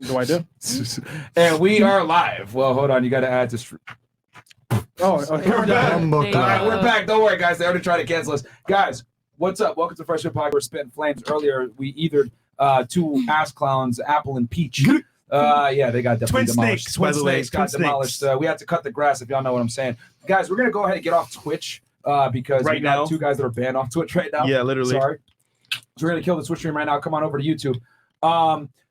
Do I do? And we are live. Well, hold on. You got to add this. Okay, we're back. All right, we're back. Don't worry, guys. They already tried to cancel us. Guys, what's up? Welcome to Freshman Podcast. We're spitting flames. Earlier, we either two ass clowns, Apple and Peach. Yeah, they got definitely demolished. Twin snakes got demolished. We had to cut the grass, if y'all know what I'm saying. Guys, we're going to go ahead and get off Twitch because we got two guys that are banned off Twitch right now. Yeah, literally. Sorry. So we're going to kill the Twitch stream right now. Come on over to YouTube.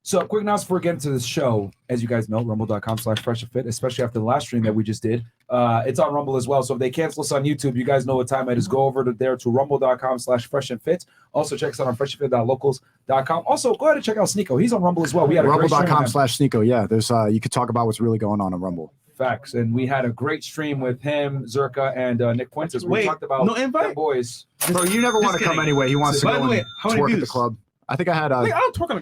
So quick announcement before we get into this show. As you guys know, rumble.com/freshandfit, especially after the last stream that we just did. It's on Rumble as well. So if they cancel us on YouTube, you guys know what time it is. Go over to rumble.com/freshandfit. Also check us out on freshandfit.locals.com. Also go ahead and check out Sneeko. He's on Rumble as well. We had a rumble.com/Sneeko. Yeah, there's you could talk about what's really going on Rumble. Facts. And we had a great stream with him, Zherka, and Nick Puentes. We talked about no invite, boys. Bro, you never want to come anyway. He wants to go and twerk at the club. I think I had I don't twerk on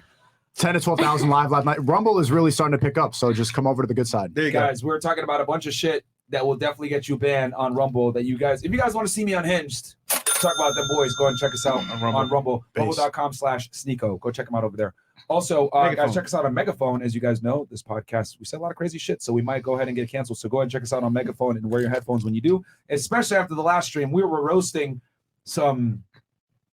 10 to 12,000 live last night. Rumble is really starting to pick up, so just come over to the good side. There you guys, we're talking about a bunch of shit that will definitely get you banned on Rumble. That you guys, if you guys want to see me unhinged, talk about them boys, go ahead and check us out on Rumble. Rumble.com/Sneeko. Go check them out over there. Also, guys, check us out on Megaphone. As you guys know, this podcast, we said a lot of crazy shit, so we might go ahead and get canceled. So go ahead and check us out on Megaphone and wear your headphones when you do, especially after the last stream. We were roasting some,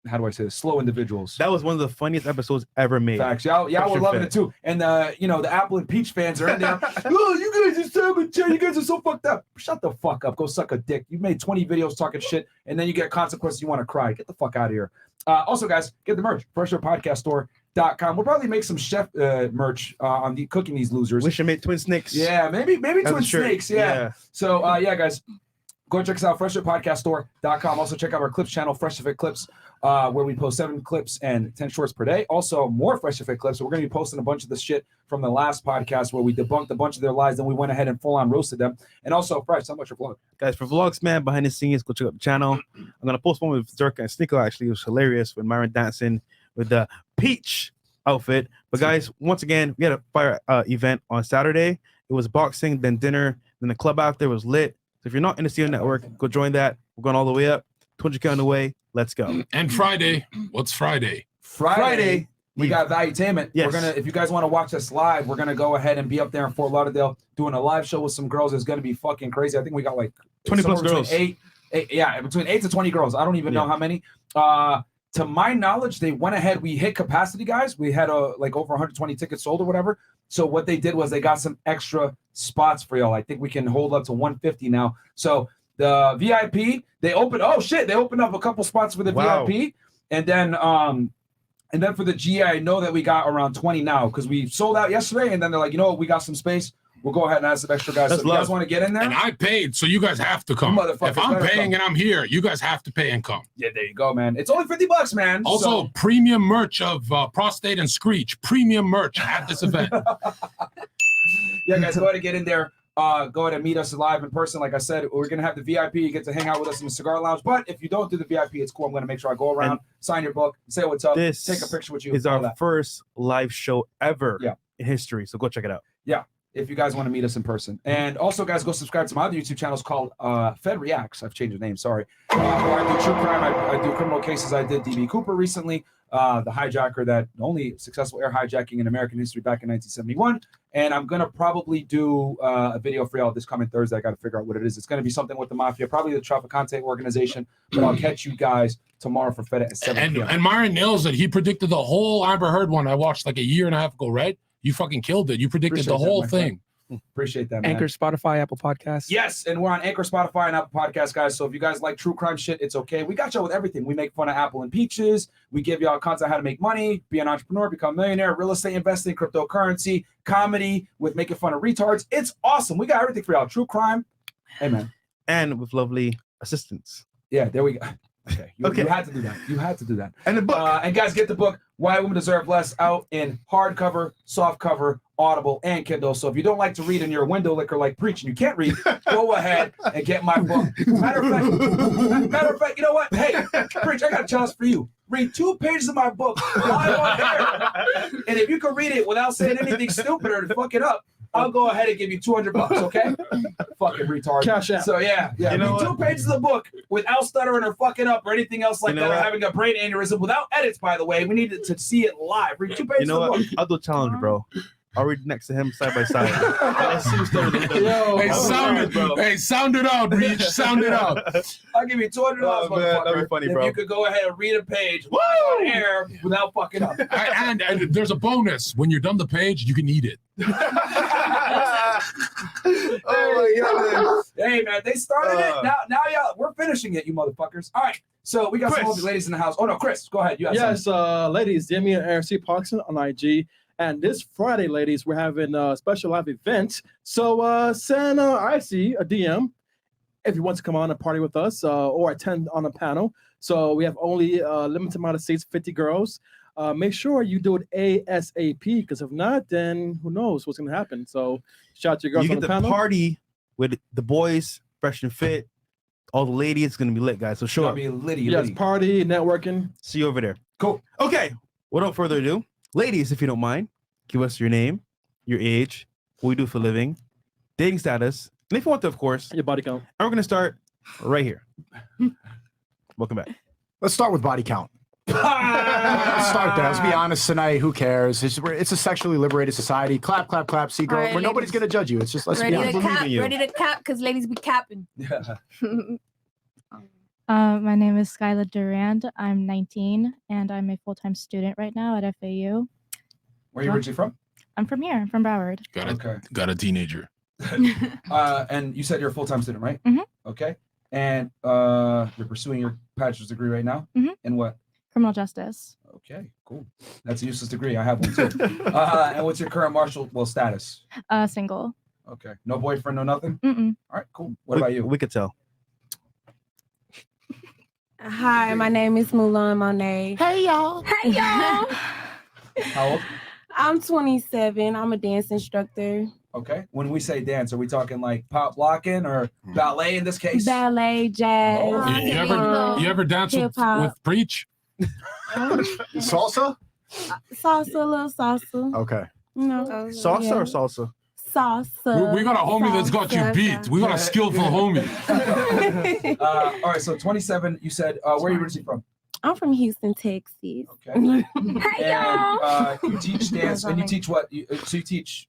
how do I say this, slow individuals. That was one of the funniest episodes ever made. Facts. Y'all were loving it too. And the Apple and Peach fans are in there. Oh, you guys are so mature. You guys are so fucked up. Shut the fuck up. Go suck a dick. You made 20 videos talking shit, and then you get consequences. You want to cry. Get the fuck out of here. Also, guys, get the merch. FreshRPodcastStore.com. We'll probably make some chef merch on the cooking these losers. We should make twin snakes. Yeah, maybe twin snakes. Yeah. So guys, go and check us out. FreshRPodcastStore.com. Also check out our clips channel, Fresh to Fit Clips, where we post 7 clips and 10 shorts per day. Also, more Fresh to Fit clips. So we're going to be posting a bunch of this shit from the last podcast where we debunked a bunch of their lies. Then we went ahead and full-on roasted them. And also, Fresh, how much your vlog? Guys, for vlogs, man, behind the scenes, go check out the channel. I'm going to post one with Zherka and Sneeko, actually. It was hilarious with Myron dancing with the peach outfit. But, guys, once again, we had a fire event on Saturday. It was boxing, then dinner, then the club out there was lit. So if you're not in the Studio Network, go join that. We're going all the way up. 200K on the way. Let's go. And Friday. What's Friday? Friday. We got Valuetainment. Yes. If you guys want to watch us live, we're gonna go ahead and be up there in Fort Lauderdale doing a live show with some girls. It's gonna be fucking crazy. I think we got like 20 plus girls. Between 8 to 20 girls. I don't even know how many. To my knowledge, they went ahead. We hit capacity, guys. We had over 120 tickets sold or whatever. So what they did was they got some extra spots for y'all. I think we can hold up to 150 now. So the VIP, they opened up a couple spots for the VIP, and then for the GA, I know that we got around 20 now because we sold out yesterday, and then they're like, you know what, we got some space. We'll go ahead and add some extra guys. So if you guys want to get in there, and I paid, so you guys have to come. If I'm paying and I'm here, you guys have to pay and come. Yeah, there you go, man. It's only $50, man. Also, premium merch of Prostate and Screech. Premium merch at this event. Yeah, guys, go ahead and get in there. Go ahead and meet us live in person. Like I said, we're going to have the VIP. You get to hang out with us in the cigar lounge. But if you don't do the VIP, it's cool. I'm going to make sure I go around, sign your book, say what's up, take a picture with you. This is our first live show ever in history. So go check it out. Yeah, if you guys want to meet us in person. And also, guys, go subscribe to my other YouTube channels called Fed Reacts. I've changed the name, sorry. Where I do true crime. I do criminal cases. I did DB Cooper recently, the hijacker that only successful air hijacking in American history back in 1971. And I'm going to probably do a video for y'all this coming Thursday. I got to figure out what it is. It's going to be something with the Mafia, probably the Trafficante organization. But I'll catch you guys tomorrow for Fed at 7 p.m. And Myron nails it. He predicted the whole Amber Heard one I watched like a year and a half ago, right? You fucking killed it. You predicted the whole thing. Appreciate that, man. Anchor, Spotify, Apple Podcasts. Yes, and we're on Anchor, Spotify, and Apple Podcasts, guys. So if you guys like true crime shit, it's okay. We got y'all with everything. We make fun of Apple and Peaches. We give y'all content how to make money, be an entrepreneur, become a millionaire, real estate investing, cryptocurrency, comedy with making fun of retards. It's awesome. We got everything for y'all. True crime. Hey, man. And with lovely assistants. Yeah, there we go. Okay. You had to do that. You had to do that. And the book. And guys, get the book, Why Women Deserve Less, out in hardcover, softcover, Audible, and Kindle. So if you don't like to read and you're a window licker like Preach and you can't read, go ahead and get my book. Matter of fact, you know what? Hey, Preach, I got a challenge for you. Read 2 pages of my book live on air. And if you can read it without saying anything stupid or to fuck it up, I'll go ahead and give you $200, okay? Fucking retard. Cash out. So yeah. You know read 2 pages of the book without stuttering or fucking up or anything else like that, or having a brain aneurysm without edits, by the way. We need to see it live. Read 2 pages of the book. I'll do a challenge, bro. I'll read next to him side by side. Let's see who's better than Hey, sound it out, Breach. Sound it out. I'll give you $200, Oh, man, that'd be motherfucker. funny, if bro. you could go ahead and read a page on air without fucking up. And there's a bonus. When you're done the page, you can eat it. Oh my goodness. Hey man, they started it. Now y'all, we're finishing it, you motherfuckers. All right. So we got some Chris. lovely ladies in the house. Oh no, Chris, go ahead. You have Yes, something. ladies, Demi and RC Parkson on IG. And this Friday, ladies, we're having a special live event. So send IC a DM if you want to come on and party with us or attend on a panel. So we have only a limited amount of seats, 50 girls. Make sure you do it ASAP, because if not, then who knows what's going to happen. So shout out to your girls You on get the to panel. party with the boys, fresh and fit. All the ladies, it's gonna be lit, guys. So show Gonna up. be litty, Yes, litty. party, networking. See you over there. Cool. Okay. Without further ado, ladies, if you don't mind, give us your name, your age, what you do for a living, dating status, and if you want to, of course. Your body count. And we're gonna start right here. Welcome back. Let's start with body count. Let's start there. Let's be honest tonight. Who cares? It's a sexually liberated society. Clap, clap, clap. See, girl, All right, where nobody's ladies. gonna judge you. It's just let's be Ready honest. to believe cap, in you. ready to cap, because ladies be capping. Yeah. My name is Skyla Durand. I'm 19 and I'm a full-time student right now at FAU. Where are you originally from? I'm from here, from Broward. Got a teenager. And you said you're a full-time student, right? Mhm. Okay. And you're pursuing your bachelor's degree right now? Mhm. In what? Criminal justice. Okay, cool. That's a useless degree. I have one too. And what's your current martial status? Single. Okay. No boyfriend, no nothing? Mm-mm. All right, cool. What about you? We could tell. Hi, my name is Mulan Monet. Hey y'all. Hey y'all. How old? I'm 27. I'm a dance instructor. Okay. When we say dance, are we talking like pop locking or ballet in this case? Ballet, jazz. Oh. You ever dance Hip-hop. with Preach? Salsa? Salsa, a little salsa. Okay. You know, Salsa or salsa? salsa. We got a homie that's got you salsa. beat. We got a skillful homie. All right, so 27, you said, where are you originally from? I'm from Houston, Texas. Okay. Hey And you teach dance, and you teach what? So you teach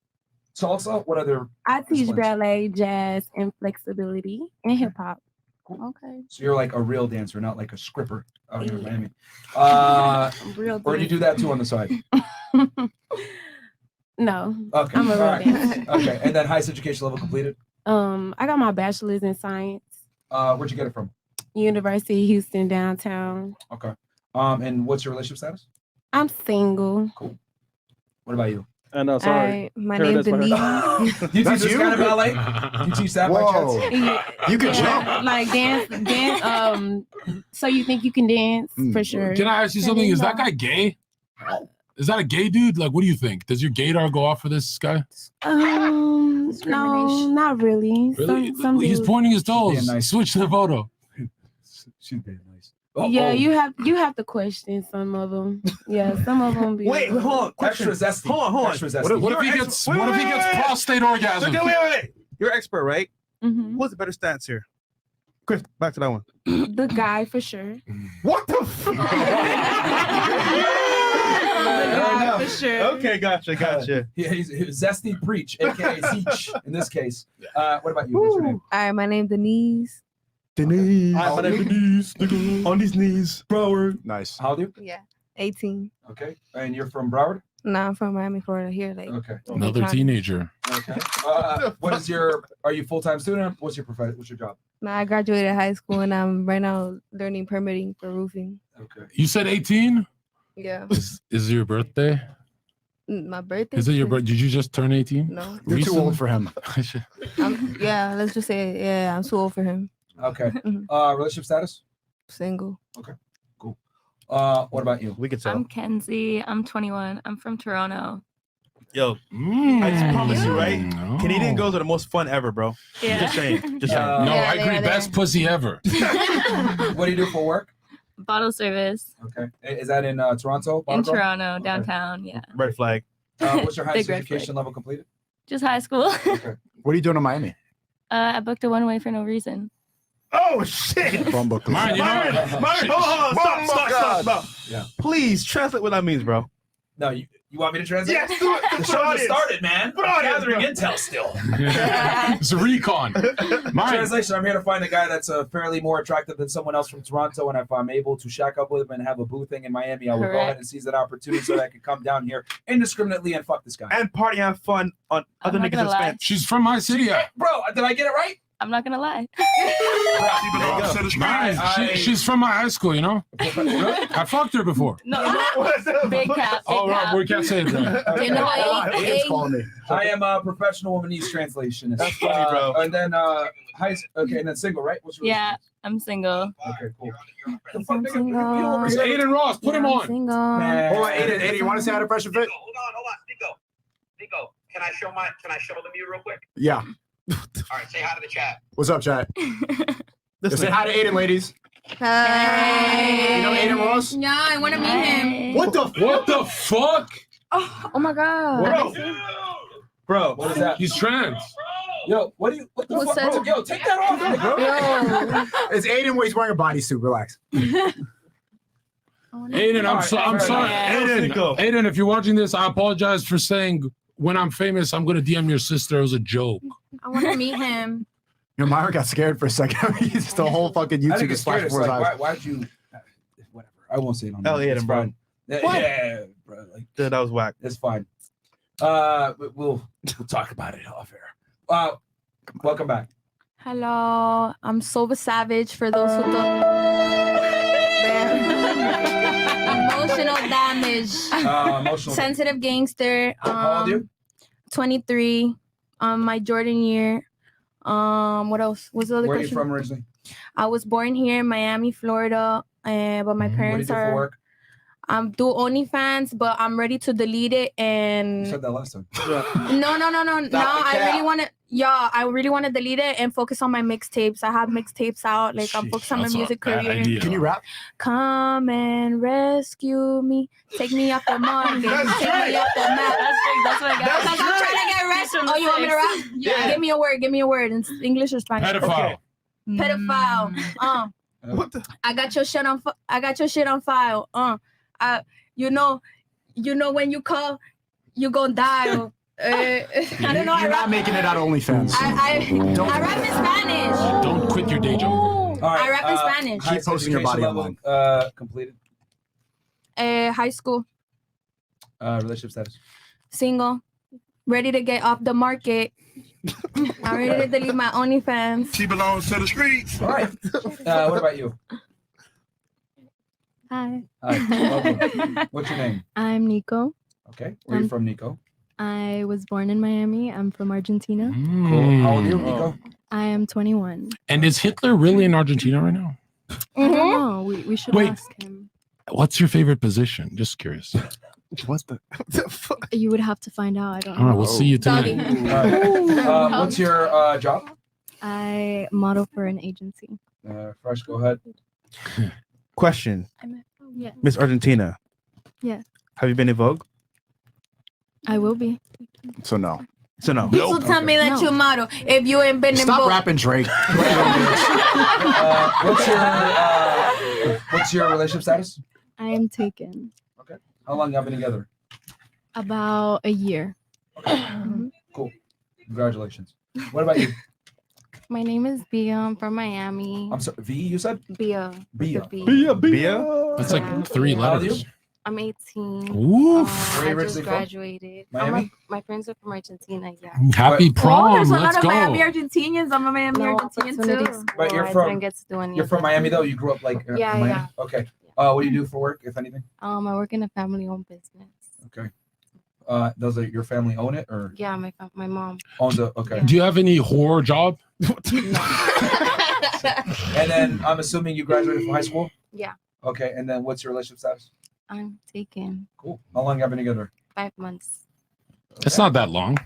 salsa? What other? I teach disciplines? ballet, jazz, and flexibility, and hip hop. Cool. Okay. So you're like a real dancer, not like a scripper out here in Yeah. Miami. Real Or do you do that too on the side? No. Okay. I'm a all real right. dancer. Okay. And then highest education level completed? I got my bachelor's in science. Where'd you get it from? University of Houston downtown. Okay. And what's your relationship status? I'm single. What about you? And sorry. My Heard name's this one. Denise. Do you teach That's this you? kind of ballet? Do you teach that by Whoa. chance? You can Yeah, jump. like dance. So you think you can dance for sure? Can I ask you something? Is that guy gay? Is that a gay dude? Like, what do you think? Does your gaydar go off for this guy? No, Discrimination. not really. Really? Some He's dudes- pointing his Being toes. nice. Switch the photo. She's being nice. Yeah, you have to question some of them. Yeah, some of them be. Wait, hold on. Extra zesty. Hold on. Extra zesty. What if he You're gets? wait, What if he wait, gets wait. prostate orgasm? Wait. You're an expert, right? Mhm. What's the better stance here? Chris, back to that one. The guy for sure. What the fuck? The guy for sure. Okay, gotcha. Yeah, he's zesty preach, aka Zeech in this case. What about you? What's your name? All right, my name's Denise. Denise. How old are you? Denise. On these knees. Broward. Nice. How old are you? Yeah, 18. Okay. And you're from Broward? No, I'm from Miami, Florida. Here, like, Okay. Another teenager. Okay. What is are you full-time student? What's your profession? What's your job? nah, I graduated high school and I'm right now learning permitting for roofing. Okay. You said 18. Yeah, Is your birthday? my birthday. Is it your birthday? Did you just turn 18? No, You're too old for him. yeah. Let's just say, yeah, I'm too old for him. Okay. Relationship status? Single. What about you? We could tell. I'm Kenzie. I'm 21. I'm from Toronto. Yo, I just promise you, right? No. Canadian girls are the most fun ever, bro. Yeah. Just saying. Just saying. No, Yeah, I they agree. are Best there. pussy ever. What do you do for work? Bottle service Okay. Is that in Toronto? in Bottle Girl? Toronto, downtown. Yeah. Red flag. What's your highest Big red education level completed? Just high school. Okay. What are you doing in Miami? I booked a one-way for no reason. Oh, shit. From Brooklyn. Myron, you know Myron, hold on. Stop. Yeah. Please translate what that means, bro. No, You want me to translate? Yes, do it. The show just started, man. I'm gathering intel still. It's a recon. Mine. Translation: I'm here to find a guy that's fairly more attractive than someone else from Toronto, and if I'm able to shack up with him and have a boo thing in Miami, I will go ahead and seize that opportunity so that I can come down here indiscriminately and fuck this guy. And party and have fun on other not niggas' gonna lie. expense. She's from my city. Bro, did I get it right? I'm not gonna lie. Nice. She's from my high school, you know? I fucked her before. No, big cap. Oh, right. We can't say it. Right? You know, Aiden's calling me. I am a professional womanese translationist. That's funny, bro. And then okay, and then single, right? What's your Yeah, I'm single. Okay, cool. I'm single. It's Aiden Ross. Put him on. Single. Man. Hold on, Aiden, you want to say how to pressure fit? Hold on, Nico. Can I show them you real quick? Yeah. All right, say hi to the chat. What's up, chat? Say hi to Aiden, ladies. Hi. You know Aiden Ross? Yeah, I want to meet him. What the fuck? Oh my god. Bro, what is that? He's trans. Yo, what the What's fuck, that? bro? Yo, take that off, bro. Yo. It's Aiden where he's wearing a bodysuit. Relax. Aiden, I'm sorry. Aiden, if you're watching this, I apologize for saying when I'm famous, I'm going to DM your sister. It was a joke. I want to meet him. You know, Myra got scared for a second. He's the whole fucking I YouTube think is it's scared. flashed It's before his like, eyes. why'd you? Whatever. I won't say it on. Hell yeah, It's bro. fine. Yeah, bro. Like, Dude, that was whack. it's fine. We'll talk about it off air. Welcome back. Hello, I'm Sova Savage. For those who don't, emotional damage, Emotional. sensitive gangster. How old are you? 23. My Jordan year. What else? What's the other Where are you question? from originally? I was born here in Miami, Florida, but my What do you parents do for are. work? Do OnlyFans, but I'm ready to delete it You and said that last time. no. I really want to delete it and focus on my mixtapes. I have mixtapes out. Like I'm focused on my That's a music bad career. idea. Can you rap? Come and rescue me. Take me off the market. Take me off the map. That's what I got. Because I'm trying to get arrested. Oh, you want me to rap? Yeah. Give me a word. Give me a word in English or Spanish. Pedophile. Pedophile. What the? I got your shit on. I got your shit on file. You know when you call, you gonna die. I don't know. You're not making it out of OnlyFans. I rap in Spanish. Don't quit your day job. All right, I rap in Spanish. Keep posting your body level, completed. High school, Relationship status. single, ready to get off the market. I'm ready to delete my OnlyFans. She belongs to the streets. All right. What about you? Hi. Welcome. What's your name? I'm Nico. Okay. Where are you from, Nico? I was born in Miami. I'm from Argentina. Cool. How old are you, Nico? I am 21. And is Hitler really in Argentina right now? I don't know. We should Wait. ask him. What's your favorite position? Just curious. What the fuck? You would have to find out. I don't All right, know. we'll see you tonight. All right. What's your job? I model for an agency. Fresh, go ahead. Question, Yeah, Miss Argentina. Yeah. Have you been in Vogue? I will be. So no. So no. People tell me that you model. If you ain't been in Stop both. rapping, Drake. What's your relationship status? I am taken. Okay. How long y'all been together? About a year. Cool. Congratulations. What about you? My name is Bia. I'm from Miami. I'm sorry. V, you said? Bia. Bia. Bia? That's like 3 How old are you? letters. I'm 18. Oof. Where are you I originally just from? graduated. Miami? My friends are from Argentina. Yeah. Happy prom. there's a lot Let's of go. Miami Argentinians. I'm a Miami No Argentinian opportunity too. to But you're explore. I from- didn't get to do any You're of from that. Miami, though? You grew up like Yeah, in Miami? yeah. Okay. What do you do for work, if anything? I work in a family-owned business. Okay. Does your family own it or Yeah, my mom. owns it? Okay. Do you have any whore job? And then I'm assuming you graduated from high school? Yeah. Okay. And then what's your relationship status? I'm taken. Cool. How long have you been together? 5 months. It's not that long.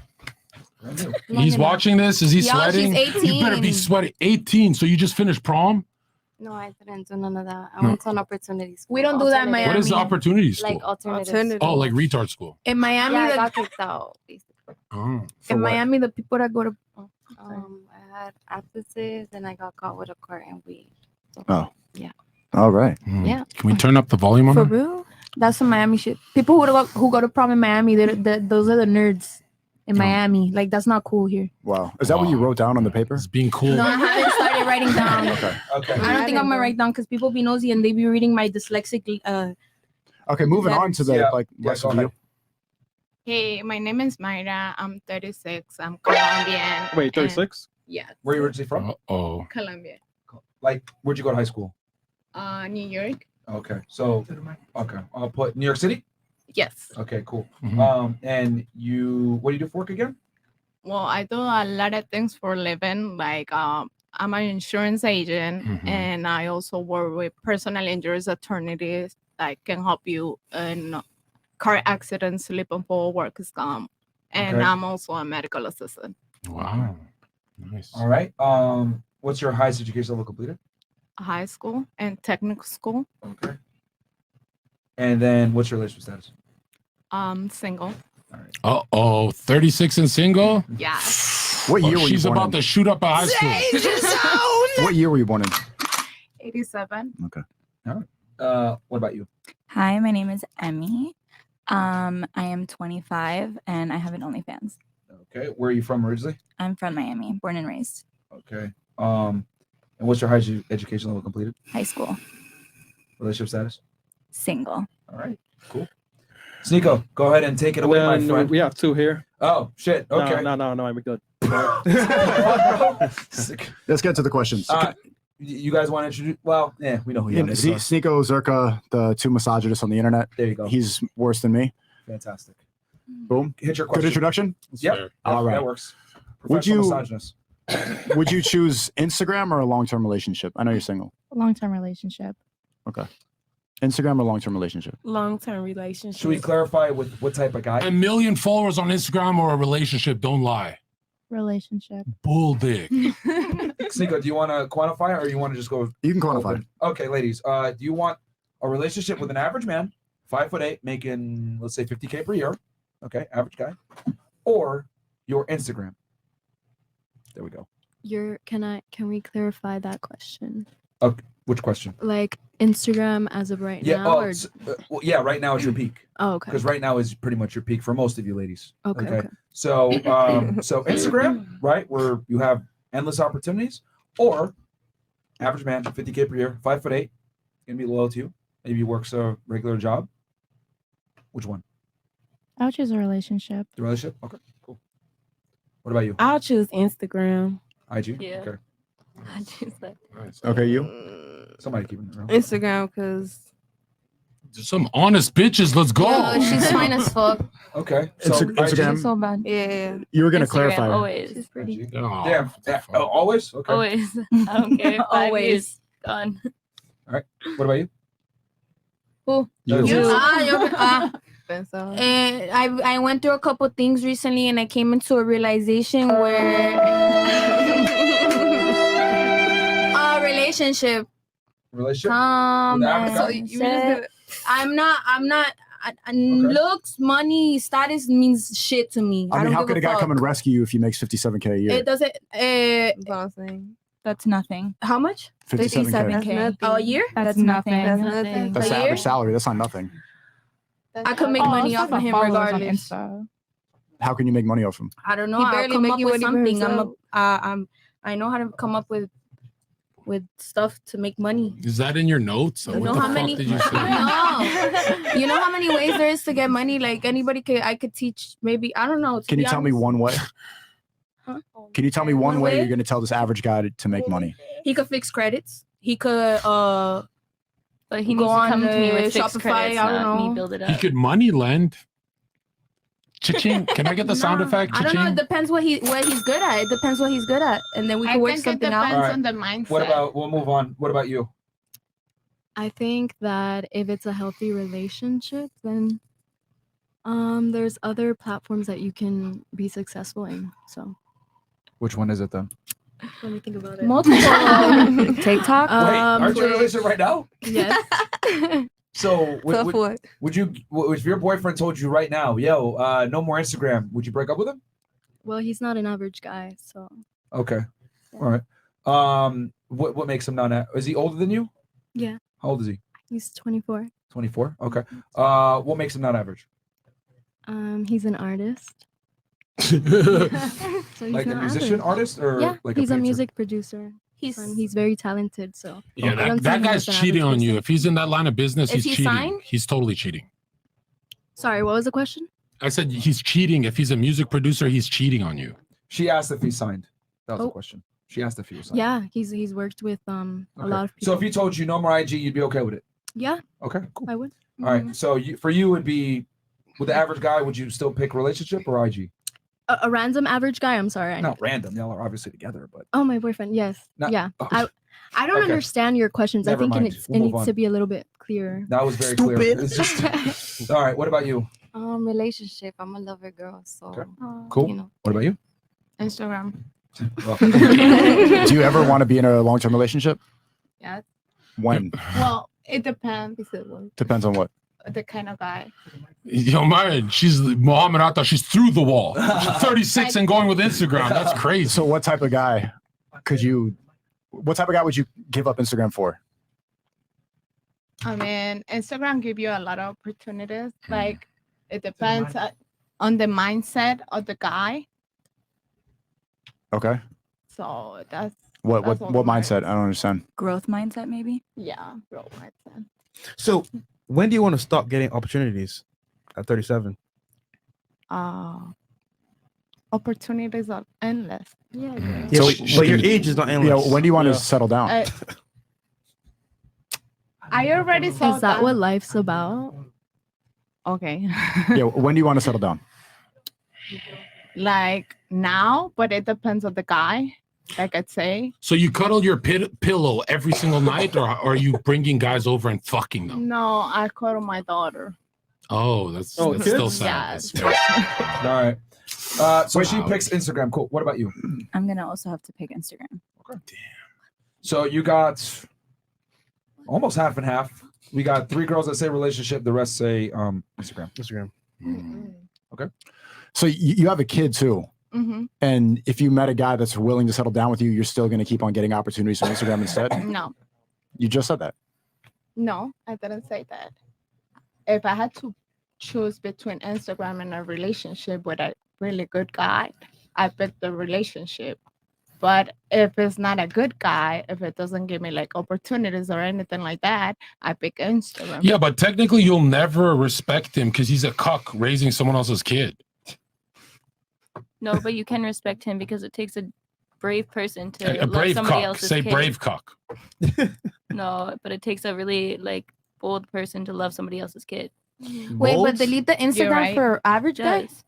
Brand new. Long He's enough. watching this. Is he Y'all, sweating? she's You better be 18. sweating. 18. So you just finished prom? No, I didn't do none of that. I No. went to an opportunity school. We don't do that in Alternative. What is the Miami. opportunity school? Like alternative. Alternative. Oh, like retard school. In Miami, Yeah, I the, got kicked out. Basically. Oh. For in what? Miami, the people that go to I had abscesses and I got caught with a cart and weed. So, Oh. Yeah. All right. Hmm. Yeah. Can we turn up the volume on For that? real? That's some Miami shit. People who go to prom in Miami, those are the nerds in Miami. Like that's not cool here. Wow. Is that what you wrote down on the paper? It's being cool. No, I haven't started writing down. Okay. I don't think I'm gonna write down because people be nosy and they be reading my dyslexic. Okay, moving on to the rest of you. Hey, my name is Mayra. I'm 36. I'm Colombian. Wait, 36? Yeah. Where are you originally from? Oh. Colombia. Like, where'd you go to high school? New York. Okay, so I'll put New York City. Yes. Okay, cool. Mm-hmm. And what do you do for work again? Well, I do a lot of things for a living. Like, I'm an insurance agent, and I also work with personal injuries attorneys that can help you in car accidents, slip and fall, workers' comp, and Okay. I'm also a medical assistant. Wow. Nice. All right. What's your highest education level completed? High school and technical school. Okay. And then what's your relationship status? Single. 36 and single? Yeah. What year were you She's born about in? to shoot up a high school. What year were you born in? 87. Okay. All right. What about you? Hi, my name is Emmy. I am 25 and I have an OnlyFans. Okay. Where are you from originally? I'm from Miami, born and raised. Okay. And what's your highest education level completed? High school. Relationship status? Single. All right. Cool. Sneeko, go ahead and take it away, my friend. We have 2 here. Oh shit. Okay. No, we're good. Let's get to the questions. You guys want to introduce? Well, yeah, we know who you are. Sneeko, Zherka, the 2 misogynists on the internet. There you go. He's worse than me. Fantastic. Boom. Hit your question. Good introduction? Yep. All right. That works. Would you Misogynist. would you choose Instagram or a long-term relationship? I know you're single. Long-term relationship. Okay. Instagram or long-term relationship? Long-term relationship. Should we clarify with what type of guy? 1 million followers on Instagram or a relationship? Don't lie. Relationship. Bull dick. Sneeko, do you want to quantify or you want to just go? You can quantify. Open? Okay, ladies. Do you want a relationship with an average man, 5'8", making let's say 50K per year? Okay, average guy, or your Instagram? There we go. Can we clarify that question? Okay, which question? Like Instagram as of right Yeah. now? Well, yeah. Right now is your peak. Oh, okay. Because right now is pretty much your peak for most of you ladies. Okay. So, so Instagram, right, where you have endless opportunities, or average man, 50K per year, 5'8", gonna be loyal to you. Maybe works a regular job. Which one? I would choose a relationship. The relationship. Okay, cool. What about you? I'll choose Instagram. IG. Yeah. Okay. I choose that. Okay, you? Somebody keeping it around. Instagram, because Some honest bitches. Let's go. Yo, she's fine as fuck. Okay. Instagram. So bad. yeah. You were gonna Instagram, clarify. Always. She's pretty. Oh, Damn. Always. Okay. Always. I don't care. 5 Always. years gone. All right. What about you? Who? You. I went through a couple things recently, and I came into a realization where a relationship. Relationship. With Africa? so you just I'm not. Looks, money, status means shit to me. I mean, don't how give could a guy fuck. come and rescue you if he makes 57K a year? It doesn't. That's nothing. How much? 57K. A year? That's nothing. That's nothing. That's A the year? average salary. That's not nothing. I could make money off of him regardless. How can you make money off him? I don't know. He I'll barely come make up you with money for something. himself. I know how to come up with stuff to make money. Is that in your notes? Or You what know the how fuck many? did you say? No. You know how many ways there is to get money? Like I could teach. Maybe I don't know. Can you tell me one way? Huh? Can you tell me one One way way? you're going to tell this average guy to make money? He could fix credits. He could But he go needs to come on to me with fixed Shopify. credits, I don't not me know. build it He up. could money lend. Cha-ching. Can I get the sound effect? I don't know. It Cha-ching. depends what he's good at. It depends what he's good at, and then we I can work think it something depends out. All right. on the mindset. What about? We'll move on. What about you? I think that if it's a healthy relationship, then there's other platforms that you can be successful in. So Which one is it then? let me think about it. Multiple. TikTok. Wait, aren't you in a Twitch. relationship right now? Yes. So Tough what? would you? If your boyfriend told you right now, yo, no more Instagram, would you break up with him? Well, he's not an average guy, so Okay. All right. What makes him not? Is he older than you? yeah, How old is he? he's 24. 24. Okay. What makes him not average? He's an artist. So he's Like a not musician, average. artist, or yeah, like he's a a painter? music producer. He's very talented. So Yeah, I don't see that him guy's as an cheating average on you. person. If he's in that line of business, Is he's he cheating. signed? He's totally cheating. Sorry, what was the question? I said he's cheating. If he's a music producer, he's cheating on you. She asked if he's signed. That was the Oh. question. She asked if he was signed. Yeah, he's worked with a lot of people. So if he told you no more IG, you'd be okay with it. Yeah, Okay, cool. I would. All right. So for you, would be with the average guy. Would you still pick relationship or IG? A random average guy. I'm sorry. Not random. Y'all are obviously together, but Oh, my boyfriend. Yes. Not- yeah. oh. I don't Okay. understand your questions. Never I think mind. it We'll move needs on. to be a little bit clearer. that was very clear. It's just all right. What about you? Relationship. I'm a lover girl, so Cool. you know. What about you? Instagram. Do you ever want to be in a long-term relationship? Yeah. When? Well, it depends. Depends on what. The kind of guy. Yo, Myron, she's Muhammad Atta. She's through the wall. She's 36 and going with Instagram. That's crazy. So what type of guy what type of guy would you give up Instagram for? I mean, Instagram give you a lot of opportunities. Like, it depends on the mindset of the guy. Okay. So that's What that's all what that mindset? I don't understand. Growth mindset, maybe. Yeah, bro, mindset. So when do you want to stop getting opportunities at 37? Opportunities are endless. Yeah. Yeah, but your age is not endless. Yeah, when do you want to settle down? I already saw Is that what life's about? Okay. Yeah, when do you want to settle down? Like now, but it depends on the guy. Like I'd say. So you cuddle your pillow every single night, or are you bringing guys over and fucking them? No, I cuddle my daughter. Oh, that's still sad. Yes. That's very sad. All right. So she picks Instagram. Cool. What about you? I'm gonna also have to pick Instagram. Okay. So you got almost half and half. We got 3 girls that say relationship. The rest say Instagram. Instagram. Okay. So you have a kid too. Mm-hmm. And if you met a guy that's willing to settle down with you, you're still going to keep on getting opportunities on Instagram instead? No. You just said that. No, I didn't say that. If I had to choose between Instagram and a relationship with a really good guy, I pick the relationship. But if it's not a good guy, if it doesn't give me like opportunities or anything like that, I pick Instagram. Yeah, but technically you'll never respect him because he's a cuck raising someone else's kid. No, but you can respect him because it takes a brave person to A love brave somebody cuck. else's Say kid. brave cuck. No, but it takes a really bold person to love somebody else's kid. Wait, but delete the Instagram right. for average guys? Yes.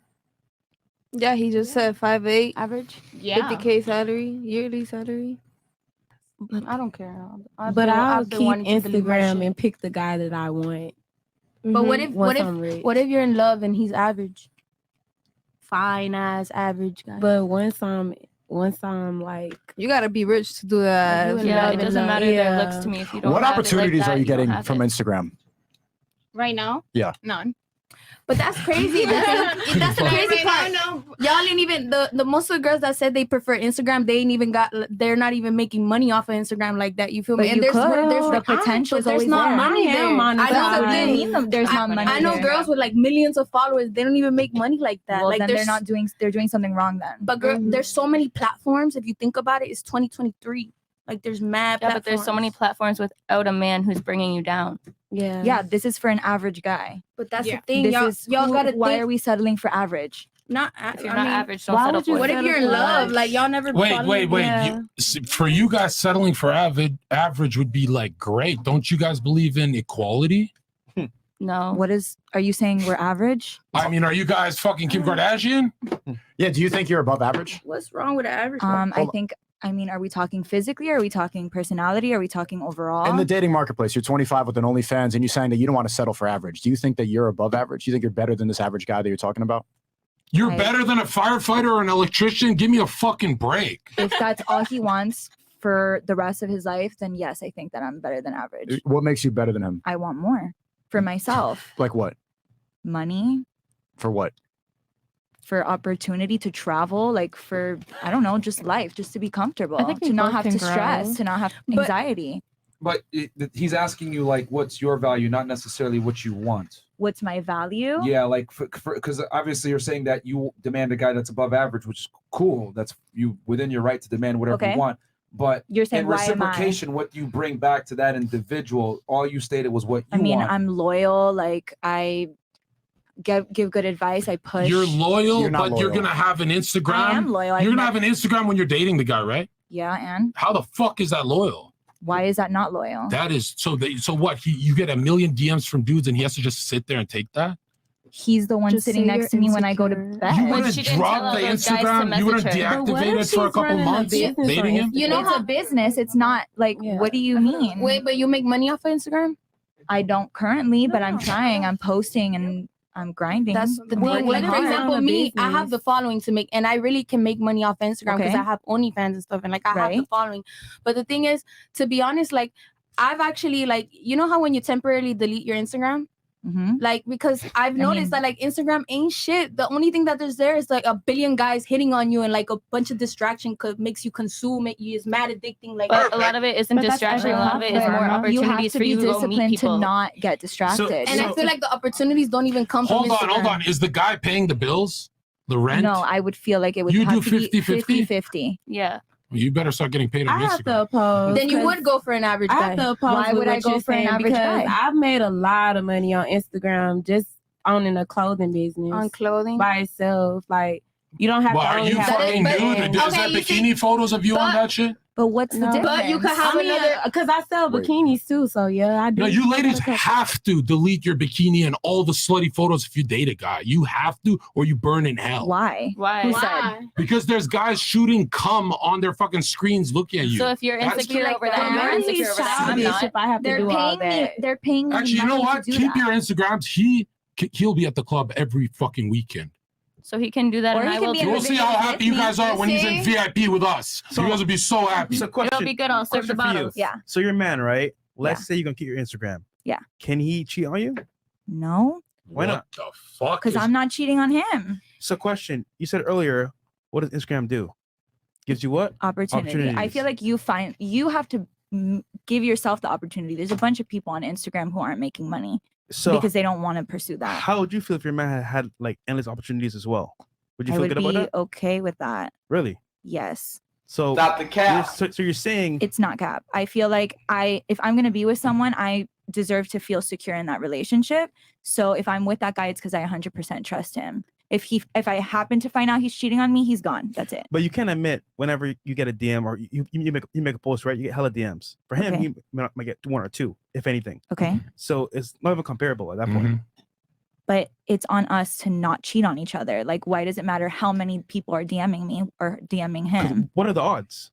Yeah, he just said 5'8", average, Yeah. 50K salary, yearly salary. I don't care. But I'll keep keep Instagram and pick the guy that I want. But what Mm-hmm. if what if you're in love and he's average? Fine ass average guy. But once I'm like, you gotta be rich to do that. Yeah, it doesn't matter their looks to me if you don't. What have it like opportunities that, are you getting don't have from it. Instagram? Right now? Yeah. None. But that's crazy. That's the crazy part. Y'all ain't even the most of the girls that said they prefer Instagram. They ain't even they're not even making money off of Instagram like that. You feel me? But And you there's the potential is there's always not there. money there. That's what I mean. There's not money. I know there. girls with like millions of followers. They don't even make money like that. Well, like then they're not doing. They're doing something wrong then. But girl, there's so many platforms. If you think about it, it's 2023. Like there's mad. Yeah, but there's so many platforms without a man who's bringing you down. Yeah. Yeah, this is for an average guy. But that's Yeah. the thing. This Y'all is gotta why think. are we settling for average? Not If you're not average, don't settle for What it. if you're in love? Like y'all never. Wait. Yeah. For you guys, settling for average would be like great. Don't you guys believe in equality? No. What is? Are you saying we're average? I mean, are you guys fucking Kim Kardashian? Yeah. Do you think you're above average? What's wrong with the average? I think. I mean, are we talking physically? Are we talking personality? Are we talking overall? In the dating marketplace, you're 25 with an OnlyFans, and you're saying that you don't want to settle for average. Do you think that you're above average? Do you think you're better than this average guy that you're talking about? You're better than a firefighter or an electrician? Give me a fucking break. If that's all he wants for the rest of his life, then yes, I think that I'm better than average. What makes you better than him? I want more for myself. Like what? Money, For what? for opportunity to travel, like for, I don't know, just life, just to be comfortable, I think we to not both have can to stress, grow. to not have But- anxiety. But he's asking you like, what's your value, not necessarily what you want. What's my value? Yeah, like because obviously you're saying that you demand a guy that's above average, which is cool. That's you within your right to demand whatever you want. But you're saying in why am I? reciprocation, what you bring back to that individual, all you stated was what you want. I'm loyal. Like I give good advice. I push. You're loyal, You're not but you're loyal. gonna have an Instagram. I am loyal. You're gonna have an Instagram when you're dating the guy, right? Yeah, and How the fuck is that loyal? why is that not loyal? That is so. So what? You get a million DMs from dudes, and he has to just sit there and take that. He's the one Just sitting say next to you're me when I go to insecure. bed. You But wouldn't she didn't tell drop all the those guys to Instagram. You wouldn't message her. But what deactivate if it for a she's couple running a months business dating on him. You know It's how a business. It's not like, Yeah. what do you mean? Wait, but you make money off of Instagram? I don't currently, but I'm trying. I'm posting and I'm grinding. That's the Well, thing. what Like, if for you example, run a me, I have business? the following to make, and I really can make money off Instagram because Okay. I have OnlyFans and stuff, and like I have the Right. following. But the thing is, to be honest, like I've actually like, you know how when you temporarily delete your Instagram, like because I've noticed that like Instagram ain't shit. The only thing that there's there is like a billion guys hitting on you and like a bunch of distraction makes you consume it. You is mad addicting. Like But a lot of it isn't But that's distraction. A lot of it is more you have opportunities to for be you to go meet disciplined to people. not get distracted. and I feel like the opportunities don't even come from Hold on, Instagram. hold on. Is the guy paying the bills? The rent? No, I would feel like it would You have do to be 50-50? 50-50. Yeah. You better start getting paid on I have Instagram. to oppose. Then you 'cause would go for an average I guy. have to oppose. Why with would I what go you're for an saying average because guy? I've made a lot of money on Instagram just owning a clothing business On clothing by itself. Like you don't have Well, to are only you have fucking but- nude? Is okay, that you bikini see- photos of you on that shit? But what's the No. difference? But you could have I mean, another. because I sell bikinis too, so yeah, I do. No, you ladies have to delete your bikini and all the slutty photos if you date a guy. You have to, or you burn in hell. Why? Why? Who said? Because there's guys shooting cum on their fucking screens looking at you. So if you're That's- insecure over that, But you're maybe insecure he's over that. I'm childish not. if I have to They're do all paying me. that. They're paying me. Actually, you know money what? to do Keep that. your Instagrams. He'll be at the club every fucking weekend. So he can do that, Or and he I can will be do in You'll the it. see how happy you guys are when he's in VIP with us. You guys will be so happy. So question. It'll be good. I'll serve the question for you. bottles. Yeah. So you're a man, right? Let's Yeah. say you're gonna keep your Instagram. Yeah. Can he cheat on you? No, Why not? What the fuck? because I'm not cheating on him. So question. You said earlier, what does Instagram do? Gives you what? Opportunity. I Opportunities. feel like you have to give yourself the opportunity. There's a bunch of people on Instagram who aren't making money So because they don't want to pursue that. how would you feel if your man had like endless opportunities as well? Would you I feel would good about be that? okay with that. Really? Yes. So Stop the cap. So you're saying It's not cap. I feel like if I'm gonna be with someone, I deserve to feel secure in that relationship. So if I'm with that guy, it's because I 100% trust him. If I happen to find out he's cheating on me, he's gone. That's it. But you can admit whenever you get a DM or you make a post, right? You get hella DMs. For him, Okay. you might get one or two, if anything. Okay. So it's not even comparable at that point. But it's on us to not cheat on each other. Like, why does it matter how many people are DMing me or DMing 'Cause him? what are the odds?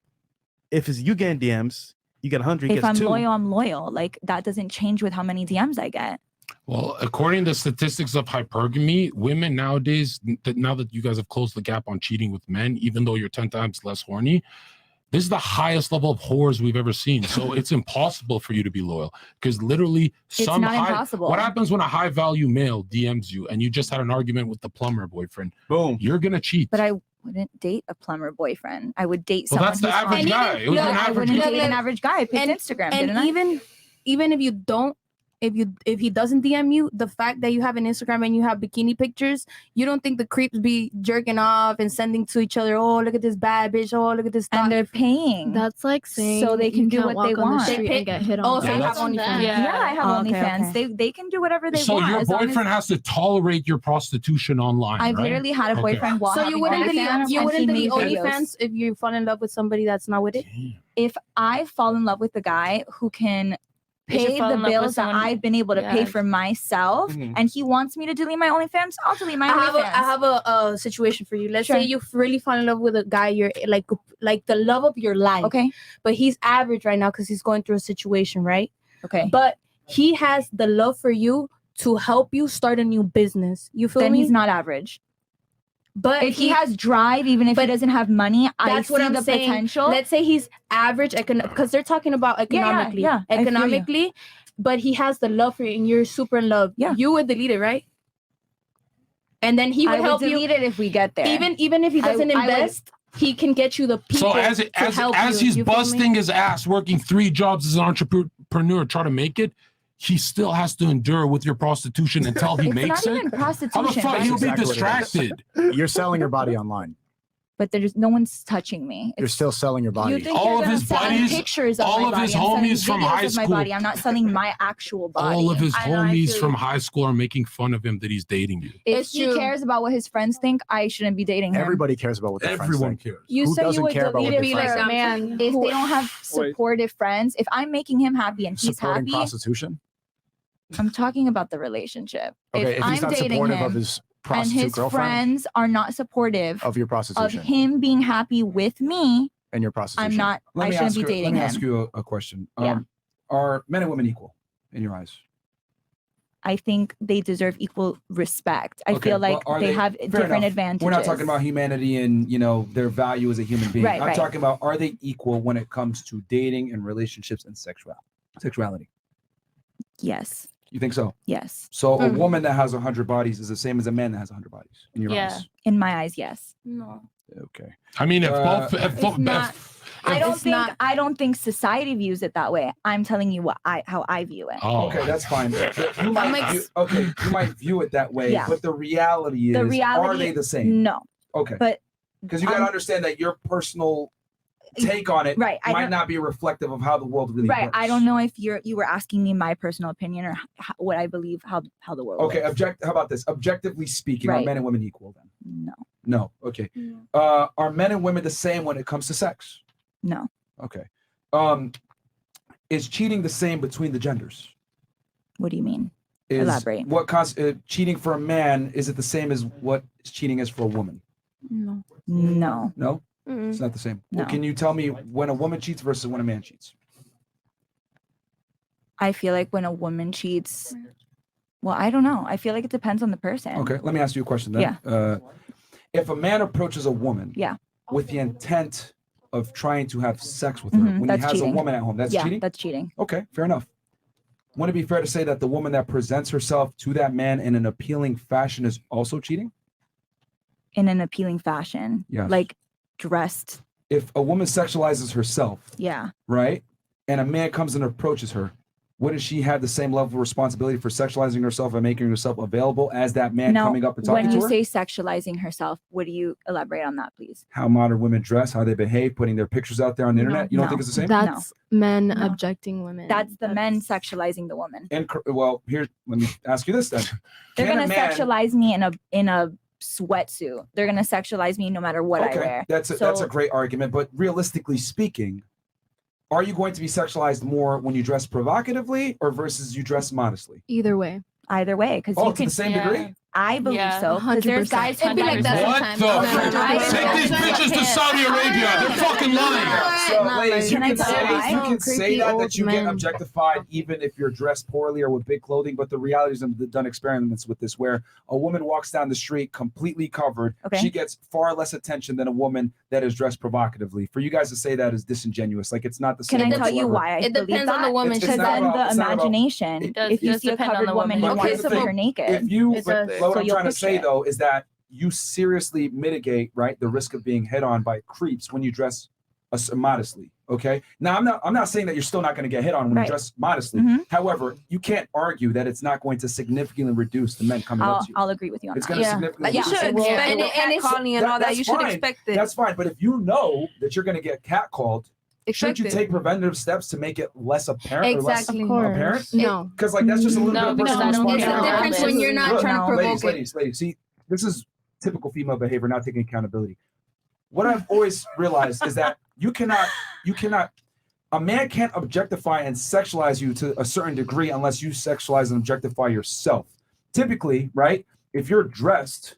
If it's you getting DMs, you get 100, he If gets I'm 2. loyal, I'm loyal. Like, that doesn't change with how many DMs I get. Well, according to statistics of hypergamy, women nowadays, now that you guys have closed the gap on cheating with men, even though you're 10 times less horny, this is the highest level of whores we've ever seen. So it's impossible for you to be loyal because literally It's not high, impossible. What happens when a high value male DMs you and you just had an argument with the plumber boyfriend? Boom. You're going to cheat. But I wouldn't date a plumber boyfriend. I would date Well, someone that's the who's average on- guy. It was an I average wouldn't guy. date an average guy. I picked Instagram, and didn't I? even if you don't, if he doesn't DM you, the fact that you have an Instagram and you have bikini pictures, you don't think the creeps be jerking off and sending to each other, oh, look at this bad bitch, oh, look at this And they're paying. That's like saying so they can you do can't what they walk on the want. street and get hit on. Oh, so Yeah, you have that's- OnlyFans. Yeah, I have Oh, okay, OnlyFans. okay. They can do whatever they So want. your as long as- boyfriend has to tolerate your prostitution online, I've right? literally had a Okay. boyfriend while So you having wouldn't delete OnlyFans, you and wouldn't he delete made videos. OnlyFans if you fall in love with somebody that's not with it? If I fall in love with the guy who can You should pay fall the in love with bills that someone- I've been able to pay Yes. for myself, Mhm. and he wants me to delete my OnlyFans, I'll delete my I OnlyFans. have a situation for you. Let's Sure. say you really fall in love with a guy you're like the love of your life. Okay. But he's average right now because he's going through a situation, right? Okay. But he has the love for you to help you start a new business. You feel Then me? he's not average. But If he has drive, even if he doesn't have money, I that's see what I'm the saying. potential. Let's say he's average because they're talking about economically. yeah, I feel you. Economically, but he has the love for you and you're super in love. Yeah. You would delete it, right? And then he would I would help delete you. it if we get there. Even if he I- doesn't I would- invest, he can get you the people So as to help he's you feel me? busting his ass, working 3 jobs as an entrepreneur, trying to make it, he still has to endure with your prostitution until he It's makes not it. even prostitution. How the fuck right? he'll be Exactly what it is. distracted? You're selling your body online. But there's no one's touching me. You're still selling your body. You think All you're of gonna his sell buddies- pictures of all my of body. his I'm selling homies from videos high of my school- body. I'm not selling my actual body. All of his I know, I homies feel from you. high school are making fun of him that he's dating you. If It's he true. cares about what his friends think, I shouldn't be dating him. Everybody cares about what their friends Everyone think. cares. You Who say you doesn't would care about delete what it their for friends a think? man if they don't have supportive friends. If I'm making him happy and he's Supporting happy, prostitution? I'm talking about the relationship. Okay, if I'm he's not dating supportive him of his and prostitute his girlfriend, friends are not supportive of your of prostitution him being happy with me, and your prostitution. I'm not. I shouldn't be dating Let me him. ask you a question. Yeah. Are men and women equal in your eyes? I think they deserve equal respect. I Okay, feel like but are they have fair different enough. advantages. We're not talking about humanity and their value as a human being. Right, I'm right. talking about, are they equal when it comes to dating and relationships and sexuality? Yes. You think so? Yes. So a woman that has 100 bodies is the same as a man that has 100 bodies in your eyes. In my eyes, yes. No. Okay. I mean, if Uh, both, if, It's not. I don't think society views it that way. I'm telling you how I view it. oh, Okay, that's fine. You might view it that way, Yeah. but the reality is, The reality, are they the same? No. Okay. But Because you got to understand that your personal take on it Right, I might don't- not be reflective of how the world really right, works. I don't know if you were asking me my personal opinion or what I believe how the world Okay, works. how about this? Objectively speaking, are Right. men and women equal then? No. No. Okay. Are men and women the same when it comes to sex? No. Okay. Is cheating the same between the genders? What do you mean? Is Elaborate. What cheating for a man, is it the same as what cheating is for a woman? No. No. No? It's not the same. Well, No. can you tell me when a woman cheats versus when a man cheats? I feel like when a woman cheats, well, I don't know. I feel like it depends on the person. Okay, let me ask you a question then. Yeah. If a man approaches a woman Yeah. with the intent of trying to have sex with her, when he That's has cheating. a woman at home, that's yeah, cheating? that's cheating. Okay, fair enough. Wouldn't it be fair to say that the woman that presents herself to that man in an appealing fashion is also cheating? In an appealing fashion. Yes. Like dressed. If a woman sexualizes herself, Yeah. right, and a man comes and approaches her, wouldn't she have the same level of responsibility for sexualizing herself and making herself available as that man No, coming up and talking when to you her? say sexualizing herself, would you elaborate on that, please? How modern women dress, how they behave, putting their pictures out there on the internet. You don't think it's the same? That's men No. objecting women. That's the men sexualizing the woman. Well, here, let me ask you this then. They're Can a gonna man- sexualize me in a sweatsuit. They're gonna sexualize me no matter what I wear. That's a great argument, but realistically speaking, are you going to be sexualized more when you dress provocatively or versus you dress modestly? Either way. Either way, because Oh, you to can the same degree? I believe Yeah, so. Because there's 100%. guys It'd be like that What sometimes. the? I- Take these bitches to Saudi Arabia. They're fucking lying. So, Not ladies, you Can I can tell say you why? you can say Creepy that old you get men. objectified even if you're dressed poorly or with big clothing, but the reality is, I've done experiments with this where a woman walks down the street completely covered. Okay. She gets far less attention than a woman that is dressed provocatively. For you guys to say that is disingenuous. Like it's not the same. Can I tell you whatsoever. why I It believe depends on that? the woman. It's Because not then about- the it's not about- imagination. It does If you just see a depend on covered the woman, woman. you But want here's to the see thing. her naked. If you, It but does. what So I'm you'll trying to picture say it. though is that you seriously mitigate, right, the risk of being hit on by creeps when you dress modestly. Okay. Now I'm not saying that you're still not going to get hit on when Right. you dress modestly. Mhm. However, you can't argue that it's not going to significantly reduce the men coming up I'll, to you. I'll agree with you on It's that. going to significantly Like you reduce should it. expect it, and it's catcalling and all that. That's You should fine. expect it. That's fine. But if you know that you're going to get catcalled, shouldn't you Expect it. take preventative steps to make it less apparent Exactly. or Of less course. apparent? No. Because like that's just a little No, bit of because personal I don't It's think the Yeah. difference when you're not Look, trying to provoke ladies, see, this is typical female behavior, not taking accountability. What I've always realized is that you cannot, a man can't objectify and sexualize you to a certain degree unless you sexualize and objectify yourself. Typically, right, if you're dressed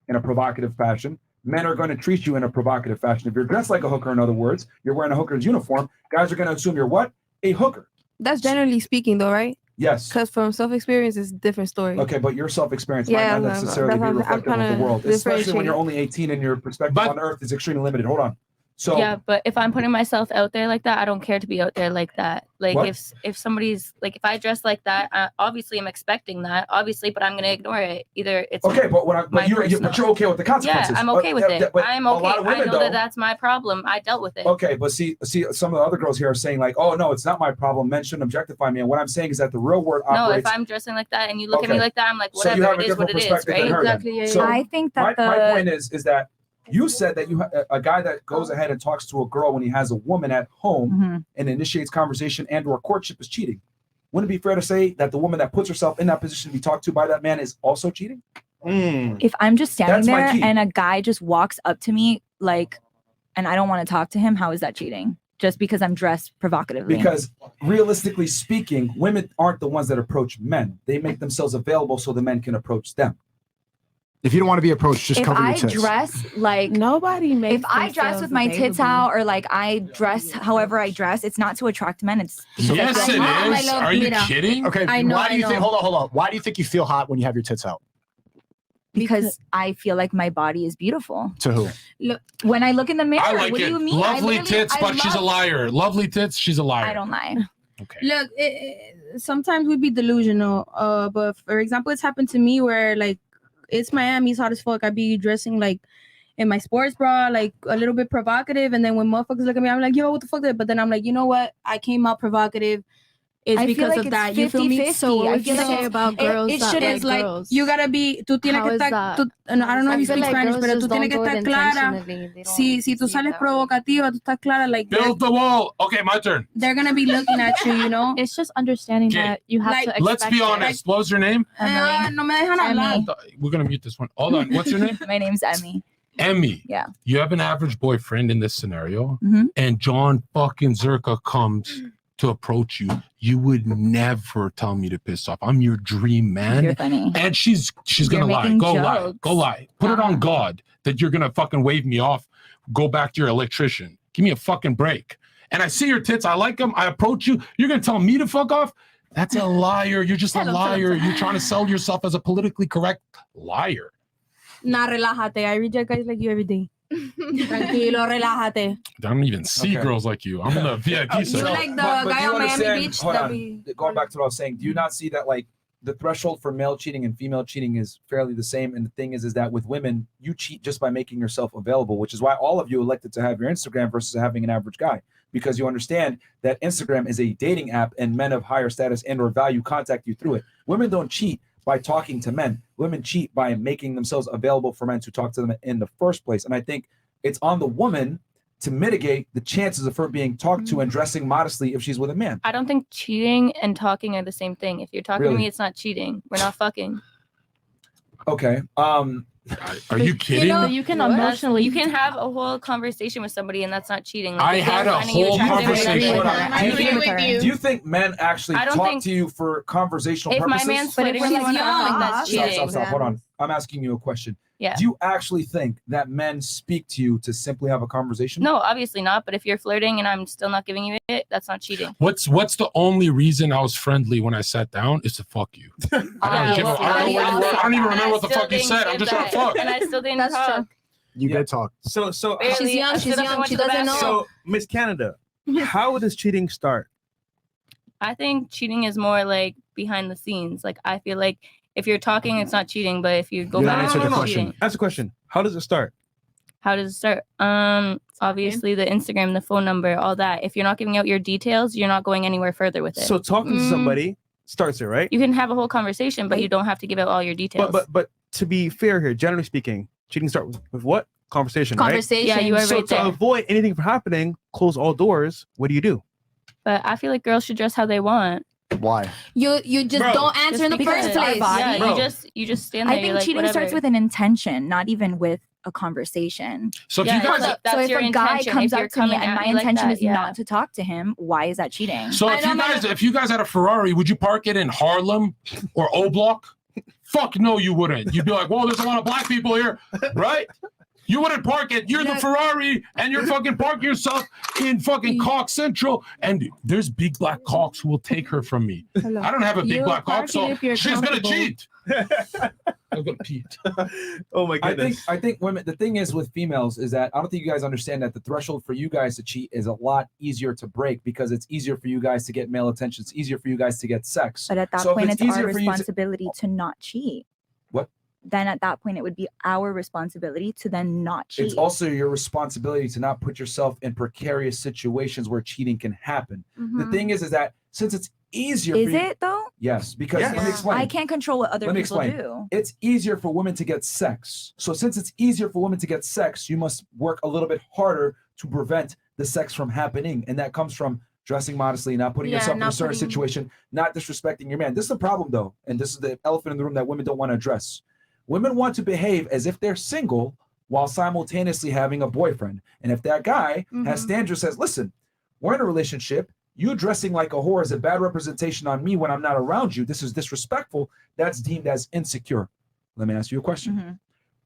in a provocative fashion, men are going to treat you in a provocative fashion. If you're dressed like a hooker, in other words, you're wearing a hooker's uniform, guys are going to assume you're what? A hooker. That's generally speaking, though, right? Yes. Because from self-experience, it's a different story. Okay, but your self-experience Yeah, might not I'm- necessarily that's be what I'm reflective of the trying to world, especially when differentiate. you're only 18 and your perspective on Earth is extremely limited. Hold on. So yeah, but if I'm putting myself out there like that, I don't care to be out there like that. Like What? if somebody's like, if I dress like that, obviously I'm expecting that, obviously, but I'm gonna ignore it. Either it's okay, but my you're personal- okay with the consequences. Yeah, I'm okay with it. but I'm a okay. lot of women, I know though- that that's my problem. I dealt with it. Okay, but see, some of the other girls here are saying like, "Oh no, it's not my problem. Men shouldn't objectify me." And what I'm saying is that the real world No, operates. if I'm dressing like that and you look at me Okay. like that, I'm like, So you whatever. have a It is what different it is, perspective right? than her then. Exactly. Yeah, So I think that my point is that you said that you a guy that goes ahead and talks to a girl when he has a woman at home Mhm. and initiates conversation and or courtship is cheating. Wouldn't it be fair to say that the woman that puts herself in that position to be talked to by that man is also cheating? If I'm just standing That's my there key. and a guy just walks up to me like, and I don't want to talk to him, how is that cheating? Just because I'm dressed provocatively? Because realistically speaking, women aren't the ones that approach men. They make themselves available so the men can approach them. If you don't want to be approached, just if cover I your tits. dress like nobody makes if I dress with my tits out or like I dress however I dress, it's not to attract men. It's because Yes, I feel it hot. is. Are you kidding? Okay, I know, why do I you think? know. Hold on. Why do you think you feel hot when you have your tits out? Because I feel like my body is beautiful. To who? Look, when I look in the mirror, I like what it. do you mean? Lovely tits, but she's a liar. Lovely tits, she's a liar. I don't lie. Look, sometimes we be delusional. But for example, it's happened to me where like it's Miami, it's hot as fuck. I be dressing like in my sports bra, like a little bit provocative, and then when motherfuckers look at me, I'm like, yo, what the fuck? But then I'm like, you know what? I came out provocative. It's I feel because like of it's that. You feel me? 50-50. So what I would you feel say like about girls it that should like is like girls? you gotta be. Tú tienes How que is estar. that? I don't know if I you feel speak like Spanish, girls pero just tú tienes don't que do it estar clara. intentionally. They don't Si tú sales provocativa, tú estás clara. Like Build the wall. Okay, my turn. they're gonna be looking at you. You know. It's just understanding Okay. that you have Like- to expect Let's be it. honest. What was your name? No me dejan hablar. We're gonna mute this one. Hold on. What's your name? My name's Emmy. Emmy. Yeah. You have an average boyfriend in this scenario, Mhm. and John fucking Zherka comes to approach you. You would never tell me to piss off. I'm your dream man. You're funny. And she's You're gonna lie. making Go lie. jokes. Go lie. Put it on God that you're gonna fucking wave me off. Go back to your electrician. Give me a fucking break. And I see your tits. I like them. I approach you. You're gonna tell me to fuck off? That's a liar. You're just a liar. You're trying to sell yourself as a politically correct liar. Nah, relájate. I reject guys like you every day. Tranquilo, relájate. I don't even see Okay. girls like you. I'm in the VIP You side. like the But guy do you on Miami understand- Beach? hold that on. we- Going back to what I was saying, do you not see that like the threshold for male cheating and female cheating is fairly the same? And the thing is that with women, you cheat just by making yourself available, which is why all of you elected to have your Instagram versus having an average guy, because you understand that Instagram is a dating app and men of higher status and or value contact you through it. Women don't cheat by talking to men. Women cheat by making themselves available for men to talk to them in the first place. And I think it's on the woman to mitigate the chances of her being talked to and dressing modestly if she's with a man. I don't think cheating and talking are the same thing. If you're talking to Really? me, it's not cheating. We're not fucking. Okay. Are you kidding? You can That's- emotionally. You can have a whole conversation with somebody, and that's not cheating. I if they're had a finding you whole attractive, conversation. like, Hold on. I agree with her. Do you think men actually I don't talk think- to you for conversational If my purposes? man's flirting with someone, I don't think that's cheating. Stop. Hold on. I'm asking you a question. Yeah. Do you actually think that men speak to you to simply have a conversation? No, obviously not. But if you're flirting and I'm still not giving you it, that's not cheating. What's the only reason I was friendly when I sat down is to fuck you. I don't, I don't know where you were. I don't even remember what the fuck you said. I'm just trying to fuck. And I still didn't talk. You did talk. So Barely. She's young, I she's stood up and young, went she to the doesn't know. bathroom. So Miss Canada, how does cheating start? I think cheating is more like behind the scenes. Like I feel like if you're talking, it's not cheating. But if you go You back, answer the it's question. cheating. Answer the question. How does it start? How does it start? Obviously the Instagram, the phone number, all that. If you're not giving out your details, you're not going anywhere further with it. So talking to somebody starts it, right? You can have a whole conversation, but you don't have to give out all your details. But to be fair here, generally speaking, cheating start with what? Conversation, Conversation. Yeah, you are so right to there. avoid anything from happening, close all doors. What do? But I feel like girls should dress how they want. Why? You just Bro. don't answer in the Because first our place. body- Yeah, Bro. you just stand there. I think you're like, cheating whatever. starts with an intention, not even with a conversation. So if Yeah, you guys, that's So if your a guy intention. comes If you're up to me coming and at my me like intention that, is yeah. not to talk to him, why is that cheating? so if you guys had a Ferrari, would you park it in Harlem or O Block? Fuck no, you wouldn't. You'd be like, whoa, there's a lot of black people here, right? You wouldn't park it. You're the Ferrari, and you're fucking parking yourself in fucking Cock Central. And there's big black cocks who will take her from me. I don't have a big You black cock, park it so if you're she's gonna comfortable. cheat. Oh my goodness. I think women. The thing is with females is that I don't think you guys understand that the threshold for you guys to cheat is a lot easier to break because it's easier for you guys to get male attention. It's easier for you guys to get sex. But at that So if point, it's our easier for you to- responsibility to not cheat. What? Then at that point, it would be our responsibility to then not cheat. It's also your responsibility to not put yourself in precarious situations where cheating can happen. The thing is that since it's easier Is for you, it though? Yes, because let me explain. I can't control what other Let me people explain. do. It's easier for women to get sex. So since it's easier for women to get sex, you must work a little bit harder to prevent the sex from happening. And that comes from dressing modestly, not putting yourself in a certain situation, not disrespecting your man. This is the problem though. And this is the elephant in the room that women don't want to address. Women want to behave as if they're single while simultaneously having a boyfriend. And if that guy has standards, says, listen, we're in a relationship, you dressing like a whore is a bad representation on me when I'm not around you. This is disrespectful. That's deemed as insecure. Let me ask you a question.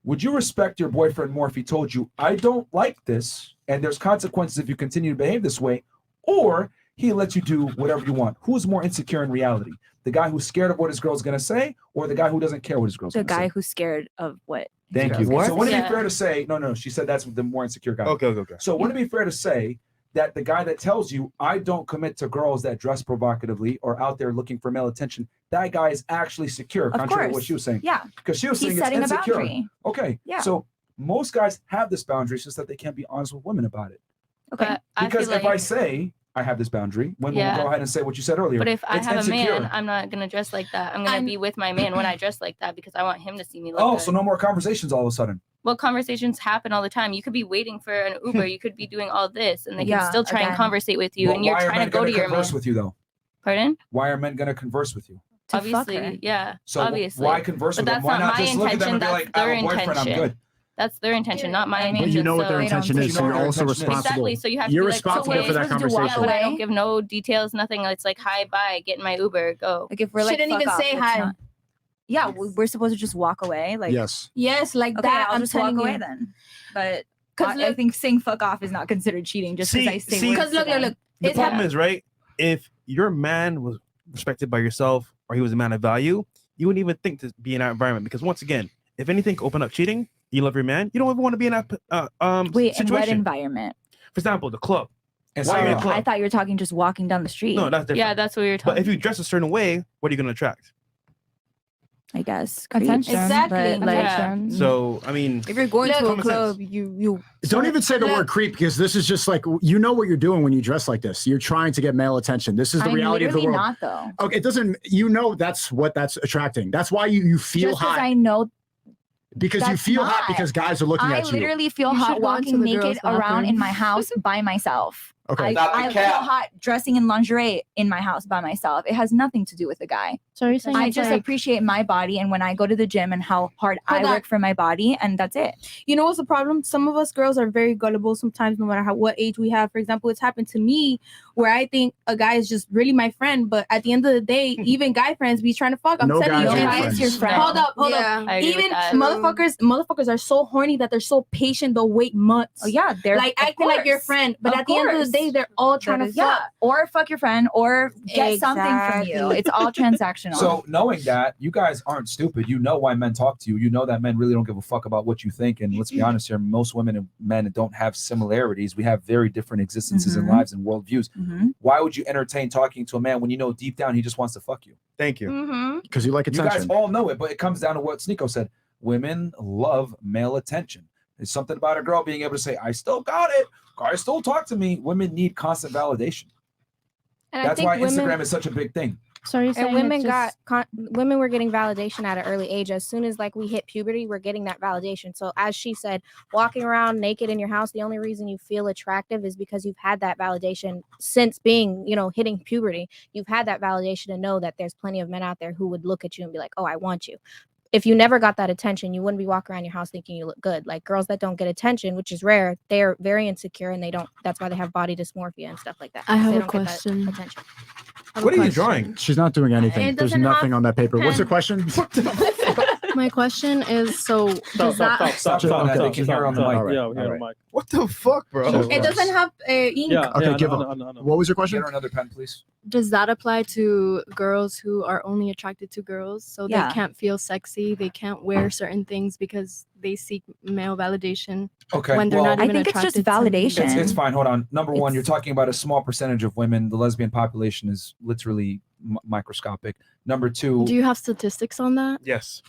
Would you respect your boyfriend more if he told you, I don't like this, and there's consequences if you continue to behave this way, or he lets you do whatever you want? Who's more insecure in reality? The guy who's scared of what his girl's going to say, or the guy who doesn't care what his girl's The going to say? guy who's scared of what? Thank you. What? So wouldn't it Yeah. be fair to say, no, she said that's the more insecure guy. Okay. So wouldn't it be fair to say that the guy that tells you, I don't commit to girls that dress provocatively or out there looking for male attention, that guy is actually secure, Of contrary to what course. she was saying. Yeah. Because she was He's saying it's setting a insecure. boundary. Okay. Yeah. So most guys have this boundary, it's just that they can't be honest with women about it. Okay. But I Because feel if I like, say I have this boundary, women Yeah. will go ahead and say what you said earlier. but if I It's have insecure. a man, I'm not gonna dress like that. I'm gonna be with my man when I dress like that because I want him to see me look Oh, good. so no more conversations all of a sudden. Well, conversations happen all the time. You could be waiting for an Uber. You could be doing all this, and they Yeah, can still try and again. conversate with you, Well, and you're why are trying men to go gonna to your man. converse with you though? Pardon? Why are men going to converse with you? To fuck her. Obviously, yeah. So obviously. why converse But with them? that's Why not not my just look at them intention. and be That's like, I their have a boyfriend, I'm intention. good. That's their intention, not my intention. But you know what so- their intention is, so You know you're what also their intention is. responsible. Exactly. So you have You're to be like, responsible so for that supposed to do conversation. walk I away? don't give no details, nothing. It's like, hi, bye, get in my Uber, go. Like if we're like, Shouldn't fuck even off, say let's hi. not- Yeah, we're supposed to just walk away. Like Yes. Yes, like okay, that. I'll I'm just walk telling away you. then. But 'Cause I look- think saying fuck off is not considered cheating just because I say words Because to look, them. The it's problem is, right? If your man was respected by yourself or he was a man of value, you wouldn't even think to be in that environment. Because once again, if anything can open up cheating, you love your man, you don't ever want to be in that Wait, in what situation. environment? For example, the club. And Why are you in Oh, a club? I thought you were talking just walking down the street. No, that's different. Yeah, that's what we were But talking if you dress a certain way, what are you going to attract? I guess. Attention. Exactly. But, like, Attention. So, I mean, if you're going to a common club, sense. you Don't even say the Look. word creep because this is just like you know what you're doing when you dress like this. You're trying to get male attention. This is the I'm reality of the literally world. not though. Okay, it doesn't. You know that's what that's attracting. That's why you feel Just because hot I know because you that's feel hot not. because guys are looking I at you. literally feel You hot should go into walking the girls' naked around in bathroom. my house by myself. Okay. Not the I feel cap. hot dressing in lingerie in my house by myself. It has nothing to do with a guy. So you're saying I it's just like, appreciate my body and when I go to the gym and how hard Hold I on. work for my body, and that's it. You know what's the problem? Some of us girls are very gullible sometimes, no matter what age we have. For example, it's happened to me where I think a guy is just really my friend, but at the end of the day, even guy friends be trying to fuck. I'm No telling you. guys are and your I- friends. your friend. Hold up. Yeah. I agree with Even that. motherfuckers are so horny that they're so patient. They'll wait months. Oh yeah, they're like of acting like your course. friend, but Of at the end of course. the day, they're all trying to Yeah, fuck. or fuck your friend, or get something from you. Exactly. It's all transactional. So knowing that, you guys aren't stupid. You know why men talk to you. You know that men really don't give a fuck about what you think. And let's be honest here, most women and men don't have similarities. We have very different existences and Mhm. lives and worldviews. Mhm. Why would you entertain talking to a man when you know deep down he just wants to fuck you? thank you. Mm-hmm. Because you like You guys attention. all know it, but it comes down to what Sneeko said. Women love male attention. There's something about a girl being able to say, I still got it. Guys still talk to me. Women need constant validation. And I That's think why women, Instagram is such a big thing. so you're saying and women it's just, women were getting validation at an early age. As soon as like we hit puberty, we're getting that validation. So as she said, walking around naked in your house, the only reason you feel attractive is because you've had that validation since being, hitting puberty. You've had that validation to know that there's plenty of men out there who would look at you and be like, oh, I want you. If you never got that attention, you wouldn't be walking around your house thinking you look good. Like girls that don't get attention, which is rare, they're very insecure and that's why they have body dysmorphia and stuff like that. I have They a don't get that question. attention. What are you drawing? She's not doing anything. It There's doesn't nothing have on that paper. What's the pen. question? My question is, so does that Stop doing that. They can hear on the mic. Yeah, we hear on the mic. What the fuck, bro? It doesn't have ink. Yeah, Okay, yeah, give no, up. no, no. What was your question? Get her another pen, please. does that apply to girls who are only attracted to girls? So Yeah. they can't feel sexy, they can't wear certain things because they seek male validation Okay, when they're well, not even I think it's just attracted to men. validation. It's fine. Hold on. Number one, you're talking about a small percentage of women. The lesbian population is literally microscopic. Number two, Do you have statistics on that? Yes.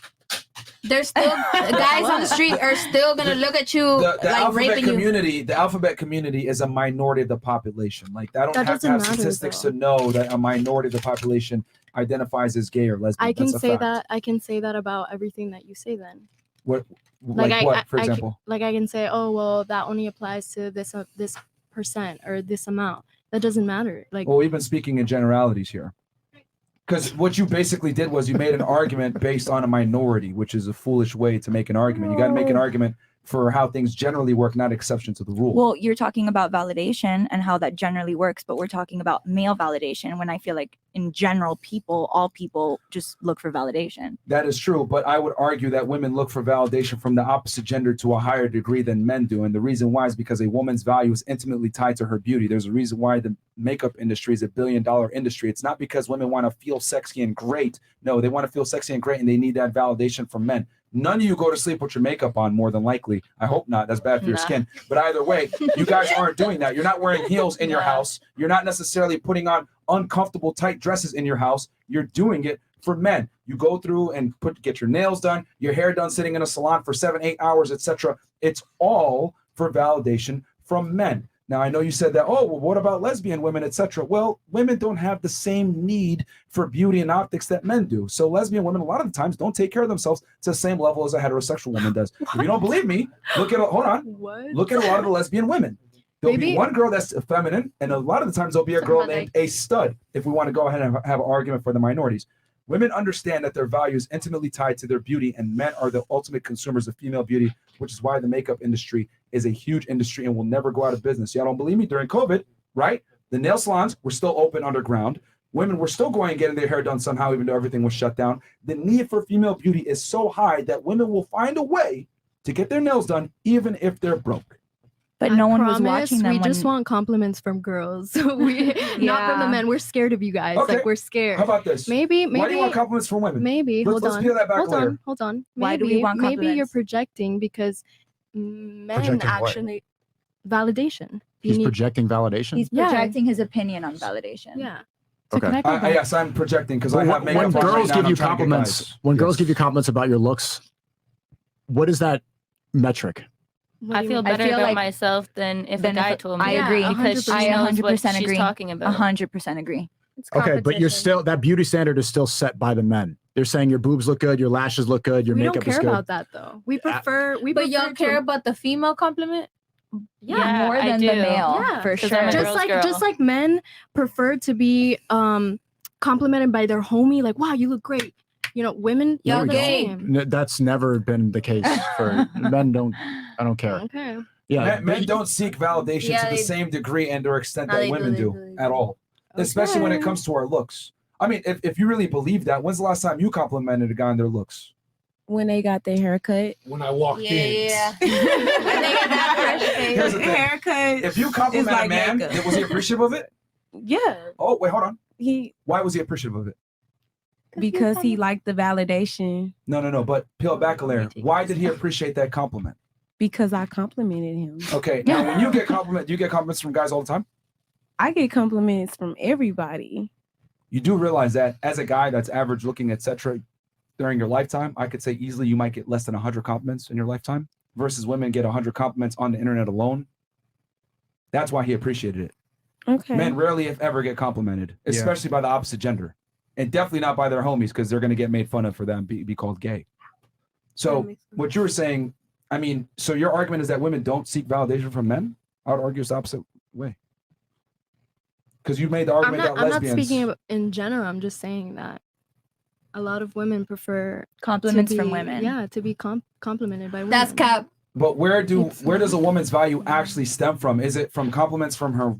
There's still guys on the street are still gonna look at you the like alphabet raping you. community, the alphabet community is a minority of the population. Like I don't That have to have doesn't matter, statistics though. to know that a minority of the population identifies as gay or lesbian. I can That's a say fact. that. I can say that about everything that you say. Then, What, like I, what, I- for I can- example? like I can say, oh well, that only applies to this percent or this amount. That doesn't matter. Like, Well, we've been speaking in generalities here. Because what you basically did was you made an argument based on a minority, which is a foolish way to make an argument. You got to make an argument for how things generally work, not exception to the rule. Well, you're talking about validation and how that generally works, but we're talking about male validation when I feel like in general, all people just look for validation. That is true, but I would argue that women look for validation from the opposite gender to a higher degree than men do. And the reason why is because a woman's value is intimately tied to her beauty. There's a reason why the makeup industry is $1 billion industry. It's not because women want to feel sexy and great. No, they want to feel sexy and great, and they need that validation from men. None of you go to sleep with your makeup on, more than likely. I hope not. That's bad for your Nah. skin. But either way, you guys aren't doing that. You're not wearing heels in your house. You're not necessarily putting on uncomfortable tight dresses in your house. You're doing it for men. You go through and get your nails done, your hair done, sitting in a salon for 7-8 hours, etc. It's all for validation from men. Now, I know you said that, oh, well, what about lesbian women, etc.? Well, women don't have the same need for beauty and optics that men do. So lesbian women, a lot of the times, don't take care of themselves to the same level as a heterosexual woman does. If you don't believe me, look at a lot of the lesbian women. There'll be one girl that's feminine, and a lot of the times there'll be a girl named a stud, if we want to go ahead and have an argument for the minorities. Women understand that their value is intimately tied to their beauty, and men are the ultimate consumers of female beauty, which is why the makeup industry is a huge industry and will never go out of business. Y'all don't believe me? During COVID, right? The nail salons were still open underground. Women were still going and getting their hair done somehow, even though everything was shut down. The need for female beauty is so high that women will find a way to get their nails done, even if they're broke. But I no one was promise watching them. We just want compliments from girls. Not from the men. We're scared of you guys. Okay. Like, we're scared. How about this? Maybe. Why do you want compliments from women? Maybe. Let's peel that back hold later. on. Hold on. Why do we want Maybe you're compliments? projecting because men Projecting what? actually validation. He's projecting validation. He's projecting his opinion on validation. Yeah. Okay. Yes, I'm projecting because I When- have makeup when on right girls now give and you I'm trying to get compliments, guys. when girls give you compliments about your looks, what is that metric? I feel better about myself than if a guy told me. I agree because she I knows what 100% she's agree. talking about. 100% agree. Okay, but you're still that beauty standard is still set by the men. They're saying your boobs look good, your lashes look good, your We don't makeup is care good. about that though. We prefer. But y'all care about the female compliment? Yeah, more than the male, for 'Cause sure. I'm a Just girl's like girl. just like men prefer to be complimented by their homie, like, wow, you look great. You know, women, There y'all we the go. same. That's never been the case for men. I don't care. Okay. Yeah, Men don't seek validation Yeah, to the they- same degree and or extent No, that they do, women they do do, at all. Especially when it Okay. comes to our looks. I mean, if you really believe that, when's the last time you complimented a guy on their looks? When they got their haircut. When I walked Yeah. Here's the thing. Haircut. If you compliment is like a man, makeup. was he appreciative of it? Yeah. Oh, wait, hold on. He Why was he appreciative of it? because he liked the validation. No. But peel back a layer. Why did he appreciate that compliment? Because I complimented him. Okay, now when you get compliment, do you get compliments from guys all the time? I get compliments from everybody. You do realize that as a guy that's average looking, etc., during your lifetime, I could say easily you might get less than 100 compliments in your lifetime versus women get 100 compliments on the internet alone. That's why he appreciated it. Okay. Men rarely, if ever, get complimented, especially by the opposite gender, and definitely not by their homies because they're going to get made fun of for them be called gay. So what you were saying, I mean, so your argument is that women don't seek validation from men? I would argue it's the opposite way. Because you made the I'm argument not, that I'm not lesbians. speaking about in general. I'm just saying that a lot of women prefer Compliments to from be- women. Yeah, to be complimented by women. That's cap. But where does a woman's value actually stem from? Is it from compliments from her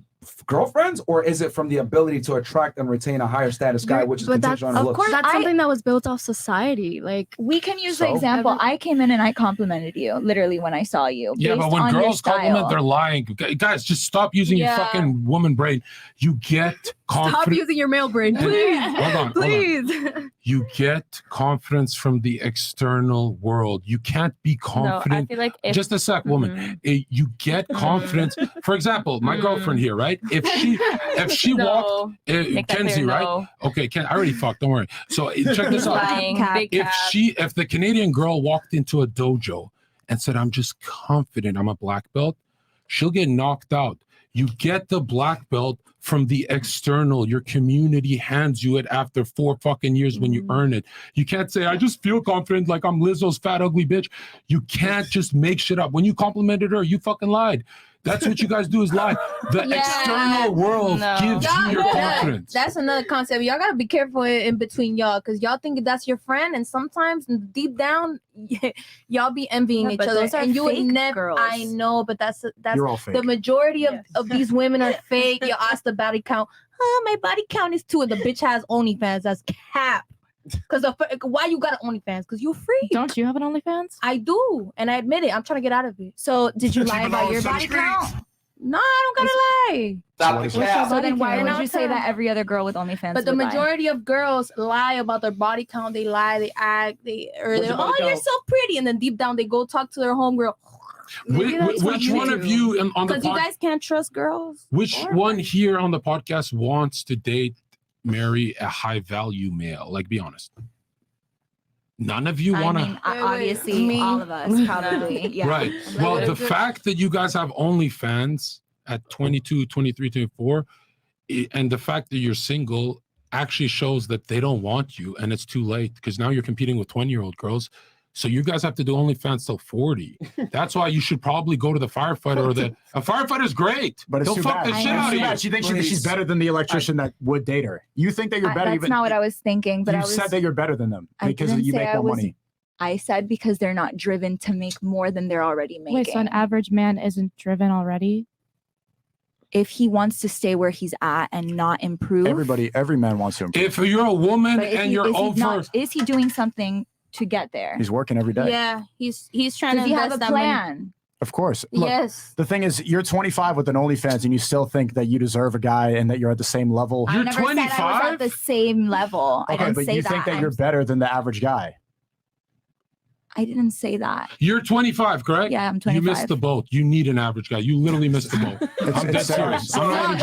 girlfriends, or is it from the ability to attract and retain a higher status guy, which is But that's, contingent on of looks? course, that's something that was built off society. Like we can use So? the example. I came in and I complimented you literally when I saw you. Yeah, based but when on your girls compliment, style. they're lying. Guys, just stop using your fucking woman brain. You get confidence. Stop using your male brain, please. Hold on. Please. You get confidence from the external world. You can't be confident. feel like if- just a sec, woman. You get confidence. For example, my girlfriend here, right? If she walked, Make that Kenzie, clear, right? no. Okay, I already fucked. Don't worry. So check this out. Lying, big cap. If the Canadian girl walked into a dojo and said, "I'm just confident, I'm a black belt," she'll get knocked out. You get the black belt from the external. Your community hands you it after 4 fucking years when you earn it. You can't say, "I just feel confident like I'm Lizzo's fat, ugly bitch." You can't just make shit up. When you complimented her, you fucking lied. That's what you guys do is lie. The external world gives you your confidence. That's another concept. Y'all gotta be careful in between y'all, because y'all think that's your friend, and sometimes deep down, y'all be envying each but other. those are And you would fake never. girls. I know, but that's You're all fake. the majority of these women are fake. You ask the body count. Oh, my body count is 2, and the bitch has OnlyFans. That's cap. Because why you got an OnlyFans? Because you're free. Don't you have an OnlyFans? I do, and I admit it. I'm trying to get out of it. So did you lie about your body count? No, I don't gotta lie. Stop the cap. So then why And would I'll you say tell- that every other girl with OnlyFans But the would lie? majority of girls lie about their body count. They lie, they act, What's they're your body oh, you're count? so pretty, and then deep down they go talk to their homegirl. Which one of you on the Because you podcast? guys can't trust girls. Which one here on the podcast wants to marry a high value male? Like, be honest. None of you want to. I mean, obviously, all of us probably. Yeah. Right. Well, the fact that you guys have OnlyFans at 22, 23, 24, and the fact that you're single actually shows that they don't want you, and it's too late because now you're competing with 20-year-old girls. So you guys have to do OnlyFans till 40. That's why you should probably go to the firefighter or a firefighter's great. But it's He'll too fuck bad. the shit out of you. She thinks she's better than the electrician that would date her. You think that you're better. That's even, not what I was thinking. But you I was, said that you're better than them I because didn't you say make I more was- money. I said because they're not driven to make more than they're already making. Wait, so an average man isn't driven already? If he wants to stay where he's at and not improve, Every man wants to improve. If you're a woman but if and he- you're is he over, not- is he doing something to get there? He's working every day. Yeah, he's trying Does to he have invest a that money. plan? Of course. Look, Yes. The thing is, you're 25 with an OnlyFans and you still think that you deserve a guy and that you're at the same level. I never said I was at the same level. I Okay, didn't but say you that. think that you're better than the average guy. I didn't say that. you're 25, correct? Yeah, I'm You missed 25. the boat. You need an average guy. You literally missed the boat. I'm dead it's sad. serious. I'm not even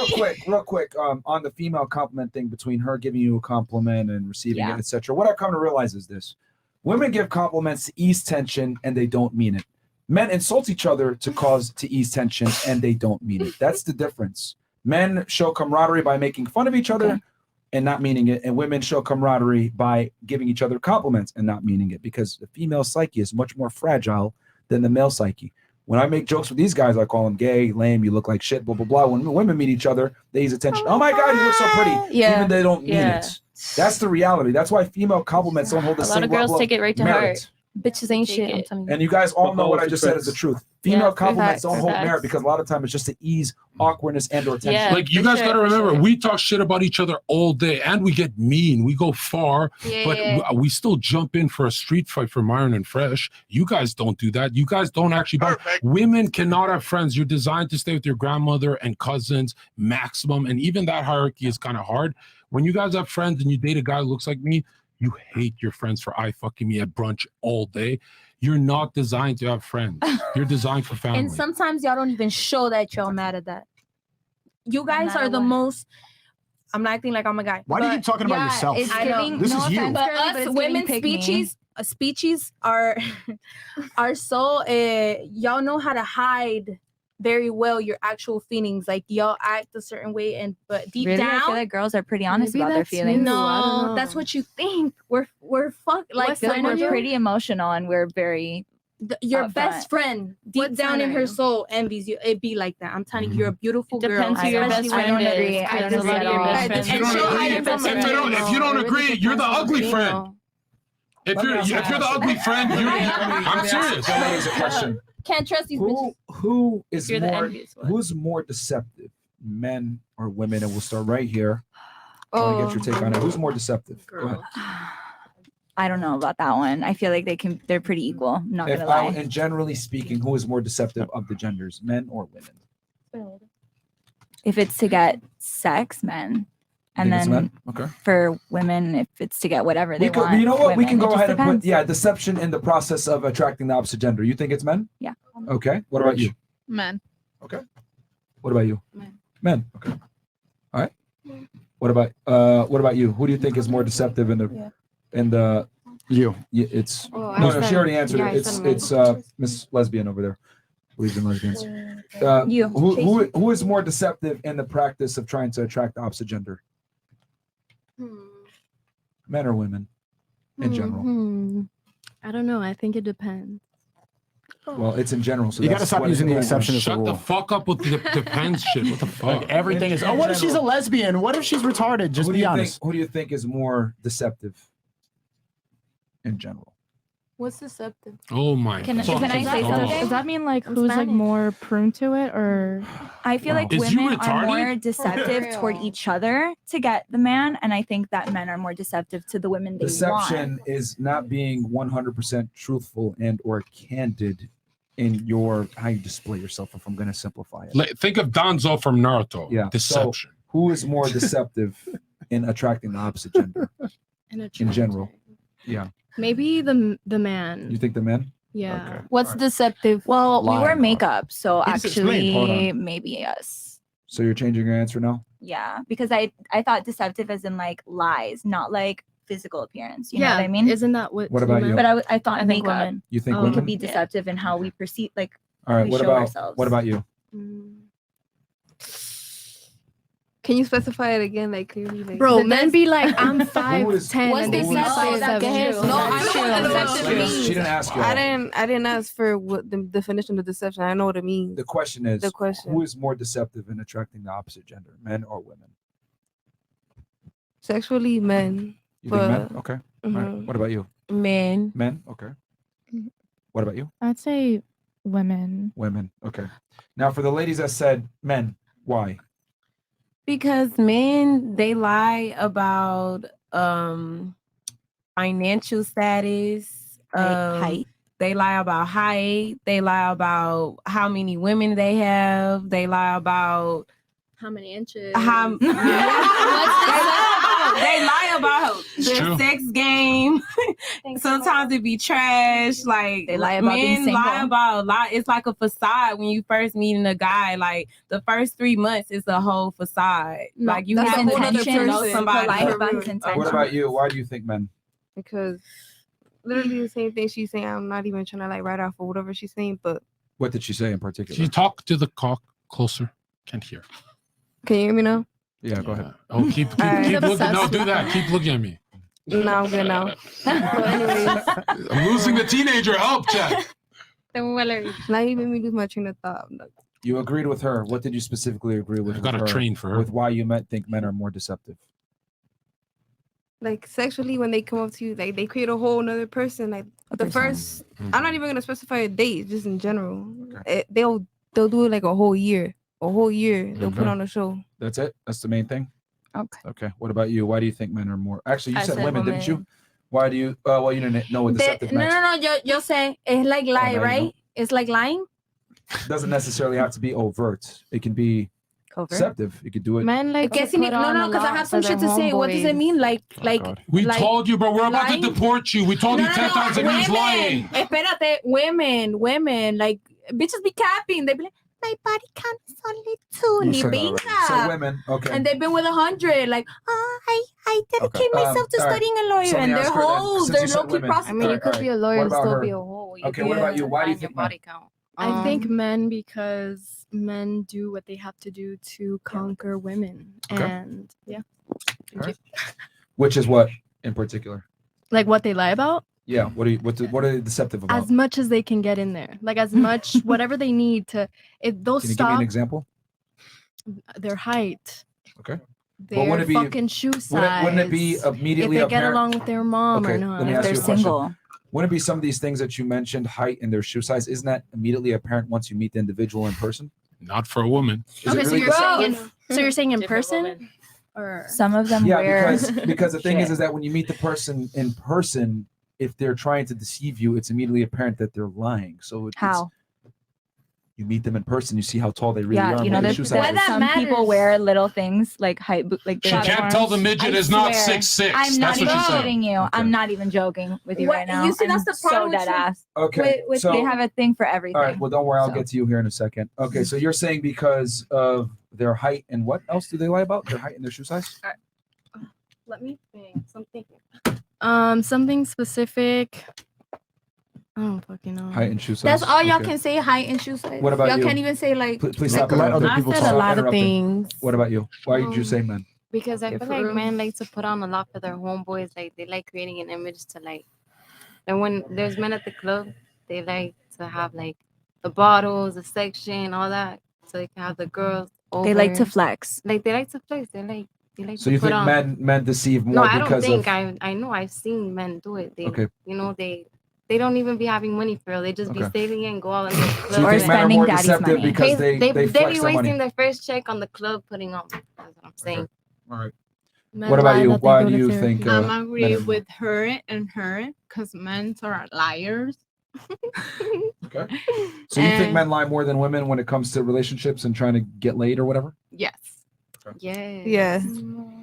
joking. Real quick, on the female compliment thing between her giving you a compliment and receiving Yeah. it, etc. What I've come to realize is this: women give compliments to ease tension, and they don't mean it. Men insult each other to ease tension, and they don't mean it. That's the difference. Men show camaraderie by making fun of each other and not meaning it, and women show camaraderie by giving each other compliments and not meaning it, because the female psyche is much more fragile than the male psyche. When I make jokes with these guys, I call them gay, lame, you look like shit, blah, blah, blah. When women meet each other, they ease attention. Oh my God, you look so pretty. Yeah. Even they don't mean Yeah. it. That's the reality. That's why female compliments don't hold the A same lot of girls level take it right to merit. heart. Bitches ain't shit. I'm telling you. And you guys all But know what I always just the said is the truth. truth. Female Yeah, compliments don't hold facts. merit because a lot of times it's just to ease awkwardness and or tension. Yeah. Like, you for guys sure, got to for remember, sure. we talk shit about each other all day and we get mean. We go far, but we still jump in for a street fight for Myron and Fresh. You guys don't do that. You guys don't actually. Women cannot have friends. You're designed to stay with your grandmother and cousins maximum. And even that hierarchy is kind of hard. When you guys have friends and you date a guy who looks like me, you hate your friends for eye fucking me at brunch all day. You're not designed to have friends. You're designed for family. And sometimes y'all don't even show that y'all mad at that. You guys mad are at the what? most. I'm not acting like I'm a guy. Why do you but keep talking about yourself? It's I know. giving, This no is you. offense, But girly, but us it's giving women's pick me. speeches are so y'all know how to hide very well your actual feelings. Like y'all act a certain way, but deep Really? I down, feel like girls are pretty honest Maybe about their that's feelings. you. I no, don't that's know. what you think. We're fuck like I feel like sign are we're you? pretty emotional and we're very your upfront. best friend deep What down sign in are her you? soul envies you. It be like that. I'm telling you, you're a beautiful girl. Depends who your especially best when friend you're- is. I Because a disagree lot of your at all. best And friends If you and don't she'll agree, hide it from if you don't agree, you're the ugly friend. If you're the ugly friend, I'm serious. That is a question. Can't trust these bitches. Who is You're the more envious one. who's more deceptive, men or women? And we'll start right here. I want to get your take on it. Who's more deceptive? Go ahead. I don't know about that one. I feel like they're pretty equal. I'm not gonna lie. And generally speaking, who is more deceptive of the genders, men or women? If it's to get sex, men. And Think it's then men? Okay. for women, if it's to get whatever they We could, want. you know what? We women. can It go just ahead and depends. put deception in the process of attracting the opposite gender. You think it's men? Yeah. Okay. What about you? Men. Okay. What about you? Men. Men. Okay. All right. What about you? Who do you think is more deceptive in the you? It's Oh, no, she already answered it. It's Miss Lesbian over there. Believes in lesbians. Who is more deceptive in the practice of trying to attract the opposite gender? Men or women in general? I don't know. I think it depends. Well, it's in general. So You gotta that's stop what using it the is. exception as a Shut rule. the fuck up with the depends shit. What the fuck? Like everything is. Oh, what if she's a lesbian? What if she's retarded? Just Who do be you honest. Who do you think is more deceptive in general? What's deceptive? Oh my Can I fucking say God. something? Does that mean like I'm who's like Spanish. more prone to it, or I feel like Is you women are more retarded? deceptive toward each other to get the man, and I think that men are more deceptive to the women they Deception want. is not being 100% truthful and or candid in your how you display yourself. If I'm going to simplify it, Like, think of Danzo from Naruto. Yeah. Deception. So, who is more deceptive in attracting the opposite gender in general? Yeah. Maybe the man. You think the men? Yeah. Okay. What's deceptive? Well, we Lying. wear makeup, so Please explain. Hold actually on. maybe us. So you're changing your answer now? Yeah, because I thought deceptive as in like lies, not like physical appearance. You know Yeah, what I mean? Isn't that what? What about you? But I thought I think makeup. women. You think We women? could be deceptive in how we perceive, like All right. we What show about ourselves. what about you? Can you specify it again, like clearly? Like, Bro, men be like, I'm 5'10", What's and they be deceptive? 5'7". No, I know what deceptive She means. didn't ask you. I didn't ask for what the definition of deception. I know what it means. The question is, The question. who is more deceptive in attracting the opposite gender, men or women? Sexually, men. You think men? But- Okay. All right. Mhm. What about you? Men. Men? Okay. What about you? I'd say women. Women. Okay. Now, for the ladies that said men, why? Because men, they lie about financial status, height. They lie about height. They lie about how many women they have. They lie about How many inches? how. They lie about It's their true. sex game. Sometimes it be trash. Like They lie about being men lie single. about it's like a facade when you first meeting a guy. Like the first 3 months is a whole facade. No, like you that's have a whole to other get to know person. somebody. Lie For about real. his What intentions. about you? Why do you think men? Because literally the same thing she's saying. I'm not even trying to like write off or whatever she's saying, but What did she say in Can particular? you talk to the cock closer? Can't hear. can you hear me now? Yeah, go ahead. Oh, keep Alright. looking. No, Obsessed. do that. Keep looking at me. No, I'm good now. But anyways, I'm losing a teenager. Help, chat. now you made me lose my train of thought. You agreed with her. What did you specifically agree with? I got with a her, train for her. With why you think men are more deceptive? Like sexually, when they come up to you, like they create a whole nother person. Like the first, I'm not even gonna specify a date, just in general. They'll do it like a whole year. A whole year they'll put Okay. on a show. That's it. That's the main thing. Okay. Okay. What about you? Why do you think men are more? Actually, you I said said women, didn't you? women. Why do you? Well, you didn't know what deceptive meant. No. Yo say it's like lie, now you right? know. It's like lying. Doesn't necessarily have to be overt. It can be Covert. deceptive. You could do it. Men like Que to put on no, a because I lot have for some shit to their say. What does it homeboys. mean? Like, God. We like told you, bro. We're about lying? to deport you. We told you 10 times that he was lying. Espérate, women, like bitches be capping. They be like, my body count is only 2. You Ni said that already. pinga. So women, okay. And they've been with 100. Like, I dedicate Okay. myself to all right. studying a lawyer. So let and me they're ask her then, hoes. since They're you said low key women. prostitutes. I mean, you could be a lawyer What and about still her? be a hoe. You Okay, could what be about a- you? Why do you think men? I think men because men do what they have to do to conquer women, Okay. and yeah, Which is what in particular? like what they lie about. Yeah. What are they deceptive about? As much as they can get in there, like as much whatever they need to. If they'll Can you give me an stop example? their height, Okay. their wouldn't it be- fucking shoe size. Wouldn't it be immediately if they get apparent? along with their mom Okay, or not? let me If ask they're you a question. single. Wouldn't it be some of these things that you mentioned, height and their shoe size? Isn't that immediately apparent once you meet the individual in person? Not for a woman. Okay, so you're saying in person, or some of them Yeah, wear because the thing shit. is that when you meet the person in person, if they're trying to deceive you, it's immediately apparent that they're lying. So How? You meet them in person, you see how tall they really Yeah, are. you know, their there's shoe size is. some people wear little things like height, like She they have can't tell the arms. midget I is not swear. 6'6". I'm not That's what even she's saying. kidding you. I'm not even joking with you What- right now. you see, that's I'm the problem so with dead you. ass. Okay, so They have a thing for everything. all right, well, don't worry, I'll So. get to you here in a second. Okay, so you're saying because of their height and what else do they lie about? Their height and their shoe size? Let me think. Something. Something specific. I don't fucking know. Height and shoe size. that's all y'all Okay. can say, height and shoe size. What about y'all you? can't even say like. Please stop let other interrupting. people talk. Stop a lot of interrupting. things. What about you? Why did you say men? Because I Yeah, feel for like real. men like to put on a lot for their homeboys. Like they like creating an image to like, and when there's men at the club, they like to have like the bottles, the section, all that, so they can have the girls over. They like to flex. Like they like to flex. They like. So to you put think on. men deceive No, more I don't because think. of I know I've seen men do it. They, Okay. you know, they don't even be having money for real. They just be Okay. saving it and go out in the club. So you think men are more deceptive because they they flex be their wasting money? their first check on the club putting on. That's what I'm saying. All right. Men What about lie you? that they Why go do to you therapy. think? I'm agree men are- with her and her because men are liars. Okay. So you think And- men lie more than women when it comes to relationships and trying to get laid or whatever? Yes. Yeah. Yeah.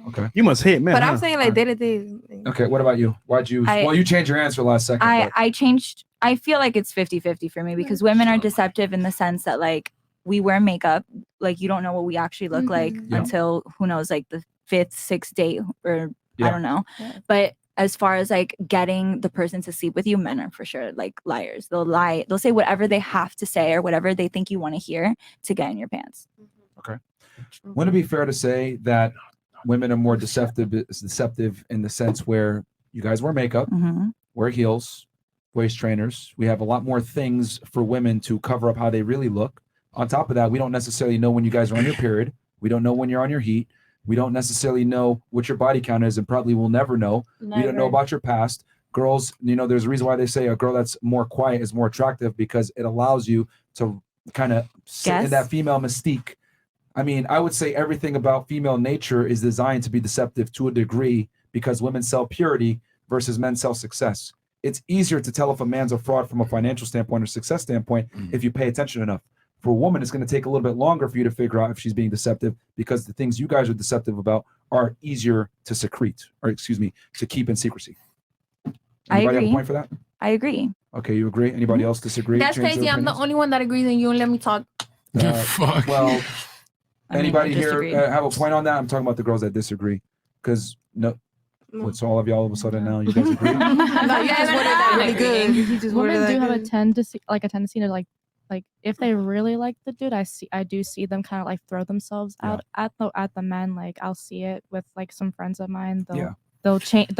Okay. You must hate men. But huh? I'm saying like day to day. Okay. What about you? Why'd you? I- well, you changed your answer last second. but- I changed. I feel like it's 50-50 for me because women are deceptive in the sense that like we wear makeup, like you don't know what we actually look like Yeah. until who knows, like the 5th, 6th date or Yeah. I don't know. But as far as like getting the person to sleep with you, men are for sure like liars. They'll lie. They'll say whatever they have to say or whatever they think you want to hear to get in your pants. Okay. Wouldn't it be fair to say that women are more deceptive in the sense where you guys wear makeup, wear heels, waist trainers. We have a lot more things for women to cover up how they really look. On top of that, we don't necessarily know when you guys are on your period. We don't know when you're on your heat. We don't necessarily know what your body count is and probably will never know. We don't know Never. about your past. Girls, you know, there's a reason why they say a girl that's more quiet is more attractive because it allows you to kind of sit in Guess. that female mystique. I mean, I would say everything about female nature is designed to be deceptive to a degree because women sell purity versus men sell success. It's easier to tell if a man's a fraud from a financial standpoint or success standpoint if you pay attention enough. For a woman, it's going to take a little bit longer for you to figure out if she's being deceptive because the things you guys are deceptive about are easier to secrete, or excuse me, to keep in secrecy. I Anybody have agree. a point for that? I agree. Okay, you agree? Anybody else disagree? That's Change their crazy. I'm the opinions? only one that agrees, and you don't let me talk. Well, anybody here disagree. have a point on that? I'm talking about the girls that disagree. Because what's all of y'all all of a sudden now? You guys agree? No, you just worded that really good. You just worded Women that do have a good. tendency to like if they really like the dude, I do see them kind of like throw themselves out at the men. Like I'll see it with like some friends of mine. They'll change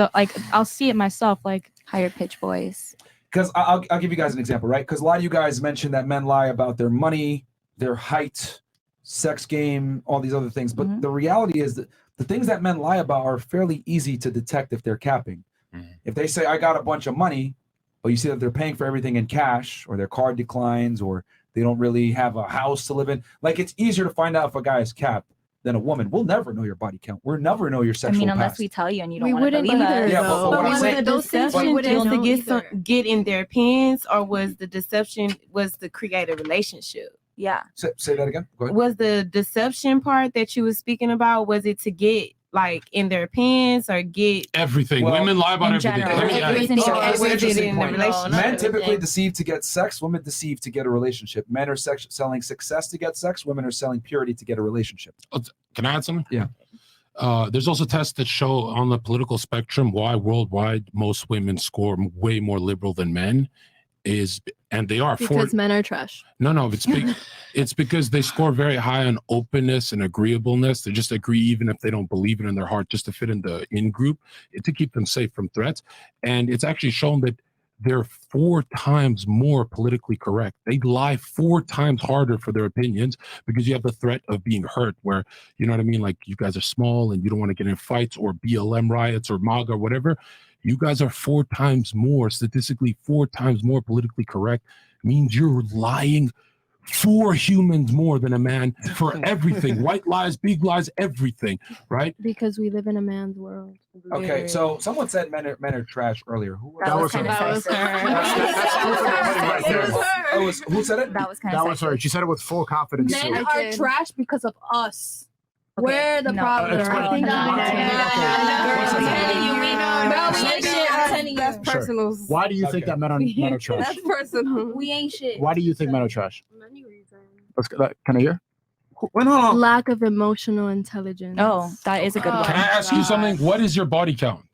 I'll see it myself, like higher pitch voice. Because I'll give you guys an example, right? Because a lot of you guys mentioned that men lie about their money, their height, sex game, all these other things. But the reality is that the things that men lie about are fairly easy to detect if they're capping. If they say, I got a bunch of money, but you see that they're paying for everything in cash, or their card declines, or they don't really have a house to live in. Like, it's easier to find out if a guy is capped than a woman. We'll never know your body count. We'll never know your I sexual mean, unless past. we tell you and you We don't want to wouldn't believe either, us. Yeah, but what I'm was saying- the deception wouldn't just to know get get in their pants, or was the deception was to create a relationship? Yeah. Say that again. Go ahead. Was the deception part that you was speaking about, was it to get like in their pants or get Everything. Women lie about in everything. general, Let me add- everything. So Or that's an was it interesting in a point. relationship? Men typically deceive to get sex. Women deceive to get a relationship. Men are selling success to get sex. Women are selling purity to get a relationship. Can I add something? Yeah. There's also tests that show on the political spectrum why worldwide most women score way more liberal than men and they are because men are trash. No, it's because they score very high on openness and agreeableness. They just agree even if they don't believe it in their heart, just to fit in the in-group, to keep them safe from threats. And it's actually shown that they're 4 times more politically correct. They lie 4 times harder for their opinions because you have the threat of being hurt, where, you know what I mean? Like, you guys are small and you don't want to get in fights or BLM riots or MAGA or whatever. You guys are 4 times more, statistically 4 times more politically correct, means you're lying 4 humans more than a man for everything. White lies, big lies, everything, right? Because we live in a man's world. Okay, so someone said men are trash earlier. Who was That was her. Who said it? That was kind That of was her. She said it with full confidence. Men too. are trash because of us. We're the no. problem. It's I think That's personal. Why do you think that men are trash? That's personal. We ain't shit. Why do you think men are trash? Let's go. Can I hear? Lack of emotional intelligence. Oh, that is a good one. Can I ask you something? What is your body count?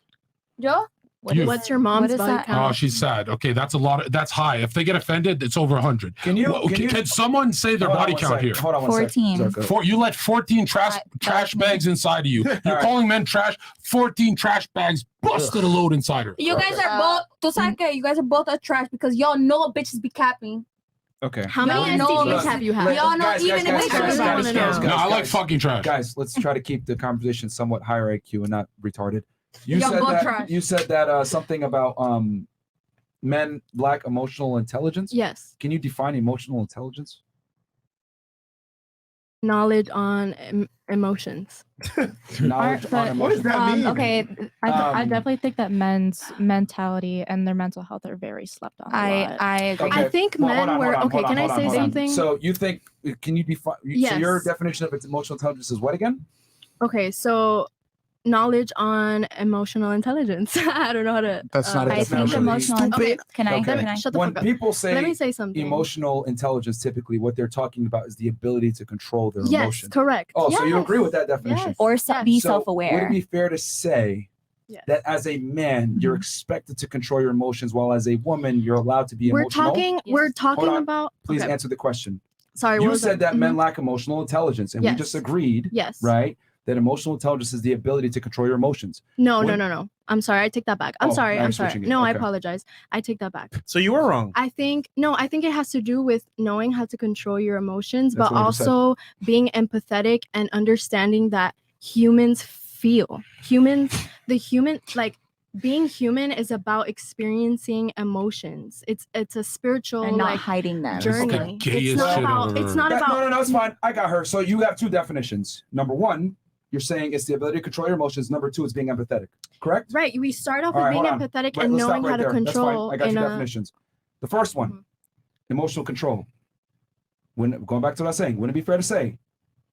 Yo? What's your mom's body Oh, count? she's sad. Okay, that's a lot. That's high. If they get offended, it's over 100. Can someone say their body count here? Hold on one 14. second. You let 14 trash bags inside of you. You're calling men trash. 14 trash bags busted a load inside her. You guys are both. You guys are both are trash because y'all know bitches be capping. Okay. How many STDs have you had? Y'all know even if bitches. No, I like fucking trash. Guys, let's try to keep the conversation somewhat higher IQ and not retarded. You Y'all said both that. trash. You said that something about men lack emotional intelligence. Yes. Can you define emotional intelligence? Knowledge on emotions. Knowledge on emotions. What does that mean? Okay, I definitely think that men's mentality and their mental health are very slept on. I agree. I think men were okay. Can I say something? So you think? Can you define? So Yes. your definition of its emotional intelligence is what again? Okay, so knowledge on emotional intelligence. I don't know how to. That's not a I think emotional. Okay. Can I? Okay. Can I? Shut the When fuck up. people say, Let me say something. emotional intelligence, typically what they're talking about is the ability to control their Yes, emotions. correct. Oh, so you Yes. agree with that definition? Yes. Or be So self-aware. Would it be fair to say that as a man, you're expected to control your emotions, while as a woman, you're allowed to be We're emotional? talking. We're talking Hold on. about. Please okay. answer the question. Sorry. What You was said it? that men Mhm. lack emotional intelligence, and we Yes. just agreed, Yes. right, that emotional intelligence is the ability to control your emotions. No, When- no. I'm sorry. I take that back. I'm Oh, sorry. now you're I'm sorry. switching it. No, I Okay. apologize. I take that back. So you were wrong. I think it has to do with knowing how to control your emotions, That's but what I just said. also being empathetic and understanding that humans feel. Being human is about experiencing emotions. It's a spiritual And not like hiding them. journey. Okay, gay It's as not shit about. over It's here. not about. No, it's fine. I got her. So you have two definitions. Number one, you're saying it's the ability to control your emotions. Number two is being empathetic. Correct? Right. We start off All with right, being hold on. empathetic Wait, and let's stop knowing right how to there. That's control. fine. I got in your a- definitions. The first one, emotional control. When going back to what I was saying, wouldn't it be fair to say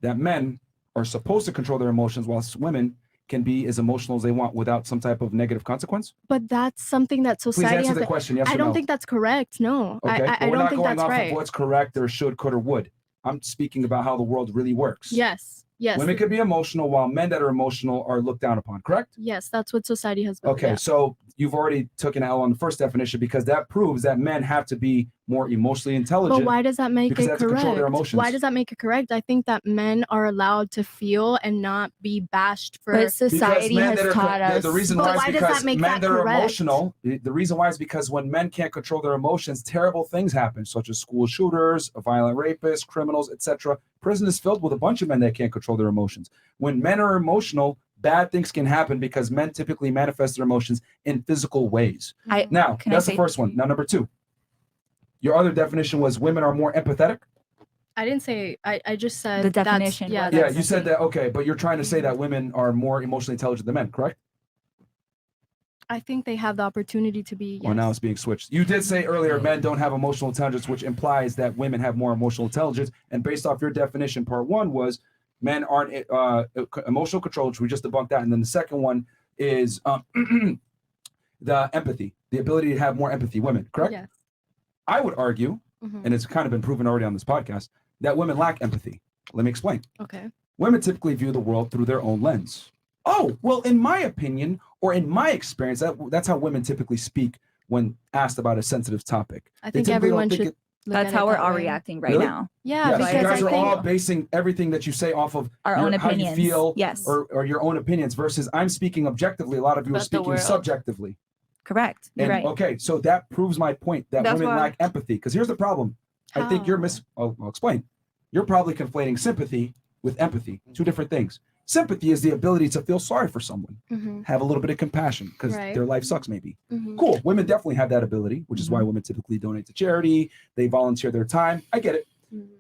that men are supposed to control their emotions, whilst women can be as emotional as they want without some type of negative consequence? But that's something that Please society answer has. the question. Yes I or don't no? think that's correct. No, Okay, I but we're don't not think going that's off right. of what's correct or should, could, or would. I'm speaking about how the world really works. Yes. Yes. Women can be emotional, while men that are emotional are looked down upon. Correct? Yes, that's what society has built. Okay, yeah. so you've already taken an L on the first definition, because that proves that men have to be more emotionally intelligent. But why does that make because it they have to control their correct? emotions. Why does that make it correct? I think that men are allowed to feel and not be bashed for. But society men has that are taught us. The reason But why is why does because that make men that that are correct? emotional. The reason why is because when men can't control their emotions, terrible things happen, such as school shooters, violent rapists, criminals, etc. Prison is filled with a bunch of men that can't control their emotions. When men are emotional, bad things can happen because men typically manifest their emotions in physical ways. Now, can I that's the say- first one. Now, number two. Your other definition was women are more empathetic. I didn't say. I just said The that's- definition Yeah. was- Yeah, you said that. Okay, but you're trying to say that women are more emotionally intelligent than men, correct? I think they have the opportunity to be. Yes. Well, now it's being switched. You did say earlier men don't have emotional intelligence, which implies that women have more emotional intelligence. And based off your definition, part one was men aren't emotional control, which we just debunked that. And then the second one is the empathy, the ability to have more empathy. Women, correct? Yes. I would argue, Mhm. and it's kind of been proven already on this podcast, that women lack empathy. Let me explain. Okay. Women typically view the world through their own lens. Oh, well, in my opinion, or in my experience, that's how women typically speak when asked about a sensitive topic. I They think typically don't everyone think should. it- look That's at how it we're that all way. reacting right Really? now. Yeah, Yes, because you guys I are think. all basing everything that you say off of Our own how you opinions. feel, Yes. or your own opinions. Versus, I'm speaking objectively. A lot of you are About the speaking world. subjectively. Correct. You're And right. okay, so that proves my point that That's women why- lack empathy. Because here's the problem. I think you're I'll explain. You're probably conflating sympathy with empathy. Two different things. Sympathy is the ability to feel sorry for someone, Mhm. have a little bit of compassion because Right. their life sucks, maybe. Mhm. Cool. Women definitely have that ability, which is why women typically donate to charity. They volunteer their time. I get it.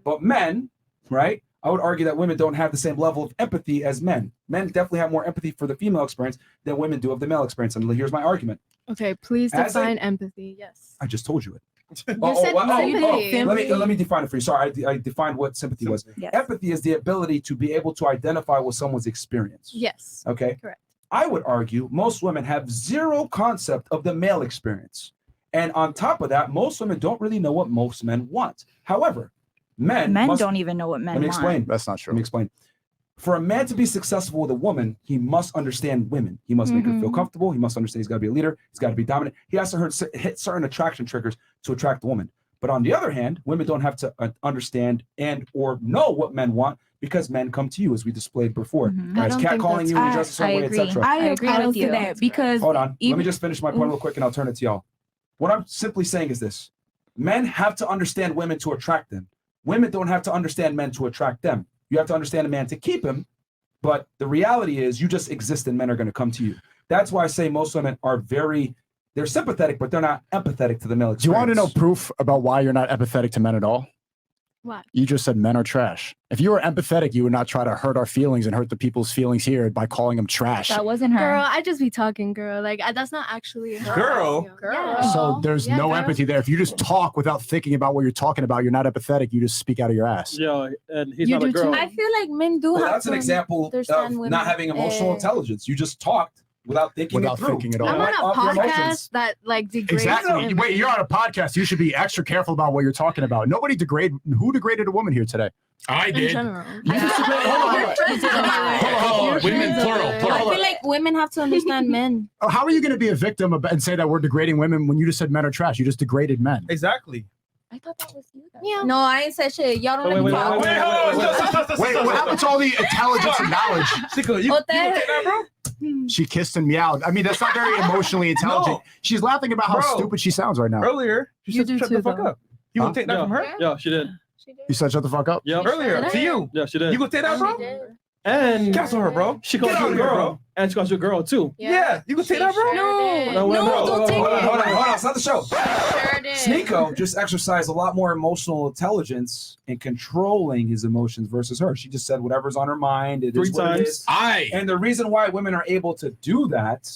But men, right? I would argue that women don't have the same level of empathy as men. Men definitely have more empathy for the female experience than women do of the male experience. And here's my argument. Okay, please As define empathy. Yes. I just told you it. You said sympathy. Let me define it for you. Sorry, I defined what sympathy was. Yes. Empathy is the ability to be able to identify with someone's experience. Yes. Okay. Correct. I would argue most women have zero concept of the male experience. And on top of that, most women don't really know what most men want. However, men don't even know what men Let me want. explain. That's not true. Let me explain. For a man to be successful with a woman, he must understand women. He must make her feel comfortable. He must understand he's got to be a leader. He's got to be dominant. He has to hit certain attraction triggers to attract the woman. But on the other hand, women don't have to understand and or know what men want because men come to you, as we displayed before. Guys, catcalling you, you dress a certain way, etc. I agree with you there because Hold on. Let me just finish my point real quick and I'll turn it to y'all. What I'm simply saying is this. Men have to understand women to attract them. Women don't have to understand men to attract them. You have to understand a man to keep him. But the reality is you just exist and men are going to come to you. That's why I say most women are they're sympathetic, but they're not empathetic to the male experience. Do you want to know proof about why you're not empathetic to men at all? What? You just said men are trash. If you were empathetic, you would not try to hurt our feelings and hurt the people's feelings here by calling them trash. That wasn't her. Girl, I just be talking, girl. Like that's not actually her. Girl? Girl. So there's no girl. empathy there. If you just talk without thinking about what you're talking about, you're not empathetic. You just speak out of your ass. Yeah, and he's You not a do girl. too. I feel like men do Well, have that's an to example of understand women. not having emotional intelligence. You just talked without thinking Without it through. thinking at all. I'm Went on a off your emotions. podcast that like degrades Exactly. women. Wait, you're on a podcast. You should be extra careful about what you're talking about. Nobody who degraded a woman here today? I In did. general. Hold on. Women, plural. I feel like women have to understand men. How are you going to be a victim and say that we're degrading women when you just said men are trash? You just degraded men. Exactly. I thought that was you. Yeah. No, I ain't said shit. Y'all don't Wait, let me talk. Wait, what happened to all the intelligence and knowledge? You take that, bro? She kissed and meowed. I mean, that's not very emotionally intelligent. No. She's laughing about how Bro. stupid she sounds right now. Earlier, she said shut the fuck up. You gonna take that Yeah. from her? Yeah, she did. You said shut the fuck up? Yeah. Earlier, to you. Yeah, she did. You gonna take that, bro? And Cancel her, bro. she calls Get you out a of here, girl. bro. And she calls you a girl too. Yeah, you gonna take that, bro? No, Hold take on. It's not the show. Sneeko just exercised a lot more emotional intelligence in controlling his emotions versus her. She just said whatever's on her mind. It is 3 what it times. is. And the reason why women are able to do that,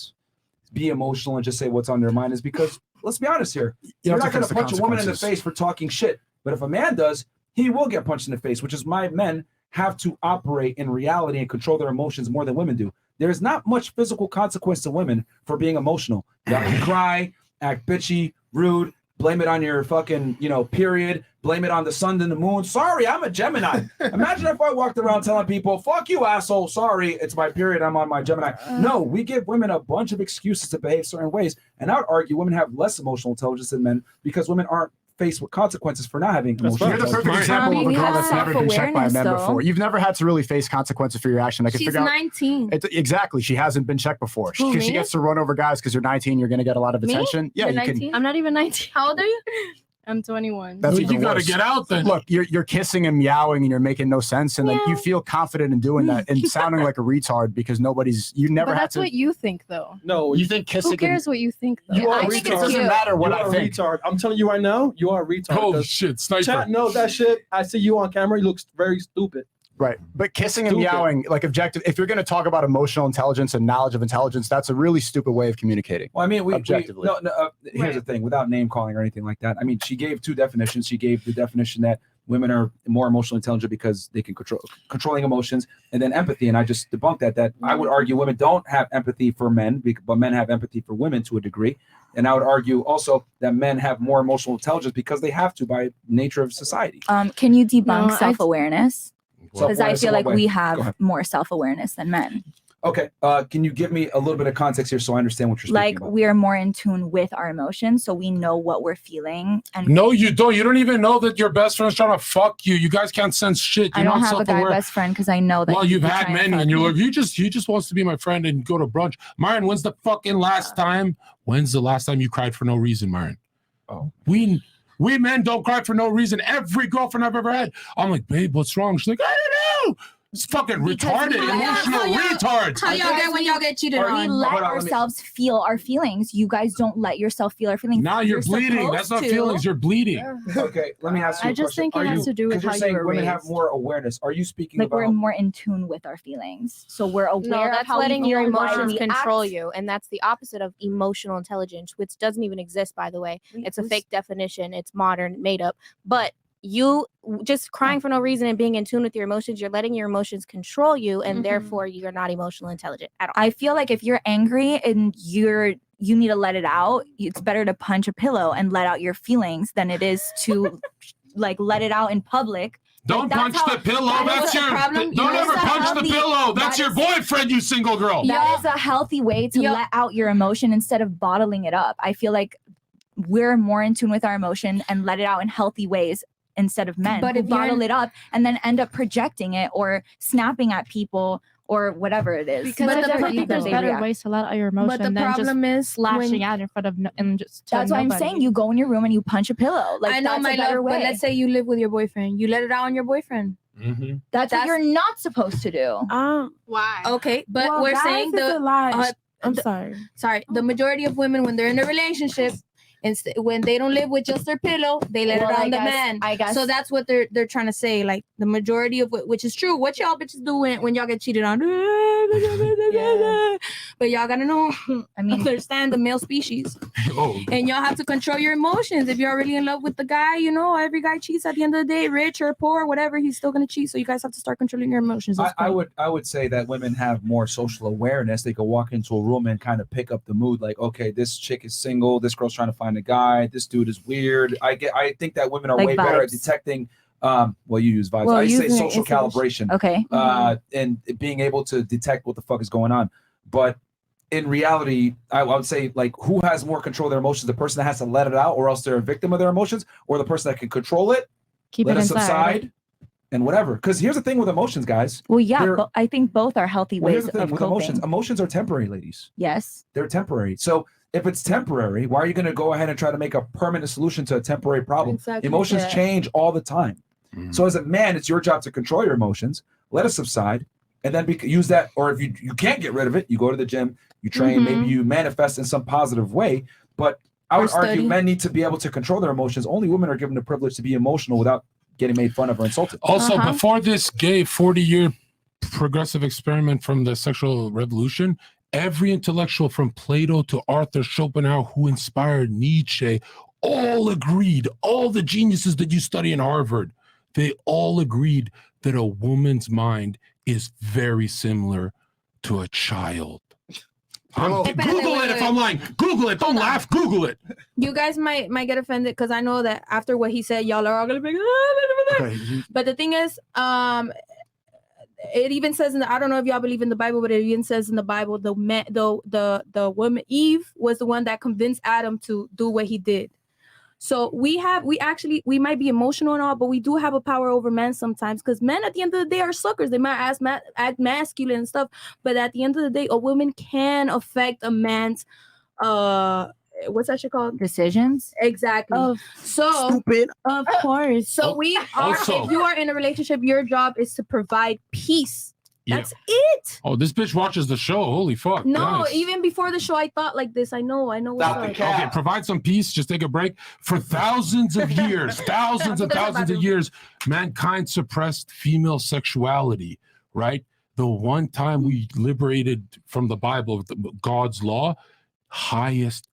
be emotional and just say what's on their mind, is because let's be honest here. You're not going to punch a woman in the face for talking shit. But if a man does, he will get punched in the face, which is why men have to operate in reality and control their emotions more than women do. There's not much physical consequence to women for being emotional. You can cry, act bitchy, rude, blame it on your fucking, period, blame it on the sun and the moon. Sorry, I'm a Gemini. Imagine if I walked around telling people, fuck you, asshole. Sorry, it's my period. I'm on my Gemini. No, we give women a bunch of excuses to behave certain ways. And I would argue women have less emotional intelligence than men because women aren't faced with consequences for not having emotional You're the intelligence. perfect example of a girl that's never been checked by a man self-awareness, before. You've never had to really face consequences for your action. I can She's figure out. 19. Exactly. She hasn't been checked before. Who, She me? gets to run over guys because you're 19. You're going to get a lot of Me? attention. Yeah, You're you 19? I'm not even 19. How old are you? I'm 21. That's You even gotta worse. get out then. Look, you're kissing and meowing and you're making no sense, and then you feel confident in doing that and sounding like a retard because you never But had that's to. what you think, though. No, you think kissing? Who cares what you think, though? You are I a think retard. it's It doesn't cute. matter what You I are a think. retard. I'm telling you right now, you are a retard. Oh 'cause shit, sniper. Chat knows that shit. I see you on camera. You look very stupid. Right. But kissing and Stupid. meowing, like objective, if you're going to talk about emotional intelligence and knowledge of intelligence, that's a really stupid way of communicating. Well, I mean, objectively. Here's the thing, without name calling or anything like that. I mean, she gave 2 definitions. She gave the definition that women are more emotionally intelligent because they can controlling emotions, and then empathy. And I just debunked that I would argue women don't have empathy for men, but men have empathy for women to a degree. And I would argue also that men have more emotional intelligence because they have to by nature of society. Can you debunk No, I- self-awareness? Because I Self-awareness feel in like what way? we Go have ahead. more self-awareness than men. Okay, can you give me a little bit of context here so I understand what you're Like speaking about? we are more in tune with our emotions, so we know what we're feeling. And No, you don't. You don't even know that your best friend's trying to fuck you. You guys can't sense shit. I You're don't not have a guy self-aware. best friend because I know that. Well, you've he's had trying to many, fuck and you're me. like, he just wants to be my friend and go to brunch. Myron, when's the fucking last time? When's the last time you cried for no reason, Myron? Oh, we men don't cry for no reason. Every girlfriend I've ever had, I'm like, babe, what's wrong? She's like, I don't know. It's fucking Because retarded, we- emotional retards. How y'all get when y'all get cheated We on? let Hold on, let me- ourselves feel our feelings. You guys don't let yourself feel our feelings. Now you're bleeding. That's not supposed to. feelings. You're bleeding. Okay, let me ask you I a just question. think it has to do with 'cause you're how you saying were women have raised. more awareness. Are you speaking Like we're about? more in tune with our feelings, so we're aware No, of that's how letting we your feel, why emotions we control act. you, and that's the opposite of emotional intelligence, which doesn't even exist, by the way. It's a fake definition. It's modern, made up. But you just crying for no reason and being in tune with your emotions, you're letting your emotions control you, and therefore you're not emotional intelligent at all. I feel like if you're angry and you need to let it out, it's better to punch a pillow and let out your feelings than it is to like let it out in public. Don't Like, punch that's the pillow. that is That's the your. problem. Don't That ever is a punch the healthy- pillow. That's that your is- boyfriend, you single girl. That is a healthy way to let out your emotion instead of bottling it up. I feel like we're more in tune with our emotion and let it out in healthy ways instead of men But who if you're bottle in- it up and then end up projecting it or snapping at people or whatever it is. Because But I the definitely pro- think there's they better react. ways to let out your emotion But the than problem just is lashing when- out in front of and just to That's why I'm nobody. saying you go in your room and you punch a pillow. Like I know, that's my a better love, way. but let's say you live with your boyfriend. You let it out on your boyfriend. That's what you're not supposed to do. Why? Okay, but Well, we're guys, saying it's the a lie. I'm sorry. The majority of women, when they're in a relationship, when they don't live with just their pillow, they let Well, it I on the guess- man. I guess- So that's what they're trying to say. Like the majority of which is true. What y'all bitches do when y'all get cheated on? But y'all gotta know. I mean, understand the male species, Oh. and y'all have to control your emotions. If you're really in love with the guy, you know every guy cheats at the end of the day, rich or poor, whatever. He's still gonna cheat. So you guys have to start controlling your emotions. That's I great. would say that women have more social awareness. They could walk into a room and kind of pick up the mood. Like, okay, this chick is single. This girl's trying to find a guy. This dude is weird. I think that women are Like way better at vibes. detecting. Well, you use vibes. Well, I say using social intuition. calibration. Okay. And being able to detect what the fuck is going on. But in reality, I would say like who has more control of their emotions? The person that has to let it out, or else they're a victim of their emotions, or the person that can control it, Keep let it it inside. subside, and whatever. Because here's the thing with emotions, guys. Well, yeah, They're- but I think both are healthy Well, here's ways the thing of with coping. emotions. Emotions are temporary, ladies. Yes. They're temporary. So if it's temporary, why are you going to go ahead and try to make a permanent solution to a temporary problem? Exactly. Emotions Yeah. change all the time. So as a man, it's your job to control your emotions, let it subside, and then use that. Or if you can't get rid of it, you go to the gym, you train, maybe you manifest in some positive way. But I would Or argue study. men need to be able to control their emotions. Only women are given the privilege to be emotional without getting made fun of or insulted. Also, before this gay 40-year progressive experiment from the sexual revolution, every intellectual from Plato to Arthur Schopenhauer who inspired Nietzsche all agreed, all the geniuses that you study in Harvard, they all agreed that a woman's mind is very similar to a child. Google it if I'm lying. Google it. Don't laugh. Google it. You guys might get offended because I know that after what he said, y'all are all gonna be. But the thing is, it even says in the, I don't know if y'all believe in the Bible, but it even says in the Bible the woman Eve was the one that convinced Adam to do what he did. So we might be emotional and all, but we do have a power over men sometimes because men at the end of the day are suckers. They might act masculine and stuff, but at the end of the day, a woman can affect a man's what's that shit called? Decisions. Exactly. So Stupid. of course. So we are. Also- If you are in a relationship, your job is to provide peace. Yeah. That's it. Oh, this bitch watches the show. Holy fuck. No, Nice. even before the show, I thought like this. I know what's up. Okay, provide some peace. Just take a break. For thousands of years, thousands and thousands of years, mankind suppressed female sexuality, right? The one time we liberated from the Bible, God's law, highest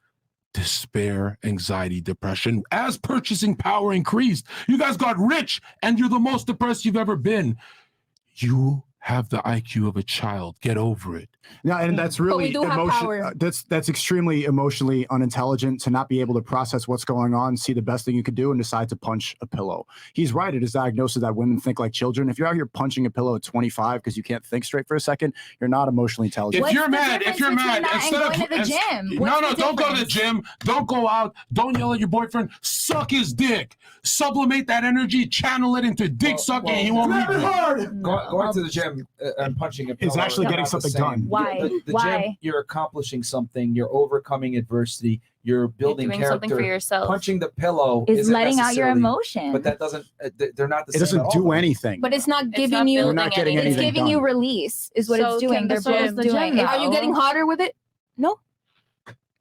despair, anxiety, depression, as purchasing power increased. You guys got rich and you're the most depressed you've ever been. You have the IQ of a child. Get over it. Yeah, and that's But we really do have power. That's extremely emotionally unintelligent to not be able to process what's going on, see the best thing you could do, and decide to punch a pillow. He's right at his diagnosis that women think like children. If you're out here punching a pillow at 25 because you can't think straight for a second, you're not emotionally intelligent. If you're mad, instead of don't go to the gym, don't go out, don't yell at your boyfriend, suck his dick, sublimate that energy, channel it into dick sucking, and he won't leave you. Going to the gym and punching a pillow Is actually are getting not the something same. done. Why? The Why? gym, you're accomplishing something. You're overcoming adversity. You're building doing something character. for yourself. Punching the pillow Is isn't letting out your necessarily- emotion. But that doesn't. They're not the It same. doesn't at all, do though. anything. But it's not It's giving not you. You're building not getting anything. It's anything giving you done. release, is what So it's doing. can They're the gym- both the doing. Are you getting harder with it? No.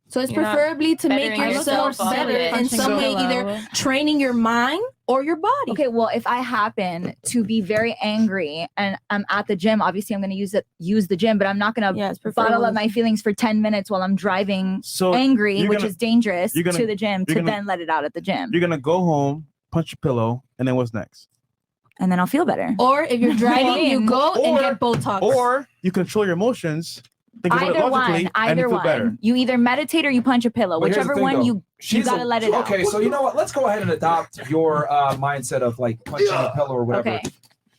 So it's You're not preferably to make bettering yourself yourself better off of in it. some way, either training your mind or your body. Okay, well, if I happen to be very angry and I'm at the gym, obviously I'm going to use the gym, but I'm not going to bottle up my feelings for 10 minutes while I'm driving angry, you're which gonna- is dangerous, you're gonna- to the gym you're to gonna- then let it out at the gym. You're gonna go home, punch your pillow, and then what's next? And then I'll feel better. Or if you're driving, you go and get Botox. Or you control your emotions. Think about it Either logically, one, and either you feel one. better. You either meditate or you punch a pillow. Well, here's the Whichever thing, one though. you She's gotta let it out. Okay, so you know what? Let's go ahead and adopt your mindset of like punching a pillow or whatever. Okay.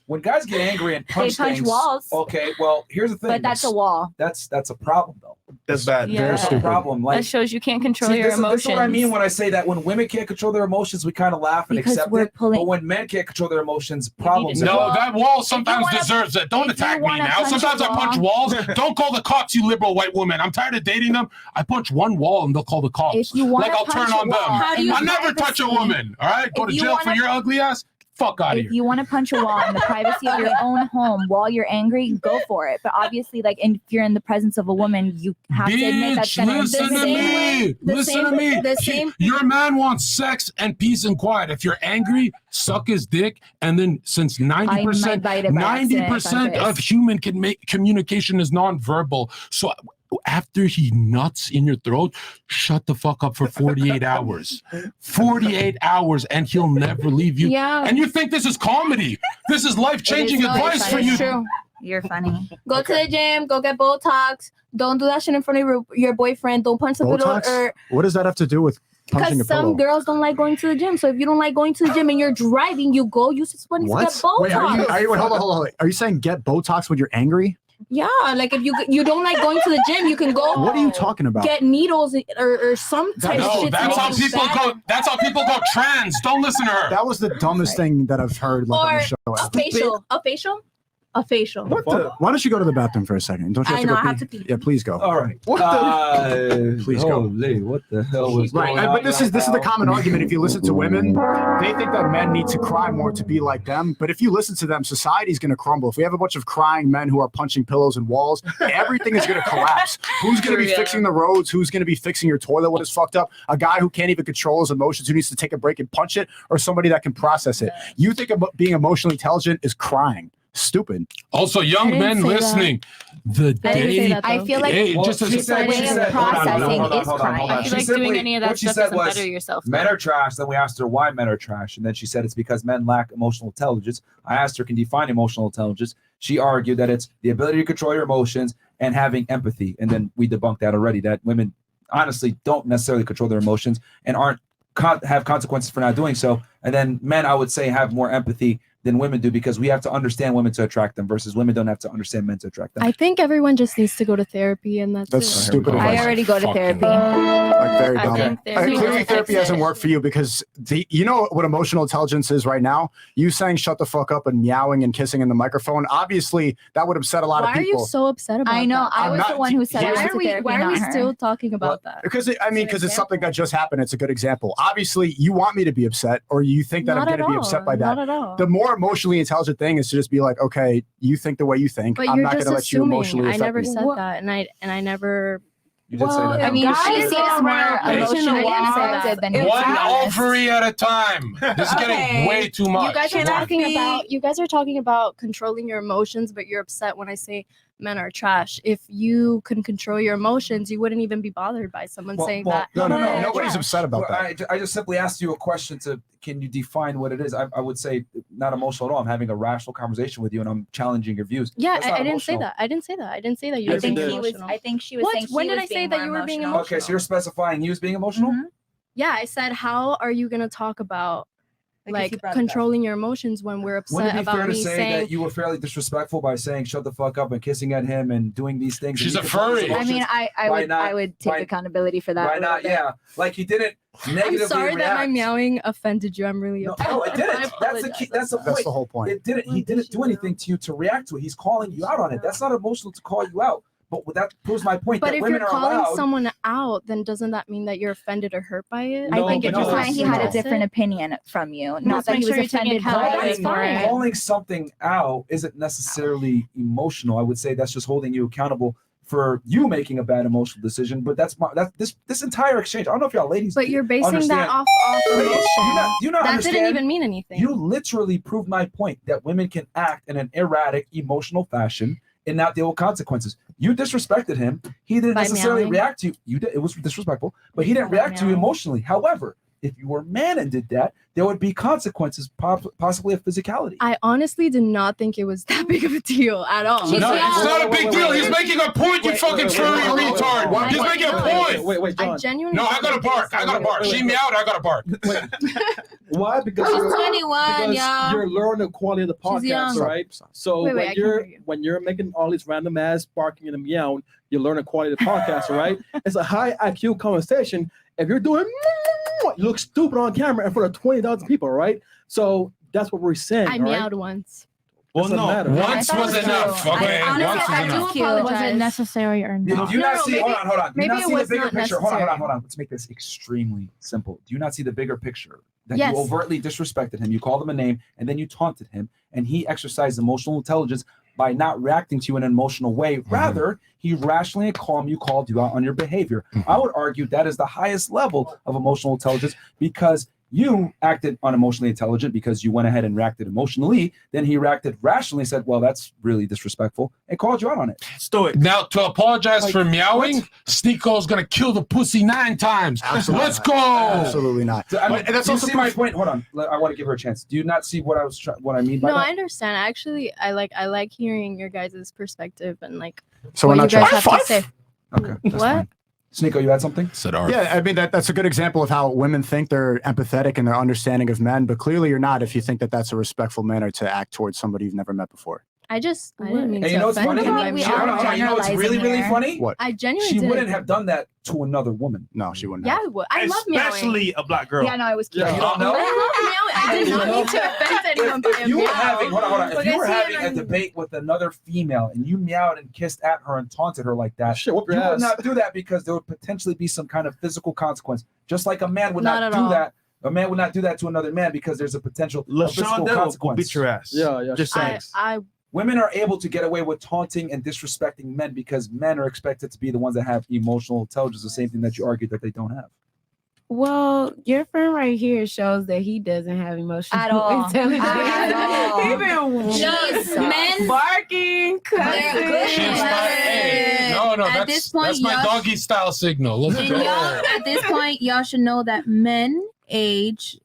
When guys get angry and punch punch things, walls. Okay, well, here's the thing. But that's a wall. That's a problem though. That's bad. Yeah. That's a problem. Like That shows you can't control see, your this emotions. is what I mean when I say that when women can't control their emotions, we kind of laugh and Because accept we're it. But when men can't control their emotions, problems. No, are- that wall sometimes deserves it. Don't if you attack me wanna now. punch a Sometimes I punch wall- walls. Don't call the cops, you liberal white woman. I'm tired of dating them. I punch one wall and they'll call the cops. If you wanna like I'll punch turn a on wall, them. how do you I never touch a privacy- woman. All right, go If to you jail for wanna- your ugly ass. Fuck out of If here. you want to punch a wall in the privacy of your own home while you're angry, go for it. But obviously, like, if you're in the presence of a woman, you have to admit that's Bitch, gonna listen to me. Listen to me. Your man wants sex and peace and quiet. If you're angry, suck his dick. And then since 90%, bite it by accident if I'm 90% of pissed. human communication is nonverbal. So after he nuts in your throat, shut the fuck up for 48 hours. 48 hours and he'll never leave you. Yeah. And you think this is comedy. This is life-changing advice for you. True. You're funny. Go to the gym. Go get Botox. Don't do that shit in front of your boyfriend. Don't punch the pillow Botox? or What does that have to do with punching a because some pillow? girls don't like going to the gym. So if you don't like going to the gym and you're driving, you go use this money to get Botox. Wait, wait, hold on. Are you saying get Botox when you're angry? Yeah, like if you don't like going to the gym, you can go. What are you talking about? Get needles or some type of No, shit. that's how people go. That's how people go trans. Don't listen to her. That was the dumbest thing that I've heard like, on Or the show. a facial, a facial. Why don't you go to the bathroom for a second? Don't you have I to know, go I have pee? to pee. Yeah, please go. All right. Please go. What the hell was Right, going but on this is the now? common argument. If you listen to women, they think that men need to cry more to be like them. But if you listen to them, society's going to crumble. If we have a bunch of crying men who are punching pillows and walls, everything is going to collapse. Who's going to be fixing the roads? Who's going to be fixing your toilet when it's fucked up? A guy who can't even control his emotions, who needs to take a break and punch it, or somebody that can process it? You think about being emotionally intelligent is crying. Stupid. Also, young men listening, the day I feel like just it's a way of processing is crying. I feel like doing any of that stuff doesn't better yourself. Men are trash. Then we asked her why men are trash, and then she said it's because men lack emotional intelligence. I asked her, can you define emotional intelligence? She argued that it's the ability to control your emotions and having empathy. And then we debunked that already. That women honestly don't necessarily control their emotions and have consequences for not doing so. And then men, I would say, have more empathy than women do because we have to understand women to attract them versus women don't have to understand men to attract them. I think everyone just needs to go to therapy and that's That's it. stupid advice. I already go to therapy. Like, very I dumb. think therapy Clearly, will therapy fix hasn't it. worked for you because you know what emotional intelligence is right now? You saying shut the fuck up and meowing and kissing in the microphone. Obviously, that would upset a lot Why of are people. you so upset about I know. that? I I'm was not- the one who said I Why went are to we, therapy, why are not we her. still talking about that? Because it's something that just happened. It's a good example. Obviously, you want me to be upset, or you think that Not I'm at going to be all. upset by that. Not at all. The more emotionally intelligent thing is to just be like, okay, you think the way you think. But I'm you're not going just to let you assuming. emotionally I affect never me. said that, and I never. You did say that. I mean, guys she seems are more emotionally affected than you. one ovary at a time. This is getting way too much. You guys are talking about controlling your emotions, but you're upset when I say men are trash. If you can control your emotions, you wouldn't even be bothered by someone saying that. No, men are nobody's trash. upset about that. I just simply asked you a question can you define what it is? I would say not emotional at all. I'm having a rational conversation with you and I'm challenging your views. Yeah, That's not I didn't say emotional. that. I didn't say that. I didn't say that you Yes, were you being did. emotional. I think she was What? saying she When did was I say being that more you were being emotional. Okay, so you're specifying you as being emotional? Yeah, I said, how are you gonna talk about Like, if you brought it up. controlling your emotions when we're Wouldn't upset it be fair about to me say saying that you were fairly disrespectful by saying shut the fuck up and kissing at him and doing these things? She's and a you control his furry. I mean, emotions? I Why would not- I would take why- accountability for that. Why a little not? bit. Yeah, like you didn't negatively I'm sorry that my react. meowing offended you. I'm really No, upset. it didn't. That's the key. That's the point. That's the whole point. It didn't. He didn't do anything to you to react to it. He's calling you out on it. That's not emotional to call you out. But that proves my point But that if women you're are calling allowed. someone out, then doesn't that mean that you're offended or hurt by it? I think no, it's just he had a no. different opinion from you. Not Let's that he make was sure you're taking offended by accountability it. for it. Calling something out isn't necessarily emotional. I would say that's just holding you accountable for you making a bad emotional decision. But that's this entire exchange. I don't know if y'all ladies. But you're basing understand. that off emotion. Do you not that understand? didn't even mean anything. You literally proved my point that women can act in an erratic, emotional fashion and not deal with consequences. You disrespected him. He didn't By necessarily meowing? react to you. You did. It was disrespectful, but he didn't react to you emotionally. However, if you were a man and did that, there would be consequences, possibly of physicality. I honestly did not think it was that big of a deal at all. No, it's not a big deal. He's making a point, you fucking furry retard. He's making a point. Wait, John. I genuinely No, I gotta bark. I gotta bark. She meowed, I gotta bark. Why? Because She's you're 21, because y'all. you're learning the quality of the She's young. podcast, right? So Wait, I can't hear you. when you're making all these random ass barking and meowing, you're learning the quality of the podcast, right? It's a high IQ conversation. If you're doing, you look stupid on camera in front of 20,000 people, right? So that's what we're saying. I all right? meowed once. Well, Doesn't no. matter. Once was enough. Okay, honestly, once was I do enough. apologize. Was it necessary or Do not? you not No, see? maybe- Hold on. Do you maybe not it see the was bigger not picture? necessary. Hold on. Let's make this extremely simple. Do you not see the bigger picture? That Yes. you overtly disrespected him, you called him a name, and then you taunted him, and he exercised emotional intelligence by not reacting to you in an emotional way. Rather, he rationally and calmly called you out on your behavior. I would argue that is the highest level of emotional intelligence because you acted unemotionally intelligent because you went ahead and reacted emotionally. Then he reacted rationally, said, well, that's really disrespectful, and called you out on it. Stoic. Now, to apologize Like, for meowing, what? Sneako's gonna kill the pussy 9 times. Absolutely Let's not. go. Absolutely not. So, I mean, And that's do you also see my point? Hold on. I want to give her a chance. Do you not see what what I mean by No, that? I understand. Actually, I like hearing your guys' perspective and like So what we're you not guys have to say. Okay. That's What? fine. Sneeko, you had something? Said Arf. Yeah, I mean that's a good example of how women think they're empathetic and they're understanding of men, but clearly you're not if you think that that's a respectful manner to act towards somebody you've never met before. I didn't mean And you to know what's offend funny? you. I mean, we Hold are on. You know what's really, really generalizing funny? What? I genuinely She didn't. wouldn't have done that to another woman. No, she wouldn't. Yeah, have. I would. I love meowing. Especially a black girl. Yeah, no, I was cute. You don't know? I love meowing. I did not mean to offend anyone by If you were meow. having, hold on. But If you I were see having it a on- debate with another female and you meowed and kissed at her and taunted her like that, Shit, whoop you your would ass. not do that because there would potentially be some kind of physical consequence. Just like a man would Not not at do all. that. A man would not do that to another man because there's a potential of physical LaShawn will consequence. beat your ass. Yeah. Just saying. I Women are able to get away with taunting and disrespecting men because men are expected to be the ones that have emotional intelligence, the same thing that you argued that they don't have. Well, your friend right here shows that he doesn't have emotional At all. intelligence. At all. He been Jeez, men- barking, They're good. She's my hey. No, At that's this point, that's my y'all- doggy style signal. Let's And go. y'all, at this point, y'all should know that men age.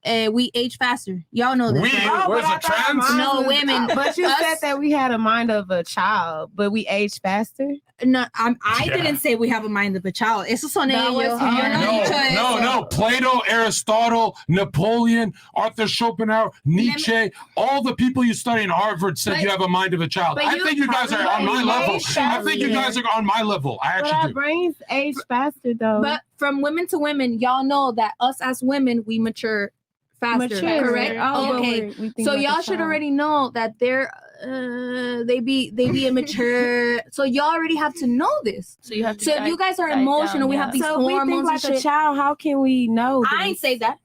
We age faster. Y'all know this. We? right? Where's the trans? No, women. But you Us- said that we had a mind of a child, but we age faster. No, I Yeah. didn't say we have a mind of a child. Eso son That ellos. was Yo him. no he dicho eso. No. Plato, Aristotle, Napoleon, Arthur Schopenhauer, Nietzsche, all the people you study in Harvard said But- you have a mind of a child. but I you think you guys are on my probably level. age I think you faster. guys are on my level. I But actually our do. brains age faster though. But from women to women, y'all know that us as women, we mature faster. Mature. Correct? Oh, but Okay. we think So like a y'all should child. already know that they be immature. So y'all already have to know this. So you have to. So if you guys are dive emotional, down, we yeah. have these So if we hormones think like and a shit. child, how can we know? I ain't this? say that.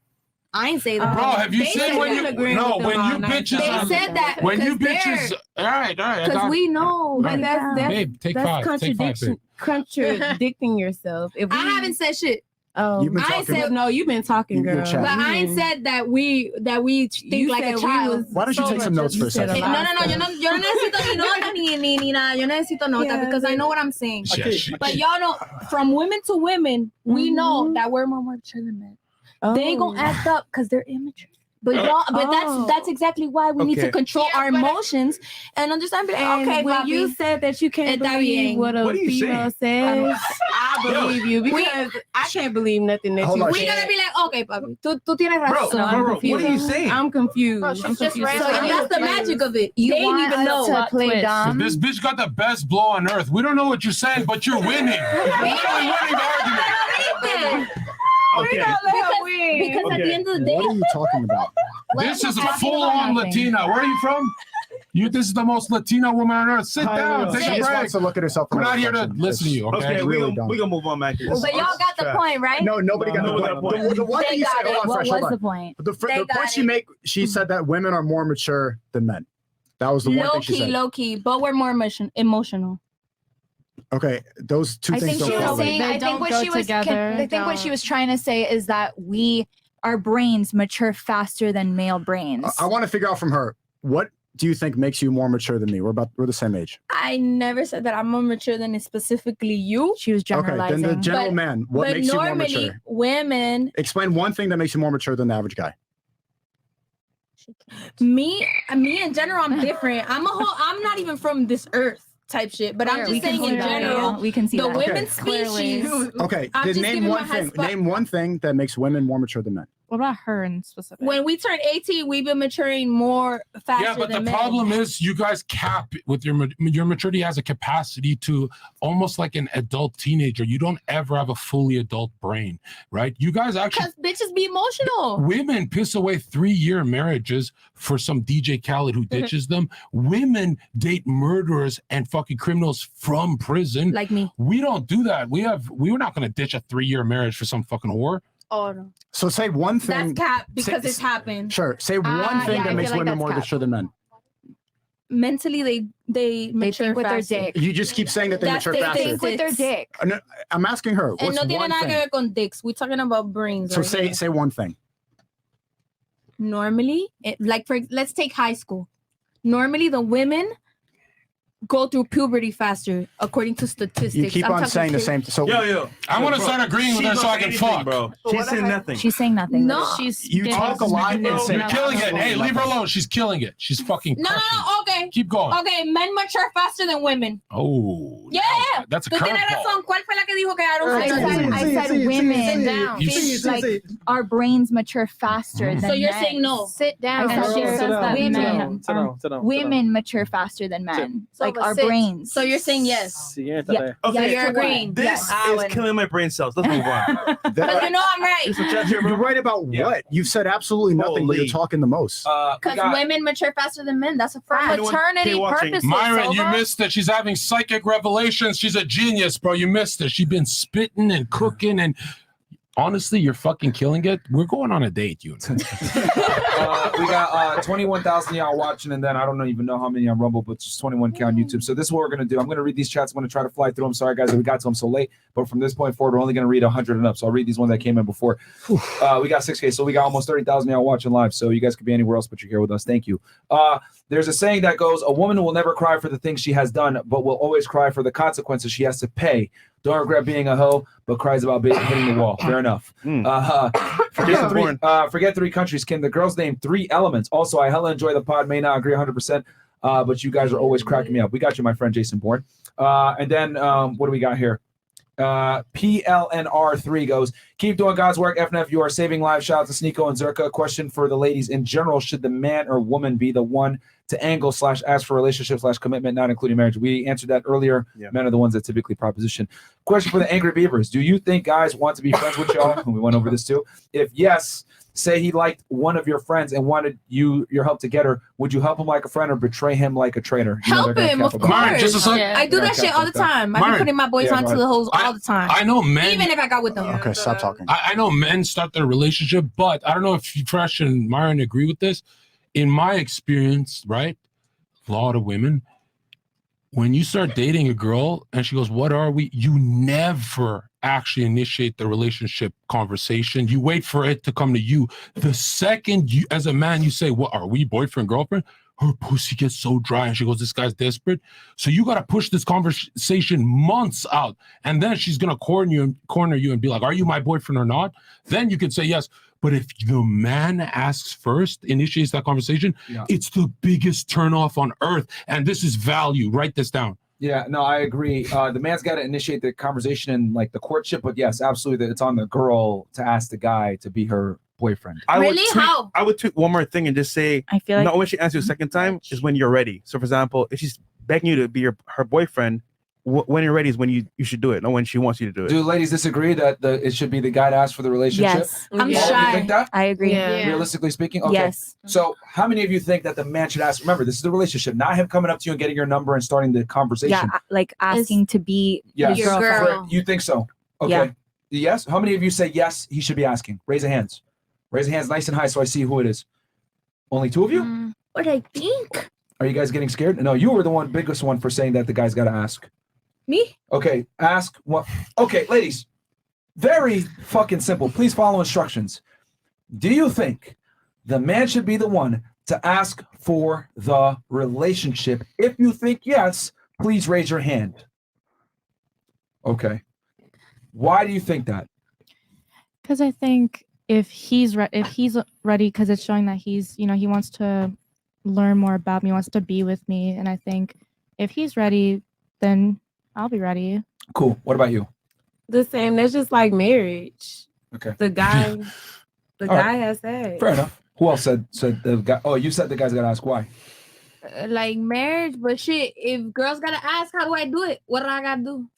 I ain't say that. Bro, have you They seen said when that. you agreeing no with them when all you night. bitches? They are- said that when you because bitches. All right. I Because got we it. know. But that's Babe, take that's 5. Take 5, babe. contradicting yourself. If we, I haven't said shit. Oh, You've been I ain't talking. said no, you've been talking, You're girl. chatting. But I ain't Mhm. said that we think You like said a we child. was Why don't you take some notes for a second? No, yo no necesito ni nota ni nada. Yo necesito nota Yeah, because I know what I'm saying. Yeah, she- But y'all know, from women to women, we know that we're more mature than men. They ain't gonna act up because they're immature. But y'all, but that's exactly why we need to Okay. control our emotions and understand. Like, And okay, when papi. you said that you can't Está believe bien. what a What are you female says, I believe you because I can't believe nothing that Hold you on. we said. gotta be like, okay, papi, tú tienes Bro, razón. what are you saying? I'm confused. Bro, I'm she's just confused. ran So that's the magic of it. You They ain't want even us know. to play twist. dumb? This bitch got the best blow on earth. We don't know what you're saying, but you're winning. You're literally winning the argument. Okay. Because at Okay. the end of the day, What are you talking about? This is a talking full-on about nothing. Latina. Where are you from? This is the most Latina woman on earth. Sit down, take She a just break. wants to look at herself. We're not here to listen to you, okay? we gonna move on, man. But y'all got the point, right? No, nobody got the point. The one They thing you got said, it. hold on, What Fresh, was hold the on. point? The They point got she said that women are more mature than men. That was the one thing she said. Low key, but we're more emotional. Okay, those two I things think she don't was correlate. saying. I think what she was. I think what she was trying to say is that our brains mature faster than male brains. I want to figure out from her, what do you think makes you more mature than me? We're the same age. I never said that I'm more mature than specifically you. She was Okay, then the general man, what makes you more mature? Women. Explain one thing that makes you more mature than the average guy. Me in general, I'm different. I'm not even from this earth type shit. But I'm We just can saying see in that, general, yeah. We can see the that. women Okay. species. Okay, I'm then just name giving one my high thing. spot. Name one thing that makes women more mature than men. What about her in specific? When we turn 18, we've been maturing more faster Yeah, but the than men. problem is you guys cap with your maturity has a capacity to almost like an adult teenager. You don't ever have a fully adult brain, right? You guys actually Because bitches be emotional. women piss away 3-year marriages for some DJ Khaled who ditches them. Women date murderers and fucking criminals from prison. Like me. We don't do that. We're not gonna ditch a 3-year marriage for some fucking whore. Oh no. So say one thing. That's cap because it's happened. Sure. Say one thing yeah, I that makes feel like women that's more cap. mature than men. Mentally, they mature think with their faster. dick. You just keep saying that they That's mature they faster. think with their dick. No, I'm asking her. And What's no tiene one nada que thing? ver con dicks. We're talking about brains. So right say here. one thing. Normally, let's take high school. Normally, the women go through puberty faster, according to statistics. You keep I'm on talking saying the puberty. same. So I want to start agreeing with her so I can fuck. bro. She's saying nothing. She's saying nothing. No. You talk a lot and say You're killing it. Hey, leave her alone. She's killing it. She's fucking. No, okay. Keep going. Okay, men mature faster than women. Oh, Yeah. that's a Tú tienes curveball. razón. ¿Cuál fue la que dijo que I don't I said women. You It's see- like our brains mature faster than So you're men. saying no. Sit down. I said she Sit says down, that sit women down, sit down, sit down. women mature faster than men. So Like but our sit. brains. So you're saying yes. Siéntate. Yeah. Okay, you're agreeing. This Yes. is killing my brain cells. Let's move on. But you know I'm right. You're right about what? You've said absolutely nothing, but you're Holy. talking the most. Because women mature faster than men. That's a fact. Maternity purposes. Myron, you Silva. missed it. She's having psychic revelations. She's a genius, bro. You missed it. She's been spitting and cooking, and honestly, you're fucking killing it. We're going on a date, you. We got 21,000 y'all watching, and then I don't even know how many on Rumble, but just 21K on YouTube. So this is what we're gonna do. I'm gonna read these chats. I'm gonna try to fly through them. Sorry guys that we got to them so late, but from this point forward, we're only gonna read 100 and up. So I'll read these ones that came in before. We got 6K, so we got almost 30,000 y'all watching live. So you guys could be anywhere else, but you're here with us. Thank you. There's a saying that goes, "A woman will never cry for the things she has done, but will always cry for the consequences she has to pay. Don't regret being a hoe, but cries about hitting the wall." Fair enough. Forget three countries. Can the girls name 3 elements? Also, I hella enjoy the pod. May not agree 100%, but you guys are always cracking me up. We got you, my friend Jason Bourne. And then what do we got here? PLNR3 goes, "Keep doing God's work, FNF. You are saving lives. Shout out to Sneeko and Zherka. Question for the ladies in general: should the man or woman be the one to angle / ask for relationship / commitment, not including marriage?" We answered that earlier. Yeah. Men are the ones that typically proposition. Question for the Angry Beavers: do you think guys want to be friends with y'all? We went over this too. If yes, say he liked one of your friends and wanted your help to get her, would you help him like a friend or betray him like a traitor? You know Help they're gonna him, cap of about it. course. just a second. I do They're that gonna shit cap all the about that. time. I be Myron. putting my boys Yeah, go onto ahead. the hoes all the time. I know men. Even if I got with them. Okay, stop talking. I know men start their relationship, but I don't know if you, Fresh and Myron, agree with this. In my experience, right, a lot of women, when you start dating a girl and she goes, "What are we?" You never actually initiate the relationship conversation. You wait for it to come to you. The second you, as a man, you say, "What are we, boyfriend, girlfriend?" Her pussy gets so dry and she goes, "This guy's desperate." So you got to push this conversation months out. And then she's going to corner you and be like, "Are you my boyfriend or not?" Then you can say yes. But if the man asks first, initiates that conversation, it's the biggest turnoff on earth. And this is value. Write this down. Yeah, no, I agree. The man's got to initiate the conversation and like the courtship, but yes, absolutely, that it's on the girl to ask the guy to be her boyfriend. I would tweet one more thing and just say, I feel like not when she asks you a second time is when you're ready. So, for example, if she's begging you to be her boyfriend, when you're ready is when you should do it, not when she wants you to do it. Do ladies disagree that it should be the guy to ask for the relationship? Yes. I'm You shy. think that? I agree. Yeah. Realistically speaking, okay. Yes. So, how many of you think that the man should ask? Remember, this is the relationship, not him coming up to you and getting your number and starting the conversation. Yeah, like asking to be Yes. your girlfriend. You think so? Okay. Yeah. Yes. How many of you say yes? He should be asking. Raise your hands. Raise your hands nice and high so I see who it is. Only 2 of you? What I think? Are you guys getting scared? No, you were the biggest one for saying that the guy's got to ask. Me? Okay, ask what? Okay, ladies, very fucking simple. Please follow instructions. Do you think the man should be the one to ask for the relationship? If you think yes, please raise your hand. Okay. Why do you think that? Because I think if he's ready, because it's showing that he's, he wants to learn more about me, wants to be with me, and I think if he's ready, then I'll be ready. Cool. What about you? The same. That's just like marriage. Okay. The guy, All right. has that. Fair enough. Who else said the guy? Oh, you said the guy's got to ask why. Like marriage, but shit, if girls gotta ask, how do I do it? What do I gotta do?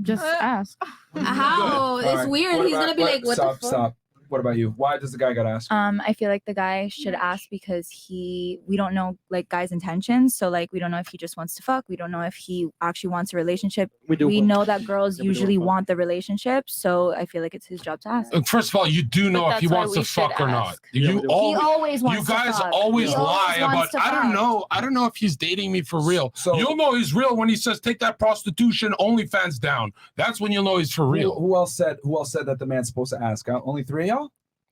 Just ask. How? All It's right. weird. What He's about- gonna be like, what the fuck? Stop. What about you? Why does the guy got to ask? I feel like the guy should ask because we don't know like guy's intentions. So like we don't know if he just wants to fuck. We don't know if he actually wants a relationship. We know that girls Yeah, we do usually both. want the relationship. So I feel like it's his job to ask. First of all, you do know But if he that's why wants to we should fuck or not. ask. You He always wants you to guys fuck. always He lie always wants about. to I don't fuck. know. I don't know if he's dating me for real. So you'll know he's real when he says take that prostitution OnlyFans down. That's when you'll know he's for real. Who else said that the man's supposed to ask? Only 3 of y'all?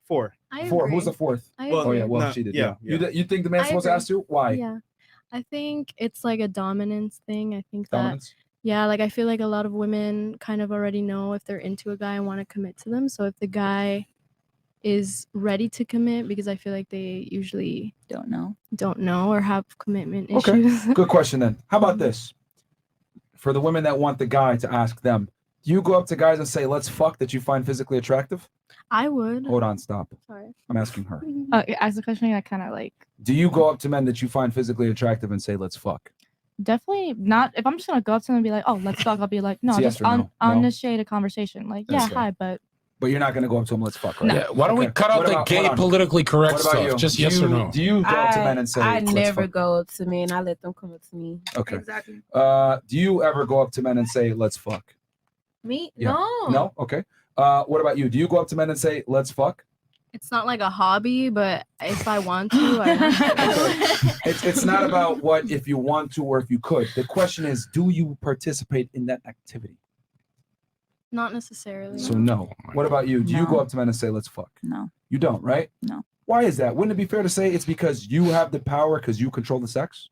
4. I 4. agree. Who's the 4th? I Oh yeah, agree. well No, she did. yeah, Yeah. You think the man's I supposed to agree. ask you? Why? Yeah. I think it's like a dominance thing. I think Dominance? yeah, like I feel like a lot of women kind of already know if they're into a guy and want to commit to them. So if the guy is ready to commit, because I feel like they usually don't know or have commitment Okay. issues. Good question then. How about this? For the women that want the guy to ask them, do you go up to guys and say, let's fuck that you find physically attractive? I would. Hold on, stop. Sorry. I'm asking her. Ask the question. I kind of like Do you go up to men that you find physically attractive and say, let's fuck? definitely not. If I'm just gonna go up to them and be like, "Oh, let's talk," I'll be like, "No, It's yes just or no? I'll No? initiate a conversation." Like, yeah, Okay. hi, but But you're not going to go up to them, let's fuck, right? Yeah, why don't we cut out the gay politically correct What about stuff? you? Just Do yes or you- no. Do you go up to men and say, I let's never fuck? go up to men. I let them come up to me. Okay. Exactly. Do you ever go up to men and say, let's fuck? Me? Yeah. No. No? Okay. What about you? Do you go up to men and say, let's fuck? It's not like a hobby, but if I want to, I It's not about what if you want to or if you could. The question is, do you participate in that activity? not necessarily. So no. What about you? Do you go up to men and say, let's fuck? No. You don't, right? No. Why is that? Wouldn't it be fair to say it's because you have the power because you control the sex?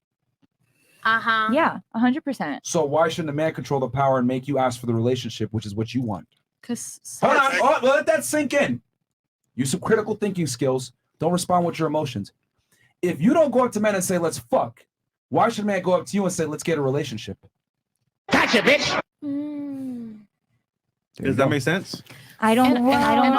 Uh-huh. Yeah, 100%. So why shouldn't a man control the power and make you ask for the relationship, which is what you want? Because Hold on. Oh, let that sink in. Use some critical thinking skills. Don't respond with your emotions. If you don't go up to men and say, let's fuck, why should a man go up to you and say, let's get a relationship? Gotcha, bitch. Does that make sense? I don't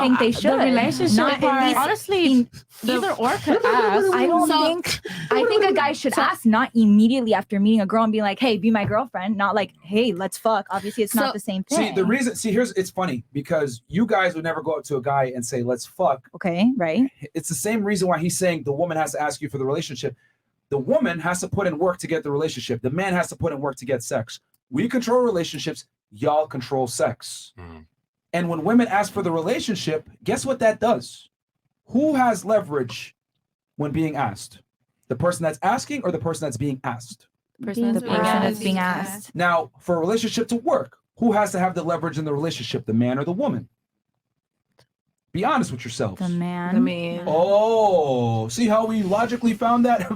think they should. The relationship Not part, in this- honestly, either or could ask. I think a guy should ask not immediately after meeting a girl and be like, hey, be my girlfriend, not like, hey, let's fuck. Obviously, it's not the same thing. It's funny because you guys would never go up to a guy and say, let's fuck. Okay, right. It's the same reason why he's saying the woman has to ask you for the relationship. The woman has to put in work to get the relationship. The man has to put in work to get sex. We control relationships. Y'all control sex. And when women ask for the relationship, guess what that does? Who has leverage when being asked? The person that's asking or the person that's being asked? The person that's being asked. Now, for a relationship to work, who has to have the leverage in the relationship, the man or the woman? Be honest with yourselves. The man. The man. Oh, see how we logically found that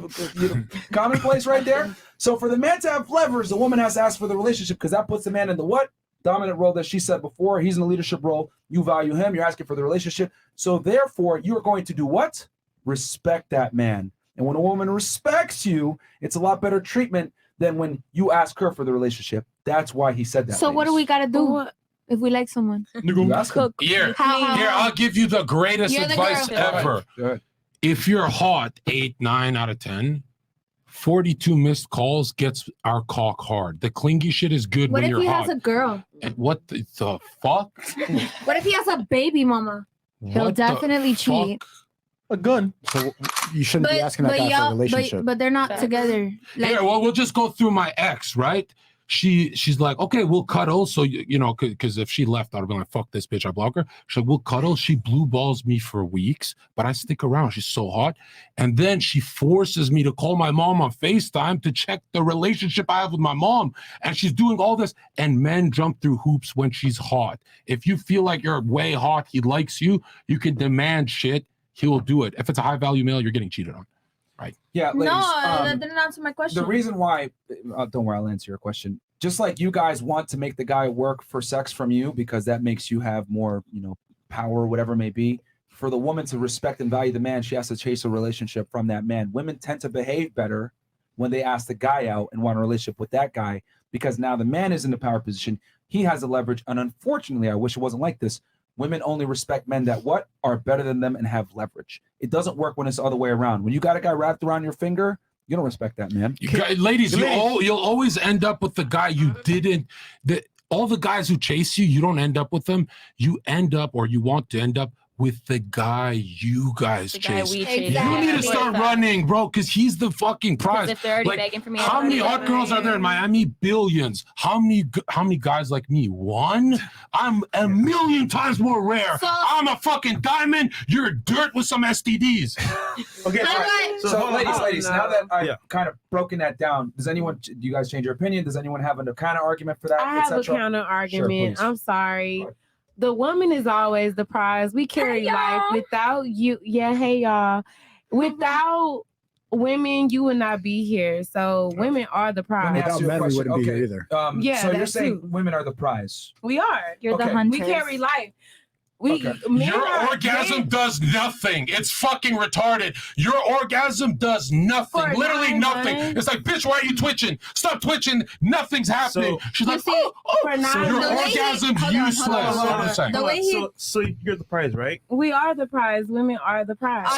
commonplace right there? So for the man to have leverage, the woman has to ask for the relationship because that puts the man in the what? Dominant role that she said before. He's in a leadership role. You value him. You're asking for the relationship. So therefore, you're going to do what? Respect that man. And when a woman respects you, it's a lot better treatment than when you ask her for the relationship. That's why he said that. So what do we gotta do if we like someone? You ask him. Here, How? here, I'll give you the greatest You're the advice girl. ever. Go ahead. If you're hot, 8, 9 out of 10, 42 missed calls gets our cock hard. The clingy shit is good What when if you're he hot. has a girl? And what the fuck? What if he has a baby mama? He'll What the definitely cheat. A gun. So you shouldn't be asking that guy for a relationship. But they're not together. Like, Here, well, we'll just go through my ex, right? She's like, okay, we'll cuddle. So you know, because if she left, I'd have been like, fuck this bitch, I block her. She's like, we'll cuddle. She blue balls me for weeks, but I stick around. She's so hot. And then she forces me to call my mom on FaceTime to check the relationship I have with my mom. And she's doing all this. And men jump through hoops when she's hot. If you feel like you're way hot, he likes you, you can demand shit. He will do it. If it's a high value male, you're getting cheated on. Right. Yeah, ladies, No, that didn't answer my question. the reason why, don't worry, I'll answer your question. Just like you guys want to make the guy work for sex from you because that makes you have more, power, whatever it may be. For the woman to respect and value the man, she has to chase a relationship from that man. Women tend to behave better when they ask the guy out and want a relationship with that guy because now the man is in the power position. He has the leverage. And unfortunately, I wish it wasn't like this. Women only respect men that are better than them and have leverage. It doesn't work when it's the other way around. When you got a guy wrapped around your finger, you don't respect that man. Ladies, you'll always end up with the guy you didn't. All the guys who chase you, you don't end up with them. You end up, or you want to end up with the guy you guys chase. we chase. You need to start running, bro, because he's the fucking prize. If they're already begging for me, how many hot girls are there in Miami? Billions. How many guys like me? One? I'm a million times more rare. I'm a fucking diamond. You're dirt with some STDs. Okay, so ladies, now that I've kind of broken that down, do you guys change your opinion? Does anyone have a counter argument for that? I have a counter argument. Sure, I'm sorry. The woman is always the prize. We carry life without you. Yeah, hey y'all. Without women, you would not be here. So women are the prize. Without men, we wouldn't be here either. So you're saying women are the prize. We are. You're the Okay. hunters. We carry life. Your orgasm does nothing. It's fucking retarded. Your orgasm does nothing. For Literally 9 nothing. months. It's like, bitch, why are you twitching? Stop twitching. Nothing's happening. She's like, for your 9 months. orgasm's useless. So you're the prize, right? We are the prize. Women are the prize.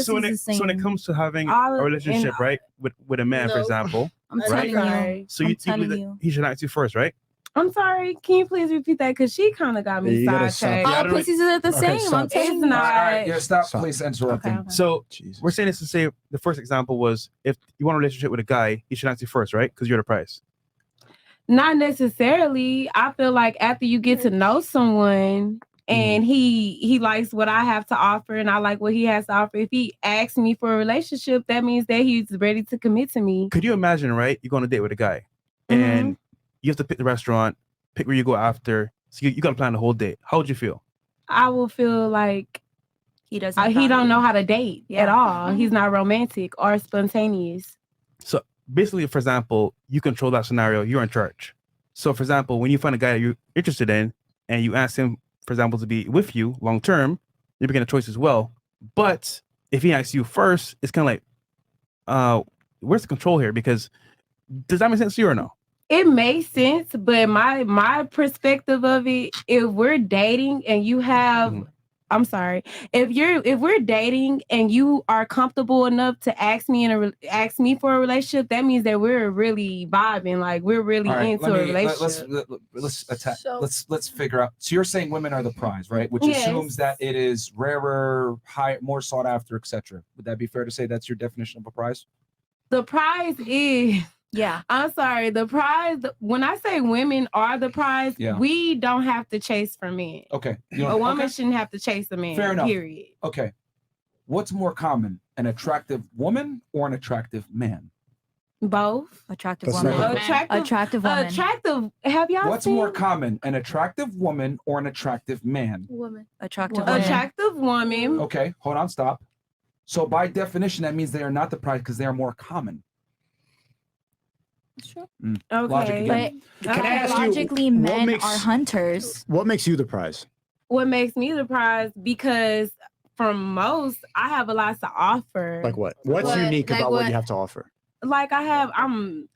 So when it comes to having a relationship, right, with a man, for example, I'm right? telling you. So you think that he should ask you first, right? I'm sorry. Can you please repeat that? Because she kind of got me sidetracked. All pussies are the same. I'm telling you. It's not. Yeah, stop. Please interrupting. So we're saying this to say the first example was if you want a relationship with a guy, he should ask you first, right? Because you're the prize. Not necessarily. I feel like after you get to know someone and he likes what I have to offer and I like what he has to offer, if he asks me for a relationship, that means that he's ready to commit to me. Could you imagine, right? You go on a date with a guy and you have to pick the restaurant, pick where you go after. So you got to plan the whole date. How would you feel? I will feel like he doesn't. He don't know how to date at all. He's not romantic or spontaneous. So basically, for example, you control that scenario. You're in charge. So for example, when you find a guy that you're interested in and you ask him, for example, to be with you long term, you're making a choice as well. But if he asks you first, it's kind of like, where's the control here? Because does that make sense to you or no? It makes sense, but my perspective of it, if we're dating and you have, I'm sorry, if we're dating and you are comfortable enough to ask me for a relationship, that means that we're really vibing, like we're really into a relationship. Let's attack. Let's figure out. So you're saying women are the prize, right? Which assumes that it is rarer, higher, more sought after, etc. Would that be fair to say that's your definition of a prize? The prize is. Yeah, I'm sorry. The prize, when I say women are the prize, we don't have to chase for men. Okay. A woman shouldn't have to chase a man. Fair enough. Period. Okay. What's more common, an attractive woman or an attractive man? Both. Attractive woman. Attractive woman. Attractive. Have y'all What's seen? more common, an attractive woman or an attractive man? Woman. Attractive woman. Attractive woman. Okay, hold on, stop. So by definition, that means they are not the prize because they are more common. Sure. Okay, but Can I ask you, logically, what men makes- are hunters. What makes you the prize? What makes me the prize? Because from most, I have a lot to offer. Like what? What's unique about what you have to offer? Like I'm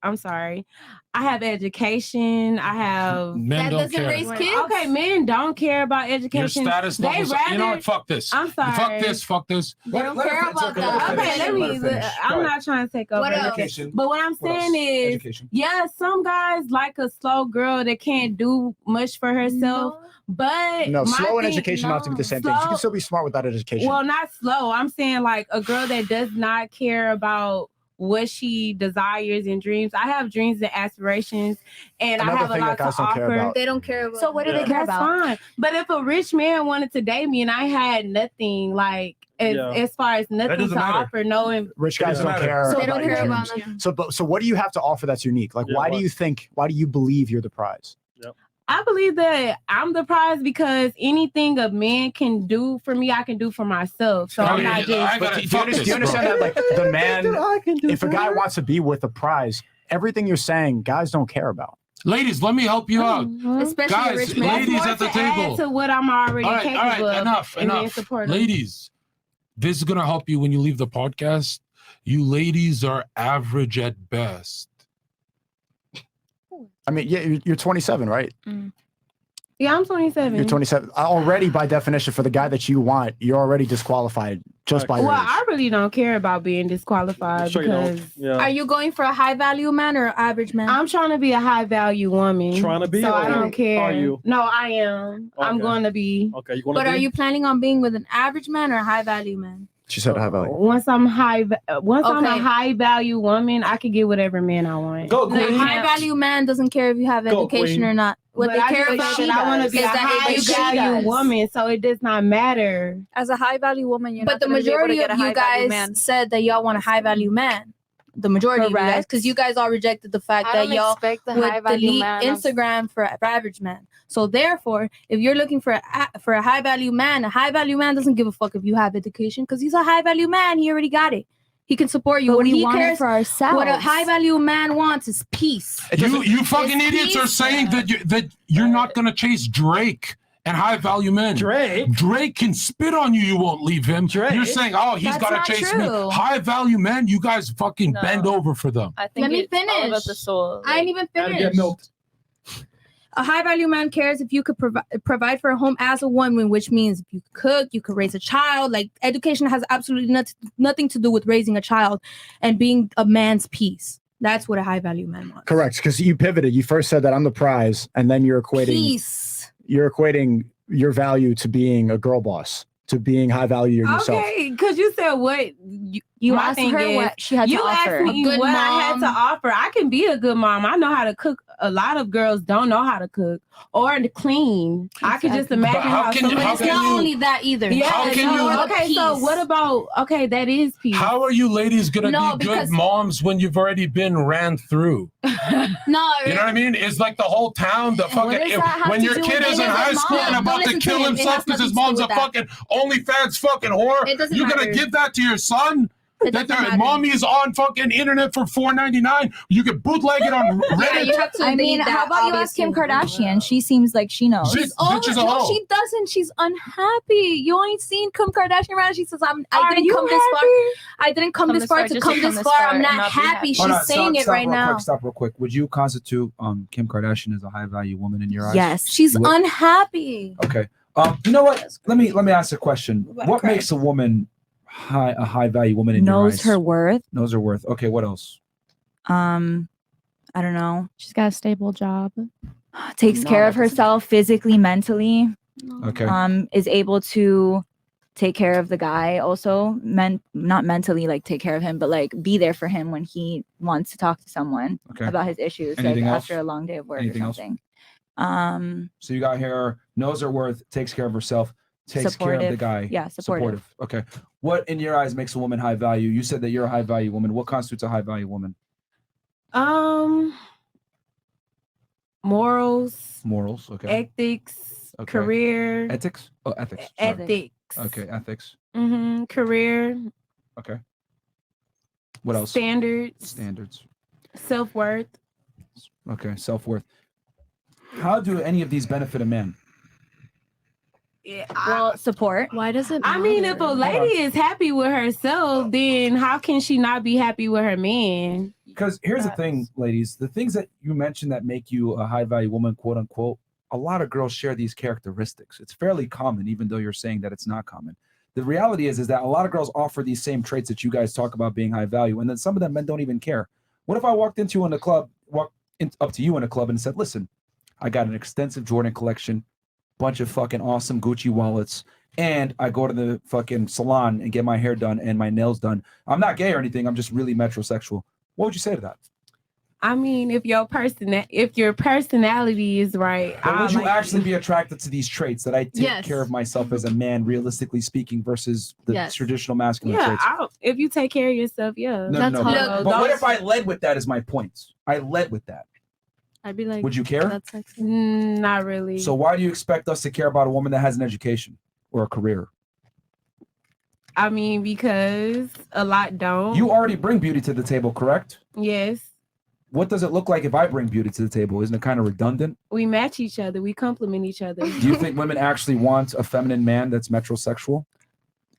I'm sorry. I have education. I have. Men don't care. Okay, men don't care about education. Your status They levels. rather. You know what? Fuck this. I'm sorry. Fuck this. Fuck this. They don't care about that. Okay, let me. I'm not trying to take over. Education. But what I'm saying is, Education. yeah, some guys like a slow girl that can't do much for herself. But No, my slow and thing- education don't have to be the same thing. You can still be smart without education. Well, not slow. I'm saying like a girl that does not care about what she desires and dreams. I have dreams and aspirations, and Another I have a thing lot that guys to don't care offer. about. They don't care about. So what do they care That's about? fine. But if a rich man wanted to date me and I had nothing, like as far as nothing to doesn't matter. offer, no. Rich guys don't care. So they about don't your care about dreams. So what do you have to offer that's unique? Like, Yeah, why what? do you think? Why do you believe you're the prize? I believe that I'm the prize because anything a man can do for me, I can do for myself. So I'm not just. But do you understand that, like, the man, if a guy wants to be with a prize, everything you're saying, guys don't care about. Ladies, let me help you out. Especially Guys, a rich man. ladies More at the to add table. to what I'm already All right, capable of. enough, and being enough. supportive. Ladies, this is gonna help you when you leave the podcast. You ladies are average at best. I mean, yeah, you're 27, right? Yeah, I'm 27. You're 27. Already, by definition, for the guy that you want, you're already disqualified just by Well, your age. I really don't care about being disqualified Sure you don't. because. Are you going for a high value man or average man? I'm trying to be a high value woman. Trying to be, So or I don't care. are you? No, I am. I'm Okay. going to be. Okay, you going But are you planning on being with an average man or a high value man? She said high value. Once I'm I'm a Okay. high value woman, I can get whatever man I want. The high value man doesn't care if you have Go, education queen. or not. What But they I care just about said I want to be is a that high if you value woman, so it does not matter. As a high value woman, you're But not the gonna be able to majority get a of you high-value guys man. said that y'all want a high value man. The majority of you guys, because you guys all rejected the fact I that don't y'all expect the would high-value delete man. Instagram for average man. So therefore, if you're looking for a high value man doesn't give a fuck if you have education because he's a high value man. He already got it. He can support you. But What we he want it cares for ourselves. What a high value man wants is peace. You fucking It's idiots are peace. saying that you're not gonna chase Drake and high value men. Drake can spit on you. You won't leave him. You're saying, oh, he's That's got not to chase true. me. High value men, you guys fucking bend over for them. I think Let me it's all about finish. the soul. I ain't even finished. A high value man cares if you could provide for a home as a woman, which means if you cook, you could raise a child. Like education has absolutely nothing to do with raising a child and being a man's peace. That's what a high value man wants. Correct, because you pivoted. You first said that I'm the prize, and then you're equating Peace. you're equating your value to being a girl boss, to being high value yourself. Okay, because you said what You my asked thing her is, what she had to you offer. asked me A good what I had mom. to offer. I can be a good mom. I know how to cook. A lot of girls don't know how to cook or to clean. I can just imagine But how can- some of how these- can Not you- only that either. Yeah, How can no, you- okay, so what about that is peace. How are you ladies gonna No, be good because- moms when you've already been ran through? No, You know what I mean? It's like the whole town, the fucking does that have when to your do kid with is in being a high good school mom? and Don't about to listen to kill him. It himself has because his nothing to mom's do a with that. fucking OnlyFans fucking whore. It doesn't You're gonna matter. give that to your son? It That doesn't their matter. mommy is on fucking internet for $4.99. You can bootleg it on Yeah, Reddit. you have to I mean, delete how that, about you ask Kim obviously. Kardashian? She seems like she knows. She's bitch is a hoe. No, she doesn't. She's unhappy. You ain't seen Kim Kardashian around. She says, I Are didn't you come this far. happy? I didn't come this far to just come to this far. I'm not happy. Hold She's on, saying it right real now. Quick, stop real quick. Would you constitute Kim Kardashian as a high value woman in your eyes? Yes. She's You would? unhappy. Okay. You know what? Let me ask a question. about What to cry. makes a woman a high value woman in your Knows eyes? her worth. Knows her worth. Okay. What else? I don't know. She's got a stable job. Takes care of herself physically, mentally. Okay. Is able to take care of the guy also, not mentally like take care of him, but like be there for him when he wants to talk to someone Okay. about his issues, Anything like else? after a long day of work Anything or else? something. So you got here, knows her worth, takes care of herself, takes care of the Supportive. guy. Yeah, supportive. Okay. What in your eyes makes a woman high value? You said that you're a high value woman. What constitutes a high value woman? Morals, Morals. Okay. ethics, Okay. career, Ethics? Oh, ethics. Sorry. ethics. Okay. Ethics. Career, Okay. What else? standards, Standards. self-worth. Okay. Self-worth. How do any of these benefit a man? Well, support. Why does it I mean, if a lady is happy with herself, then how can she not be happy with her man? Because here's the thing, ladies, the things that you mentioned that make you a high value woman, quote unquote, a lot of girls share these characteristics. It's fairly common, even though you're saying that it's not common. The reality is that a lot of girls offer these same traits that you guys talk about being high value, and then some of them men don't even care. What if I walked up to you in a club and said, listen, I got an extensive Jordan collection, bunch of fucking awesome Gucci wallets, and I go to the fucking salon and get my hair done and my nails done. I'm not gay or anything. I'm just really metrosexual. What would you say to that? I mean, if your personality is right, But would you actually be attracted to these traits that I take care of myself as a man, realistically speaking, versus the traditional masculine traits? If you take care of yourself, yeah. No. But what if I led with that as my points? I led with that. I'd be like, would you care? That's sexy. Not really. So why do you expect us to care about a woman that has an education or a career? I mean, because a lot don't. You already bring beauty to the table, correct? Yes. What does it look like if I bring beauty to the table? Isn't it kind of redundant? We match each other. We complement each other. Do you think women actually want a feminine man that's metrosexual?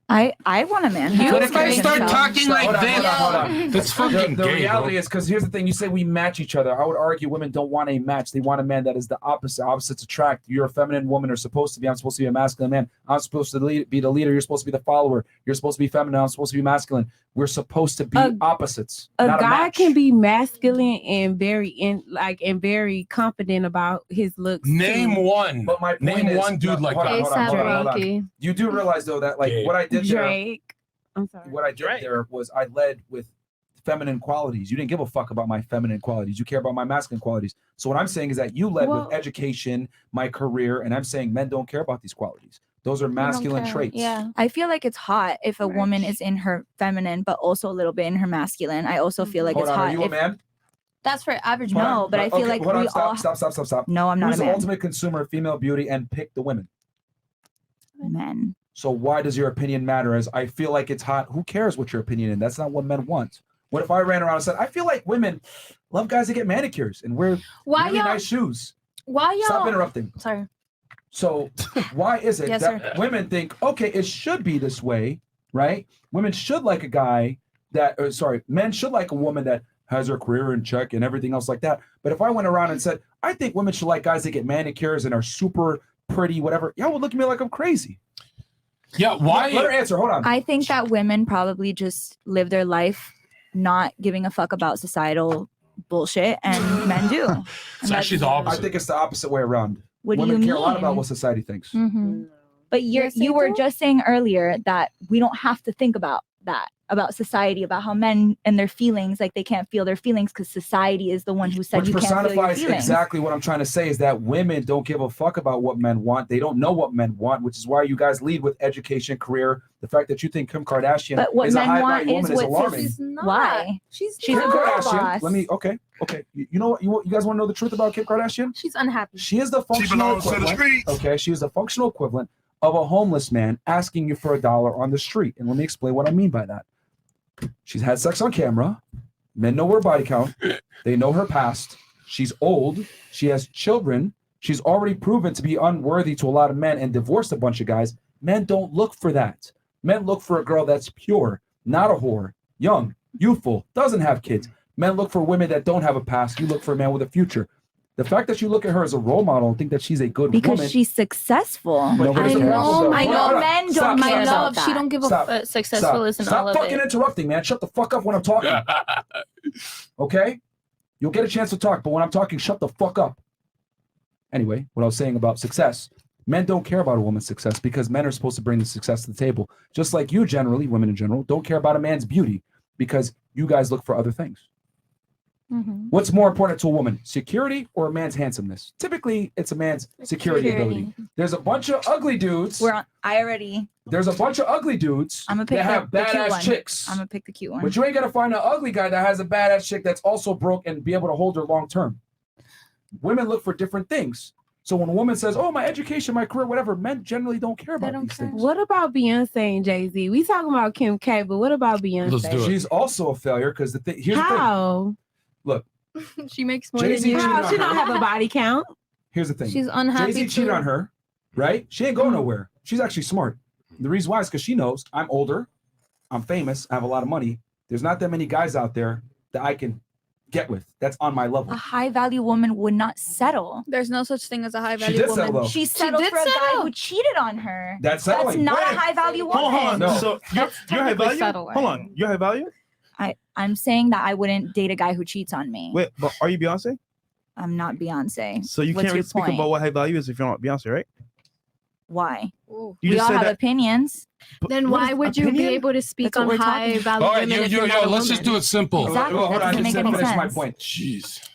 I want a man. You guys start talking like this. Hold on. That's fucking The gay, reality bro. is, because here's the thing: you say we match each other. I would argue women don't want a match; they want a man that is the opposite. Opposites attract. You're a feminine woman, or supposed to be. I'm supposed to be a masculine man. I'm supposed to be the leader. You're supposed to be the follower. You're supposed to be feminine. I'm supposed to be masculine. We're supposed to be opposites. A not guy match. can be masculine and very confident about his looks. Name too. one. But my point Name is, one dude like hold that. on, hold on. You do realize though that like what I did there. Drake. I'm sorry. What I did there was I led with feminine qualities. You didn't give a fuck about my feminine qualities. You care about my masculine qualities. So what I'm saying is that you led with education, my career, and I'm saying men don't care about these qualities. Those are masculine traits. Yeah. I feel like it's hot if a woman is in her feminine, but also a little bit in her masculine. I also feel like Hold it's on, hot. are you a man? That's for average Hold men. No, on. but I feel Okay, like hold on, we all stop. No, I'm not Who's a the man. ultimate consumer of female beauty and pick the women? Men. So why does your opinion matter? As I feel like it's hot. Who cares what your opinion is? That's not what men want. What if I ran around and said, I feel like women love guys that get manicures and wear really nice shoes? Why y'all? Stop interrupting. Sorry. So why is it Yes, that sir. women think, okay, it should be this way, right? Women should like a guy that, men should like a woman that has her career in check and everything else like that. But if I went around and said, I think women should like guys that get manicures and are super pretty, whatever, y'all would look at me like I'm crazy. Yeah, why? Let her answer. Hold on. I think that women probably just live their life not giving a fuck about societal bullshit, and men do. And that's- I think it's the opposite way around. What do Women you care a lot about mean? what society thinks. Mhm. But Yes, you they were do. just saying earlier that we don't have to think about that, about society, about how men and their feelings, like they can't feel their feelings because society is the one who said Which you can't feel your personifies feelings. exactly what I'm trying to say is that women don't give a fuck about what men want. They don't know what men want, which is why you guys lead with education, career. The fact that you think Kim Kardashian But what is a men high want value is woman is what alarming. why? She's She's a Kim girl Kardashian. boss. Let me okay. You know what? You guys want to know the truth about Kim Kardashian? She's unhappy. She is the functional belongs to the equivalent. streets. Okay, she is the functional equivalent of a homeless man asking you for $1 on the street. And let me explain what I mean by that. She's had sex on camera. Men know her body count. They know her past. She's old. She has children. She's already proven to be unworthy to a lot of men and divorced a bunch of guys. Men don't look for that. Men look for a girl that's pure, not a whore, young, youthful, doesn't have kids. Men look for women that don't have a past. You look for a man with a future. The fact that you look at her as a role model and think that she's a good Because woman. she's successful. Nobody cares. I know Hold on. men don't Stop, care stop, about stop. that. She don't give a Stop. But successful Stop. isn't Stop all of fucking it. interrupting, man. Shut the fuck up when I'm talking. Okay? You'll get a chance to talk, but when I'm talking, shut the fuck up. Anyway, what I was saying about success. Men don't care about a woman's success because men are supposed to bring the success to the table. Just like you generally, women in general, don't care about a man's beauty because you guys look for other things. What's more important to a woman, security or a man's handsomeness? Typically, it's a man's security ability. There's a bunch of ugly dudes. There's a bunch of ugly dudes I'm gonna pick that have the cute badass one. chicks. I'm gonna pick the cute one. But you ain't gonna find an ugly guy that has a badass chick that's also broke and be able to hold her long term. Women look for different things. So when a woman says, "Oh, my education, my career, whatever," men generally don't care about these things. What about Beyonce and Jay-Z? We talking about Kim K, but what about Beyonce? She's also a failure because here's the thing. How? Look, She makes more Jay-Z than you. cheated on She her. don't have a body count. Here's the thing. She's unhappy Jay-Z cheated too. on her, right? She ain't going nowhere. She's actually smart. The reason why is because she knows I'm older, I'm famous, I have a lot of money. There's not that many guys out there that I can get with. That's on my level. A high value woman would not settle. There's no such thing as a high value did woman. settle, though. She settled for a guy who cheated on her. That's That's settling. not Wait. a high value woman. Hold on. No. So you're high technically value? settling. Hold on. You're high value? I'm saying that I wouldn't date a guy who cheats on me. Wait, but are you Beyonce? I'm not Beyonce. So you What's can't really your speak point? about what high value is if you're not Beyonce, right? Why? You We just all said have that- opinions. Then What why is would you be opinion? able to speak That's what on we're high talking value All right, women if you're not a let's just woman? do it simple. Exactly. Hold That on, doesn't just make to any finish my sense. point. Jeez.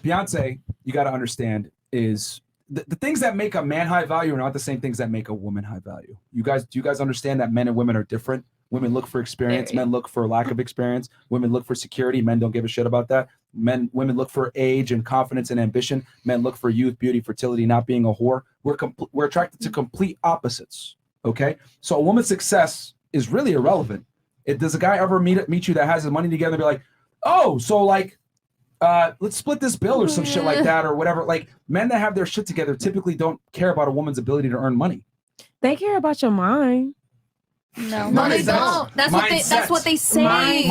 Beyonce, you got to understand, is the things that make a man high value are not the same things that make a woman high value. Do you guys understand that men and women are different? Women look for experience, men look for lack of experience. Women look for security, men don't give a shit about that. Women look for age and confidence and ambition. Men look for youth, beauty, fertility, not being a whore. We're attracted to complete opposites. Okay, so a woman's success is really irrelevant. Does a guy ever meet you that has his money together and be like, oh, so like, let's split this bill or some shit like that or whatever? Like, men that have their shit together typically don't care about a woman's ability to earn money. They care about your mind. No, they don't. That's what they say.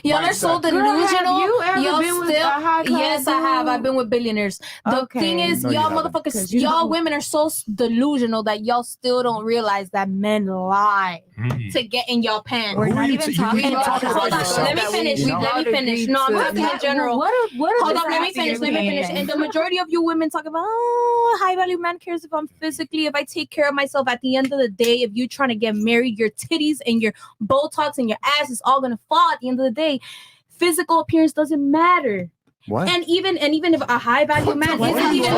Y'all are so delusional. Y'all still. Yes, I have. I've been with billionaires. The thing is, y'all motherfuckers, y'all women are so delusional that y'all still don't realize that men lie to get in y'all pants. We're not even talking about Hold on. Let me finish. Let me finish. No, I'm talking in general. Hold on. Let me finish. And the majority of you women talk about, oh, high value man cares if I'm physically, if I take care of myself. At the end of the day, if you're trying to get married, your titties and your Botox and your ass is all gonna fall at the end of the day. Physical appearance doesn't matter. What? And even if a high value man isn't even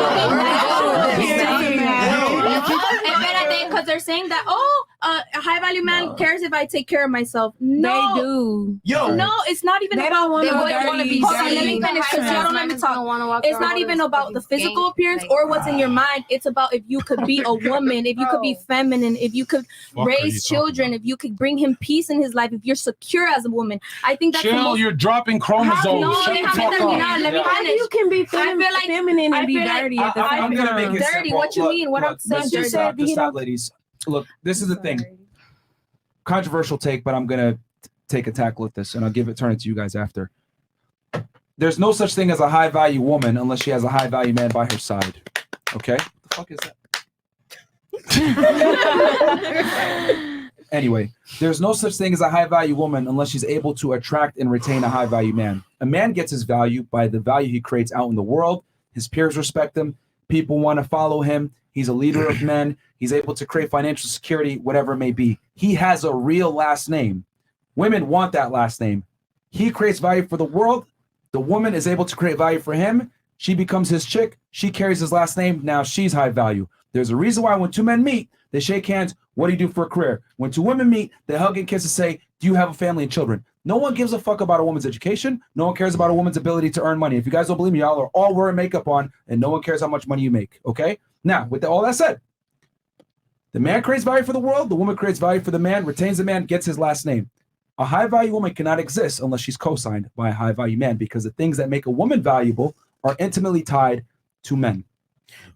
because they're saying that a high value man cares if I take care of myself. No, they do. No, it's not even they about. Don't want to be Hold on, let me finish because y'all don't let me talk. It's not even about the physical appearance or what's in your mind. It's about if you could be a woman, if you could be feminine, if you could raise children, if you could bring him peace in his life, if you're secure as a woman. I think that's Chill, you're dropping chromosomes. No, Shut the fuck up. let me How finish. you can be like feminine and be dirty at the same time? I'm gonna make it dirty. simple. What you mean? What I'm saying? Just stop, ladies. Look, this is the thing. Controversial take, but I'm gonna take a tackle at this, and I'll turn it to you guys after. There's no such thing as a high value woman unless she has a high value man by her side. Okay? What the fuck is that? Anyway, there's no such thing as a high value woman unless she's able to attract and retain a high value man. A man gets his value by the value he creates out in the world. His peers respect him. People want to follow him. He's a leader of men. He's able to create financial security, whatever it may be. He has a real last name. Women want that last name. He creates value for the world. The woman is able to create value for him. She becomes his chick. She carries his last name. Now she's high value. There's a reason why when two men meet, they shake hands. What do you do for a career? When two women meet, they hug and kiss and say, do you have a family and children? No one gives a fuck about a woman's education. No one cares about a woman's ability to earn money. If you guys don't believe me, y'all are all wearing makeup on, and no one cares how much money you make, okay? Now, with all that said, the man creates value for the world. The woman creates value for the man, retains the man, gets his last name. A high-value woman cannot exist unless she's co-signed by a high-value man because the things that make a woman valuable are intimately tied to men.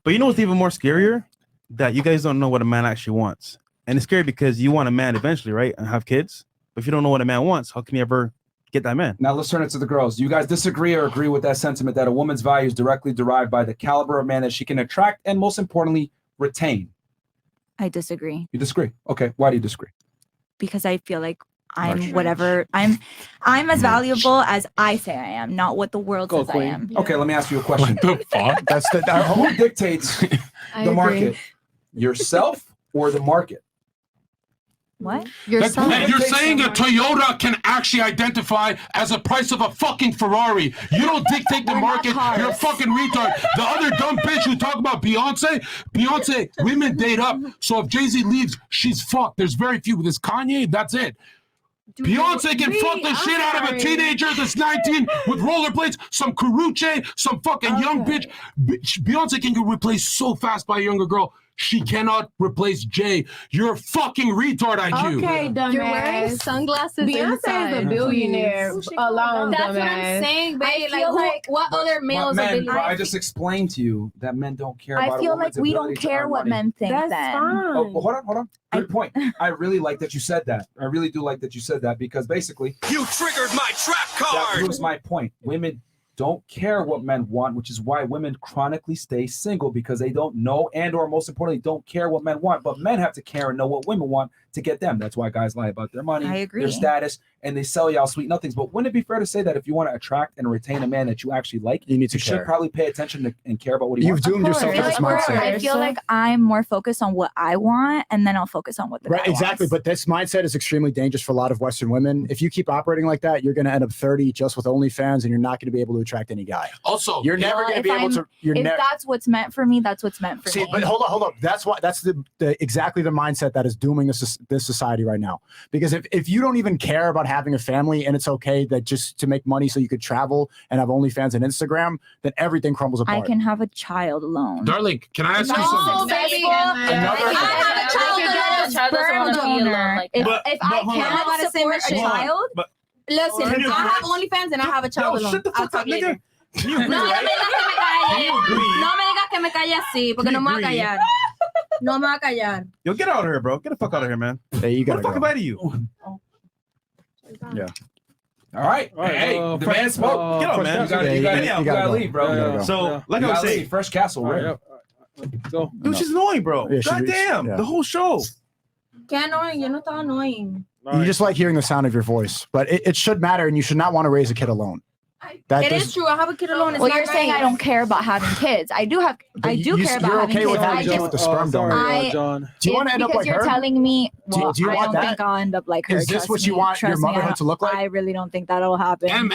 But you know what's even more scarier? That you guys don't know what a man actually wants. And it's scary because you want a man eventually, right? And have kids. But if you don't know what a man wants, how can you ever get that man? Now let's turn it to the girls. Do you guys disagree or agree with that sentiment that a woman's value is directly derived by the caliber of man that she can attract and most importantly, retain? I disagree. You disagree? Okay. Why do you disagree? Because I feel like I'm I'm as valuable as I say I am, not what the world says I am. Okay, let me ask you a question. What the fuck? Who dictates the market? Yourself or the market? What? You're saying a Toyota can actually identify as a price of a fucking Ferrari. You don't dictate the market. You're a fucking retard. The other dumb bitch who talk about Beyonce, women date up. So if Jay-Z leaves, she's fucked. There's very few. There's Kanye, that's it. Beyonce can fuck the shit out of a teenager that's 19 with rollerblades, some Karuche, some fucking young bitch. Beyonce can get replaced so fast by a younger girl. She cannot replace Jay. You're a fucking retard, IQ. Okay, dumbass. You're wearing sunglasses Beyonce inside. is a billionaire alone, That's what dumbass. I'm saying, babe. I feel like what other males men, are billionaires? I just explained to you that men don't care about I a feel like woman's we ability don't to care earn what money. men think That's then. fine. Oh, well, hold on. Good point. I really like that you said that. I really do like that you said that because basically You triggered my trap that card. proves my point. Women don't care what men want, which is why women chronically stay single because they don't know and or most importantly don't care what men want. But men have to care and know what women want to get them. That's why guys lie about their money, I agree. their status, and they sell y'all sweet nothings. But wouldn't it be fair to say that if you want to attract and retain a man that you actually like, You need to should care. probably pay attention to, and care about what he You've wants? doomed yourself I to feel, this like mindset. I feel like I'm more focused on what I want, and then I'll focus on what the Right, guy exactly. wants. But this mindset is extremely dangerous for a lot of Western women. If you keep operating like that, you're going to end up 30 just with OnlyFans, and you're not going to be able to attract any guy. Also, you're never Well, going to if be able to. You're if never. that's what's meant for me, that's what's meant for See, me. but hold up. That's the exactly the mindset that is dooming this society right now. Because if you don't even care about having a family and it's okay that just to make money so you could travel and have OnlyFans and Instagram, then everything crumbles apart. I can have a child alone. Darling, can I ask you No, something? baby. Another- I have a child donor. If But I hold on. cannot support a child, But Listen, Can you I have agree? OnlyFans and I have a child Yo, alone. shut the I'll fuck talk up, later. nigga. Can you agree, No, no me right? digas que me Can you calle. agree? No me digas que me calle así, porque Can no you me voy a agree? callar. No me voy a callar. Yo, get out of here, bro. Get the fuck out of here, man. Hey, you What gotta the fuck go. am I to you? Yeah. All right. All right, Hey, the man spoke. Get out, man. You gotta, Yeah, you gotta, you you gotta gotta go. leave, bro. You gotta go. So, like You I was gotta saying, leave. Fresh Castle, All right? right, go. dude, she's annoying, bro. Yeah, she God is. damn, Yeah. the whole show. Qué annoying, yo no estaba annoying. You just like hearing the sound of your voice, but it should matter, and you should not want to raise a kid alone. That It does- is true. I have a kid alone. It's well, not you're saying nice. I don't care about having kids. I do have. I do you- care about you're having okay kids. with having I kids just, with the sperm donor. John. Do you want to it's end up because like you're her? telling me. Do- Well, do you I want don't that? think I'll end up like her. Is this trust what you me. want your Trust me, motherhood to look like? I really don't think that'll happen. M,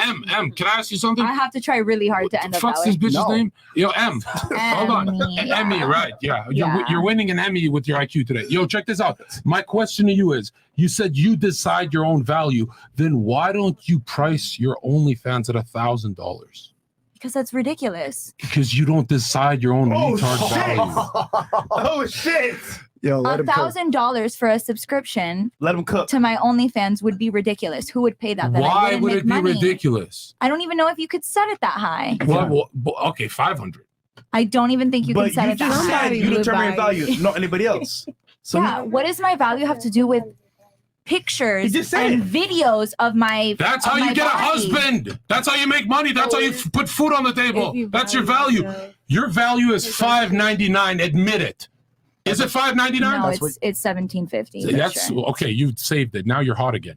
can I ask you something? I have to try really hard to end up Fuck's that this way. bitch's name? Yo, M. Hold on. Emmy, Emmy, right. Yeah. Yeah. You're winning an Emmy with your IQ today. Yo, check this out. My question to you is, you said you decide your own value. Then why don't you price your OnlyFans at $1,000? Because that's ridiculous. Because you don't decide your own retard value. Oh shit! Yo, let him cook. $1,000 for a subscription Let him cook. to my OnlyFans would be ridiculous. Who would pay that? That I Why wouldn't would make it be money. ridiculous? I don't even know if you could set it that high. Well, okay, 500. I don't even think you But can set you it that just high. said you determine your value, not anybody else. So yeah, what does my value have to do with pictures just said and videos of my? That's of how my you get a body? husband. That's how you make money. That's how you put food on the table. That's your value. Your value is $5.99. Admit it. Is it $5.99? No, it's $17.50. That's okay. You saved it. Now you're hot again.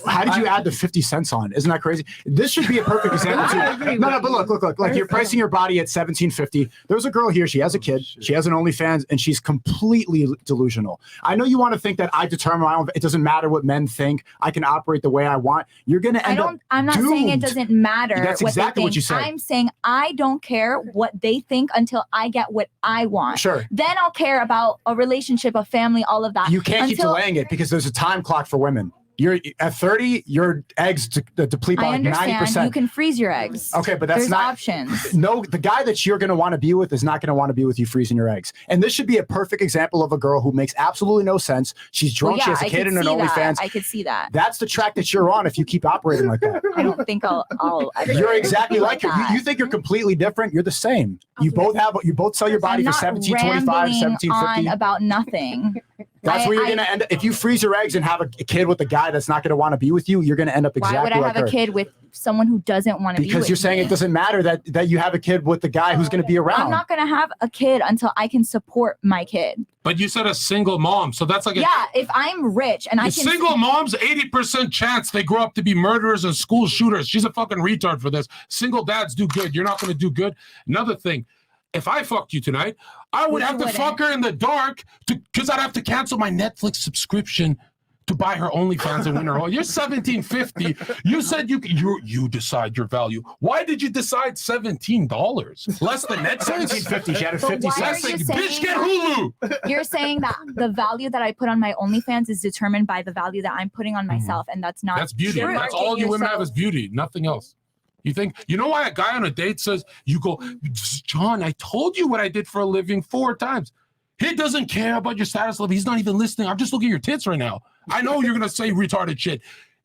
How did you add the 50 cents on? Isn't that crazy? This should be a perfect example too. No, but look. Like you're pricing your body at $17.50. There's a girl here. She has a kid. She has an OnlyFans, and she's completely delusional. I know you want to think that I determine my own. It doesn't matter what men think. I can operate the way I want. You're gonna end up. I'm not saying it doomed. doesn't matter. That's what exactly they what think. you said. I'm saying I don't care what they think until I get what I want. Sure. Then I'll care about a relationship, a family, all of that. You can't keep Until- delaying it because there's a time clock for women. You're at 30. Your eggs deplete by I like understand 90%. you can freeze your eggs. Okay, but that's There's not options. No, the guy that you're going to want to be with is not going to want to be with you freezing your eggs. And this should be a perfect example of a girl who makes absolutely no sense. She's drunk. Well, She yeah, has a I kid could and an see that. OnlyFans. I could see that. That's the track that you're on if you keep operating like that. I don't think I'll ever You're exactly be like her. that. You think you're completely different. You're the same. You both sell your body I'm for not $17.25, rambling $17.50. on about nothing. That's where you're going to end up. If you freeze your eggs and have a kid with a guy that's not going to want to be with you, you're going to end up exactly Why would I like have her. a kid with someone who doesn't want to be Because with you're saying me? it doesn't matter that you have a kid with the guy who's going to be around. I'm not going to have a kid until I can support my kid. But you said a single mom, so that's like a Yeah, if I'm rich and I can single moms, 80% chance they grow up to be murderers and school shooters. She's a fucking retard for this. Single dads do good. You're not going to do good. Another thing, if I fucked you tonight, I would You have to wouldn't. fuck her in the dark because I'd have to cancel my Netflix subscription to buy her OnlyFans and win her all. You're $17.50. You said you decide your value. Why did you decide $17? Less than Netflix? $17.50. She had a But 50 why are cents. you Bitch, saying get that- Hulu. You're saying that the value that I put on my OnlyFans is determined by the value that I'm putting on myself, and that's not That's beauty. true. That's all you women have is beauty, nothing else. You know why a guy on a date says, you go, John, I told you what I did for a living 4 times. He doesn't care about your status level. He's not even listening. I'm just looking at your tits right now. I know you're gonna say retarded shit.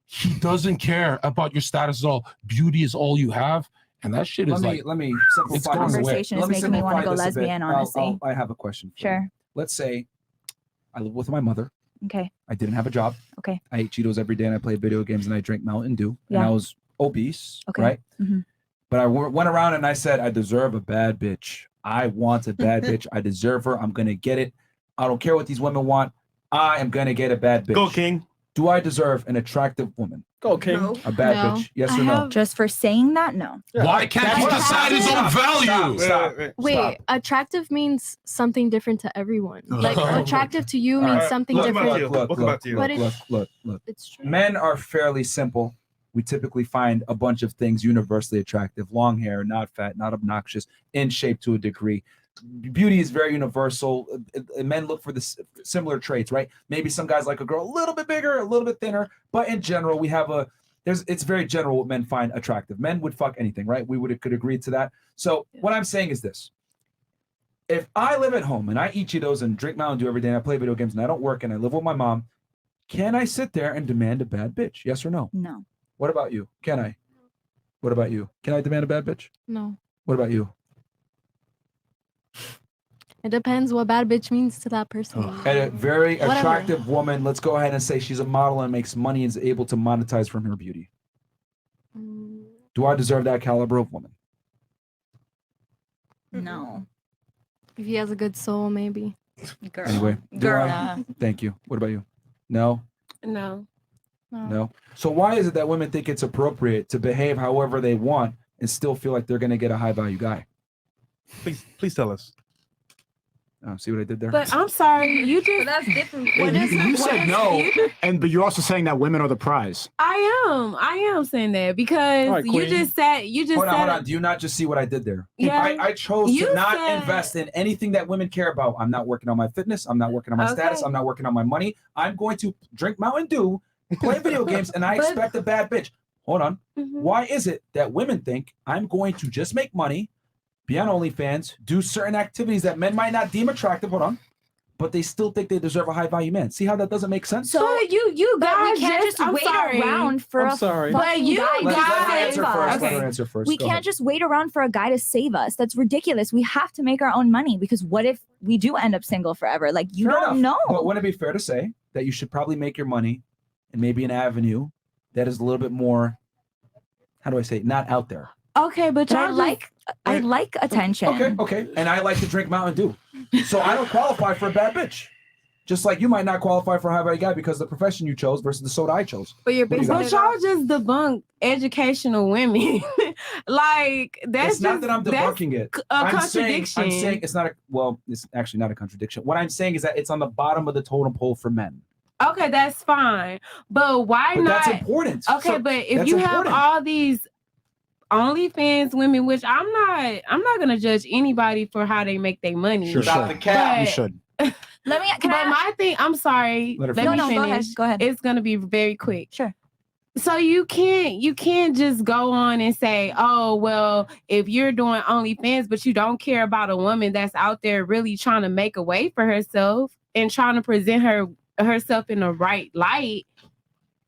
He doesn't care about your status at all. Beauty is all you have, and that shit is let me simplify it's this. gone away. Conversation is making me want to go lesbian, honestly. I have a question. Sure. Let's say I live with my mother. Okay. I didn't have a job. Okay. I ate Cheetos every day and I played video games and I drank Mountain Dew. Yeah. And I was obese. Okay. Right. Mhm. But I went around and I said, I deserve a bad bitch. I want a bad bitch. I deserve her. I'm going to get it. I don't care what these women want. I am going to get a bad bitch. Go, King. Do I deserve an attractive woman? Go, King. A bad bitch? Yes or no? Just for saying that, no. Why can't he decide his own value? Stop. Wait, attractive means something different to everyone. Like Oh. attractive to you All means right. something Look, different. Look. It's true. Men are fairly simple. We typically find a bunch of things universally attractive: long hair, not fat, not obnoxious, in shape to a degree. Beauty is very universal. Men look for the similar traits, right? Maybe some guys like a girl a little bit bigger, a little bit thinner, but in general, we have it's very general what men find attractive. Men would fuck anything, right? Could agree to that. So what I'm saying is this: if I live at home and I eat Cheetos and drink Mountain Dew every day and I play video games and I don't work and I live with my mom, can I sit there and demand a bad bitch? Yes or no? No. What about you? Can I? What about you? Can I demand a bad bitch? No. What about you? It depends what bad bitch means to that person. And a very Whatever. attractive woman, let's go ahead and say she's a model and makes money and is able to monetize from her beauty. Do I deserve that caliber of woman? No. If he has a good soul, maybe. Girl. Anyway, do Girl. I? Thank you. What about you? No? No. No. So why is it that women think it's appropriate to behave however they want and still feel like they're going to get a high value guy? Please tell us. Oh, see what I did there? But I'm sorry, you just that's different. Well, you said no, but you're also saying that women are the prize. I am saying that because All right, you Queen. just said Hold on. Do you not just see what I did there? Yeah. I chose You to not said- invest in anything that women care about. I'm not working on my fitness. I'm not working on my status. Okay. I'm not working on my money. I'm going to drink Mountain Dew, play video games, and I But- expect a bad bitch. Hold on. Mm-hmm. Why is it that women think I'm going to just make money, be on OnlyFans, do certain activities that men might not deem attractive? Hold on. But they still think they deserve a high value man. See how that doesn't make sense? So you but guys we can't just I'm wait sorry. around for I'm a sorry. But fucking you guy to Let her save answer first. us. Let her answer first. We Go can't ahead. just wait around for a guy to save us. That's ridiculous. We have to make our own money because what if we do end up single forever? Like you Fair don't enough. know. But wouldn't it be fair to say that you should probably make your money in maybe an avenue that is a little bit more, how do I say it, not out there? Okay, but But I y'all like attention. Okay. And I like to drink Mountain Dew. So I don't qualify for a bad bitch. Just like you might not qualify for a high value guy because of the profession you chose versus the soda I chose. But you're What do you But got? y'all just debunk educational women. Like that's It's not just that I'm that's debunking it. a I'm saying contradiction. it's not a, well, it's actually not a contradiction. What I'm saying is that it's on the bottom of the totem pole for men. Okay, that's fine. But why But not? that's important. Okay, So but if that's you important. have all these OnlyFans women, which I'm not gonna judge anybody for how they make their money. Sure, Stop sure. the cap. You should. Let me. But my thing, I'm sorry. Let her Let finish. me No, finish. go ahead, go ahead. It's gonna be very quick. Sure. So you can't just go on and say, oh well, if you're doing OnlyFans, but you don't care about a woman that's out there really trying to make a way for herself and trying to present herself in the right light,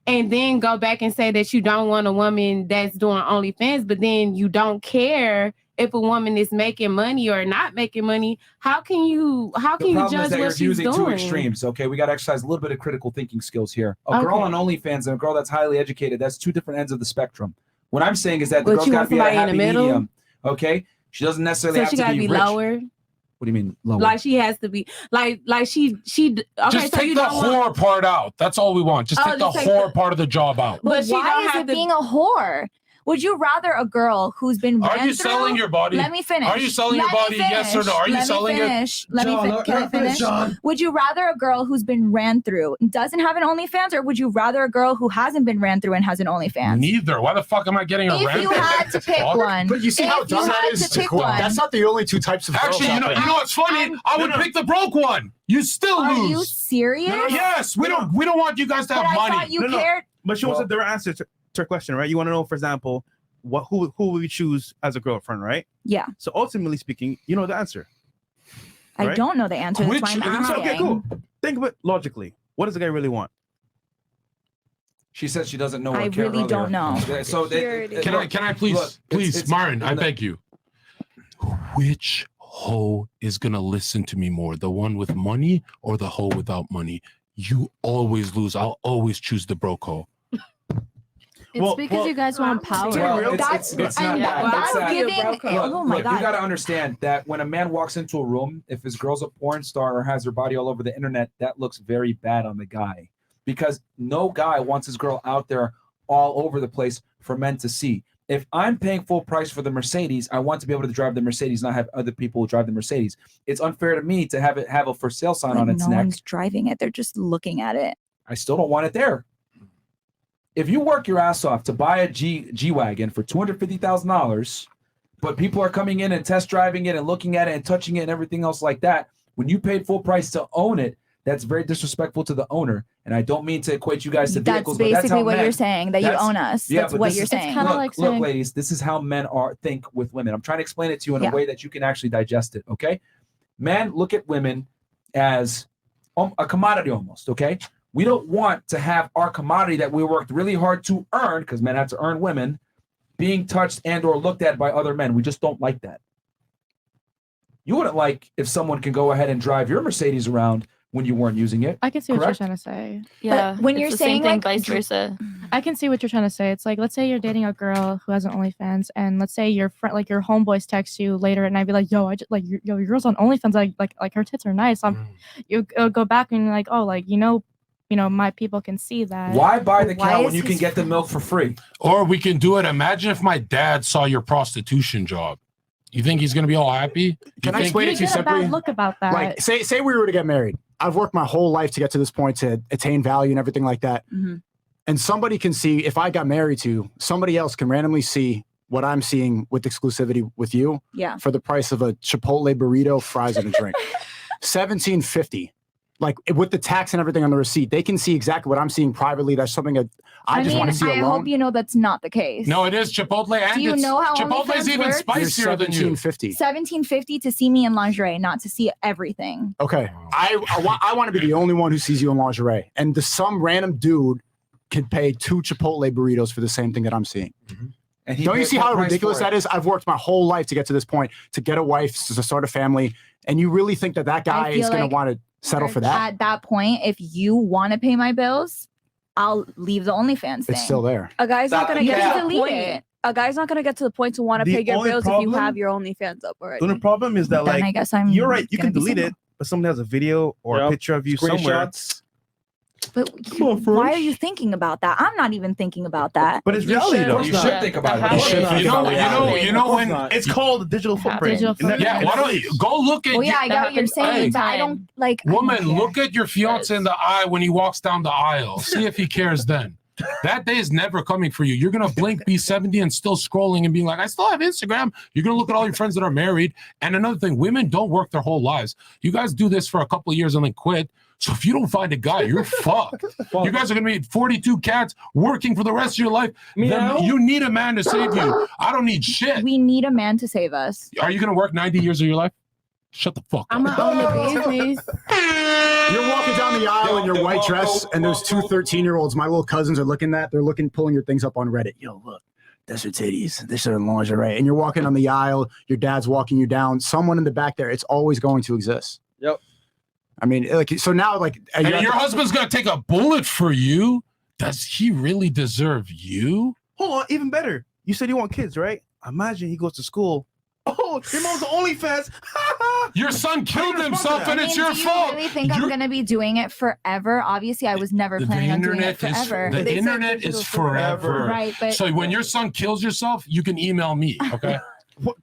and then go back and say that you don't want a woman that's doing OnlyFans, but then you don't care if a woman is making money or not making money. How can you The problem is judge that what you're she's using doing? two extremes. Okay, we got to exercise a little bit of critical thinking skills here. A girl Okay. on OnlyFans and a girl that's highly educated, that's two different ends of the spectrum. What I'm saying is that the But girl's you got want to be at a somebody in happy the middle? medium. Okay, she doesn't necessarily So have she to gotta be be rich. lower. What do you mean lower? Like she has to be like she okay. Just so take you the don't want, whore part out. That's all we want. Just Oh, take the just take whore the- part of the job out. But she why don't is have it to- being a whore? Would you rather a girl who's been Are ran you through? selling your body? Let me finish. Are you selling your Let me body? Yes or no? Are you Let me selling it? finish. Let me John, fin- let Can her I finish, finish? John. Would you rather a girl who's been ran through and doesn't have an OnlyFans, or would you rather a girl who hasn't been ran through and has an OnlyFans? Neither. Why the fuck am I getting a If rant? you had to pick Fuck. one. But you see how If you dumb that had is? to pick one. That's not the only two types of girls Actually, you out know there. what's funny? I would pick the broke one. You still Are lose. you serious? Yes, we don't want you guys to But have I money. thought you cared. But she wants a direct answer to her question, right? You want to know, for example, who will we choose as a girlfriend, right? Yeah. So ultimately speaking, you know the answer. I right? don't know the answer. That's why I'm asking. Okay, cool. Think of it logically. What does the guy really want? She said she doesn't know. I what Kara really don't earlier. know. So Can I please, Martin, I beg you. Which hoe is gonna listen to me more? The one with money or the hoe without money? You always lose. I'll always choose the broke hoe. It's because you guys want power. It's not that. It's that. Look, you got to understand that when a man walks into a room, if his girl's a porn star or has her body all over the internet, that looks very bad on the guy, because no guy wants his girl out there all over the place for men to see. If I'm paying full price for the Mercedes, I want to be able to drive the Mercedes, not have other people drive the Mercedes. It's unfair to me to have it have a for sale sign on its no neck. one's driving it. They're just looking at it. I still don't want it there. If you work your ass off to buy a G-Wagon for $250,000, but people are coming in and test driving it and looking at it and touching it and everything else like that, when you paid full price to own it, that's very disrespectful to the owner. And I don't mean to equate you guys to vehicles, That's but that's basically how what men, you're saying, that you own us. That's but what this you're is- saying. Look, ladies, this is how men think with women. I'm trying to explain it to you in a way that you can actually digest it, okay? Men look at women as a commodity almost, okay? We don't want to have our commodity that we worked really hard to earn, because men have to earn women, being touched and or looked at by other men. We just don't like that. You wouldn't like if someone can go ahead and drive your Mercedes around when you weren't using it. I can see what you're correct? trying to say. Yeah, But when it's you're the saying same thing, like vice versa. I can see what you're trying to say. It's like, let's say you're dating a girl who has an OnlyFans, and let's say your friend, like your homeboys, text you later, and I'd be like, "Yo, I just like your girl's on OnlyFans. Like her tits are nice." You go back and you're like, "Oh, like you know, my people can see that." Why buy the cow when you can get the milk for free? Or we can do it. Imagine if my dad saw your prostitution job. You think he's gonna be all happy? Can I explain it to you simply? Look about that. Like, say we were to get married. I've worked my whole life to get to this point to attain value and everything like that. And somebody can see, if I got married to, somebody else can randomly see what I'm seeing with exclusivity with you. Yeah. For the price of a Chipotle burrito, fries, and a drink. $17.50. Like with the tax and everything on the receipt, they can see exactly what I'm seeing privately. That's something that I just want to see I alone. hope you know that's not the case. No, it is Chipotle, and Do you know how Chipotle's OnlyFans even works? spicier than you. $17.50. $17.50 to see me in lingerie, not to see everything. Okay, I want to be the only one who sees you in lingerie, and some random dude can pay 2 Chipotle burritos for the same thing that I'm seeing. And he don't you paid see full how price ridiculous for it. that is? I've worked my whole life to get to this point, to get a wife, to start a family, and you really think that guy is feel going like to want to settle for that? At that point, if you want to pay my bills, I'll leave the OnlyFans thing. It's still there. A guy's not gonna get to the delete point. it. A guy's not gonna get to the point to want to The pay your only bills if problem- you have your OnlyFans up already. The only problem is that, Then like, I guess I'm you're right. You gonna can be delete single. it, but someone has a video or a picture of you somewhere. But why are you thinking about that? I'm not even thinking about that. But it's reality, though. You should think about it. You should think about reality. You know when It's called digital footprint. Yeah, why don't you go look at? Well, yeah, I get what you're saying, Hey, but I don't like. woman, look at your fiance in the eye when he walks down the aisle. See if he cares then. That day is never coming for you. You're gonna blink, be 70, and still scrolling and being like, I still have Instagram. You're gonna look at all your friends that are married. And another thing, women don't work their whole lives. You guys do this for a couple of years and then quit. So if you don't find a guy, you're fucked. You guys are gonna be 42 cats working for the rest of your life. Then you need a man to save you. I don't need shit. We need a man to save us. Are you gonna work 90 years of your life? Shut the fuck up. I'm gonna own the business. You're walking down the aisle in your white dress, and there's 2 13-year-olds. My little cousins are looking at. They're pulling your things up on Reddit. Yo, look, that's her titties. This is her lingerie. And you're walking on the aisle. Your dad's walking you down. Someone in the back there. It's always going to exist. Yep. I mean, like, so now, like, And your husband's gonna take a bullet for you. Does he really deserve you? Hold on, even better. You said you want kids, right? Imagine he goes to school. Oh, your mom's OnlyFans. Your son killed himself, and it's your do you fault. really think I'm gonna be doing it forever? Obviously, I was never planning on doing it forever. The internet is forever. Right, but so when your son kills yourself, you can email me. Okay.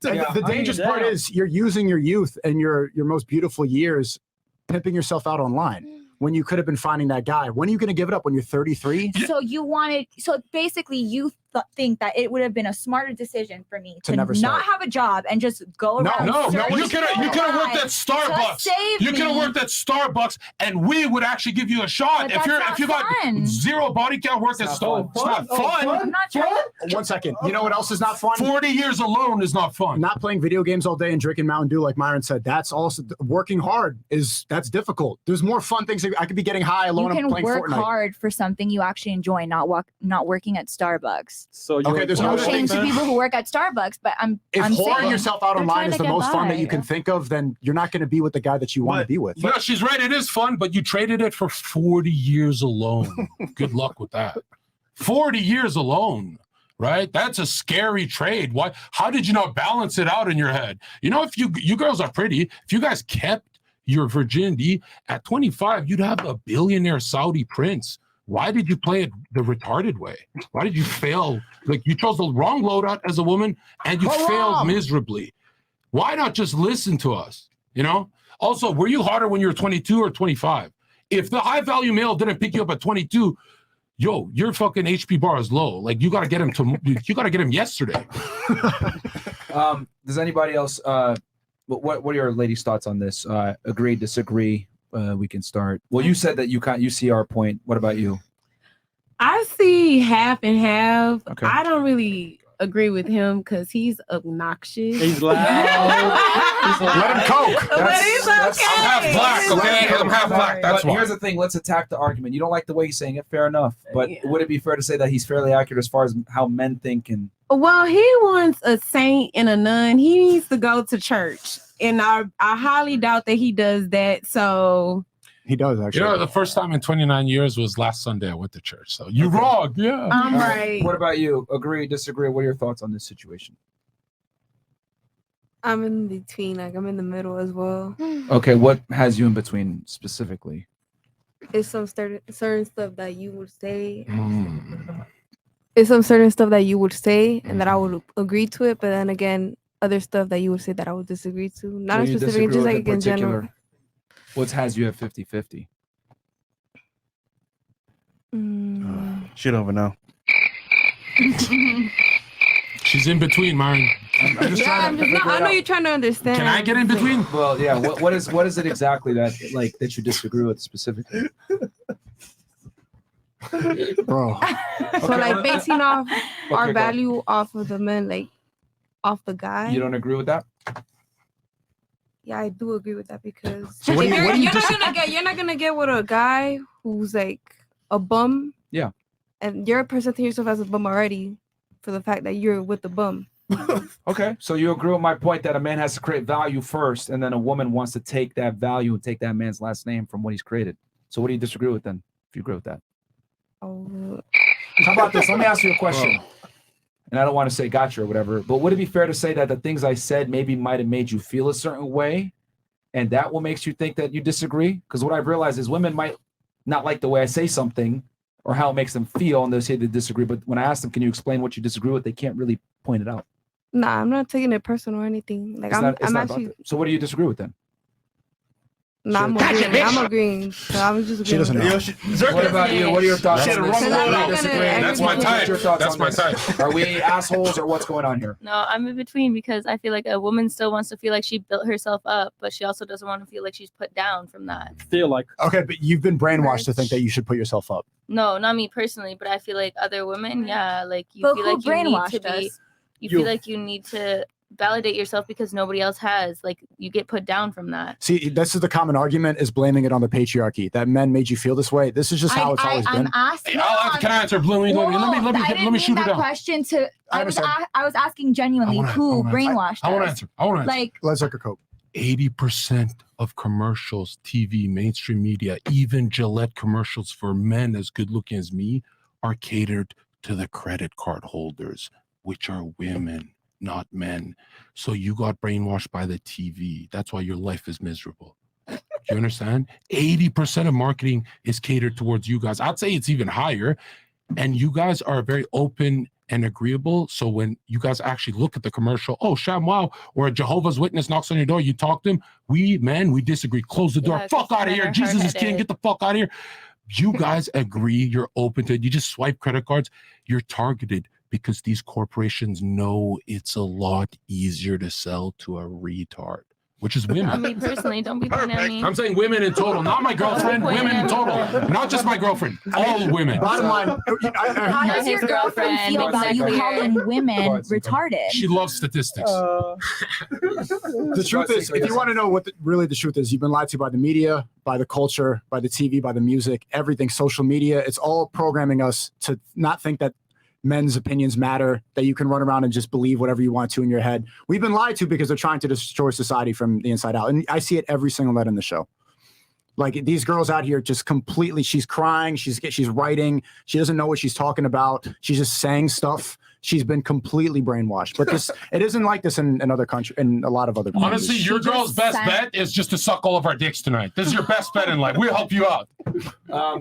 The dangerous part is you're using your youth and your most beautiful years, pimping yourself out online when you could have been finding that guy. When are you going to give it up? When you're 33? so you wanted, so basically you think that it would have been a smarter decision for me To to never not start. have a job and just go No, around. no, searching you could have worked at to Starbucks. save You could have me. worked at Starbucks, and we would actually give you a shot. But If you got fun. zero body count, work at Starbucks. It's not fun. I'm not trying. 1 second. You know what else is not fun? 40 years alone is not fun. Not playing video games all day and drinking Mountain Dew, like Myron said. That's also working hard. That's difficult. There's more fun things. I could be getting high alone. You and can playing work Fortnite. hard for something you actually enjoy, not working at Starbucks. So okay, there's no other shame things. to people who work at Starbucks, but I'm If whoring saying yourself out they're online trying is to the get most fun by. that you can think of, then you're not going to be with the guy that you want to be with. Yeah, she's right. It is fun, but you traded it for 40 years alone. Good luck with that. 40 years alone, right? That's a scary trade. Why? How did you not balance it out in your head? You know, if you girls are pretty, if you guys kept your virginity at 25, you'd have a billionaire Saudi prince. Why did you play it the retarded way? Why did you fail? Like, you chose the wrong loadout as a woman and you failed miserably. Why not just listen to us? You know? Also, were you harder when you were 22 or 25? If the high value male didn't pick you up at 22, yo, your fucking HP bar is low. Like, you got to get him you got to get him yesterday. Does anybody else, what are your ladies' thoughts on this? Agree, disagree? We can start. Well, you said that you see our point. What about you? I see half and half. Okay. I don't really agree with him because he's obnoxious. He's loud. Let him coke. But it's okay. I'm half black, okay? I'm half black. That's But why. here's the thing. Let's attack the argument. You don't like the way he's saying it. Fair enough. But would it be fair to say that he's fairly accurate as far as how men think? And Well, he wants a saint and a nun. He needs to go to church. And I highly doubt that he does that. So he does actually. You know, the first time in 29 years was last Sunday I went to church. So you're wrong. Yeah. I'm right. What about you? Agree, disagree? What are your thoughts on this situation? I'm in between. Like, I'm in the middle as well. Okay, what has you in between specifically? It's some certain stuff that you would say. It's some certain stuff that you would say and that I would agree to it, but then again, other stuff that you would say that I would disagree to. Not What do you specific, disagree just with like in general. What has you at 50-50? She don't even know. She's in between, Myron. I'm just trying to figure I it know out. you're trying to understand. Can I get in between? Well, yeah. What is it exactly that you disagree with specifically? Bro. So like basing off our go. value off of the men, like off the guy. You don't agree with that? Yeah, I do agree with that because So what do you- what do you you're not gonna get with a guy who's like a bum. Yeah. And you're presenting yourself as a bum already for the fact that you're with the bum. Okay, so you agree with my point that a man has to create value first, and then a woman wants to take that value and take that man's last name from what he's created. So what do you disagree with then, if you agree with that? Oh. How about this? Let me ask you a question. And I don't want to say gotcha or whatever, but would it be fair to say that the things I said maybe might have made you feel a certain way, and that what makes you think that you disagree? Because what I've realized is women might not like the way I say something or how it makes them feel, and they say they disagree. But when I ask them, can you explain what you disagree with, they can't really point it out. Nah, I'm not taking it personal or anything. Like It's I'm not about actually that. So what do you disagree with then? nah, I'm agreeing. I'm agreeing. So I'm just agreeing. She doesn't know. What about you? What are your thoughts That's on this? the wrong loadout. Disagree. That's my type. What's your thoughts That's on my this? type. Are we assholes or what's going on here? No, I'm in between because I feel like a woman still wants to feel like she built herself up, but she also doesn't want to feel like she's put down from that. Feel like Okay, but you've been brainwashed to think that you should put yourself up. No, not me personally, but I feel like other women, yeah, like you But feel who like you need to brainwashed be, us? you You. feel like you need to validate yourself because nobody else has. Like you get put down from that. See, this is the common argument is blaming it on the patriarchy that men made you feel this way. This is just how it's always been. I'm asking. Can I answer? Let me shoot it down. Question to. I understand. I was asking genuinely who brainwashed I want to us. answer. I want to answer. Like, let's look at Coke. 80% of commercials, TV, mainstream media, even Gillette commercials for men as good looking as me are catered to the credit card holders, which are women, not men. So you got brainwashed by the TV. That's why your life is miserable. You understand? 80% of marketing is catered towards you guys. I'd say it's even higher. And you guys are very open and agreeable. So when you guys actually look at the commercial, oh, ShamWow, or a Jehovah's Witness knocks on your door, you talk to him. We disagree. Close the door. Yeah, Fuck 'cause out of men here. are Jesus is king. hard-headed. Get the fuck out of here. You guys agree. You're open to it. You just swipe credit cards. You're targeted Because these corporations know it's a lot easier to sell to a retard, which is women. Not me personally. Don't be pointing at me. I'm saying women in total, not my girlfriend. Women in total, not just my girlfriend. All women. Bottom line, How does your girlfriend feel about you calling women retarded? She loves statistics. The truth is, if you want to know what really the truth is, you've been lied to by the media, by the culture, by the TV, by the music, everything, social media. It's all programming us to not think that men's opinions matter, that you can run around and just believe whatever you want to in your head. We've been lied to because they're trying to destroy society from the inside out. And I see it every single night in the show. Like these girls out here just completely, she's crying, she's writing, she doesn't know what she's talking about. She's just saying stuff. She's been completely brainwashed. But this, it isn't like this in other countries, in a lot of other countries. Honestly, your girl's best bet is just to suck all of our dicks tonight. This is your best bet in life. We'll help you out.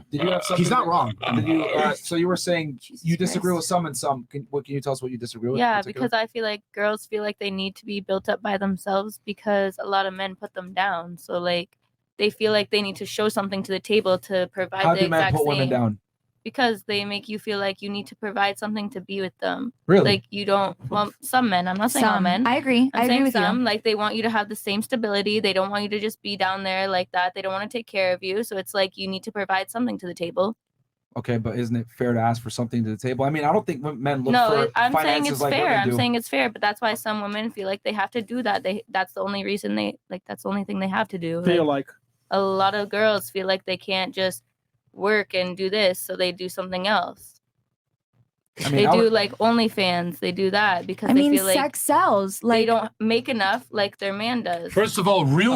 Did you have something? He's not wrong. Did you, so you were saying you disagree with some and some. Can you tell us what you disagree with? Yeah, because I feel like girls feel like they need to be built up by themselves because a lot of men put them down. So like they feel like they need to show something to the table to provide How the do men exact put same. women down? Because they make you feel like you need to provide something to be with them. Really? Like you don't. Well, some men. I'm not saying all Some. men. I agree. I I'm agree saying with you. some. Like they want you to have the same stability. They don't want you to just be down there like that. They don't want to take care of you. So it's like you need to provide something to the table. Okay, but isn't it fair to ask for something to the table? I mean, I don't think men look No, for I'm saying finances it's like fair. women I'm do. saying it's fair, but that's why some women feel like they have to do that. That's the only reason they like. That's the only thing they have to do. Feel like a lot of girls feel like they can't just work and do this, so they do something else. I mean, They I do would- like OnlyFans. They do that because I they mean, feel like sex sells. they Like don't make enough like their man does. First of all, really,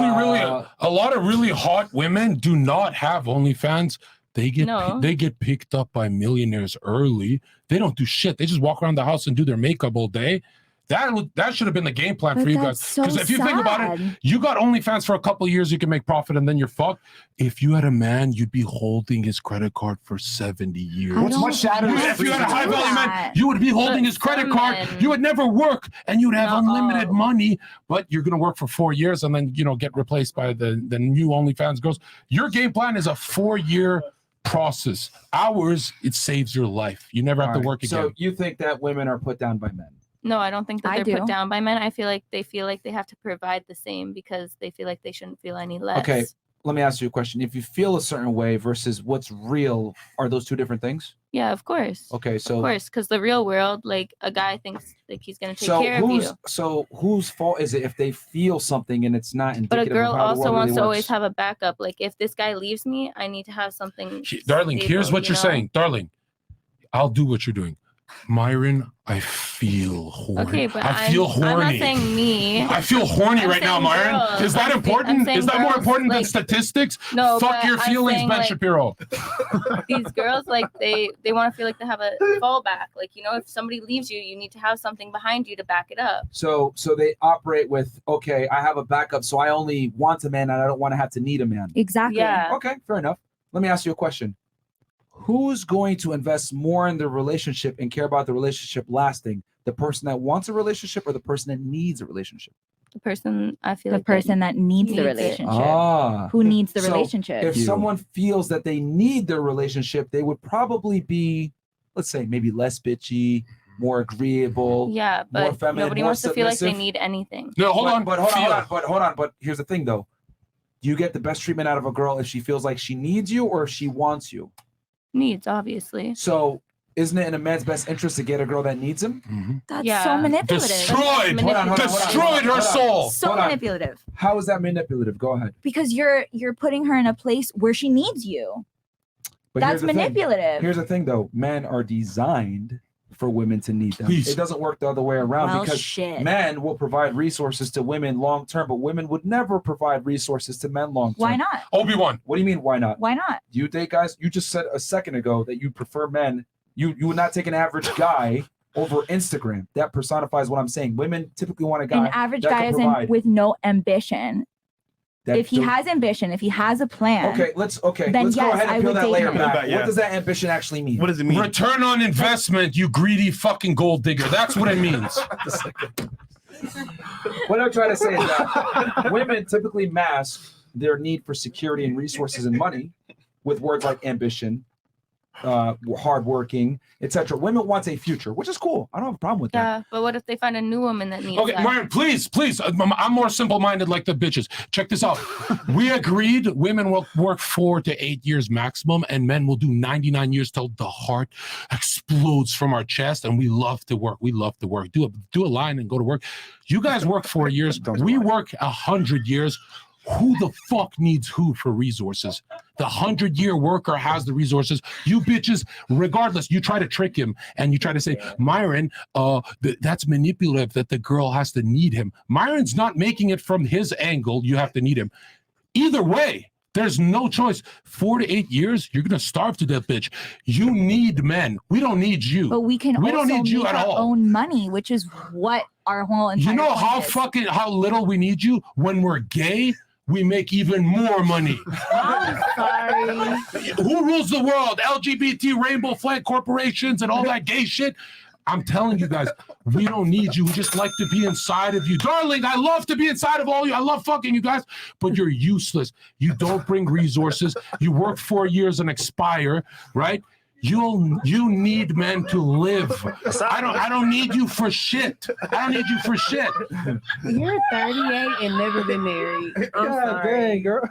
a lot of really hot women do not have OnlyFans. They get No. they get picked up by millionaires early. They don't do shit. They just walk around the house and do their makeup all day. That should have been the game plan But for you that's guys. so Because if you think about it, sad. you got OnlyFans for a couple of years, you can make profit, and then you're fucked. If you had a man, you'd be holding his credit card for 70 years. What's much sadder is If you had a high value man, that. you would be holding But his credit some card. men- You would never work, and you'd have Not unlimited all. money. But you're gonna work for 4 years, and then get replaced by the new OnlyFans girls. Your game plan is a 4-year process. Ours, it saves your life. You never have to Alright, work again. So you think that women are put down by men? No, I don't think that I they're do. put down by men. I feel like they have to provide the same because they feel like they shouldn't feel any less. Okay, let me ask you a question. If you feel a certain way versus what's real, are those two different things? Yeah, of course. Okay, so Of course, because the real world, like a guy thinks like he's gonna take care of you. whose fault is it if they feel something and it's not indicative But a girl of how the also world wants really to always works? have a backup. Like if this guy leaves me, I need to have something. Darling, here's stable, what you're know? saying. Darling, I'll do what you're doing. Myron, I feel horny. Okay, but I feel horny. I'm not saying me. I feel horny I'm right now, saying Myron. girls. Is that I'm important? saying Is that more girls, important than like- statistics? No, Fuck but your I'm feelings, saying, Ben like- Shapiro. These girls, like they want to feel like they have a fallback. Like if somebody leaves you, you need to have something behind you to back it up. So they operate with, okay, I have a backup, so I only want a man and I don't want to have to need a man. Exactly. Yeah. Okay, fair enough. Let me ask you a question. Who's going to invest more in the relationship and care about the relationship lasting? The person that wants a relationship or the person that needs a relationship? The person I feel The like person that needs the needs it. relationship. Ah. Who needs the So, relationship? If someone feels that they need their relationship, they would probably be, let's say, maybe less bitchy, more agreeable. Yeah, more but feminine, nobody more wants to feel like they submissive. need anything. No, hold But on. hold on. But here's the thing, though. Do you get the best treatment out of a girl if she feels like she needs you or if she wants you? Needs, obviously. So isn't it in a man's best interest to get a girl that needs him? That's Yeah. so manipulative. Destroyed her soul. So Hold on. manipulative. How is that manipulative? Go ahead. Because you're putting her in a place where she needs you. But That's here's the thing. manipulative. Here's the thing, though. Men are designed for women to need them. Please. It doesn't work the other way around Well, because shit. men will provide resources to women long term, but women would never provide resources to men long term. Why not? Obi-Wan. What do you mean, why not? Why not? Do you date guys? You just said a second ago that you prefer men. You would not take an average guy over Instagram. That personifies what I'm saying. Women typically want a guy. An average that guy can is provide. in with no ambition. That If he don't- has ambition, if he has a plan, Okay, let's then go yes, ahead I and peel would that date layer him. back. Yeah. What does that ambition actually mean? What does it mean? Return on investment, you greedy fucking gold digger. That's what it means. What I'm trying to say is that women typically mask their need for security and resources and money with words like ambition, hardworking, etc. Women want a future, which is cool. I don't have a problem with that. Yeah, but what if they find a new woman that needs Okay, that? Myron, please. I'm more simple-minded like the bitches. Check this out. We agreed women will work 4 to 8 years maximum, and men will do 99 years till the heart explodes from our chest, and we love to work. We love to work. Do a line and go to work. You guys work 4 years. We work 100 years. Who the fuck needs who for resources? The 100-year worker has the resources. You bitches, regardless, you try to trick him and you try to say, Myron, that's manipulative that the girl has to need him. Myron's not making it from his angle. You have to need him. Either way, there's no choice. 4 to 8 years, you're gonna starve to death, bitch. You need men. We don't need you. But we can We also don't need you make at our all. own money, which is what our whole entire You know point is. how little we need you? When we're gay, we make even more money. I'm sorry. Who rules the world? LGBT, rainbow flag corporations, and all that gay shit. I'm telling you guys, we don't need you. We just like to be inside of you. Darling, I love to be inside of all you. I love fucking you guys, but you're useless. You don't bring resources. You work 4 years and expire, right? You need men to live. I don't need you for shit. I don't need you for shit. You're 38 and never been married. I'm sorry. Dang, girl.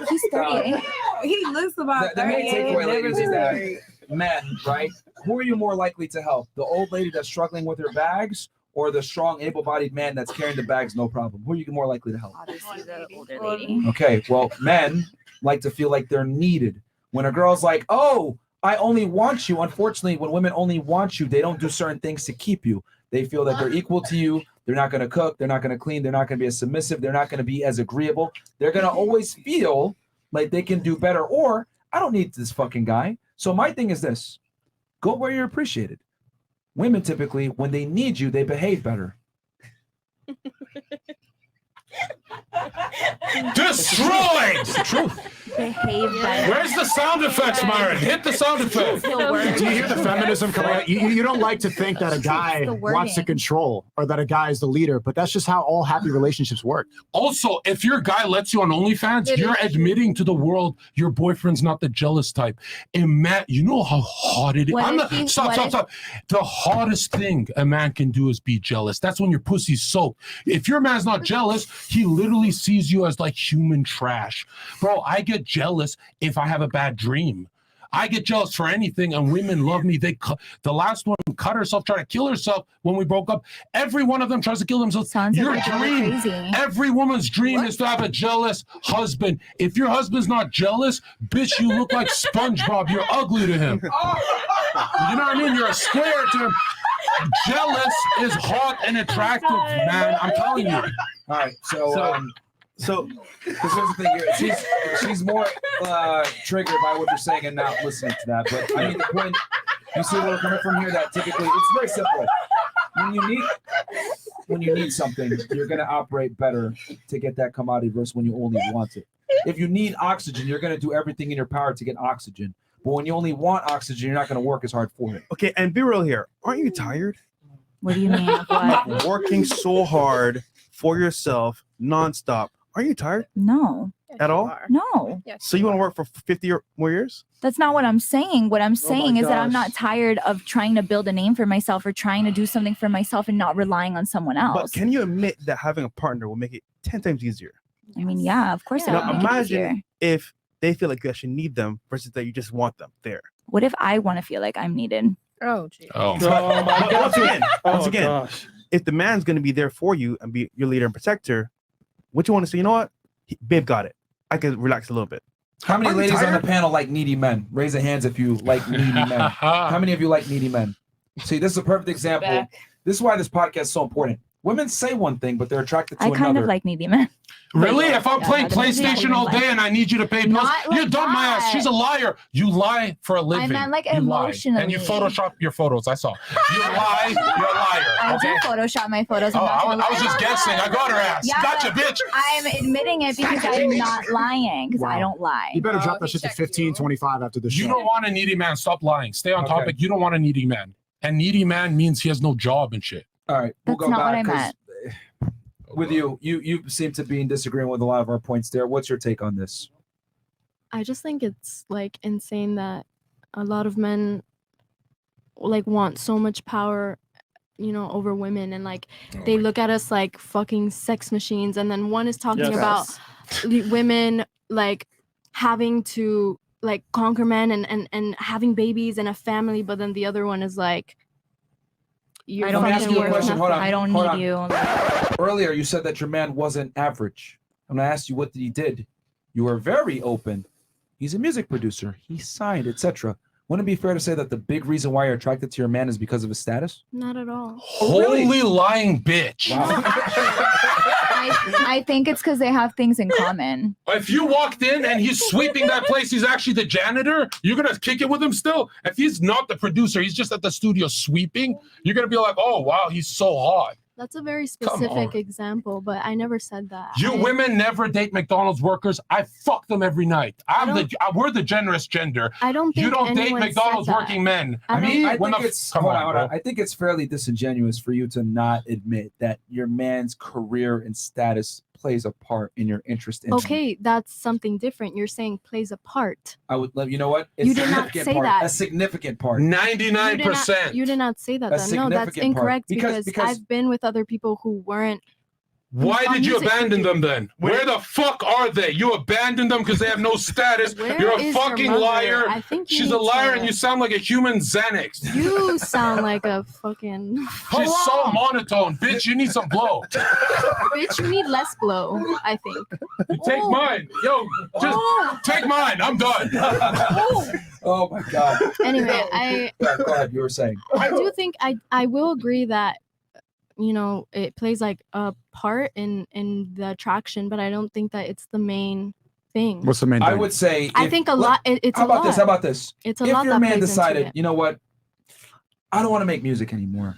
He's 38. He looks about The main 38 and takeaway, never ladies, is been that married. men, right? Who are you more likely to help? The old lady that's struggling with her bags, or the strong, able-bodied man that's carrying the bags, no problem? Who are you more likely to help? Obviously, the older lady. Okay, well, men like to feel like they're needed. When a girl's like, oh, I only want you. Unfortunately, when women only want you, they don't do certain things to keep you. They feel that they're equal to you. They're not going to cook. They're not going to clean. They're not going to be as submissive. They're not going to be as agreeable. They're going to always feel like they can do better. Or, I don't need this fucking guy. So my thing is this. Go where you're appreciated. Women typically, when they need you, they behave better. Destroyed! It's the truth. Behave better. Where's the sound effects, Myron? Hit the sound effect. Do you hear the feminism coming out? You don't like to think that a guy wants to control or that a guy is the leader, but that's just how all happy relationships work. Also, if your guy lets you on OnlyFans, you're admitting to the world your boyfriend's not the jealous type. And Matt, you know how hot it is. Stop. The hottest thing a man can do is be jealous. That's when your pussy's soaked. If your man's not jealous, he literally sees you as like human trash. Bro, I get jealous if I have a bad dream. I get jealous for anything, and women love me. The last one cut herself, tried to kill herself when we broke up. Every one of them tries to kill themselves. Your dream, every woman's dream is to have a jealous husband. If your husband's not jealous, bitch, you look like SpongeBob. You're ugly to him. You know what I mean? You're a square to him. Jealous is hot and attractive, man. I'm telling you. All right, so because here's the thing here, she's more triggered by what you're saying and not listening to that. But I mean, the point, you see where we're coming from here, that typically it's very simple. When you need something, you're gonna operate better to get that commodity versus when you only want it. If you need oxygen, you're gonna do everything in your power to get oxygen. But when you only want oxygen, you're not gonna work as hard for it. Okay, and be real here. Aren't you tired? What do you mean? What? Working so hard for yourself nonstop. Are you tired? No. At all? No. So you want to work for 50 or more years? That's not what I'm saying. What I'm saying is that I'm gosh. not tired of trying to build a name for myself or trying to do something for myself and not relying on someone else. But can you admit that having a partner will make it 10 times easier? I mean, yeah, of course. It would Now make it easier. imagine if they feel like you actually need them versus that you just want them there. What if I want to feel like I'm needed? Oh, geez. But once again, if the man's going to be there for you and be your leader and protector, what you want to say, you know what? Babe got it. I can relax a little bit. How many Are you ladies on the tired? panel like needy men? Raise your hands if you like needy men. How many of you like needy men? See, this is a perfect example. This is why this podcast is so important. Women say one thing, but they're attracted to I another. kind of like needy men. Really? If I'm Yeah, playing that's what I'm PlayStation saying. all day and I need you to pay bills, Not you like dump my ass. that. She's a liar. You lie for a living. meant like You lie. emotionally. And you Photoshop your photos. I saw. You lie. You're a liar. I Okay. do Photoshop my photos. I'm Oh, not I gonna was lie. just guessing. I got her ass. Yeah, Gotcha, but bitch. I'm admitting it because I'm not lying because I don't lie. You better drop that shit to 15, 25 after the show. You don't want a needy man. Stop lying. Stay on Okay. topic. You don't want a needy man. And needy man means he has no job and shit. All right, we'll That's go not what back I meant. with you seem to be in disagreement with a lot of our points there. What's your take on this? I just think it's like insane that a lot of men like want so much power, you know, over women, and like they look at us like fucking sex machines, and then one is talking about women like having to like conquer men and having babies and a family, but then the other one is like, you're I don't fucking need you. worth nothing. Hold on, I don't hold need on. you. Earlier, you said that your man wasn't average. And I asked you what he did. You were very open. He's a music producer. He signed, etc. Wouldn't it be fair to say that the big reason why you're attracted to your man is because of his status? Not at all. Holy lying bitch. I think it's because they have things in common. If you walked in and he's sweeping that place, he's actually the janitor, you're going to kick it with him still? If he's not the producer, he's just at the studio sweeping, you're going to be like, oh, wow, he's so hot. That's a very Come specific on. example, but I never said that. You women never date McDonald's workers. I fuck them every night. We're the generous gender. I don't think you don't date anyone McDonald's said that. working men. I Me, think when it's come hold on, on. bro. I think it's fairly disingenuous for you to not admit that your man's career and status plays a part in your interest in him. Okay, that's something different. You're saying plays a part. I would love, you know what? A You did not significant say part, that. A significant part. 99%. You did not say that. A Then. No, that's significant part. incorrect because I've been with other people who weren't. Why on did you music abandon video. them then? Where the fuck are they? You abandoned them because they have no status. Where You're a is your fucking mother? liar. I think you She's a need liar to- and you sound like a human Xanax. You sound like a fucking. She's so monotone. Bitch, you need some blow. Bitch, you need less blow, I think. You take mine. Yo, just take mine. I'm done. Oh my God. Anyway, Go ahead. You were saying. I do think I will agree that, you know, it plays like a part in the attraction, but I don't think that it's the main thing. What's the main thing? I would say. I think a lot. It's How a about lot. this? How about this? It's a if lot your that man plays into decided, it. you know what, I don't want to make music anymore.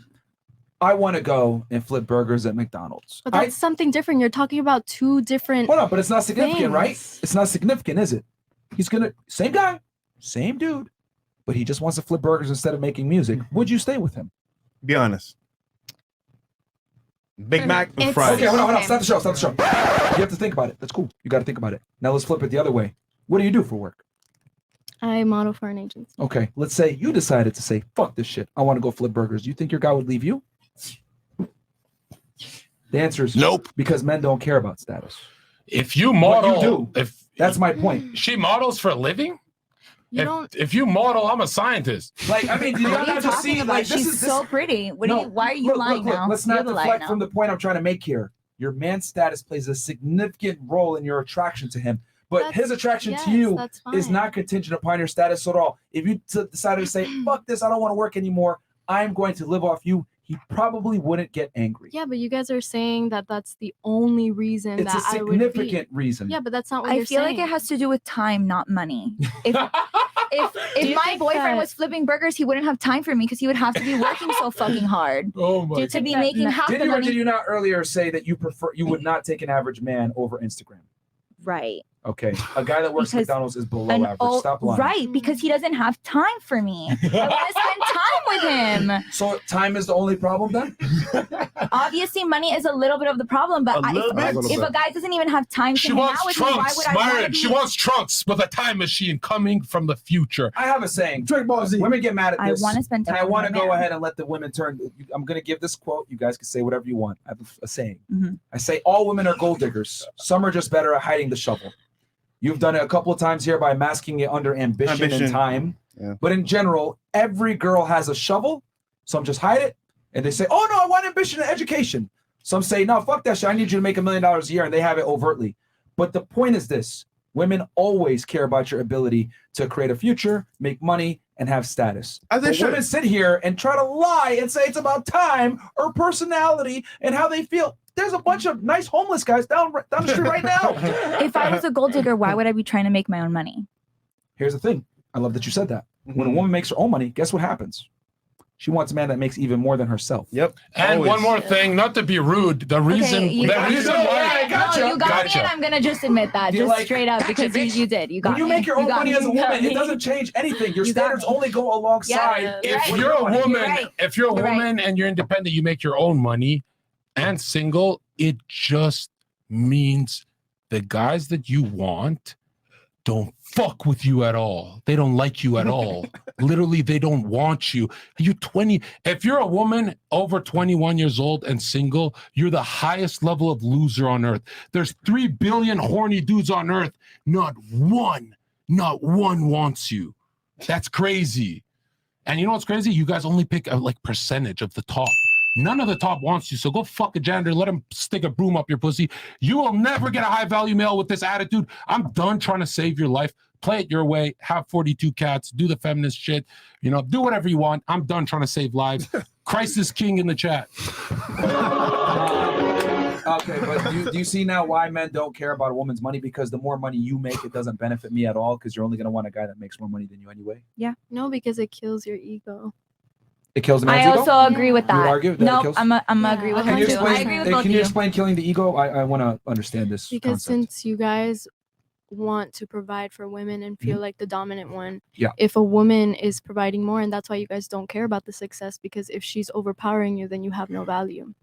I want to go and flip burgers at McDonald's. But that's something different. You're talking about two different. Hold on, but it's not significant, right? things. It's not significant, is it? He's gonna same guy, same dude, but he just wants to flip burgers instead of making music. Would you stay with him? Be honest. Big Mac and fries. Okay, hold on. Stop the show. Stop the show. You have to think about it. That's cool. You got to think about it. Now let's flip it the other way. What do you do for work? I model for an agency. Okay, let's say you decided to say, fuck this shit. I want to go flip burgers. Do you think your guy would leave you? The answer is nope, because men don't care about status. If you model, What you do, that's my point. She models for a living? You if you model, I'm a scientist. Like, I mean, do you What are you not just talking see, about? like, this She's is so pretty. What No, are you? Why are you look, lying look, now? Let's You're not the liar deflect now. from the point I'm trying to make here. Your man's status plays a significant role in your attraction to him, but his attraction to you that's is fine. not contingent upon your status at all. If you decided to say, fuck this, I don't want to work anymore, I'm going to live off you, he probably wouldn't get angry. Yeah, but you guys are saying that that's the only reason It's a that I would be. significant reason. Yeah, but that's not what I you're feel saying. like it has to do with time, not money. If Do you my think boyfriend that- was flipping burgers, he wouldn't have time for me because he would have to be working so fucking hard. Oh my to be making half Did the you or money. did you not earlier say that you would not take an average man over Instagram? Right. Okay, a guy that works at Because McDonald's is below An average. old- Stop lying. Right, because he doesn't have time for me. I want to spend time with him. So time is the only problem then? Obviously, money is a little bit of the problem, but A little bit. if a guy doesn't even have time to She hang wants out with me, why trunks, would I want to Myron. be? She wants trunks with a time machine coming from the future. I have a saying. Women get mad at I this. wanna spend time And I with want to my go man. ahead and let the women turn. I'm going to give this quote. You guys can say whatever you want. I have a saying. Mhm. I say all women are gold diggers. Some are just better at hiding the shovel. You've done it a couple of times here by masking it under ambition and time. Yeah. But in general, every girl has a shovel. Some just hide it. And they say, oh, no, I want ambition and education. Some say, no, fuck that shit. I need you to make $1 million a year. And they have it overtly. But the point is this. Women always care about your ability to create a future, make money, and have status. As they But should. women sit here and try to lie and say it's about time or personality and how they feel. There's a bunch of nice homeless guys down the street right now. If I was a gold digger, why would I be trying to make my own money? Here's the thing. I love that you said that. When a woman makes her own money, guess what happens? She wants a man that makes even more than herself. Yep. And one more thing, not to be rude, the reason you the got reason me. why No, you got me, and I'm gonna just admit that, You're just like, straight up, gotcha, because bitch. you did. You got When you me. make your own got money me. as a You got woman, it me. doesn't change anything. Your You got standards me. only go alongside. if what you're a doing. woman, if you're a You're right. woman and you're independent, you make your own money and single, it just means the guys that you want don't fuck with you at all. They don't like you at all. Literally, they don't want you. You're 20. If you're a woman over 21 years old and single, you're the highest level of loser on earth. There's 3 billion horny dudes on earth. Not one wants you. That's crazy. And you know what's crazy? You guys only pick a like percentage of the top. None of the top wants you. So go fuck a janitor. Let him stick a broom up your pussy. You will never get a high value male with this attitude. I'm done trying to save your life. Play it your way. Have 42 cats. Do the feminist shit. You know, do whatever you want. I'm done trying to save lives. Christ is king in the chat. Okay, but do you see now why men don't care about a woman's money? Because the more money you make, it doesn't benefit me at all because you're only going to want a guy that makes more money than you anyway. Yeah. No, because it kills your ego. It kills a man's I ego? also agree with You would that. argue with that? It Nope, kills- I'm agree with Can her you too. I explain, agree with hey, both can of you you. explain killing the ego? I want to understand this Because concept. since you guys want to provide for women and feel like the dominant one, Yeah. if a woman is providing more, and that's why you guys don't care about the success, because if she's overpowering you, then you have no value.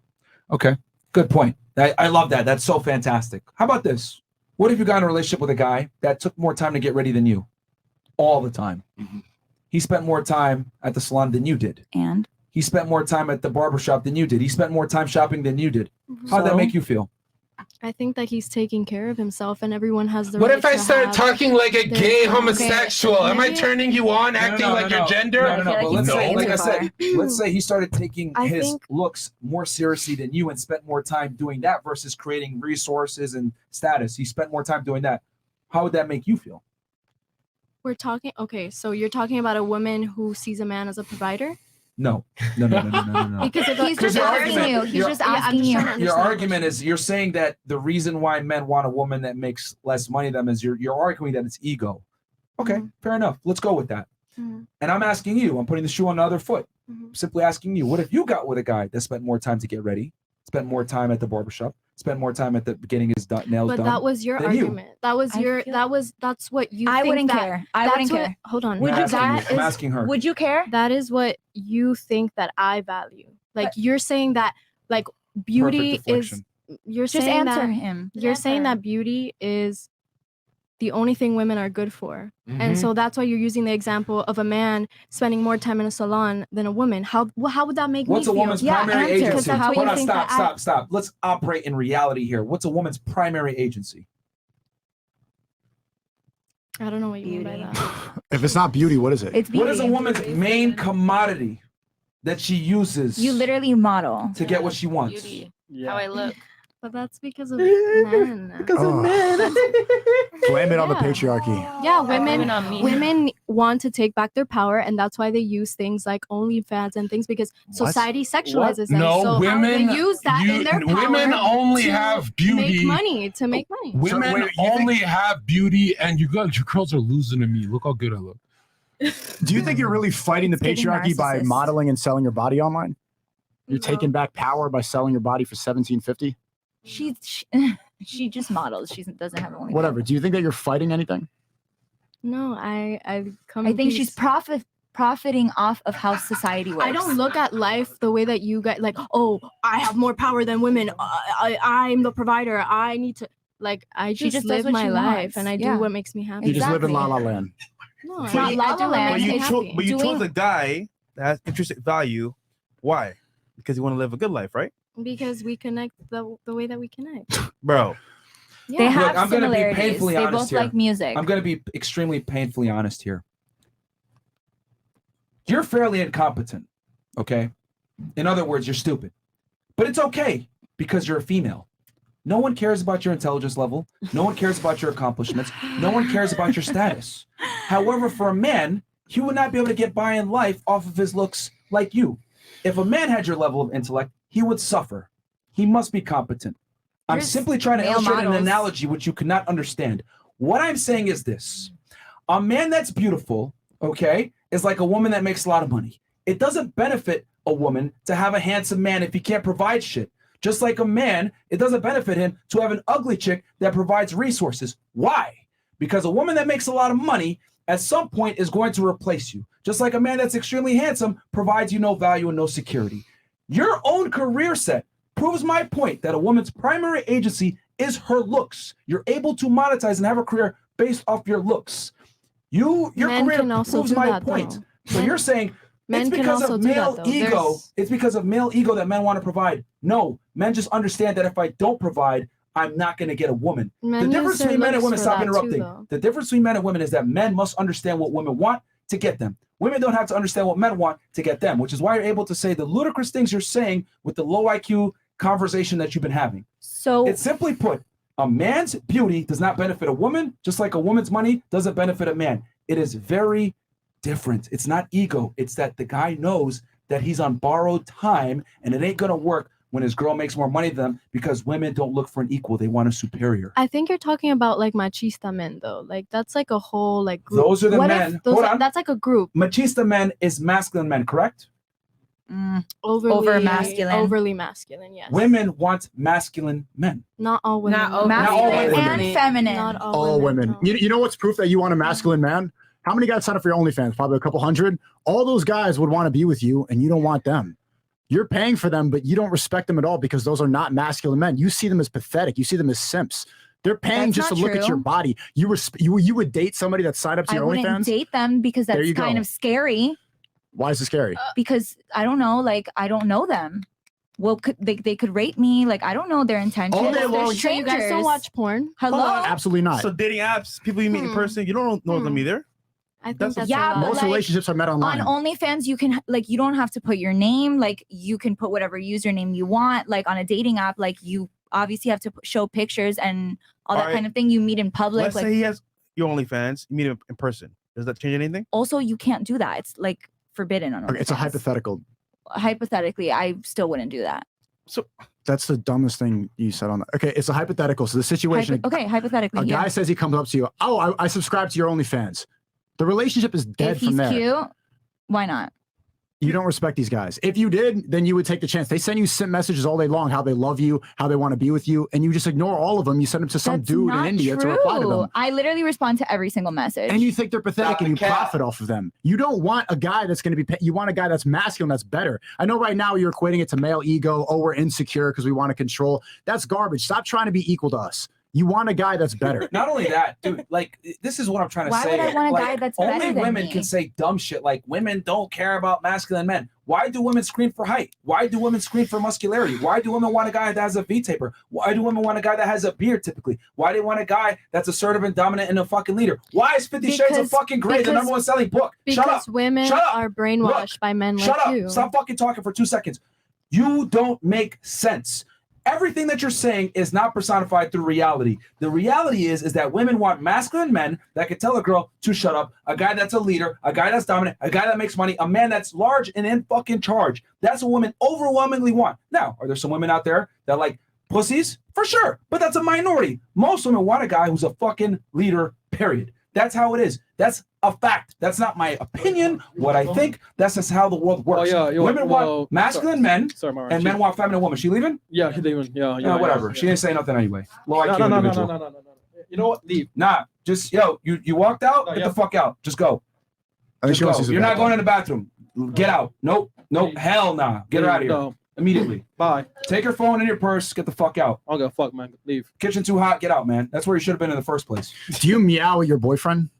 Okay, good point. I love that. That's so fantastic. How about this? What if you got in a relationship with a guy that took more time to get ready than you? All the time. He spent more time at the salon than you did. And? He spent more time at the barbershop than you did. He spent more time shopping than you did. How'd that So? make you feel? I think that he's taking care of himself, and everyone has the What right if I to start have talking like a their gay own- homosexual? Am I maybe- turning you on, acting like your gender? No. But let's say, like I said, far. let's say he started taking I his think- looks more seriously than you and spent more time doing that versus creating resources and status. He spent more time doing that. How would that make you feel? We're talking. Okay, so you're talking about a woman who sees a man as a provider. No. Because if He's just your asking argument- you. He's your- just Yeah, I'm asking just you. trying to Your understand. argument is you're saying that the reason why men want a woman that makes less money than them is you're arguing that it's ego. Okay, fair enough. Let's go with that. Mhm. And I'm asking you, I'm putting the shoe on the other foot. Simply asking you, what if you got with a guy that spent more time to get ready, spent more time at the barbershop, spent more time at the getting his nails But done? that was your than you? argument. That was that's what you. I think wouldn't that- care. I that's wouldn't what- care. Hold on. Would you care? I'm is- asking her. Would you care? That is what you think that I value. Like you're saying that like beauty is. deflection. You're Just saying answer that him. You're saying that beauty is the only thing women are good for. And Mhm. so that's why you're using the example of a man spending more time in a salon than a woman. How would that make What's me a feel? woman's primary agency? That's what Hold you on, think stop, that I- stop. Let's operate in reality here. What's a woman's primary agency? I don't know what you mean by that. If it's not beauty, what is it? It's What is a beauty. woman's main commodity that she uses You literally model. to get what she wants? Beauty. How I look. But that's because of men. Because of men. Blame it on the patriarchy. Yeah, blame women it on me. women want to take back their power, and that's why they use things like OnlyFans and things because society sexualizes them. No, so women. they use that in their power women only to have beauty. make money to make money. Women only have beauty, and your girls are losing to me. Look how good I look. Do you think you're really fighting the getting patriarchy by narcissist. modeling and selling your body online? You're taking back power by selling your body for $17.50? She just models. She doesn't have only. Whatever. Do you think that you're fighting anything? No, I come. I think she's profiting off of how society works. I don't look at life the way that you guys like. Oh, I have more power than women. I'm the provider. I need to like. I She just just does live what my she life wants. and I Yeah. do what makes me happy. You just live in La La Land. No, It's not La La Land. But you, It's chose, but you chose doing- a guy that has intrinsic value. Why? Because you want to live a good life, right? Because we connect the way that we connect. Bro. They have Look, I'm going to be similarities. painfully They honest both here. like music. I'm going to be extremely painfully honest here. You're fairly incompetent, okay? In other words, you're stupid. But it's okay because you're a female. No one cares about your intelligence level. No one cares about your accomplishments. No one cares about your status. However, for a man, he would not be able to get by in life off of his looks like you. If a man had your level of intellect, he would suffer. He must be competent. I'm There's simply trying to male illustrate an models. analogy which you cannot understand. What I'm saying is this. A man that's beautiful, okay, is like a woman that makes a lot of money. It doesn't benefit a woman to have a handsome man if he can't provide shit. Just like a man, it doesn't benefit him to have an ugly chick that provides resources. Why? Because a woman that makes a lot of money at some point is going to replace you. Just like a man that's extremely handsome provides you no value and no security. Your own career set proves my point that a woman's primary agency is her looks. You're able to monetize and have a career based off your looks. Your Men career can also proves do my that, point. though. So you're saying Men it's can because also of do that, male though. ego. There's- It's because of male ego that men want to provide. No, men just understand that if I don't provide, I'm not going to get a woman. Men The difference use their between men and looks women, for stop that too, interrupting. though. The difference between men and women is that men must understand what women want to get them. Women don't have to understand what men want to get them, which is why you're able to say the ludicrous things you're saying with the low IQ conversation that you've been having. So it's simply put, a man's beauty does not benefit a woman, just like a woman's money doesn't benefit a man. It is very different. It's not ego. It's that the guy knows that he's on borrowed time and it ain't going to work when his girl makes more money than them, because women don't look for an equal. They want a superior. I think you're talking about like machista men though. Like that's like a whole like group. Those are the What men. if those Hold are- on. that's like a group. Machista men is masculine men, correct? Overly masculine. Overly masculine, yes. Women want masculine men. Not all women. Not though. all masculine women. and feminine. Not all, All women. no. You know what's proof that you want a masculine man? How many guys sign up for your OnlyFans? Probably a couple hundred. All those guys would want to be with you, and you don't want them. You're paying for them, but you don't respect them at all because those are not masculine men. You see them as pathetic. You see them as simps. They're paying That's just to not look at your true. body. You would date somebody that signed up to I your wouldn't OnlyFans? date them because There that's you kind go. of scary. Why is it scary? Because I don't know, like I don't know them. Well, they could rape me. Like I don't know their intentions. All day long. They're So you guys still strangers. watch porn? Hello. Hold on, absolutely not. So dating apps, people you meet in person, you don't know them either. I think That's that's Yeah, a lot. but Most like, relationships are met online. on OnlyFans, you can like you don't have to put your name. Like you can put whatever username you want. Like on a dating app, like you obviously have to show pictures and all that Alright. kind of thing. You meet in public. Let's Like say he has your OnlyFans, you meet him in person. Does that change anything? also, you can't do that. It's like forbidden on OnlyFans. Okay, it's a hypothetical. Hypothetically, I still wouldn't do that. So That's the dumbest thing you said on that. Okay, it's a hypothetical. So the situation. Okay, hypothetically, A yeah. guy says he comes up to you. Oh, I subscribe to your OnlyFans. The relationship is dead If he's from there. cute, why not? You don't respect these guys. If you did, then you would take the chance. They send you simp messages all day long, how they love you, how they want to be with you, and you just ignore all of them. You send them to some That's dude in not India to reply to true. them. I literally respond to every single message. And you think they're pathetic Stop and you the cap. profit off of them. You don't want a guy that's going to be, you want a guy that's masculine, that's better. I know right now you're equating it to male ego. Oh, we're insecure because we want to control. That's garbage. Stop trying to be equal to us. You want a guy that's better. Not only that, dude, like this is what I'm trying to Why say. would I want a Like, guy that's only better than women me? can say dumb shit like women don't care about masculine men. Why do women scream for height? Why do women scream for muscularity? Why do women want a guy that has a V taper? Why do women want a guy that has a beard typically? Why do they want a guy that's assertive and dominant and a fucking leader? Why is 50 Shades of Because- fucking Grey the because- number one selling book? Shut Because up. women Shut up. are brainwashed by men Shut like up. you. Stop fucking talking for 2 seconds. You don't make sense. Everything that you're saying is not personified through reality. The reality is that women want masculine men that can tell a girl to shut up, a guy that's a leader, a guy that's dominant, a guy that makes money, a man that's large and in fucking charge. That's what women overwhelmingly want. Now, are there some women out there that like pussies? For sure, but that's a minority. Most women want a guy who's a fucking leader, period. That's how it is. That's a fact. That's not my opinion, what I think. That's just how the world works. Women want masculine men, and men want feminine women. She leaving? Yeah, he's leaving. Yeah, Whatever. yeah. She didn't say nothing anyway. Low IQ No. individual. You know what? Leave. Nah, just you walked out. Get the fuck out. Just go. I think Just she wants to go. use the You're not bathroom. going in the bathroom. Get out. Nope. Hell nah. Get her out of here. No. Immediately. Bye. Take your phone and your purse. Get the fuck out. I'll go fuck, man. Leave. Kitchen too hot. Get out, man. That's where you should have been in the first place. Do you meow at your boyfriend?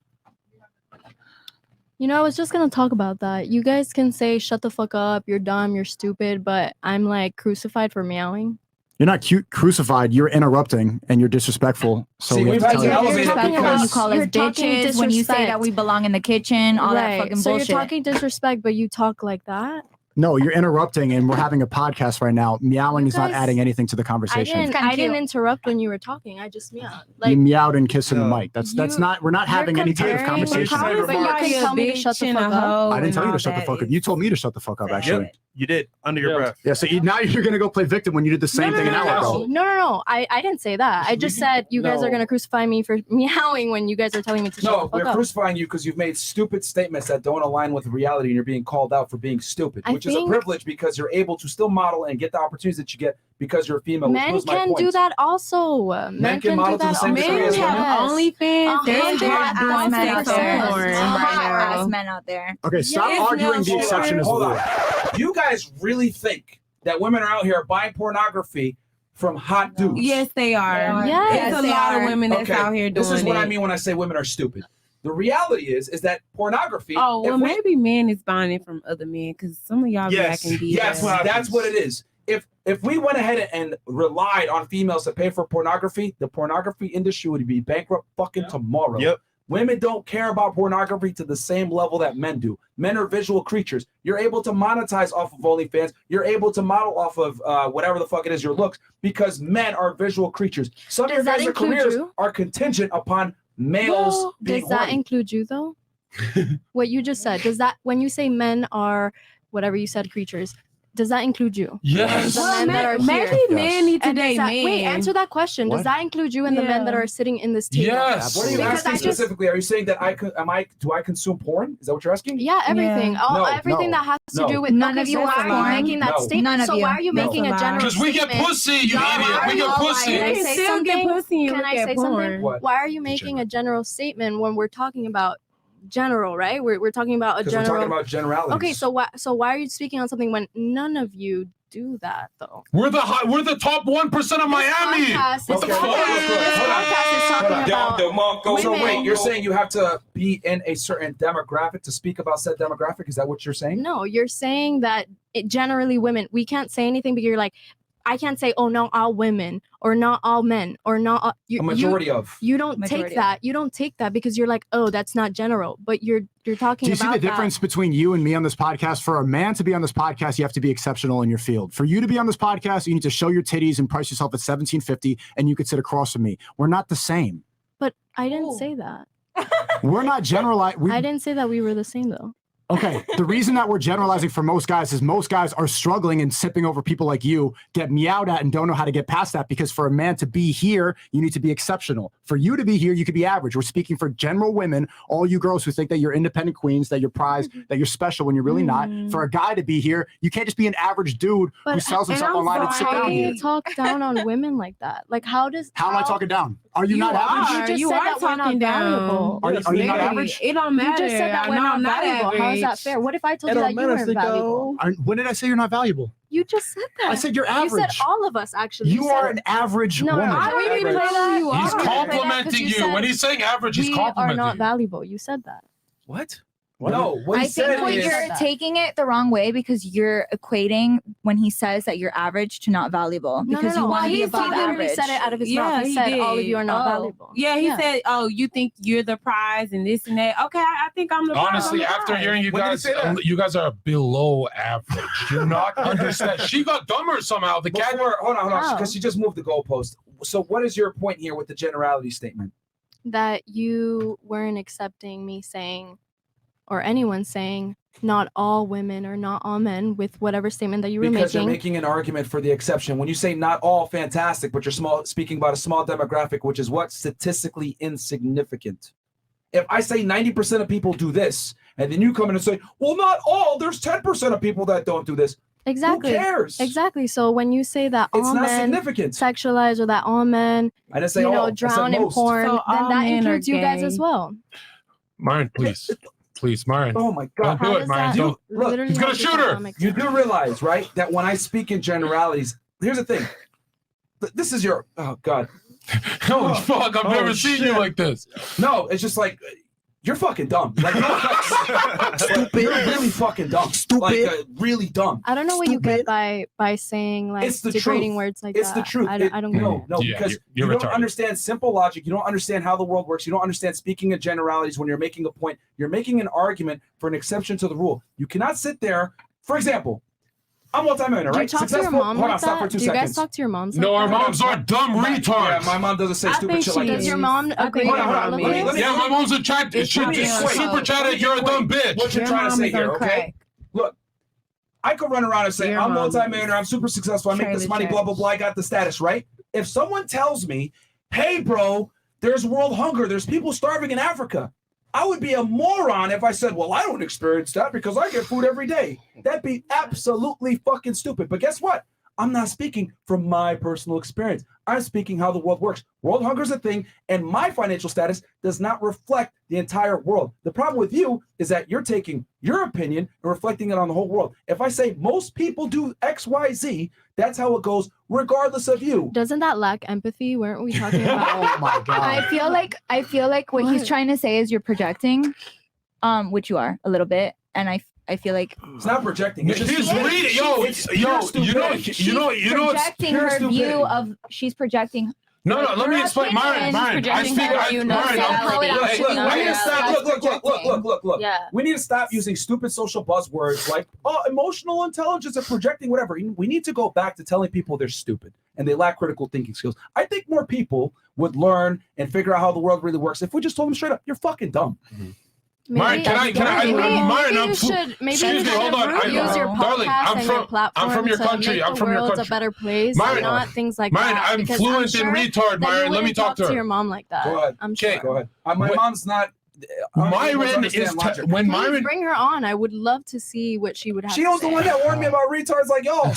You know, I was just gonna talk about that. You guys can say shut the fuck up, you're dumb, you're stupid, but I'm like crucified for meowing. You're not crucified. You're interrupting and you're disrespectful. So See, we have we've to had tell to you. elevate it Disrespectful when you because call us you're talking bitches, when you say that disrespect. we belong in the kitchen, all that Right. fucking So bullshit. you're talking disrespect, but you talk like that? No, you're interrupting, and we're having a podcast right now. Meowing is not guys- adding anything to the I conversation. didn't interrupt when you were talking. I just meowed. You Like meowed and kissing the mic. That's you- not. We're not having any type of comparing- conversation. But you can tell me to shut the fuck up. I didn't tell you to shut the fuck up. You told me to shut the fuck up. Actually, You did under your breath. yeah. So now you're gonna go play victim when you did the same thing an hour ago. No. I didn't say that. I just said you guys are gonna crucify me for meowing when you guys are telling me to shut No, the we're fuck up. crucifying you because you've made stupid statements that don't align with reality and you're being called out for being stupid, I which is a think- privilege because you're able to still model and get the opportunities that you get because you're a female. which Men proves my can point. do that also. Men can model to the same degree as women? OnlyFans. There's 100%. hot ass men out there. Porn Hot ass men out there. Okay, stop arguing the exception is the Hold rule. on. You guys really think that women are out here buying pornography from hot dudes. Yes, they are. Yes, There's a they lot are. of women that's out here doing This is what I it. mean when I say women are stupid. The reality is that pornography. Oh, well, if we- maybe men is buying it from other men because some of y'all be acting deep. Yes, that's what it is. If we went ahead and relied on females to pay for pornography, the pornography industry would be bankrupt fucking tomorrow. Yep. Women don't care about pornography to the same level that men do. Men are visual creatures. You're able to monetize off of OnlyFans. You're able to model off of whatever the fuck it is, your looks, because men are visual creatures. Some of your Does that guys' include careers you? are contingent upon males Well, being does that horny. include you though? What you just said, does that, when you say men are whatever you said creatures, does that include you? Yes. The Well, men that are maybe here. men need to And does date that- men. Wait, answer that question. What? Does that include you and the men that are sitting in this table? Yes. What are you Because asking I just- specifically? Are you saying that do I consume porn? Is that what you're asking? Yeah, everything. No, Everything no, that has no. to do with None of you so watch why are you porn? making that No. statement? None of So you. why are you No. making a general Because we get statement? pussy, you Y'all idiot. are We get all pussy. lying. Can I You say still get something? pussy and Can look I at say porn. something? What? Why are you making a general statement when we're talking about general, right? We're talking about a Because we're general. talking about generalities. Okay, so why are you speaking on something when none of you do that though? We're the top 1% of Miami. Podcast What is the talking- fuck? this podcast is talking about So women. wait, you're saying you have to be in a certain demographic to speak about said demographic? Is that what you're saying? No, you're saying that generally women, we can't say anything, but you're like, I can't say, oh, not all women or not all men or not all, A majority of. You don't Majority take of. that. You don't take that because you're like, oh, that's not general. But you're talking Do you about see the difference between you and me on this podcast? For a man to be on this podcast, you have to be exceptional in your field. For you to be on this podcast, you need to show your titties and price yourself at $17.50, and you could sit across from me. We're not the same. But I didn't say that. We're not generalizing. I didn't say that we were the same though. Okay, the reason that we're generalizing for most guys is most guys are struggling and sipping over people like you, get meowed at and don't know how to get past that, because for a man to be here, you need to be exceptional. For you to be here, you could be average. We're speaking for general women, all you girls who think that you're independent queens, that you're prized, that you're special when you're really not. For a guy to be here, you can't just be an average dude who sells himself online and sit how down do here. you talk down on women like that? Like how How am I talking down? Are you not average? You just said that we're not valuable. Are you not average? It don't You matter. just said that I we're know not I'm not valuable. How is that average. fair? What if I told It you don't that you matter, weren't valuable? When did I say you're not valuable? You just said that. I said you're You average. said all of us actually. You said are it. an average No, woman. no, I don't we even play know that. you He's are. complimenting you. When he's saying average, he's We complimenting are not you. valuable. You said that. What? No, what I he think said what is you're taking it the wrong way because you're equating when he says that you're average to not valuable because you want to be above literally average. said it out of his Yeah, mouth. He said all of you are not Oh. valuable. Yeah, he said, "Oh, you think you're the prize and this and that." Okay, I think I'm the prize. Honestly, I'm the after prize. hearing you When did he guys, say that? you guys are below average. You're not understand. She got dumber somehow. The cat. Hold on, How? because she just moved the goalpost. So what is your point here with the generality statement? That you weren't accepting me saying, or anyone saying, not all women or not all men with whatever statement that you were Because making. you're making an argument for the exception. When you say not all, fantastic, but you're speaking about a small demographic, which is what? Statistically insignificant. If I say 90% of people do this, and then you come in and say, well, not all, there's 10% of people that don't do this. Exactly. Who cares? Exactly. So when you say that It's all not men significant. sexualize or that all men, I didn't say you all. know, I said drown in most. porn, So then all that men are includes you guys gay. as well. Myron, please. Please, Myron. Oh my God. Don't do it, Myron. Don't. Look, He's gonna shoot her. You do realize, right, that when I speak in generalities, here's the thing. This is your, oh God. Holy fuck, I've never seen you like this. No, it's just like, you're fucking dumb. Like, no offense. Stupid. You're really fucking dumb. Stupid. Like, really dumb. I don't know what you get by saying like It's the degrading truth. words like It's that. the truth. I don't get it. No, Yeah, because you're you don't retarded. understand simple logic. You don't understand how the world works. You don't understand speaking in generalities when you're making a point. You're making an argument for an exception to the rule. You cannot sit there, for example, I'm multi-millionaire, Do you right? talk to your mom Hold like on, stop for that? 2 Do you guys seconds. talk to your moms No, like our that? moms are dumb retards. Yeah, my mom doesn't say I stupid think shit she like Does this. your mom agree Hold with on, all hold of on. this? Let me- Yeah, my mom's a chat. It's She not just equate. super chatted. You're a dumb bitch. What you're Your trying to mom say is on here, okay? crack. Look, I could run around and say, Your I'm mom multi-millionaire, I'm super successful, I make this trailer money, blah, blah, blah, I got the status, right? If someone tells me, hey, bro, there's world hunger, there's people starving in Africa, I would be a moron if I said, well, I don't experience that because I get food every day. That'd be absolutely fucking stupid. But guess what? I'm not speaking from my personal experience. I'm speaking how the world works. World hunger is a thing, and my financial status does not reflect the entire world. The problem with you is that you're taking your opinion and reflecting it on the whole world. If I say most people do X, Y, Z, That's how it goes, regardless of you. Doesn't that lack empathy? Weren't we talking about? Oh my god. I feel like what he's trying to say is you're projecting, which you are a little bit, and I feel like it's not projecting. It's just He's reading, projecting her view of she's projecting. No, let me explain. Myron, I speak. Look. Yeah. We need to stop using stupid social buzzwords like emotional intelligence and projecting whatever. We need to go back to telling people they're stupid and they lack critical thinking skills. I think more people would learn and figure out how the world really works if we just told them straight up, "You're fucking dumb." Myron, excuse me, hold on. Use your Darling, I'm from your to country. make I'm the from your world country. a better place, Myron, not things like Myron, that. I'm because fluent sure in retard, that Myron. you Let me wouldn't talk to her. your mom like that. Go ahead. I'm Okay. sure. Go ahead. My mom's not. Myron is when Please Myron. bring her on. I would love to see what she would have. She to was the say. one that warned me about retards like y'all.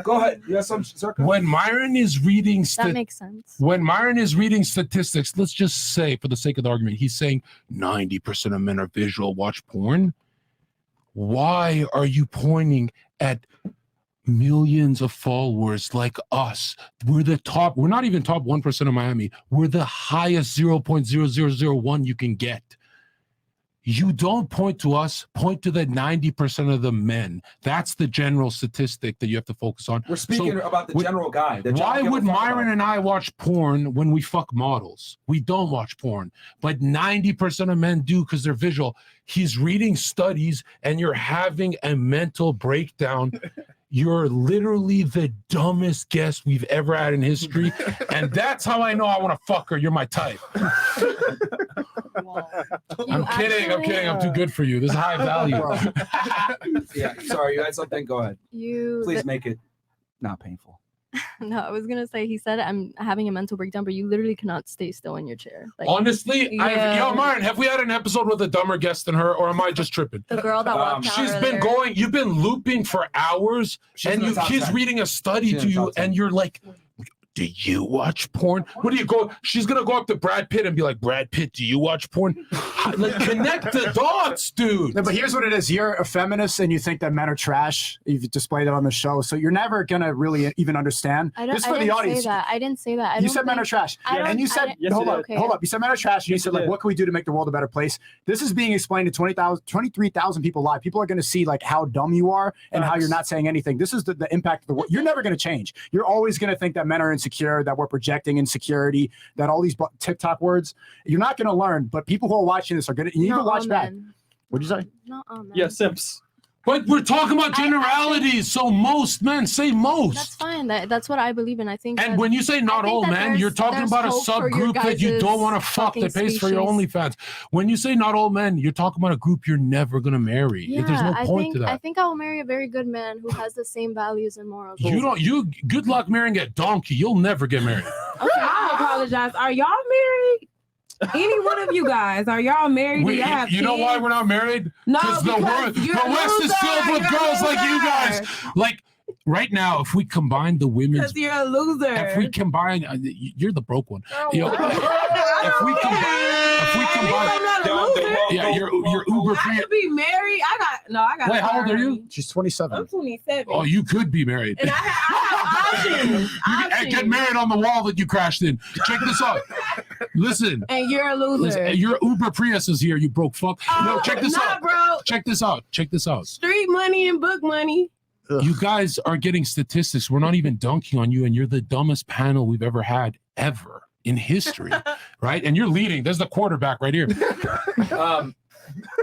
Go ahead. You have some Zherka? When Myron is reading That makes sense. When Myron is reading statistics, let's just say, for the sake of the argument, he's saying 90% of men are visual, watch porn. Why are you pointing at millions of followers like us? We're the top. We're not even top 1% of Miami. We're the highest 0.0001 you can get. You don't point to us, point to the 90% of the men. That's the general statistic that you have to focus on. We're speaking about the general guy. Why would Myron and I watch porn when we fuck models? We don't watch porn, but 90% of men do because they're visual. He's reading studies and you're having a mental breakdown. You're literally the dumbest guest we've ever had in history. And that's how I know I want to fuck her. You're my type. I'm kidding. I'm too good for you. This is high value. Yeah, sorry, you had something. Go ahead. Please The- make it not painful. No, I was gonna say he said I'm having a mental breakdown, but you literally cannot stay still in your chair. Like, Honestly, yo, Myron, have we had an episode with a dumber guest than her, or am I just tripping? The girl that walked out She's earlier. been going. You've been looping for hours, and in the top he's 10. reading a study She's to in the you, top 10. and you're like, "Do you watch porn? What do you go?" She's gonna go up to Brad Pitt and be like, "Brad Pitt, do you watch porn?" Like, connect the dots, dude. No, but here's what it is. You're a feminist and you think that men are trash. You've displayed it on the show. So you're never going to really even understand. I don't. This I for the didn't audience. say that. I didn't say that. I You don't said men think- are trash. I don't- And you I said, didn't- hold up. Okay. You said men are trash. And you said, like, what can we do to make the world a better place? This is being explained to 23,000 people live. People are going to see, like, how dumb you are and how you're not saying anything. This is the impact of the world. You're never going to change. You're always going to think that men are insecure, that we're projecting insecurity, that all these TikTok words. You're not going to learn, but people who are watching this are going to, you need to watch back. What'd you say? Not all men. Yeah, simps. But we're talking about generalities, so most men say most. That's fine. That's what I believe in. I think. And that- when you say not I think all that men, you're talking there's about a hope for your subgroup that you guys' don't want to fuck that fucking pays for your species. OnlyFans. When you say not all men, you're talking about a group you're never gonna marry. Yeah, There's no I point think, to that. I think I will marry a very good man who has the same values and morals. You good luck marrying a donkey. You'll never get married. Okay, I apologize. Are y'all married? Any one of you guys? Are y'all married? Do y'all have You know why kids? we're not married? No, the because you're a West is loser, filled with you're a girls like you loser. guys. Like right now, if we combine the women's, Because you're a loser. if we combine, you're the broke one. Yo, if we combine, I'm not a loser. yeah, you're Uber I free. could be married. I got. Wait, how old are you? She's 27. I'm 27. Oh, you could be married. And I have options. You can get married on the wall that you crashed in. Check this out. Listen. And you're a loser. Your Uber Prius is here, you broke fuck. No, check this nah, out. bro. Check this out. Check this out. Street money and book money. You guys are getting statistics. We're not even dunking on you, and you're the dumbest panel we've ever had ever in history, right? And you're leading. There's the quarterback right here.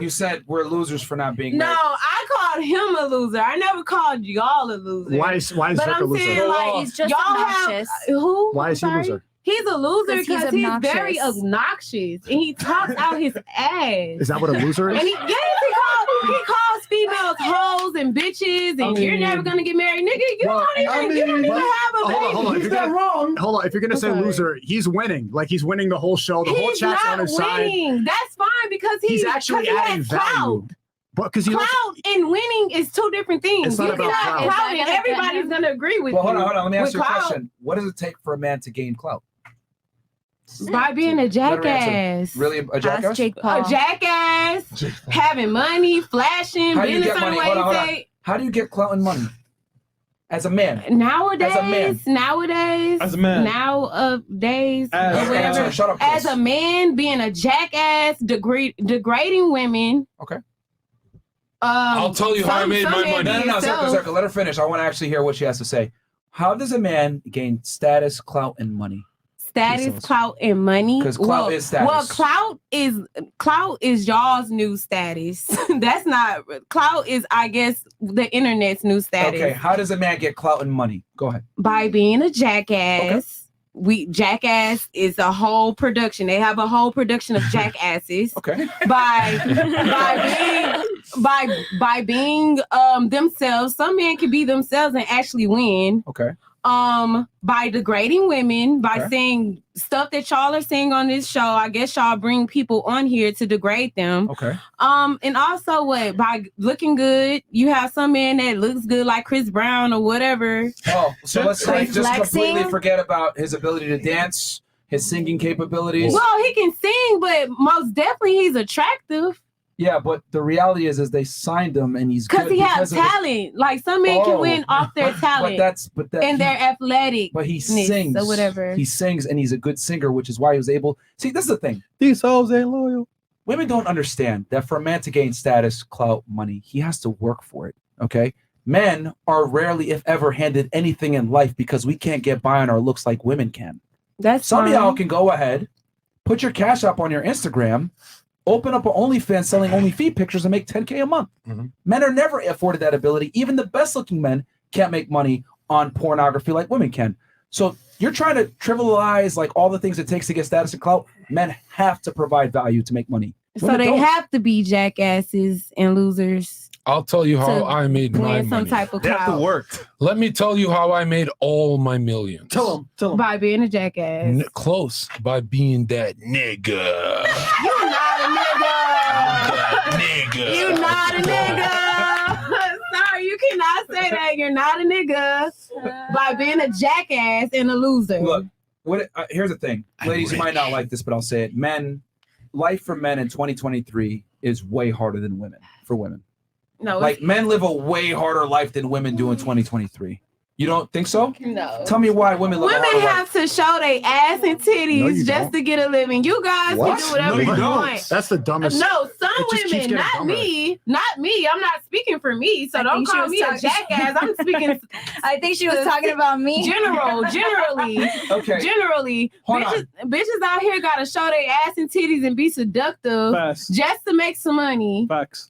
You said we're losers for not being No, married. I called him a loser. I never called y'all a loser. Why is But Zherka I'm loser? saying, like, He's just y'all obnoxious. have who? Why is he Sorry? loser? He's a loser 'Cause he's because he's very obnoxious. obnoxious and he talks out his ass. Is that what a loser is? And he calls females hoes and bitches, and you're never gonna get married, nigga. You don't even have a baby. Hold on. If He's you're not wrong. Hold on. If you're gonna say loser, he's winning. Like he's winning the whole show. The whole He's chat's not on his side. winning. That's fine because He's actually adding value. But because you clout and winning is two different things. It's not You about cannot clout. clout and everybody's gonna agree with Well, you. hold on. Let me ask With you a clout, question. What does it take for a man to gain clout? By being a Better answer. jackass. Really, a jackass? A jackass, having money, flashing, How do you business get on the money? way Hold on. say. How do you get clout and money? As a man. Nowadays, As a man. As a man. Nowadays, As- or whatever. Shut up, As Chris. a man, being a jackass, degrading women. Okay. I'll tell you how I made my money. No, Zherka, let her finish. I want to actually hear what she has to say. How does a man gain status, clout, and money? Status, clout, and money. 'Cause clout is status. Well, clout is y'all's new status. That's not clout is, I guess, the internet's new status. Okay, how does a man get clout and money? Go ahead. By being a jackass. Jackass is a whole production. They have a whole production of jackasses. Okay. By being themselves. Some men can be themselves and actually win. Okay. By degrading women, by Okay. saying stuff that y'all are saying on this show. I guess y'all bring people on here to degrade them. Okay. And also by looking good. You have some man that looks good like Chris Brown or whatever. Oh, so let's like, just Flexing. completely forget about his ability to dance, his singing capabilities. Well, he can sing, but most definitely he's attractive. Yeah, but the reality is they signed him and he's Because good he has of his- talent. Like some men can Oh, win off their talent. he- and their athletic. But he sings or whatever. He sings and he's a good singer, which is why he was able. See, this is the thing. These hoes ain't loyal. Women don't understand that for a man to gain status, clout, money, he has to work for it. Okay. Men are rarely, if ever, handed anything in life because we can't get by on our looks like women can. That's Some of fine. y'all can go ahead, put your cash up on your Instagram, open up an OnlyFans selling only feet pictures and make 10K a month. Men are never afforded that ability. Even the best looking men can't make money on pornography like women can. So you're trying to trivialize like all the things it takes to get status and clout. Men have to provide value to make money. So Women they don't. have to be jackasses and losers. I'll tell you how to I made my win some money. type of clout. work. Let me tell you how I made all my millions. Tell him. By being a jackass. Close. By being that nigga. You're not a nigga. Nigga. You're not a nigga. Sorry, you cannot say that. You're not a nigga. By being a jackass and a loser. Look, here's the thing. Ladies, you might not like this, but I'll say it. Life for men in 2023 is way harder than women for women. No, Like men live a way harder life than women do in 2023. You don't think so? No. Tell me why women live a Women harder life. have to show their ass and titties No, you just don't. to get a living. You guys What? can do whatever No, you you don't. want. That's the dumbest. No, some It just keeps women, getting not dumber. me. Not me. I'm not speaking for me. So I don't think she call was me a talking- jackass. I'm speaking. I think she was talking about me. Generally. Okay. Generally. Hold Bitches out here gotta show their ass and titties and be seductive Facts. just to make some money. Facts.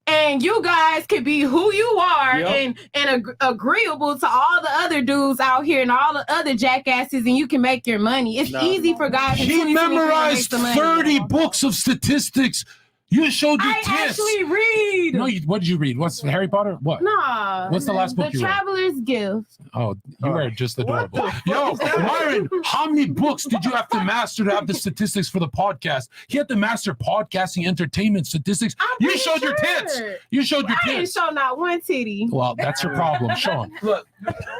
And you guys can be who you are Yep. and agreeable to all the other dudes out here and all the other jackasses, and you can make your money. It's No. easy for guys. in He 2023 to make memorized some money. 30 books of statistics. You showed your I tits. actually read. No, what did you read? What's Harry Potter? What? Nah. What's the last book The you read? Traveler's Gift. Oh, you are just adorable. Yo, Myron, how many books did you have to master to have the statistics for the podcast? He had to master podcasting entertainment statistics. You showed your tits. You showed your I didn't tits. show not one titty. Well, that's your problem. Show 'em. Look,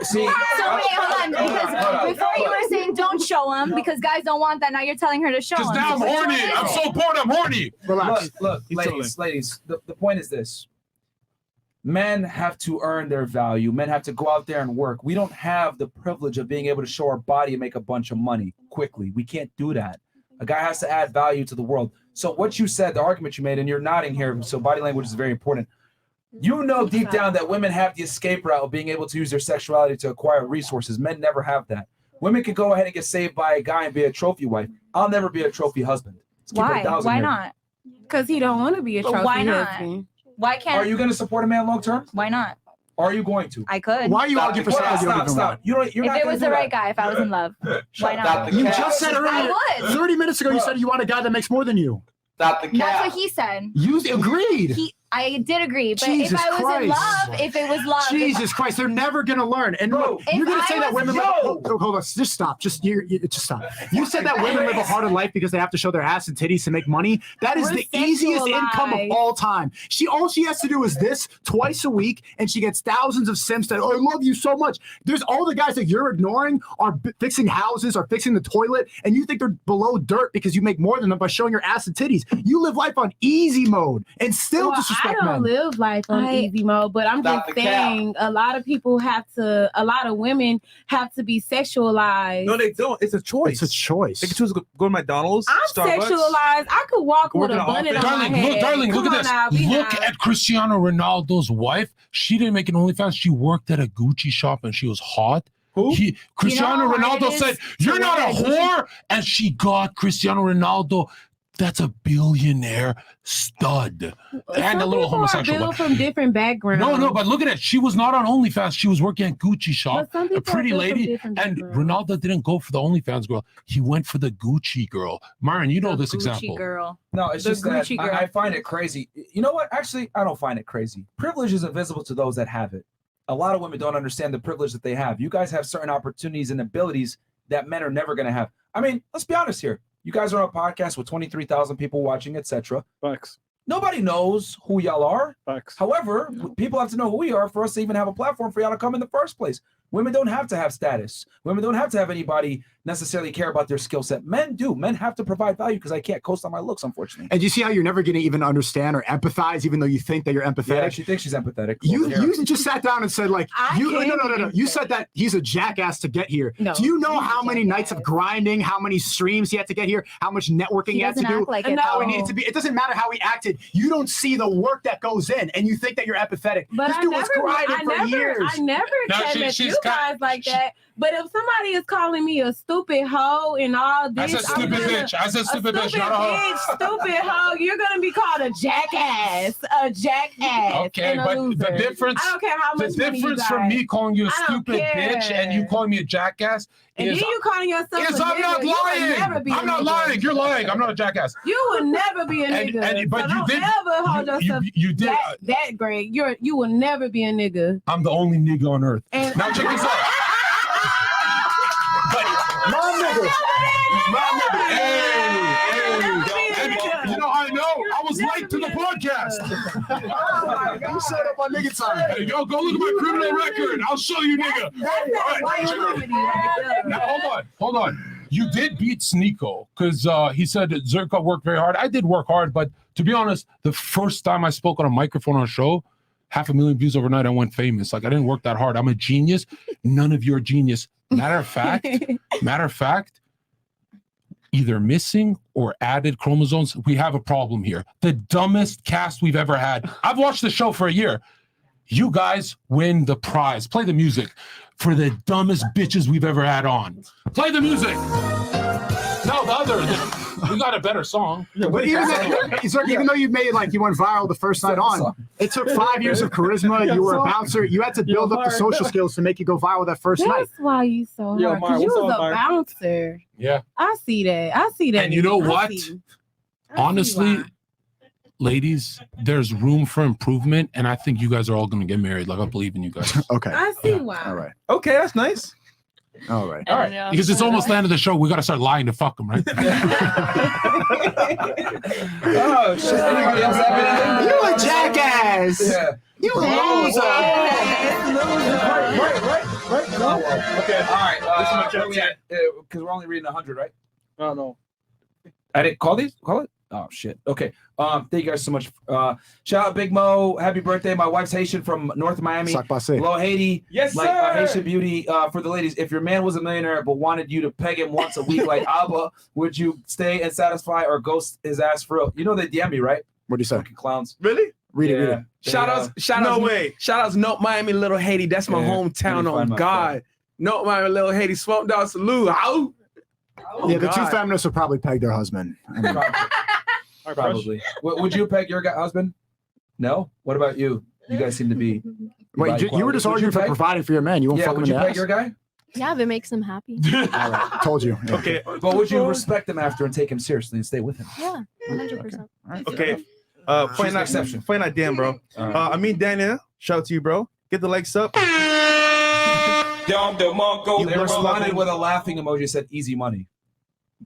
see. So wait, hold on. Because before you were saying don't show them because guys don't want that. Now you're telling her to show them. Because now I'm horny. I'm so bored. I'm horny. Relax. Look, ladies, the point is this. Men have to earn their value. Men have to go out there and work. We don't have the privilege of being able to show our body and make a bunch of money quickly. We can't do that. A guy has to add value to the world. So what you said, the argument you made, and you're nodding here, so body language is very important. You know deep down that women have the escape route of being able to use their sexuality to acquire resources. Men never have that. Women can go ahead and get saved by a guy and be a trophy wife. I'll never be a trophy husband. Let's keep it Why? 1,000 Why here. not? Because he don't want to be a But trophy why not? husband. Why can't? Are you going to support a man long term? Why not? Are you going to? I could. Why are you Stop arguing it. for something you don't even Stop. want? You're If not it gonna was do the right that. guy, if I was in love, why Stop not? the You cap. just said earlier, I would. 30 minutes ago, you said you want a guy that makes more than you. Stop the That's cap. what he said. You agreed. I did agree, but Jesus if I was in Christ. love, if it was love, Jesus Christ, they're never gonna learn. And look, If you're gonna I say that was- women. Hold on, just stop. Just stop. You said that women live a harder life because they have to show their ass and titties to make money. That is We're the easiest sexualized. income of all time. All she has to do is this twice a week, and she gets thousands of simps that, oh, I love you so much. There's all the guys that you're ignoring are fixing houses, are fixing the toilet, and you think they're below dirt because you make more than them by showing your ass and titties. You live life on easy mode and still Well, disrespect I don't live life on easy mode, but I'm Stop just the cap. saying a lot of people have to, a lot of women have to be sexualized. No, they don't. It's a choice. It's a choice. They can choose to go to McDonald's, I'm Starbucks. sexualized. I could walk with Work in a an bun on office. my head. Darling, Come look on at this. now, be Look nice. at Cristiano Ronaldo's wife. She didn't make an OnlyFans. She worked at a Gucci shop and she was hot. Who? Cristiano how hard Ronaldo it is said, to "You're not a wear a Gucci-" whore," and she got Cristiano Ronaldo. That's a billionaire stud and a little homosexual. Built from different backgrounds. No, but look at it. She was not on OnlyFans. She was working at Gucci shop, But some a people pretty are built from lady. different And backgrounds. Ronaldo didn't go for the OnlyFans girl. He went for the Gucci girl. Myron, you know this Gucci example. girl. No, it's The just that Gucci girl. I find it crazy. You know what? Actually, I don't find it crazy. Privilege is invisible to those that have it. A lot of women don't understand the privilege that they have. You guys have certain opportunities and abilities that men are never going to have. I mean, let's be honest here. You guys are on a podcast with 23,000 people watching, etc. Facts. Nobody knows who y'all are. Facts. However, people have to know who we are for us to even have a platform for y'all to come in the first place. Women don't have to have status. Women don't have to have anybody necessarily care about their skill set. Men do. Men have to provide value because I can't coast on my looks, unfortunately. And you see how you're never going to even understand or empathize, even though you think that you're empathetic. Yeah, she thinks she's empathetic. You just sat down and said, like, no. You said that he's a jackass to get here. No, do you know how many nights of grinding, how many streams he had to get here, how much networking he had to doesn't do, act like it, how it though. needed to be? It doesn't matter how he acted. You don't see the work that goes in, and you think that you're empathetic. But This dude was grinding for years. I never No, came at she's you guys like that. But if somebody is calling me a stupid hoe and all I this, said stupid bitch. I said stupid bitch, not a hoe. Stupid hoe, you're gonna be called a jackass, Okay, and a but loser. the difference, I don't care how much the money you difference from got. me calling you a I don't stupid bitch and you care. calling me a jackass And is then you calling yourself is a I'm nigga. not You would never lying. be a I'm not nigga. lying. You're lying. I'm not a jackass. You would never be a nigga. but so you don't did- ever hold yourself you did. that great. You will never be a nigga. I'm the only nigga on earth. And Now check this out. My nigga. And you know how I know? I was late to the podcast. Oh my God. You showed up on nigga time. Hey, yo, go look at my criminal record. I'll show you, nigga. That's that white comedy right there. Now, hold on. You did beat Sneeko because he said that Zherka worked very hard. I did work hard, but to be honest, the first time I spoke on a microphone on a show, 500,000 views overnight, I went famous. Like, I didn't work that hard. I'm a genius. None of you are genius. Matter of fact, either missing or added chromosomes, we have a problem here. The dumbest cast we've ever had. I've watched the show for a year. You guys win the prize. Play the music for the dumbest bitches we've ever had on. Play the music. No, we got a better song. But even though you made you went viral the first night on, it took 5 years of charisma. You were a bouncer. You had to build up the social skills to make you go viral that first night. That's why you so Yo, hard. Mar, Because you what's was up, a Mar? bouncer. Yeah. I see that. And you know I what? see. Honestly, why. ladies, there's room for improvement, and I think you guys are all going to get married. Like, I believe in you guys. Okay. I see why. All right. Okay, that's nice. All right. All right. Because it's almost the end of the show. We got to start lying to fuck them, right? Oh, shit. Anybody else have anything? You a jackass. Yeah. You a loser. Right. No. Okay. All right. This is my Where we at? Because we're only reading 100, right? Oh no. I didn't call these. Call it. Oh shit. Okay. Thank you guys so much. Shout out Big Mo. Happy birthday. My wife's Haitian from North Miami. Sac passé. Hello, Haiti. Yes, like sir. Haitian beauty. For the ladies, if your man was a millionaire but wanted you to peg him once a week like Abba, would you stay and satisfy or ghost his ass for real? You know they DM me, right? What do you say? Fucking clowns. Really? Read it. Yeah. Shout outs, No way. Shout outs, North Miami, Little Haiti. That's my Yeah. Let hometown me on find my God. North Miami, Little Haiti, Swamp Dog Salute. Ow. Yeah, the two God. feminists will probably peg their husband. I mean, Probably. Would you peg your husband? No. What about you? You guys seem to be. wait, you were just arguing for providing for your man. You won't Yeah. fuck him Would in you the peg ass? your guy? Yeah, if it makes them happy. All right. Told you. Yeah. Okay. But would you respect him after and take him seriously and stay with him? Yeah, 100%. Okay. She's an Find exception. that damn, bro. I mean, Daniel, shout out to you, bro. Get the likes up. They responded with a laughing emoji. Said "easy money."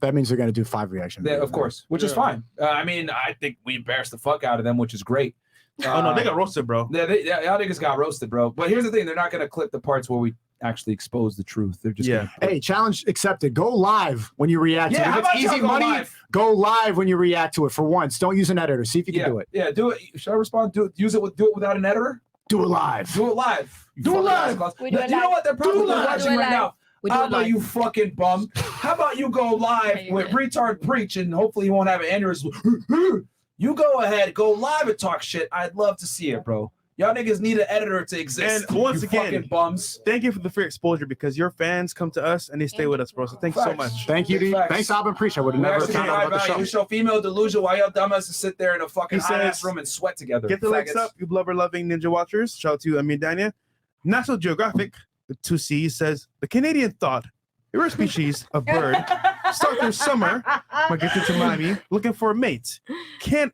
That means they're going to do 5 reactions. Yeah, of course, which is fine. I mean, I think we embarrassed the fuck out of them, which is great. Oh no, they got roasted, bro. Yeah, y'all niggas got roasted, bro. But here's the thing: they're not gonna clip the parts where we actually expose the truth. They're just Yeah. Hey, challenge accepted. Go live when you react. Yeah, If how it's about y'all easy go money, live? Go live when you react to it for once. Don't use an editor. See if you can do it. Yeah, do it. Should I respond? Do it without an editor? Do it live. Do it live. Do it live. You know what? They're probably watching right now. How about you fucking bum? How about you go live with retard preach and hopefully you won't have an aneurysm. You go ahead, go live and talk shit. I'd love to see it, bro. Y'all niggas need an editor to exist. And once you again, fucking bums. Thank you for the free exposure because your fans come to us and they stay with us, bro. So thank you so much. Thank you. Thanks, Alvin Preach. I would have never thought about the show. We show female delusion while y'all dumbasses sit there in a fucking hot-ass room and sweat together. Get the legs up, you blubber-loving ninja watchers. Shout out to Amin Dania. National Geographic, the 2C, says, the Canadian thought, you're a species of bird, start their summer, migrated to Miami, looking for a mate.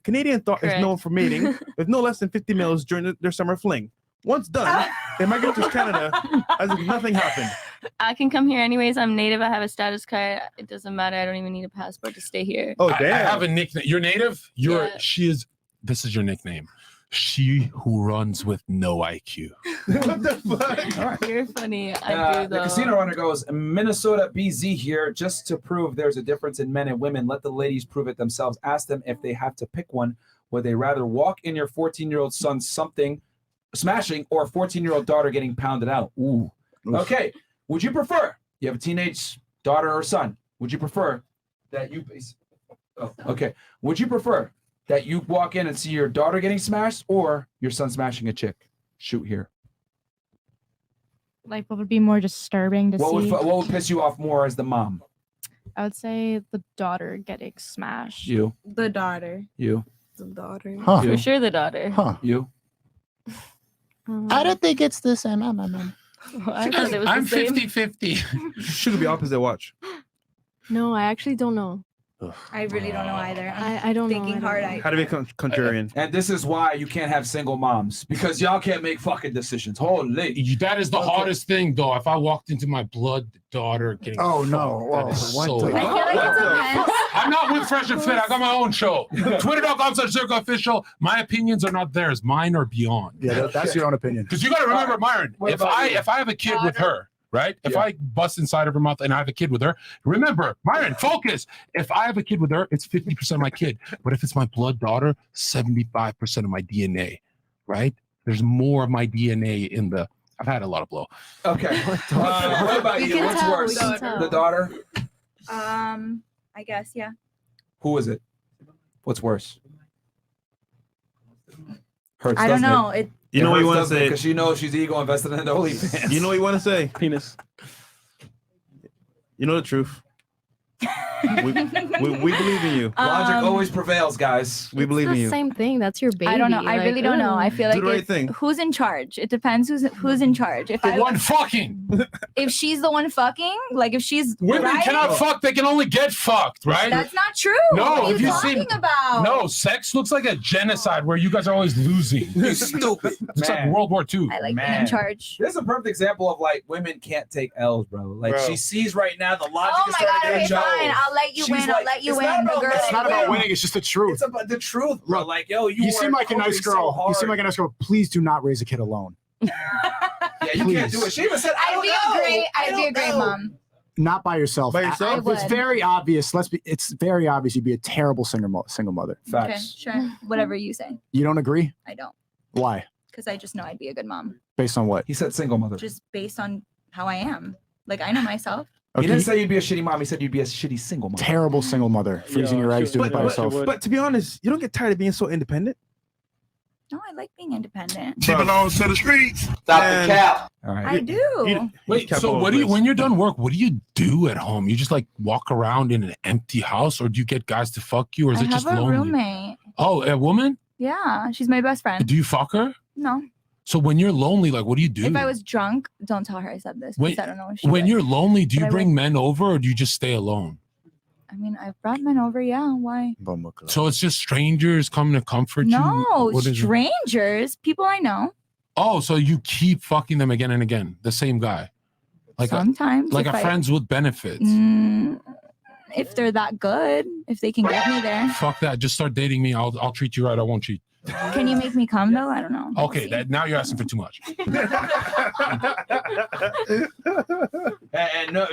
Canadian thought is known for mating with no less than 50 males during their summer fling. Once done, they migrate to Canada as if nothing happened. I can come here anyways. I'm native. I have a status card. It doesn't matter. I don't even need a passport to stay here. Oh, damn. I have a nickname. You're native? This is your nickname. She who runs with no IQ. What the fuck? All right. You're funny. I do The though. casino runner goes, Minnesota BZ here, just to prove there's a difference in men and women. Let the ladies prove it themselves. Ask them if they have to pick one. Would they rather walk in your 14-year-old son smashing or a 14-year-old daughter getting pounded out? Ooh. Okay. Would you prefer, you have a teenage daughter or son, would you prefer that you, would you prefer that you walk in and see your daughter getting smashed or your son smashing a chick? Shoot here. Like, what would be more disturbing to see? What would piss you off more as the mom? I would say the daughter getting smashed. You. The daughter. You. The daughter. Huh. For sure, the daughter. Huh. You. I don't think it's the same. I thought it was I'm the same. 50-50. Should be opposite watch. No, I actually don't know. I really don't know either. I don't know. thinking hard. How to be contrarian. And this is why you can't have single moms, because y'all can't make fucking decisions. Holy. That is the hardest thing, though. If I walked into my blood daughter getting no. that is What so the- hard. I'm not with Fresh and Fit. I got my own show. Twitter.com/Zherka official. My opinions are not theirs. Mine are beyond. Yeah, that's your own opinion. Because you got to remember, Myron, What if about I you? have a kid with her, right? If I bust inside of her mouth and I have a kid with her, remember, Myron, focus. If I have a kid with her, it's 50% of my kid. But if it's my blood daughter, 75% of my DNA, right? There's more of my DNA in the. I've had a lot of blow. Okay. What about We you? can What's tell, worse? we can tell. The daughter? I guess, yeah. Who is it? What's worse? Hurts, I don't doesn't know. it? You know what you want to say? Because she knows she's ego invested in the OnlyFans. You know what you want to say? Penis. You know the truth. we believe in you. Logic always prevails, guys. We believe in the you. same thing. That's your baby. I don't know. I like, really don't know. I feel Do like the right if- thing. who's in charge. It depends who's in charge. If The I one fucking. if she's the one fucking, like if she's Women right, cannot fuck. They can only get fucked, right? That's not true. No, what are if you you talking see, about? no, sex looks like a genocide where you guys are always losing. It's stupid. It's like Man. World War II. I like being Man. in charge. This is a perfect example of like women can't take L's, bro. Like Bro. she sees right now the logic Oh is my starting god, to okay, get jumbled. fine. I'll let you She's win. like, I'll let you it's win. not The about girl. letting It's not about winning. It's just the truth. It's about the truth, bro. Like, yo, You seem like a nice girl. You seem like a nice girl. Please do not raise a kid alone. Yeah, you can't Please. do it. She even said, I'd be a great. I'd be a great mom. Not by yourself. By yourself? It's would. very obvious. It's very obvious. You'd be a terrible single mother. Okay, Facts. sure. Whatever you say. You don't agree? I don't, Why? because I just know I'd be a good mom, Based on what? He said single mother. just based on how I am. Like I know myself. He Okay. didn't say you'd be a shitty mom. He said you'd be a shitty single mom. Terrible single mother. Freezing your eggs, doing it by yourself. But to be honest, you don't get tired of being so independent. No, I like being independent. She belongs to the streets. Stop the cap. All right. I do. Wait, Kept so all what do you place. when you're done work? What do you do at home? You just like walk around in an empty house, or do you get guys to fuck you, or is I it just have a lonely? roommate. Oh, a woman? Yeah, she's my best friend. Do you fuck her? No, So when you're lonely, like what do you do? if I was drunk, don't tell her I said this when, because I don't know if she when would. you're lonely, do But you I bring would. men over, or do you just stay alone? I mean, I've brought men over. Yeah, why? So it's just strangers coming to comfort you. No, What is it? strangers, people I know. Oh, so you keep fucking them again and again, the same guy, like Sometimes, like if a I- friends with benefits. if they're that good, if they can get me there. Fuck that. Just start dating me. I'll treat you right. I won't cheat. Can you make me come though? I don't know. Okay, now you're asking for too much. And no,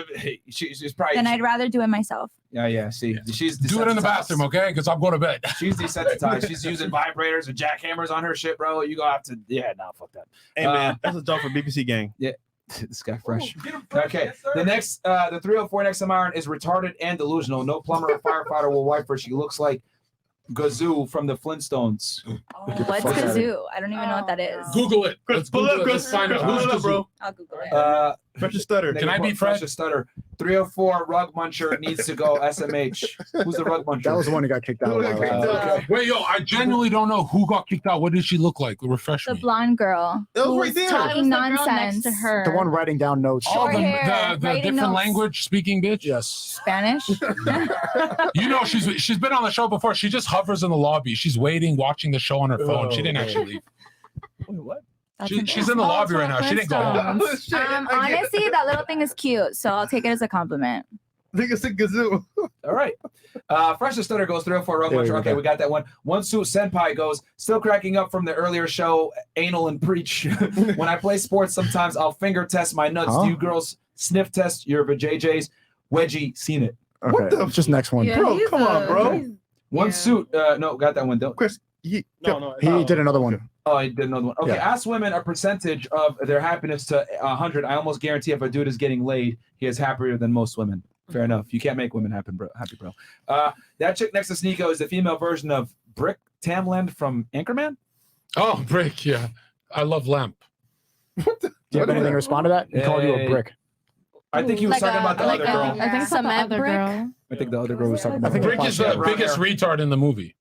she's probably. Then I'd rather do it myself. Yeah. See, she's do it in the bathroom, okay? Because I'm going to bed. She's desensitized. She's using vibrators and jackhammers on her shit, bro. You gonna have to. Yeah, nah, fuck that. Hey man, that's a job for BBC gang. Yeah. This guy fresh. Okay. The next, the 304 next to Myron is retarded and delusional. No plumber or firefighter will wipe her. She looks like Gazoo from the Flintstones. What's kazoo? I don't even know what that is. Google it. Let's pull Google up, it. Let's find out. Who's Gazoo? bro. I'll Google it. Fresh stutter. Can I be Fresh Fred? stutter? 304 rug muncher needs to go SMH. Who's the rug muncher? That was the one who got kicked out. Okay. Wait, yo, I genuinely don't know who got kicked out. What did she look like? Refresh The me. blonde girl. That was who right was there. talking nonsense. to her. The one writing down notes. Oh, Short hair, the writing different notes. language speaking bitch? Yes. Spanish. You know, she's been on the show before. She just hovers in the lobby. She's waiting, watching the show on her phone. She didn't actually leave. Wait, what? She's in the lobby right now. She didn't go home. Honestly, that little thing is cute, so I'll take it as a compliment. I think it's a Gazoo. All right. Fresh stutter goes 304 rug There we muncher. go. Okay, we got that one. One suit senpai goes, still cracking up from the earlier show, anal and preach. When I play sports, sometimes I'll finger test my nuts. Huh? Do you girls sniff test your vajayjays? Wedgie, seen it. Okay, just next one. Yeah, Bro, he's come on, bro. he's- One yeah. suit. No, got that one. Don't. Chris, He did another one. Oh, I did another one. Okay, Yeah. ask women a percentage of their happiness to 100. I almost guarantee if a dude is getting laid, he is happier than most women. Fair enough. You can't make women happy, bro. That chick next to Sneeko is the female version of Brick Tamland from Anchorman. Oh, Brick, yeah. I love Lamp. Do you have anything to respond to that? He called you a Hey. brick. I think he was talking about the other girl. I think some other girl. I think the other girl was talking about. Brick is the biggest retard in the movie.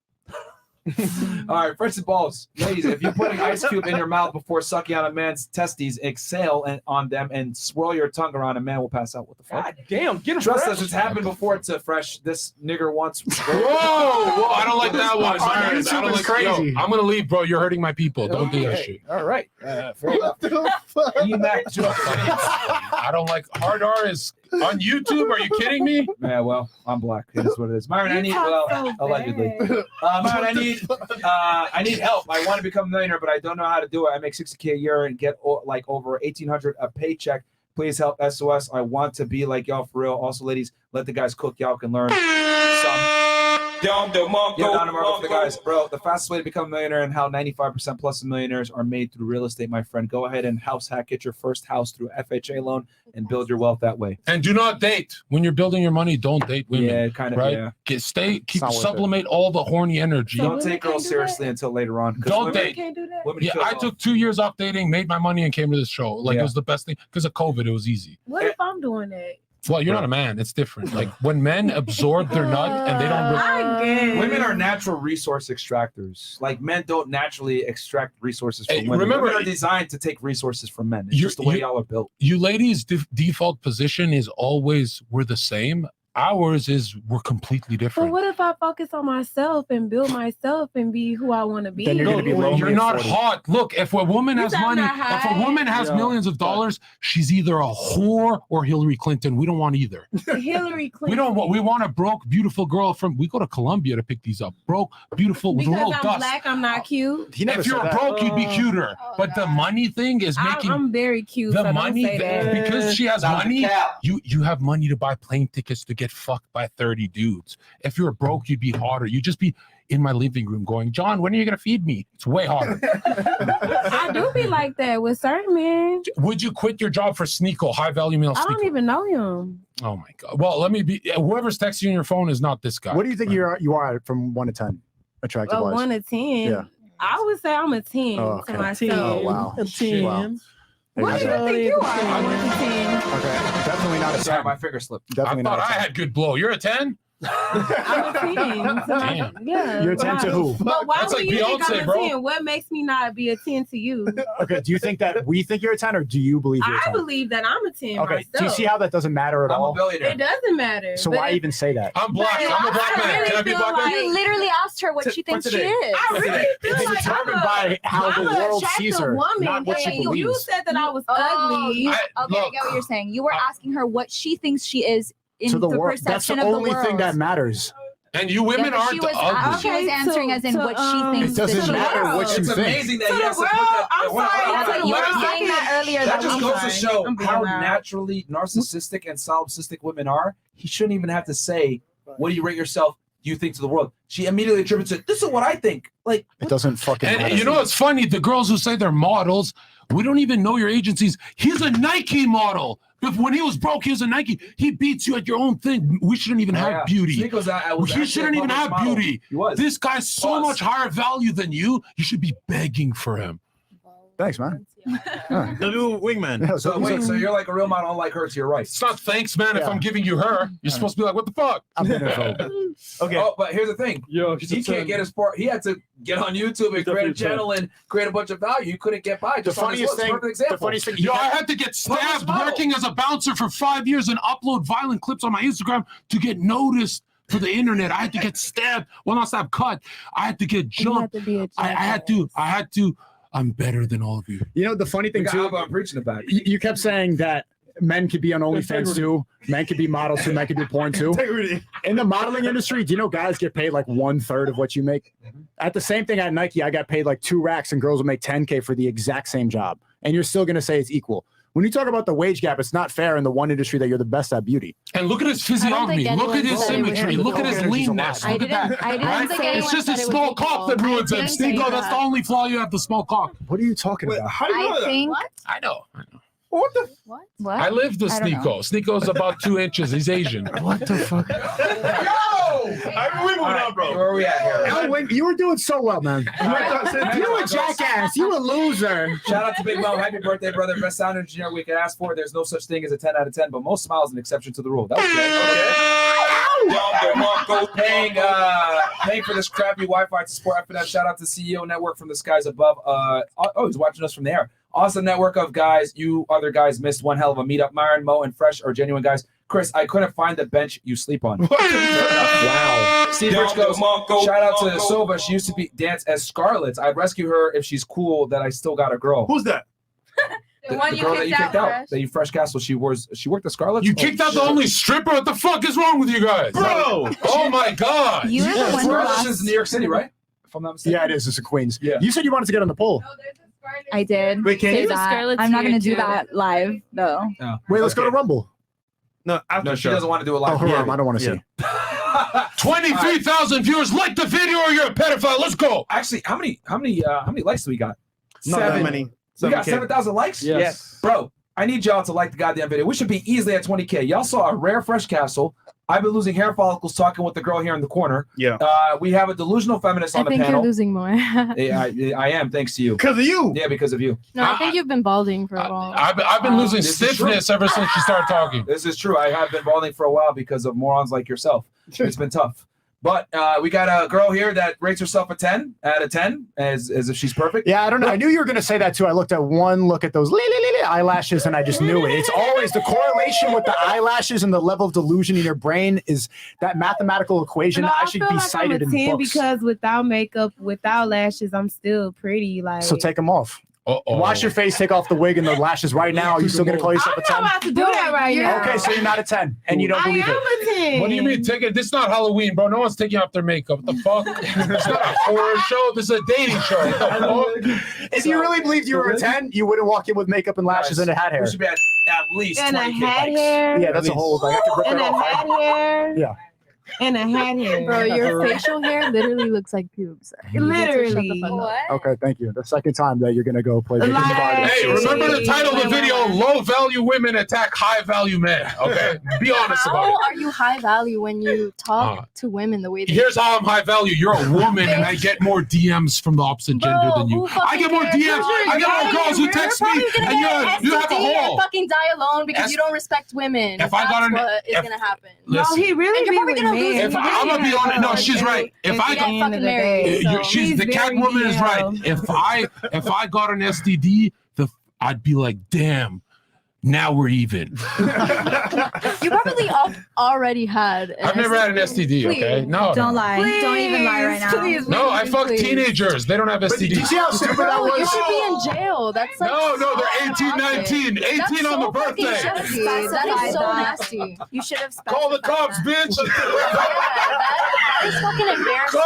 All right, first and balls, ladies. If you put an ice cube in your mouth before sucking on a man's testes, exhale on them and swirl your tongue around, a man will pass out. What the fuck? God damn, get him Trust fresh. us, it's happened before to Fresh. This nigger wants. Whoa, I don't like that one. On Myron. YouTube I don't is like. crazy. Yo, I'm gonna leave, bro. You're hurting my people. Don't do that Okay, shit. All right. Fair enough. What the fuck? E-Mac jokes. I don't like hard R is on YouTube. Are you kidding me? Yeah, well, I'm black. It is what it is. Myron, I need allegedly. Myron, I need help. I want to become a millionaire, but I don't know how to do it. I make $60K a year and get like over $1,800 a paycheck. Please help SOS. I want to be like y'all for real. Also, ladies, let the guys cook. Y'all can learn some. Down the market for the guys, bro. The fastest way to become a millionaire and how 95% plus of millionaires are made through real estate, my friend. Go ahead and house hack. Get your first house through FHA loan and build your wealth that way. And do not date when you're building your money. Don't date women. Yeah, kind of. Right? Yeah. Keep not worth it. sublimate all the horny energy. Don't take girls seriously until later on. 'cause Don't women- date. Can't do that. Women Yeah, kill I off. took 2 years off dating, made my money, and came to this show. Like Yeah. it was the best thing because of COVID. It was easy. What if I'm doing it? Well, you're not a man. It's different. Like when men absorb their nut and they don't. I guess. Women are natural resource extractors. Like men don't naturally extract resources from Hey, women. remember- Women are designed to take resources from men. It's You- just the way you- y'all are built. You ladies' default position is always we're the same. Ours is we're completely But different. what if I focus on myself and build myself and be who I want to be? Then you're gonna be lonely You're at not 40. hot. Look, if a woman You has said I'm money, not if a hot. woman has Yeah. millions of dollars, she's either a whore or Hillary Clinton. We don't want either. Hillary Clinton. We don't want. We want a broke, beautiful girl from. We go to Colombia to pick these up. Broke, beautiful, with a Because little I'm dust. black, I'm not cute. He never If said you're that. broke, you'd be cuter. But the money thing is making I'm very cute. the so money don't say that. because she has That's a money. cap. You have money to buy plane tickets to get fucked by 30 dudes. If you're broke, you'd be harder. You'd just be in my living room going, John, when are you gonna feed me? It's way harder. I do be like that with certain men. Would you quit your job for Sneeko, high value male I don't Sneeko? even know him. Oh my god. Well, let me be. Whoever's texting you on your phone is not this guy. What do you think you are from 1 to 10, attractive A wise? 1 to 10. Yeah. I would say I'm a 10 Oh, okay. to myself. Oh, wow. A 10. Wow. What do you think you are? I'm a 10. Okay, definitely not a Sorry, 10. my finger slipped. I Definitely thought not I a 10. had good blow. You're a 10? I'm a 10. To my, Damn. yeah. You're a 10 to who? But why That's would like you think Beyonce, I'm a bro. 10? What makes me not be a 10 to you? Okay, do you think that we think you're a 10 or do you believe you're a I 10? believe that I'm a 10 Okay, myself. do you see how that doesn't matter at I'm a all? billionaire. It doesn't matter. So but why if- even say that? I'm black. But I'm a black I man. really Can I be feel black man? like- You literally asked her what she thinks she today. is. I really feel It's like determined I'm by how the I'm an world attractive sees her, woman, not what she and believes. You said that I was Oh, ugly. you, okay, I look, get what you're saying. You were asking her what she thinks she is in to the the world. That's the perception of the only thing world. that matters. And you women but she aren't was, ugly. she was answering as in what she thinks. It doesn't that she matter is. what you It's think. amazing that To he the has to put world, that. I'm hold on, sorry, hold on, to the hold on. world. Let me- Saying that earlier, That though. just I'm goes to sorry. show I'm being how loud. naturally narcissistic and solipsistic women are. He shouldn't even have to say, "What do you rate yourself? Do you think to the world?" She immediately attributes it. This is what I think. Like It doesn't fucking And matter. you know what's funny? The girls who say they're models, we don't even know your agencies. He's a Nike model. If when he was broke, he was a Nike. He beats you at your own thing. We shouldn't even have beauty. Sneako's was He actually shouldn't a even published have model. beauty. He was. This guy's so much higher value than you. You should be begging for him. Thanks, man. The new wingman. So wait, so you're like a real model, unlike her. To your right. It's not thanks, man. If I'm giving you her, you're supposed to be like, what the fuck? Okay. Oh, but here's the thing. Yo, he can't get his part. He had to get on YouTube and create a channel and create a bunch of value. You couldn't get by. Just on his looks. Perfect example. Yo, I had to get stabbed working as a bouncer for 5 years and upload violent clips on my Instagram to get noticed for the internet. I had to get stabbed. Well, not stabbed, cut. I had to get jumped. I had to. I'm better than all of you. You know the funny thing too. I'm preaching about it. You kept saying that men could be on OnlyFans too. Men could be models too. Men could do porn too. In the modeling industry, do you know guys get paid like 1/3 of what you make? At the same thing at Nike, I got paid like 2 racks, and girls will make 10K for the exact same job. And you're still gonna say it's equal. When you talk about the wage gap, it's not fair in the one industry that you're the best at beauty. And look at his physiognomy. Look at his symmetry. Look at his leanness. Look at that. Right? It's just a small cock that ruins him. Stinko, that's the only flaw you have, the small cock. What are you talking about? How do you know that? think. I know. What the? What? I lived with I don't know. Sneeko. Sneeko's about 2 inches. He's Asian. What the fuck? We moving on, bro. Where are we at here? Oh, wait, you were doing so well, man. You a jackass. You a loser. Shout out to Big Mo. Happy birthday, brother. Best sound engineer we could ask for. There's no such thing as a 10 out of 10, but most smiles an exception to the rule. That was good. Paying for this crappy Wi-Fi to support FNF. Shout out to CEO Network from the skies above. He's watching us from the air. Awesome network of guys. You other guys missed one hell of a meetup. Myron, Mo, and Fresh are genuine guys. Chris, I couldn't find the bench you sleep on. Wow. Steve Rich goes, shout out to Sova. She used to dance as Scarlett. I'd rescue her if she's cool that I still got a girl. Who's that? The girl that you kicked out. That you Fresh Castle. She worked at Scarlett. You kicked out the only stripper? What the fuck is wrong with you guys? Bro! Oh my God. You were the one who Scarlett lost. is in New York City, right? If I'm not mistaken. Yeah, it is. It's in Queens. Yeah. You said you wanted to get on the poll. I did. Wait, can say you? that. I'm not gonna do that live though. Oh. Wait, let's go to Rumble. No, after No, the she show. doesn't want to do a Oh, live. Haram, I don't want to see. 23,000 viewers. Like the video or you're a pedophile. Let's go. Actually, how many likes do we got? Not that many. We got 7K. 7,000 likes? Yes. Bro, I need y'all to like the goddamn video. We should be easily at 20K. Y'all saw a rare Fresh Castle. I've been losing hair follicles talking with the girl here in the corner. Yeah. We have a delusional feminist on I the think panel. you're losing more. I am, thanks to you. Because of you. Yeah, because of you. No, I think you've been balding for a while. I've been losing This is stiffness ever since you started talking. This is true. I have been balding for a while because of morons like yourself. It's been tough. But we got a girl here that rates herself a 10 out of 10 as if she's perfect. Yeah, I don't know. I knew you were going to say that too. I looked at one look at those eyelashes and I just knew it. It's always the correlation with the eyelashes and the level of delusion in your brain is that mathematical equation. I should be cited in books. Because without makeup, without lashes, I'm still pretty. Like So take them off. Wash your face, take off the wig and the lashes right now. Are you still going to call yourself a 10? I'm about to do that right now. Okay, so you're not a 10 and you don't believe I am it. a 10. What do you mean? This is not Halloween, bro. No one's taking off their makeup. What the fuck? It's not a horror show. This is a dating show. What the fuck? If you really believed you were a 10, you wouldn't walk in with makeup and lashes and a hat hair. We should be at least And a 20K hat likes. hair. Yeah, that's a whole. Like, I could rip And that a off. hat hair. Yeah. And a hat hair. Bro, your facial hair literally looks like pubes. Literally. Okay, thank you. The second time that you're going to go play. Like- Hey, remember the title of the video? Low value women attack high value men. Okay? Be honest about How it. are you high value when you talk to women the way that Here's how I'm high value. You're a woman, and I get more DMs from the opposite gender than you. I get more DMs. I get more girls who text me, and you have a hole. fucking die alone because you don't respect women. If I got an- what is if- gonna happen. Listen. No, he really And you're be probably with gonna men. lose If I'm gonna be honest, no, she's right. If I got fucking married, so. she's the He's cat very woman is right. DL. If I got an STD, I'd be like, damn, Now we're even. You probably already had. I've never had an STD. Okay, no. Don't lie. Don't even lie right now. No, I fucked teenagers. They don't have STDs. Did you see how stupid that Bro, you was? should be in jail. That's like No, they're 18, 19. 18 That's on the so fucking birthday. nasty. That is so nasty. You should have Call the cops, bitch. That is fucking embarrassing.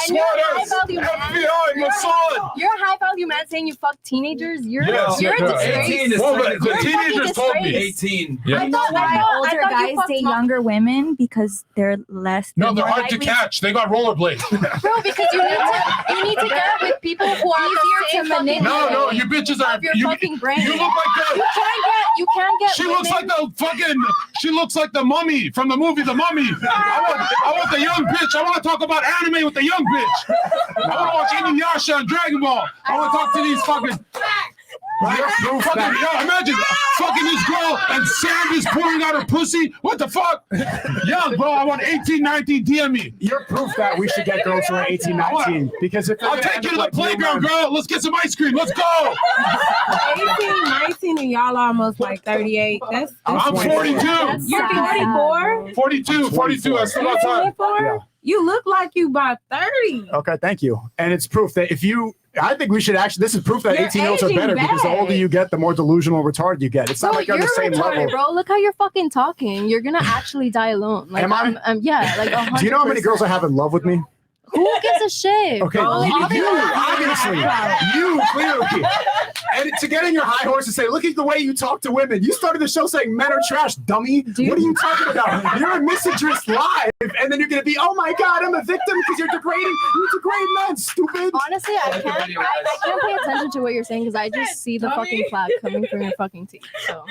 And you're a high value man. FBI, Mossad. You're a high value man saying you fuck teenagers. You're Yes, you're a yeah, disgrace. 18 is Well, like- the You're a fucking teenagers told me. disgrace. 18. Yeah. You know why older I thought you guys fucked date small- younger women? Because they're less. No, they're they're more hard to likely- catch. They got rollerblades. Bro, because you need to get with people who are easier to manipulate. No, you bitches are. Of your You, fucking brain. you look like the. You can't get. She looks like the fucking. She looks like the mummy from the movie The Mummy. I want the young bitch. I want to talk about anime with the young bitch. I want to watch Inuyasha and Dragon Ball. I want to talk to these fucking. Imagine fucking this girl and sand is pouring out her pussy. What the fuck? Young bro, I want 18, 19. DM me. You're proof that we should get girls who are 18, 19. Because if I'll take you to the playground, girl. Let's get some ice cream. Let's go. 18, 19, and y'all almost like 38. That's I'm 42. You're 44? 42. I still got time. 24? You look like you about 30. Okay, thank you. And it's proof that if you, I think we should actually, this is proof that You're 18-year-olds are aging better because the bad. older you get, the more delusional and retarded you get. It's not Bro, like you're on the same retarded, level. bro. Look how you're fucking talking. You're gonna actually die alone. Like, Am I? Yeah, like 100%. Do you know how many girls I have in love with me? Who gives a shit? Okay, bro? you obviously, you clearly. And to get in your high horse and say, look at the way you talk to women. You started the show saying men are trash, dummy. What are you talking about? You're a misandrist live, and then you're gonna be, oh my god, I'm a victim because you're degrading. You degrade men, stupid. Honestly, I can't pay attention to what you're saying because I just see the fucking flag coming from your fucking teeth. So.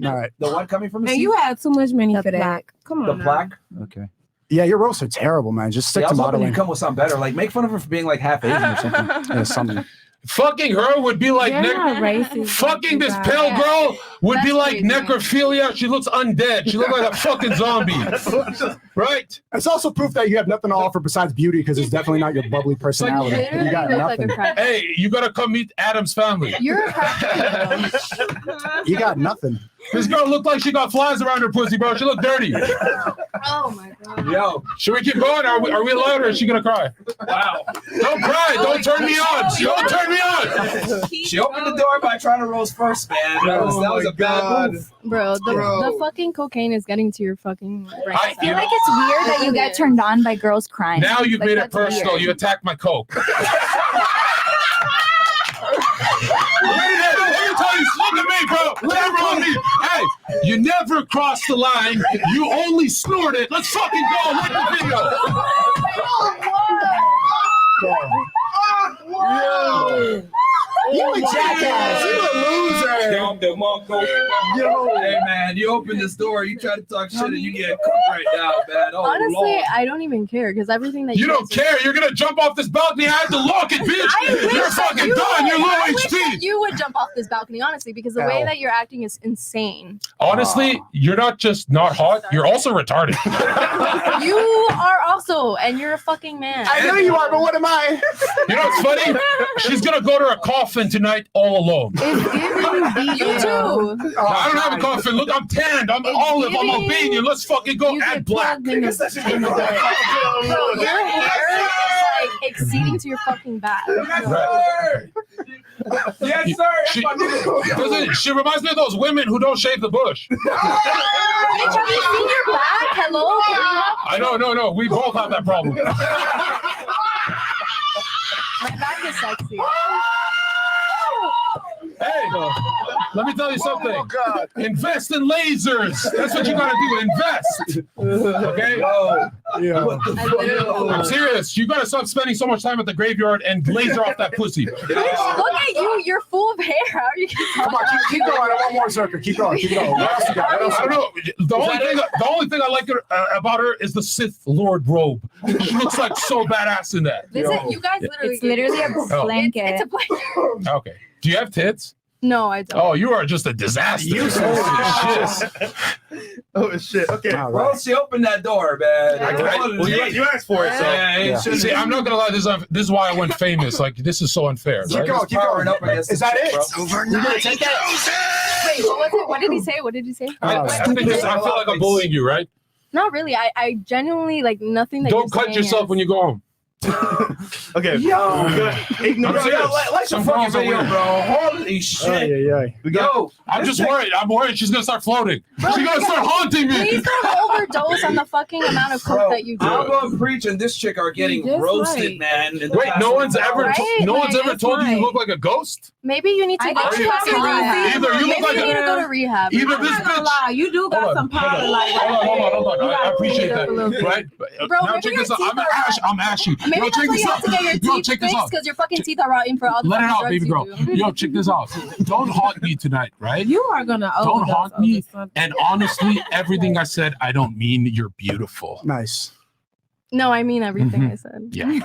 All right. The one coming from the And you had too much money for that. plaque. Come The on. plaque? Okay. Yeah, your roasts are terrible, man. Just stick Yeah, I to was hoping modeling. you'd come with something better. Like, make fun of her for being like half Asian or something. Yeah, something. Fucking her would be like You're not racist, fucking this you pale guys. girl would be That's like crazy. necrophilia. She looks undead. She looks like a fucking zombie. Right? It's also proof that you have nothing to offer besides beauty because it's definitely not your bubbly personality. literally You got look like a nothing. crack. Hey, you gotta come meet Adam's family. You're a crack. You got nothing. This girl looked like she got flies around her pussy, bro. She looked dirty. Oh my god. Yo, Should we keep going? Are we allowed or is she gonna cry? wow. Don't cry. Don't turn me on. Don't turn me on. She opened the door by trying to roast first, man. That was a bad move. Bro, the fucking cocaine is getting to your fucking brain. I I feel like it's weird that you get turned on by girls crying. Now you've Like, made it that's personal. weird. You attacked my coke. Let me tell you, look at me, bro. Camera on me. Hey, you never crossed the line. You only snorted. Let's fucking go. Look at the video. You a jackass. You a loser. Yo, hey man, you open this door, you try to talk shit, and you get cooked right now, man. Oh, Honestly, Lord. I don't even care because everything that You guys don't care. You're gonna jump off this balcony. I have to lock it, bitch. You're fucking done. You're low I wish that HP. you would jump off this balcony, honestly, because the way that you're acting is insane. Honestly, you're not just not hot. You're also retarded. You are also, and you're a fucking man. I know you are, but what am I? You know what's funny? She's gonna go to a coffin tonight all alone. You too. I don't have a coffin. Look, I'm tanned. I'm olive. I'm Albanian. Let's fucking go add black. Bro, your hair is like exceeding to your fucking back. Yes, sir. She reminds me of those women who don't shave the bush. Bitch, have you seen your back? Hello? I know, no. We both have that problem. My back is sexy. Hey, let me tell you something. Invest in lasers. That's what you gotta do. Invest. Okay? I'm serious. You gotta stop spending so much time at the graveyard and laser off that pussy. Look at you. You're full of hair. How are you Come on, keep going. I want more, Zherka. Keep going. Keep going. What else you got? What else I you don't know. The only thing I like about her is the Sith Lord robe. She looks like so badass in that. You guys literally. It's literally a Oh. blanket. It's a blanket. Okay. Do you have tits? No, I don't. Oh, you are just a disaster. Oh shit. Okay. Well, she opened that door, man. Well, you asked for it, so. Yeah. See, I'm not gonna lie. This is why I went famous. Like, this is so unfair. Keep Right? going. Keep going. Up against Is that it? bro. You're gonna take that? Wait, what was it? What did he say? What did he say? I feel like I'm bullying you, right? Not really. I genuinely like nothing that Don't cut yourself when you go home. Okay. Yo, Ignore like some fucking video, bro. Holy shit. Yo, I'm just worried. I'm worried she's gonna start floating. Bro, She's gonna start haunting me. Please don't overdose on the fucking amount of coke that you do. Alba and Preach and this chick are getting Just roasted, right. man. in the Wait, past no one's 24 ever hours. no one's Like, ever it's told you you fine. look like a ghost? Maybe you need to go to rehab. Either you look Maybe like you need to go to rehab. Either I'm this not gonna bitch. lie, you do got some power. Like, Hold on. I appreciate that. Right? Bro, Now maybe check your this out. teeth are I'm ashy. Maybe Yo, that's check why this you out. have to get your Yo, teeth check this fixed out. because your fucking teeth are rotting for all the Let it fucking out, drugs baby you girl. do. Yo, check this out. Don't haunt me tonight, right? you are gonna Don't overdose haunt on me. this one. And honestly, everything I said, I don't mean you're beautiful. Nice. No, I mean everything I said. Yeah. You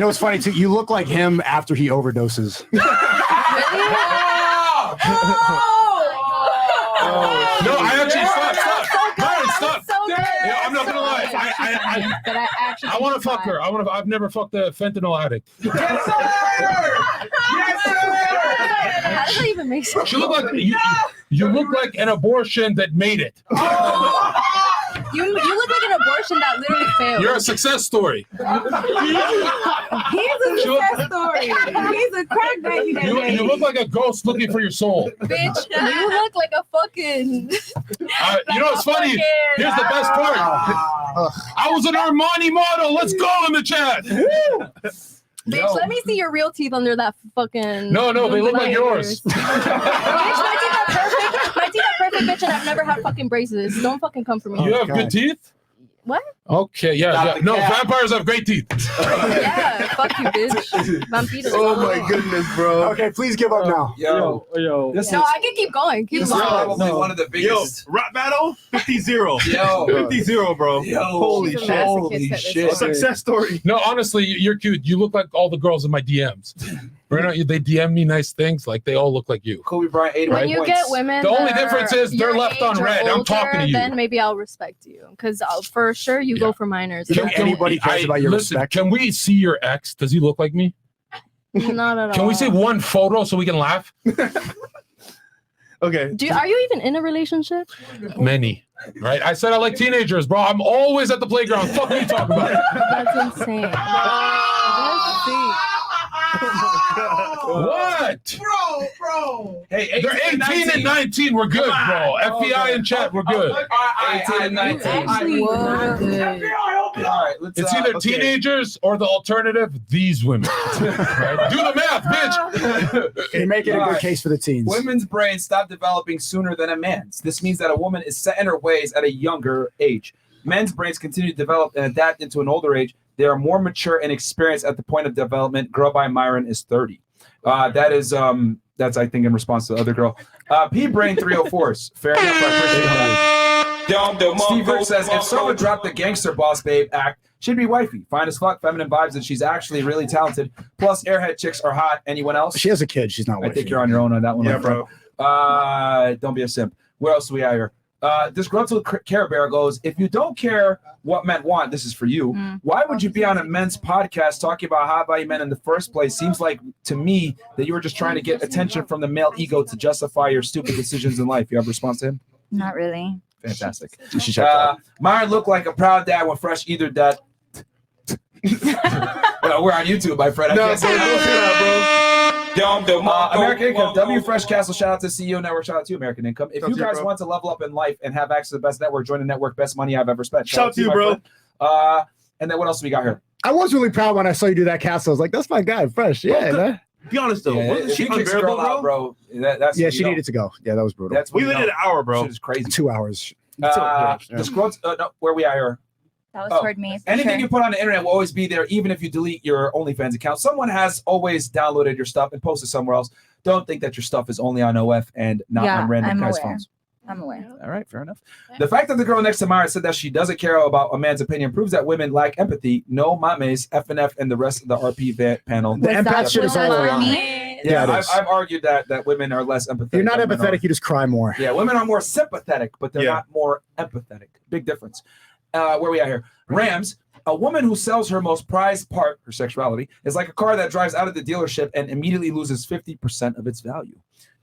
know what's funny too? You look like him after he overdoses. No, I actually stop. Byron, stop. So good. Yeah, I'm not gonna lie. But I actually I want to fuck her. I've never fucked a fentanyl addict. Yes, sir! Yes, sir! How does that even make sense? She look like you look like an abortion that made it. You look like an abortion that literally failed. You're a success story. He's a success story. He's a crack baby. That You made look like a ghost looking for your soul. Bitch, you look like a fucking. You know what's funny? Here's the best part. I was an Armani model. Let's go in the chat. Bitch, let me see your real teeth under that fucking. No, they look like yours. Bitch, my teeth are perfect. My teeth are perfect, bitch, and I've never had fucking braces. Don't fucking come for me. You have good teeth? What? Okay, yeah. No, vampires have great teeth. Yeah, fuck you, bitch. Vampiros. Oh my goodness, bro. Okay, please give up now. Yo, This No, I can keep going. Keep This is going. probably one of the biggest. Rap battle 50-0. Yo. 50-0, bro. Yo. Holy She's a shit. Holy shit. A success story. No, honestly, you're cute. You look like all the girls in my DMs. Right now, they DM me nice things. Like they all look like you. Kobe Bryant, 81 When you points. get women, The only that difference are is they're your left on age or red. I'm talking to older, you. Then maybe I'll respect you because for sure you go for minors. Anybody cares about your listen, respect? Can we see your ex? Does he look like me? Not at all. Can we see one photo so we can laugh? Okay. Are you even in a relationship? Many. Right? I said I like teenagers, bro. I'm always at the playground. Fuck you talking about. That's insane. That's deep. What? Bro. Hey, They're 18 and 19. We're good, bro. FBI in chat, we're good. 18 and 19. actually not good. All right, let's. It's either teenagers or the alternative, these women. Right? Do the math, bitch. You're making a good Alright. case for the teens. Women's brains stop developing sooner than a man's. This means that a woman is set in her ways at a younger age. Men's brains continue to develop and adapt into an older age. They are more mature and experienced at the point of development. Girl by Myron is 30. That's I think in response to the other girl. P Brain 304s. Fair enough. I appreciate that. Steve Burke says if someone dropped the gangster boss babe act, she'd be wifey. Fine as fuck, feminine vibes, and she's actually really talented. Plus, airhead chicks are hot. Anyone else? She has a kid. She's not. I think you're on your own on that one. Yeah, my friend. Don't be a simp. Where else do we have here? Disgruntled Care Bear goes, if you don't care what men want, this is for you. Why would you be on a men's podcast talking about hot value men in the first place? Seems like to me that you were just trying to get attention from the male ego to justify your stupid decisions in life. You have a response to him? Not really. Fantastic. She checked out. Myron looked like a proud dad when Fresh either that. Well, we're on YouTube, my friend. I can't say American Income, W Fresh Castle, shout out to CEO Network, shout out to you, American Income. If Shout you to you, guys bro. want to level up in life and have access to the best network, join the network, best money I've ever spent. Shout out to you, my bro. friend. And then what else do we got here? I was really proud when I saw you do that cast. I was like, "That's my guy, Fresh." Yeah, man. Be honest though, wasn't if she you kick a unbearable, girl out, bro? That's Yeah, what she you know. needed to go. Yeah, that was brutal. That's what We you waited know. an hour, bro. Shit is crazy. 2 hours. The scrubs, no, where we at here? That was toward me. For Anything sure. you put on the internet will always be there, even if you delete your OnlyFans account. Someone has always downloaded your stuff and posted somewhere else. Don't think that your stuff is only on OF and not Yeah, on random I'm guys' aware. phones. I'm aware. All right, fair enough. The fact that the girl next to Myra said that she doesn't care about a man's opinion proves that women lack empathy. No mames, FNF, and the rest of the RP panel. The empath shit is all around. Yeah, it is. I've argued that women are less empathetic. You're not than men are. empathetic. You just cry more. Yeah, women are more sympathetic, but they're not more empathetic. Big difference. Where we at here? Rams. A woman who sells her most prized part, her sexuality, is like a car that drives out of the dealership and immediately loses 50% of its value.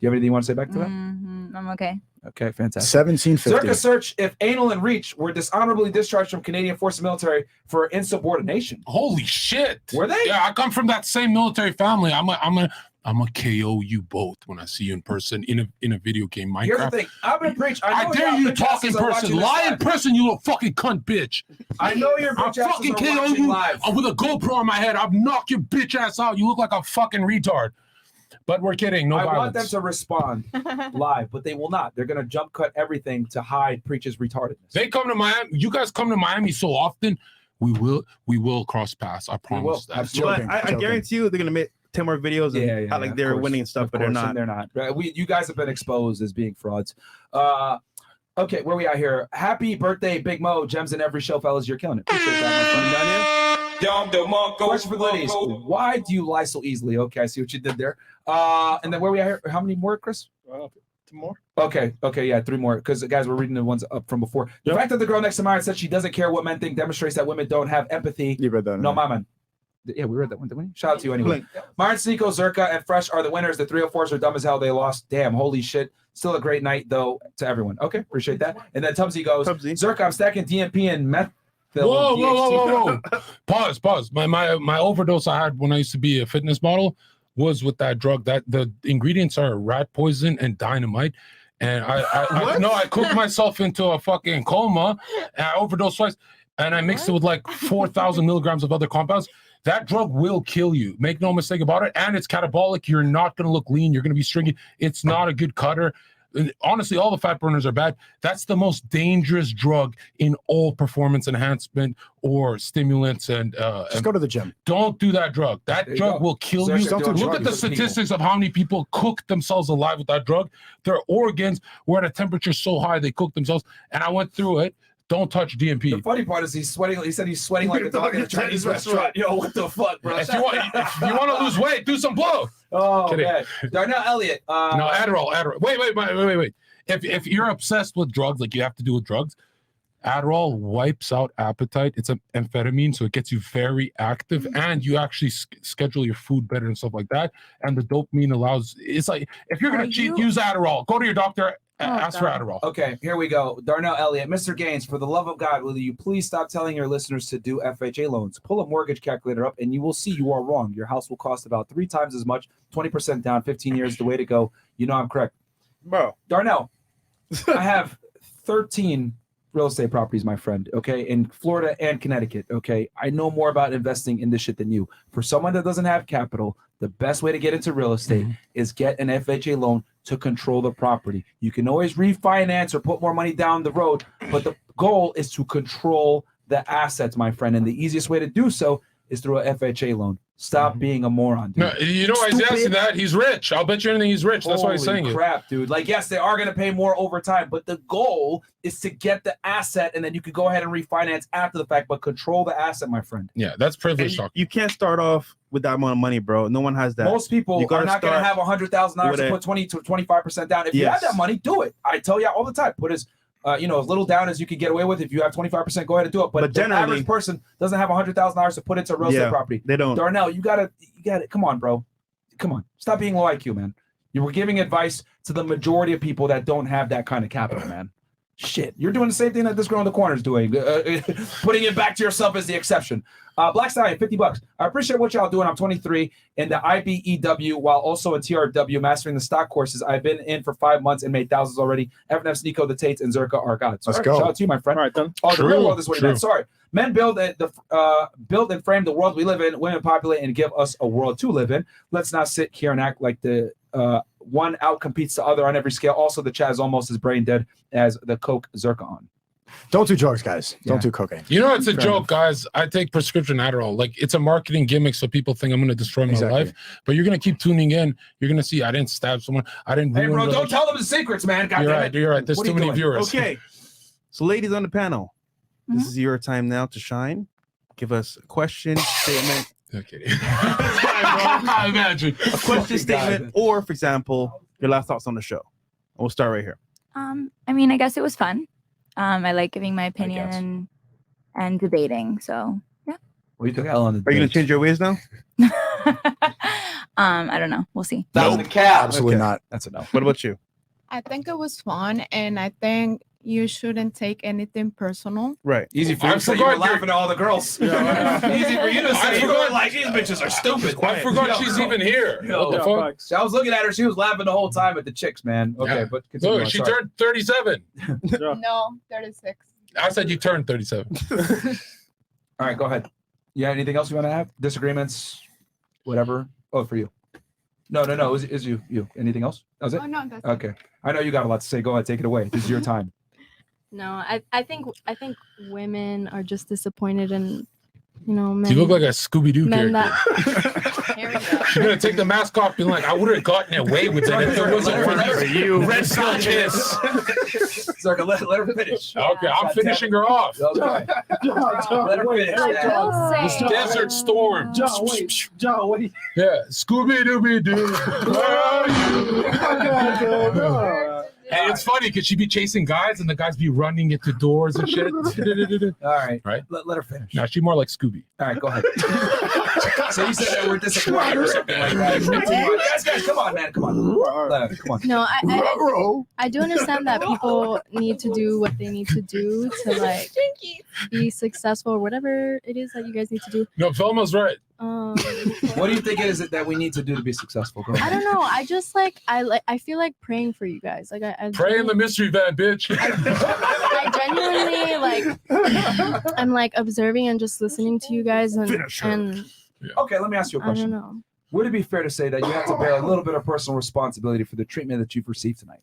you have anything you want to say back to that? I'm okay. Okay, fantastic. 1750. Zherka search if anal and reach were dishonorably discharged from Canadian Forces Military for insubordination. Holy shit! Were they? Yeah, I come from that same military family. I'm a KO you both when I see you in person in a video game. Minecraft. Here's the thing. I've been preach. I dare you talk in person. Lie in person, you little fucking cunt bitch. I know your bitch I'll asses fucking are KO watching you live. with a GoPro on my head. I'll knock your bitch ass out. You look like a fucking retard. But we're kidding. No I violence. want them to respond live, but they will not. They're gonna jump cut everything to hide Preach's retardedness. They come to Miami. You guys come to Miami so often. We will cross paths. I promise that. But I guarantee you they're gonna make 10 more videos and how like they're of course. winning and stuff, Of but they're course, not. and they're not. Right, you guys have been exposed as being frauds. Okay, where we at here? Happy birthday, Big Mo. Gems in every show, fellas. You're killing it. Appreciate that, my friend. Question for the ladies. Why do you lie so easily? Okay, I see what you did there. And then where we at here? How many more, Chris? 2 more. Okay, yeah, 3 more. Because guys, we're reading the ones up from before. The fact that the girl next to Myron said she doesn't care what men think demonstrates that women don't have empathy. You read that? No, my man. Yeah, we read that one, didn't we? Shout out to you anyway. Myron, Sneeko, Zherka, and Fresh are the winners. The 304s are dumb as hell. They lost. Damn, holy shit. Still a great night, though, to everyone. Okay, appreciate that. And then Tubbsy goes, Zherka, I'm stacking DMP and meth. Whoa. Pause. My overdose I had when I used to be a fitness model was with that drug. That the ingredients are rat poison and dynamite. And I cooked myself into a fucking coma and I overdosed twice. And I mixed it with like 4,000 milligrams of other compounds. That drug will kill you. Make no mistake about it. And it's catabolic. You're not going to look lean. You're going to be stringy. It's not a good cutter. Honestly, all the fat burners are bad. That's the most dangerous drug in all performance enhancement or stimulants. And just go to the gym. Don't do that drug. That drug will kill you. Look at the statistics of how many people cook themselves alive with that drug. Their organs were at a temperature so high they cook themselves. And I went through it. Don't touch DMP. The funny part is he's sweating. He said he's sweating like a dog in a Chinese restaurant. Yo, what the fuck, bro? If you want to lose weight, do some blow. Oh, Kidding. okay. Darnell Elliott. No, Adderall. Wait. If you're obsessed with drugs, like you have to do with drugs, Adderall wipes out appetite. It's an amphetamine, so it gets you very active, and you actually schedule your food better and stuff like that. And the dopamine allows. It's like if you're gonna cheat, use Adderall. Go to your doctor. Ask for Adderall. Okay, here we go. Darnell Elliott, Mr. Gaines, for the love of God, will you please stop telling your listeners to do FHA loans? Pull a mortgage calculator up and you will see you are wrong. Your house will cost about 3 times as much, 20% down, 15 years, the way to go. You know I'm correct. Bro. Darnell, I have 13 real estate properties, my friend, okay, in Florida and Connecticut, okay? I know more about investing in this shit than you. For someone that doesn't have capital, the best way to get into real estate is get an FHA loan to control the property. You can always refinance or put more money down the road, but the goal is to control the assets, my friend, and the easiest way to do so is through a FHA loan. Stop being a moron, dude. No, you know why he's asking that? He's rich. I'll bet you anything he's rich. That's why he's saying it. Crap, dude. Like, yes, they are going to pay more over time, but the goal is to get the asset, and then you can go ahead and refinance after the fact, but control the asset, my friend. Yeah, that's privilege talk. You can't start off with that amount of money, bro. No one has that. Most people are not going to have $100,000 to put 20 to 25% down. If you have that money, do it. I tell you all the time, put as as little down as you can get away with. If you have 25%, go ahead and do it. But the average person doesn't have $100,000 to put into real estate property. They don't. Darnell, you got it. Come on, bro. Come on. Stop being low IQ, man. You were giving advice to the majority of people that don't have that kind of capital, man. Shit, you're doing the same thing that this girl in the corner is doing. Putting it back to yourself is the exception. Black Stallion, $50. I appreciate what y'all doing. I'm 23 in the IBEW while also in TRW mastering the stock courses. I've been in for 5 months and made thousands already. FNF, Sneeko, the Tates, and Zherka are gods. Let's go. Shout out to you, my friend. All right, then. Oh, the real world is what you meant. Sorry. Men build and frame the world we live in. Women populate and give us a world to live in. Let's not sit here and act like the one out competes the other on every scale. Also, the chat is almost as brain dead as the Coke Zherka on. Don't do drugs, guys. Don't do cocaine. You know, it's a joke, guys. I take prescription Adderall. Like, it's a marketing gimmick so people think I'm going to destroy my life. But you're going to keep tuning in. You're going to see I didn't stab someone. I didn't. Hey, bro, don't tell them the secrets, man. God You're damn right. it. You're right. There's What are too you many doing? viewers. Okay. So, ladies on the panel, this is your time now to shine. Give us a question, statement. Okay. I imagine. A question, statement, or, for example, your last thoughts on the show. We'll start right here. I mean, I guess it was fun. I like giving my opinion and debating. So yeah. Well, you took L on the Are you gonna change your ways now? I don't know. We'll see. That's a cap. Absolutely not. That's a no. What about you? I think it was fun, and I think you shouldn't take anything personal. Right. Easy for you to say you were laughing at all the girls. Easy for you to say you were like, these bitches are stupid. I forgot she's even here. What the fuck? So I was looking at her. She was laughing the whole time at the chicks, man. Okay, Yeah. but continue Look, on, she sorry. turned 37. No, 36. I said you turned 37. All right, go ahead. Yeah, anything else you want to have? Disagreements, whatever. Oh, for you. No. Is you. Anything else? That was it? Oh, no, that's Okay. I know you got a lot to say. Go ahead, take it away. This is your time. No, I think women are just disappointed in, men. You look like a Scooby-Doo men character. She's gonna take the mask off, being like, I would have gotten away with it if it wasn't for you. Red Skull Kiss. Zherka, let her finish. Okay, I'm finishing her off. Okay. Let her finish. This Desert Storm. John, wait. Yeah, Scooby-Dooby-Doo. Where are you? And it's funny because she'd be chasing guys and the guys be running into doors and shit. All right. Right? Let her finish. Now she's more like Scooby. All right, go ahead. So you said that we're disappointed or something like that. Guys, come on, man. Come on. Come on. No, I do understand that people need to do what they need to do to like be successful or whatever it is that you guys need to do. No, Velma's right. What do you think it is that we need to do to be successful? Go ahead. I don't know. I just I feel like praying for you guys. Like I Pray in the mystery van, bitch. I genuinely I'm like observing and just listening to you guys and Okay, let me ask you a I don't question. know. Would it be fair to say that you have to bear a little bit of personal responsibility for the treatment that you've received tonight?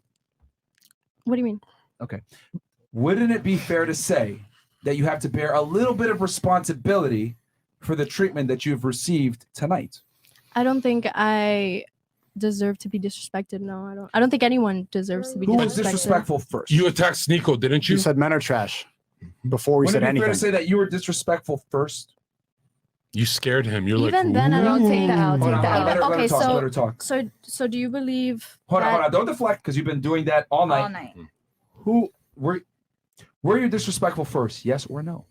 What do you mean? Okay. Wouldn't it be fair to say that you have to bear a little bit of responsibility for the treatment that you've received tonight? I don't think I deserve to be disrespected. No, I don't think anyone deserves to be Who was disrespected. disrespectful first? You attacked Sneeko, didn't you? You said men are trash before we Wouldn't said it be fair anything. to say that you were disrespectful first? You scared him. You're Even like, then, I don't take that. Hold on, let her Okay, talk, let her talk. so do you believe? Hold that- on. Don't deflect because you've been doing that all night. Who were you disrespectful first? Yes or no?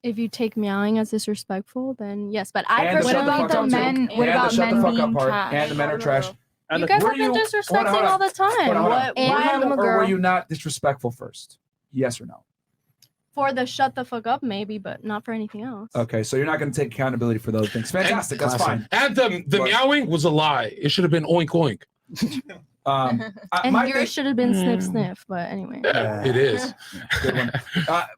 If you take meowing as disrespectful, then yes. But I And the shut personally the fuck up too. men. And the shut the fuck up part. And the men are trash. You guys have been disrespecting all the time. What? And I'm a Or were girl. you not disrespectful first? Yes or no? For the shut the fuck up, maybe, but not for anything else. Okay, so you're not going to take accountability for those things. Fantastic. That's fine. And the meowing was a lie. It should have been oink oink. And yours should have been sniff sniff, but anyway. It is. Good one.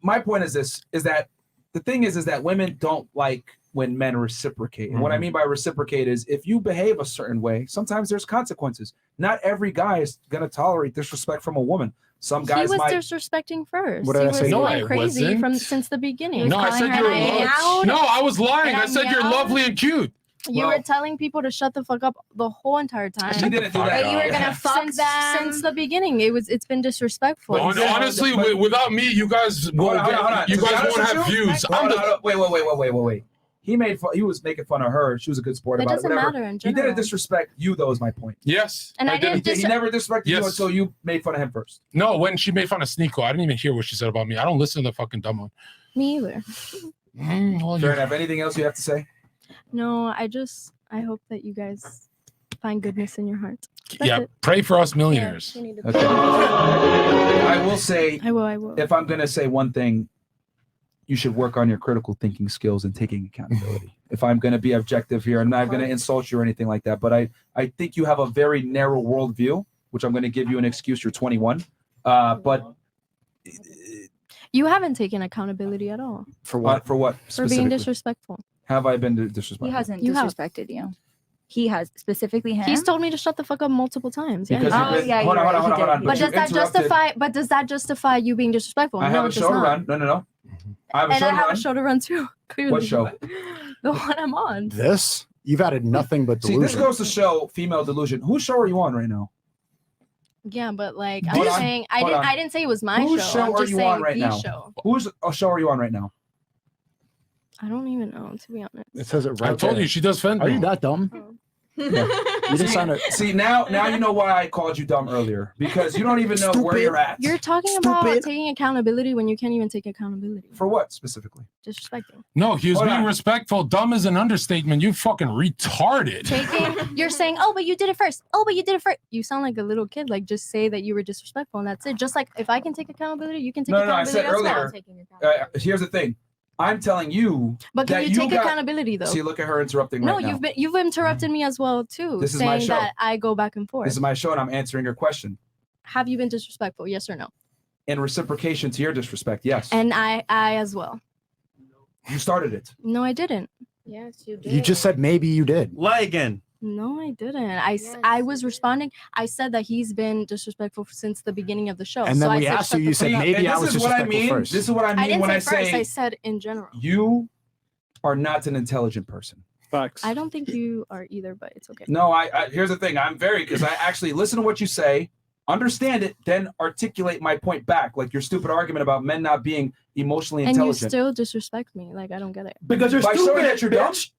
My point is this: is that the thing is that women don't like when men reciprocate. And what I mean by reciprocate is if you behave a certain way, sometimes there's consequences. Not every guy is going to tolerate disrespect from a woman. Some He guys was might. disrespecting first. What did He I was say? No, going I crazy wasn't. since the beginning. No, I said you're No, I was lying. I said you're lovely and cute. You were telling people to shut the fuck up the whole entire time. She didn't do that. But you were gonna fuck since, them since the beginning. It's been disrespectful. Honestly, without me, you guys won't you guys won't have views. I'm the Wait. He was making fun of her. She was a good sport It about doesn't it. Whatever. matter in He didn't disrespect you, though, is my point. Yes. And I didn't He never disrespected you Yes. until you made fun of him first. No, when she made fun of Sneeko, I didn't even hear what she said about me. I don't listen to the fucking dumb one. Me either. Fair enough. Anything else you have to say? No, I hope that you guys find goodness in your heart. That's Yeah, it. pray for us millionaires. Okay. I will say, I will. if I'm going to say one thing, you should work on your critical thinking skills and taking accountability. If I'm going to be objective here, I'm not going to insult you or anything like that, but I think you have a very narrow worldview, which I'm going to give you an excuse. You're 21. But You haven't taken accountability at all for what? For what? for being specifically? disrespectful. Have I been disrespectful? He hasn't You have. disrespected you. He has specifically him. He's told me to shut the fuck up multiple times. Yeah. Because you've been- yeah, hold you're on, right, hold on, he hold on. did. But you does that interrupted- justify? But does that justify you being disrespectful? I No, have a it does show to not. run. No. I have a And show I to have run. a show to run too. Clearly. What show? The one I'm on. This? You've added nothing but See, delusion. this goes to show female delusion. Whose show are you on right now? Yeah, but like Hold I'm on, saying, hold on. I didn't say it was my Whose show. I'm are just you saying on right the now? show. Whose show are you on right now? I don't even know, to be honest. It says it right I told there. you she does fentanyl. Are you that dumb? You didn't sign it. See, now you know why I called you dumb earlier, because you don't even know where you're at. You're talking about taking accountability when you can't even take accountability. For what specifically? Disrespecting. No, he was Hold being on. respectful. Dumb is an understatement. You fucking retarded. You're saying, oh, but you did it first. Oh, but you did it first. You sound like a little kid. Like, just say that you were disrespectful and that's it. Just like if I can take accountability, you can take No, I accountability said as well. earlier. Here's the thing. I'm telling you. But can that you take got- accountability though? See, look at her interrupting No, right now. you've interrupted me as well too. This is my saying show. that I go back and forth. This is my show, and I'm answering your question. Have you been disrespectful? Yes or no? In reciprocation to your disrespect, yes. And I as well. You started it. No, I didn't. Yes, you did. You just said maybe you did. Lie again. No, I didn't. I was responding. I said that he's been disrespectful since the beginning of the show. And then so we I said, asked you, shut you the said fuck up. maybe And I was this is what I disrespectful mean. first. This is what I mean I didn't when say I first. say I said in general. you are not an intelligent person. Facts. I don't think you are either, but it's okay. No, I here's the thing. I'm very because I actually listen to what you say, understand it, then articulate my point back. Like your stupid argument about men not being emotionally And you intelligent. still disrespect me. Like I don't get it. Because you're By showing stupid, that you're dumb. bitch.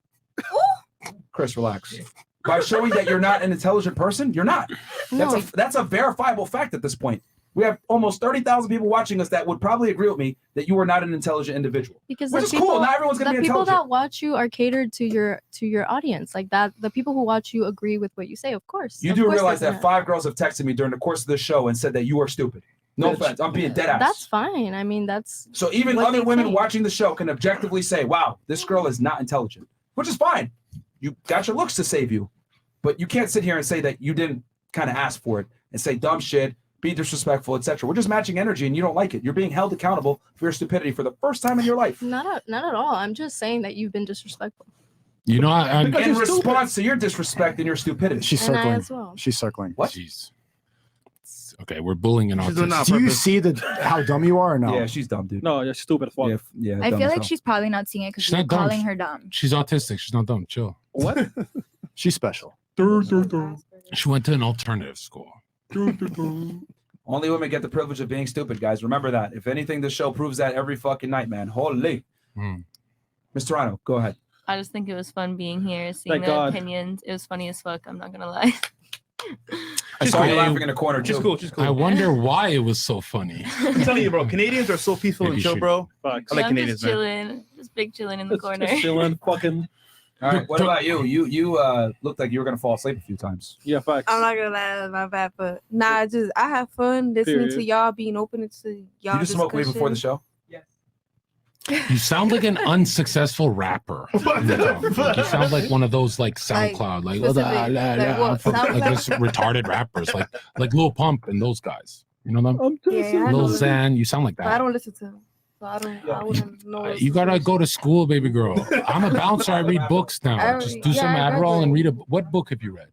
Chris, relax. By showing that you're not an intelligent person, you're not. No. That's a verifiable fact at this point. We have almost 30,000 people watching us that would probably agree with me that you are not an intelligent individual. Because which the is people, cool. Not everyone's gonna the be people intelligent. that watch you are catered to your audience. Like that, the people who watch you agree with what you say. Of course. You Of do course realize they're that gonna- 5 girls have texted me during the course of the show and said that you are stupid. No offense. I'm being dead ass. That's fine. I mean, that's So even what other they women think. watching the show can objectively say, wow, this girl is not intelligent, which is fine. You got your looks to save you, but you can't sit here and say that you didn't kind of ask for it and say dumb shit, be disrespectful, etc. We're just matching energy and you don't like it. You're being held accountable for your stupidity for the first time in your life. not at all. I'm just saying that you've been disrespectful. You know, I'm In response to your disrespect and your stupidity. She's And I circling. as well. She's circling. What? Jeez. Okay, we're bullying an She's doing that on autistic. Do you purpose. see how dumb you are or no? Yeah, she's dumb, dude. No, you're stupid as fuck. Yeah, I dumb feel as like hell. she's probably not seeing it because She's you're not dumb. calling her dumb. She's autistic. She's not dumb. Chill. What? She's special. She went to an alternative school. Only women get the privilege of being stupid, guys. Remember that. If anything, this show proves that every fucking night, man. Holy. Mr. Rano, go ahead. I just think it was fun being here, seeing Thank the God. opinions. It was funny as fuck. I'm not gonna lie. I saw you laughing in the corner, She's too. cool. She's cool. I wonder why it was so funny. I'm telling you, bro. Canadians are so peaceful and Maybe chill, she- bro. I like I'm Canadians, just man. chilling, just big chilling in the corner. Just chilling, fucking. All right, what about you? You looked like you were gonna fall asleep a few times. Yeah, facts. I'm not gonna lie, that's my bad, but nah, I have fun listening to Period. y'all, being open to y'all. You just smoke weed before the show? You sound like an unsuccessful rapper. You know? Like, you sound like one of those like SoundCloud, like, specific, like what? like this retarded rappers, like Lil Pump and those guys. You know them? Yeah, I Lil know. Xan. You sound like But I that. don't listen to them, so I wouldn't know. You gotta go to school, baby girl. I'm a bouncer. I read books now. I Just read- do some yeah, I Adderall and graduated. read a. What book have you read?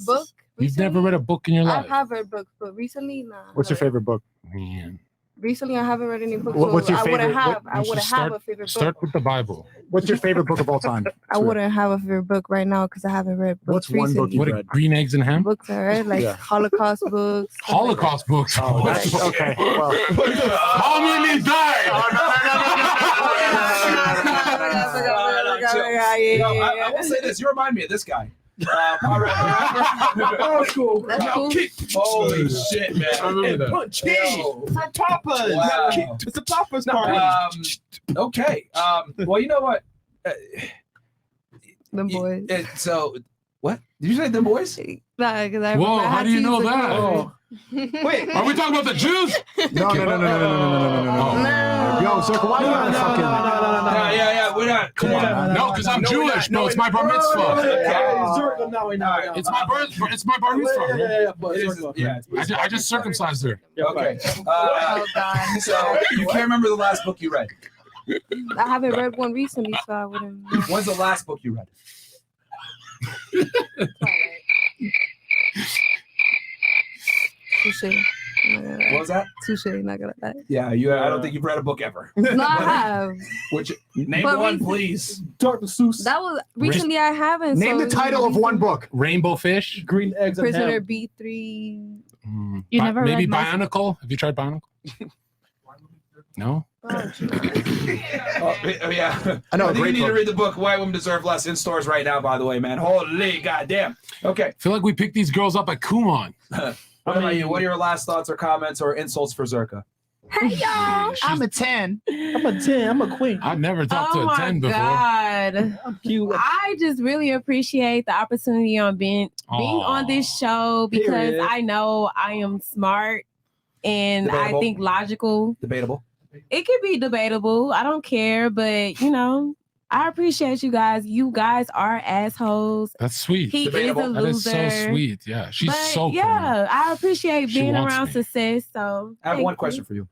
book. You've never read a book in your I life. have read books, but recently, nah. What's your favorite book? Man. Recently, I haven't read any books. What's so your I wouldn't favorite- have. what- I you should wouldn't have a favorite Start book. with the Bible. What's your favorite book of all time? I wouldn't have a favorite book right now because I haven't read books. What's one book recently. you What? read? Green Eggs and Ham. Books I read, like Yeah. Holocaust books. stuff like Holocaust books. Oh, that's okay. Well, Communist I will say this. You remind me of this guy. That's cool. That's cool. Holy shit, man. I remember that. Punch from Papa's. Wow. It's a Papa's party. Okay. Well, you know what? Them boys. So, what? Did you say them boys? Nah, 'cause I Whoa, remember I how had do you to know use the that? word. Wait, Are we talking about the Jews? no. Yo, Zherka, why you gotta fucking? Yeah, we're not. Come on. No, because I'm Jewish, bro. It's my bar mitzvah. It's my birth. It's my bar mitzvah. Yeah. I just circumcised her. Okay. Oh, God. So you can't remember the last book you read. I haven't read one recently, so I wouldn't. When's the last book you read? Touche. What was that? Touche. Not gonna lie. Yeah, I don't think you've read a book ever. No, I have. Which name But one, recent- please. Dr. Seuss. That was recently. I haven't. Name so the title of one book. Rainbow Fish. Green Eggs and Prisoner Ham. B3. You never Maybe read most- Bionicle. Have you tried Bionicle? No. Yeah. I know, I think you great need to book. read the book Why Women Deserve Less in stores right now, by the way, man. Holy goddamn. Okay. I feel like we picked these girls up at Kumon. What about you? What are your last thoughts or comments or insults for Zherka? Hey y'all. I'm a 10. I'm a 10. I'm a queen. I've never talked to Oh a my 10 before. God. I'm cute. I just really appreciate the opportunity on being on this show because Period. I know I am smart and Debatable. I think logical. Debatable. It could be debatable. I don't care, but I appreciate you guys. You guys are assholes. That's sweet. He Debatable. is a That is loser. so sweet. Yeah, she's But so cool. yeah, I appreciate She being wants around me. success. So I have thank one you. question for you.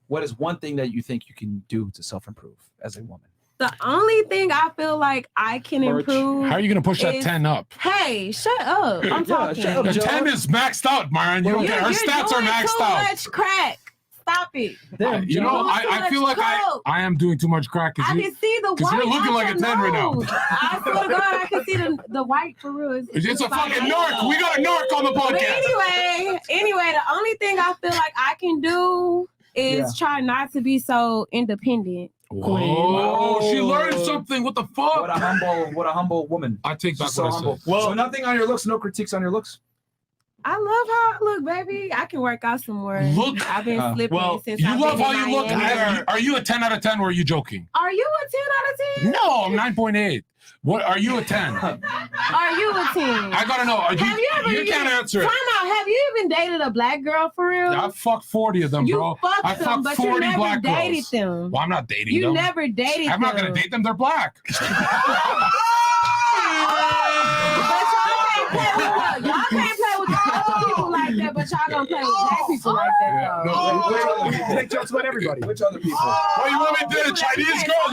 What is one thing that you think you can do to self-improve as a woman? The only thing I feel like I can Merch. improve. How are you going to push that is- 10 up? Hey, shut up! I'm talking. shut up, The Joe. 10 is maxed out, Myron. You don't get her You're stats are doing maxed too out. much crack. Stop it. Damn, You know, Joe. I feel like I am doing too much crack I because can see the white. you're looking out like a your 10 right now. nose. I swear to God, I can see the white for real. It's a like- fucking narc. We got a narc on the But podcast. anyway, the only thing I feel like I can do is try not to be so independent. Whoa, she learned something. What the fuck? What a humble woman. I take back She's so what I humble. said. Well, so nothing on your looks, no critiques on your looks. I love how I look, baby. I can work out some more. Look, I've been slipping since you I've love been how in you look. Miami. Are you a 10 out of 10 or are you joking? Are you a 10 out of 10? No, I'm 9.8. What are you a 10? Are you a 10? I gotta know. Are Have you ever you can't answer it. Time out. Have you even dated a black girl for real? I fucked 40 of them, You bro. fucked I them, fucked but you 40 never black dated girls. them. Well, I'm not dating You them. never dated I'm not them. gonna date them. They're black. Y'all can't play with other people like that, but y'all gonna play with black people like that. though. Make jokes about everybody. Which other people? Oh, you want me to date a Chinese girl?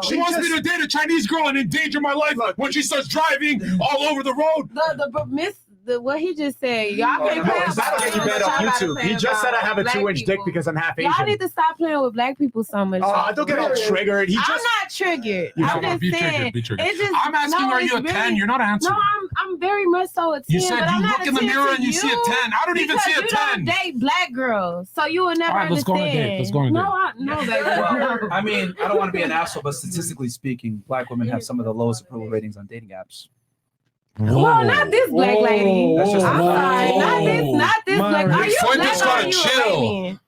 She wants me to date a Chinese girl and endanger my life when she starts driving all over the road. What he just said, y'all can't play with That'll get you banned off YouTube. He just said I have a 2-inch dick because I'm half Asian. Y'all need to stop playing with black people so much. Don't get all triggered. I'm not triggered. I'm just Be saying. triggered, be triggered. It's just, I'm asking, are you a 10? You're not answering. No, I'm very much so a 10. You said but I'm you not look a in the 10 mirror to and you see a 10. I don't even because see a you 10. don't date black girls, so you would never All right, let's go on a understand. date. Let's go on a date. No, baby. Well, I mean, I don't want to be an asshole, but statistically speaking, black women have some of the lowest approval ratings on dating apps. Well, not this black lady. That's just I'm a sorry. fact. Not this black. Are you Fuentes black or gotta are you chill. Arabian?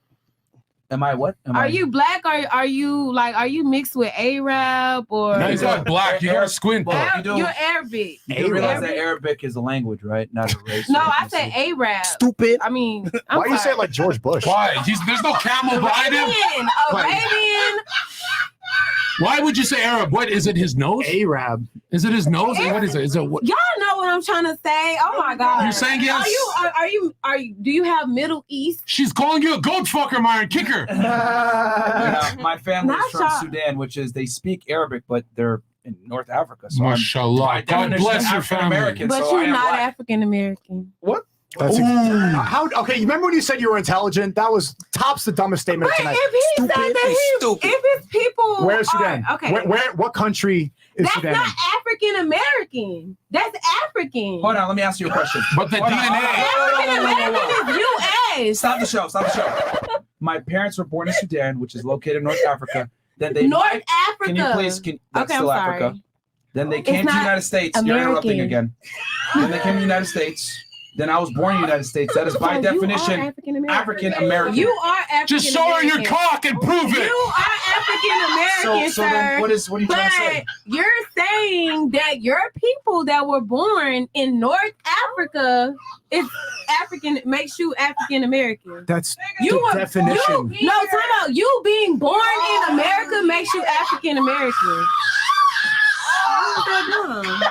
Am I what? Are you black or are you mixed with Arab or? No, he's not black. You gotta squint. Well, you do- You're Arabic. You do realize that Arabic is a language, right? Not a race. No, I said Arab. Stupid. I mean, Why you say it like George Bush? Why? There's no camel behind him. Arabian. Why would you say Arab? What is it? His nose? Arab. Is it his nose? Or what is it? Is it what? Y'all know what I'm trying to say. Oh my God. You're saying yes? Are you? Do you have Middle East? She's calling you a goat fucker, Myron. Kick her. My family Not is from shot. Sudan, which is they speak Arabic, but they're in North Africa. So Mashallah. by God definition, bless your African family. American, But so I you're am not black. African American. What? That's how? Okay, you remember when you said you were intelligent? That was tops the dumbest statement of But tonight. if he said that if his people Where's Sudan? are, okay, What country is that's Sudan? not African American. That's African. Hold on, let me ask you a question. But the Hold on. African American is U.S. Stop the show. Stop the show. My parents were born in Sudan, which is located in North Africa. Then they North Can you Africa. please? That's Okay, I'm still sorry. Africa. Then they It's came to the not United States. You're interrupting American. again. Then they came to the United States. Then I was born in the United States. That is by So you are definition African American. You are African Just show her your American. cock and prove it. You are African American, So then sir. what are you trying to say? But you're saying that your people that were born in North Africa is African, makes you African American. That's You the were definition. no, time out. You being born in America makes you African American.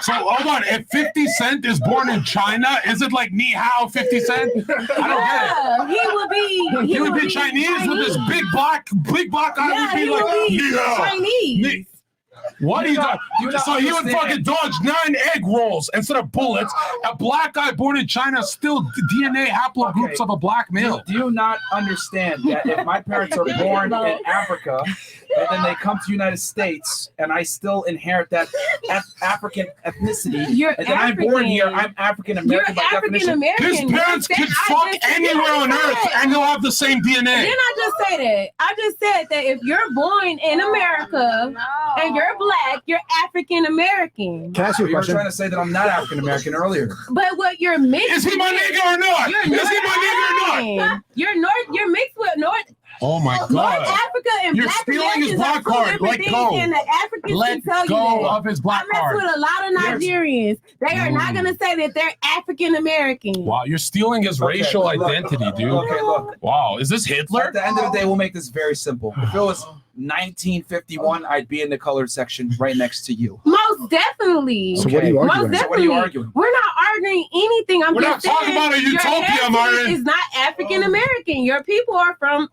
So hold on. If 50 Cent is born in China, is it like ni hao 50 Cent? I don't get it. He would be. He would be Chinese with this big black eye. Yeah, Would be he like would be ni hao. Chinese. What Do he you not- do you does? not So he would understand? fucking dodge 9 egg rolls instead of bullets. A black guy born in China still DNA haplogroups of a black male. Do you not understand that if my parents are born in Africa, and then they come to the United States, and I still inherit that African ethnicity. You're and then I'm born here. African. I'm African American by African definition. American. His parents could fuck anywhere on earth, and they'll have the same DNA. Didn't I just say that? I just said that if you're born in America and you're black, you're African American. Can I ask you a You were question? trying to say that I'm not African American earlier. But what you're mixed Is he my with- nigga or not? You're Is he my nigga or North. You're mixed with North. Oh my North God. Africa and You're Black stealing his Americans black are two card. different Let things, go. and the Africans Let can tell go you that. of his black I mess card. with a lot of Nigerians. They are not going to say that they're African American. Wow, you're stealing his Okay, racial look, identity, dude. Okay, look. Wow, is this Hitler? At the end of the day, we'll make this very simple. If it was 1951, I'd be in the colored section right next to you. Most definitely. So what are you Most arguing? definitely. So what are you arguing? We're not arguing anything. I'm We're just not talking saying about a your utopia, heritage Martin. is not African American. Your people are from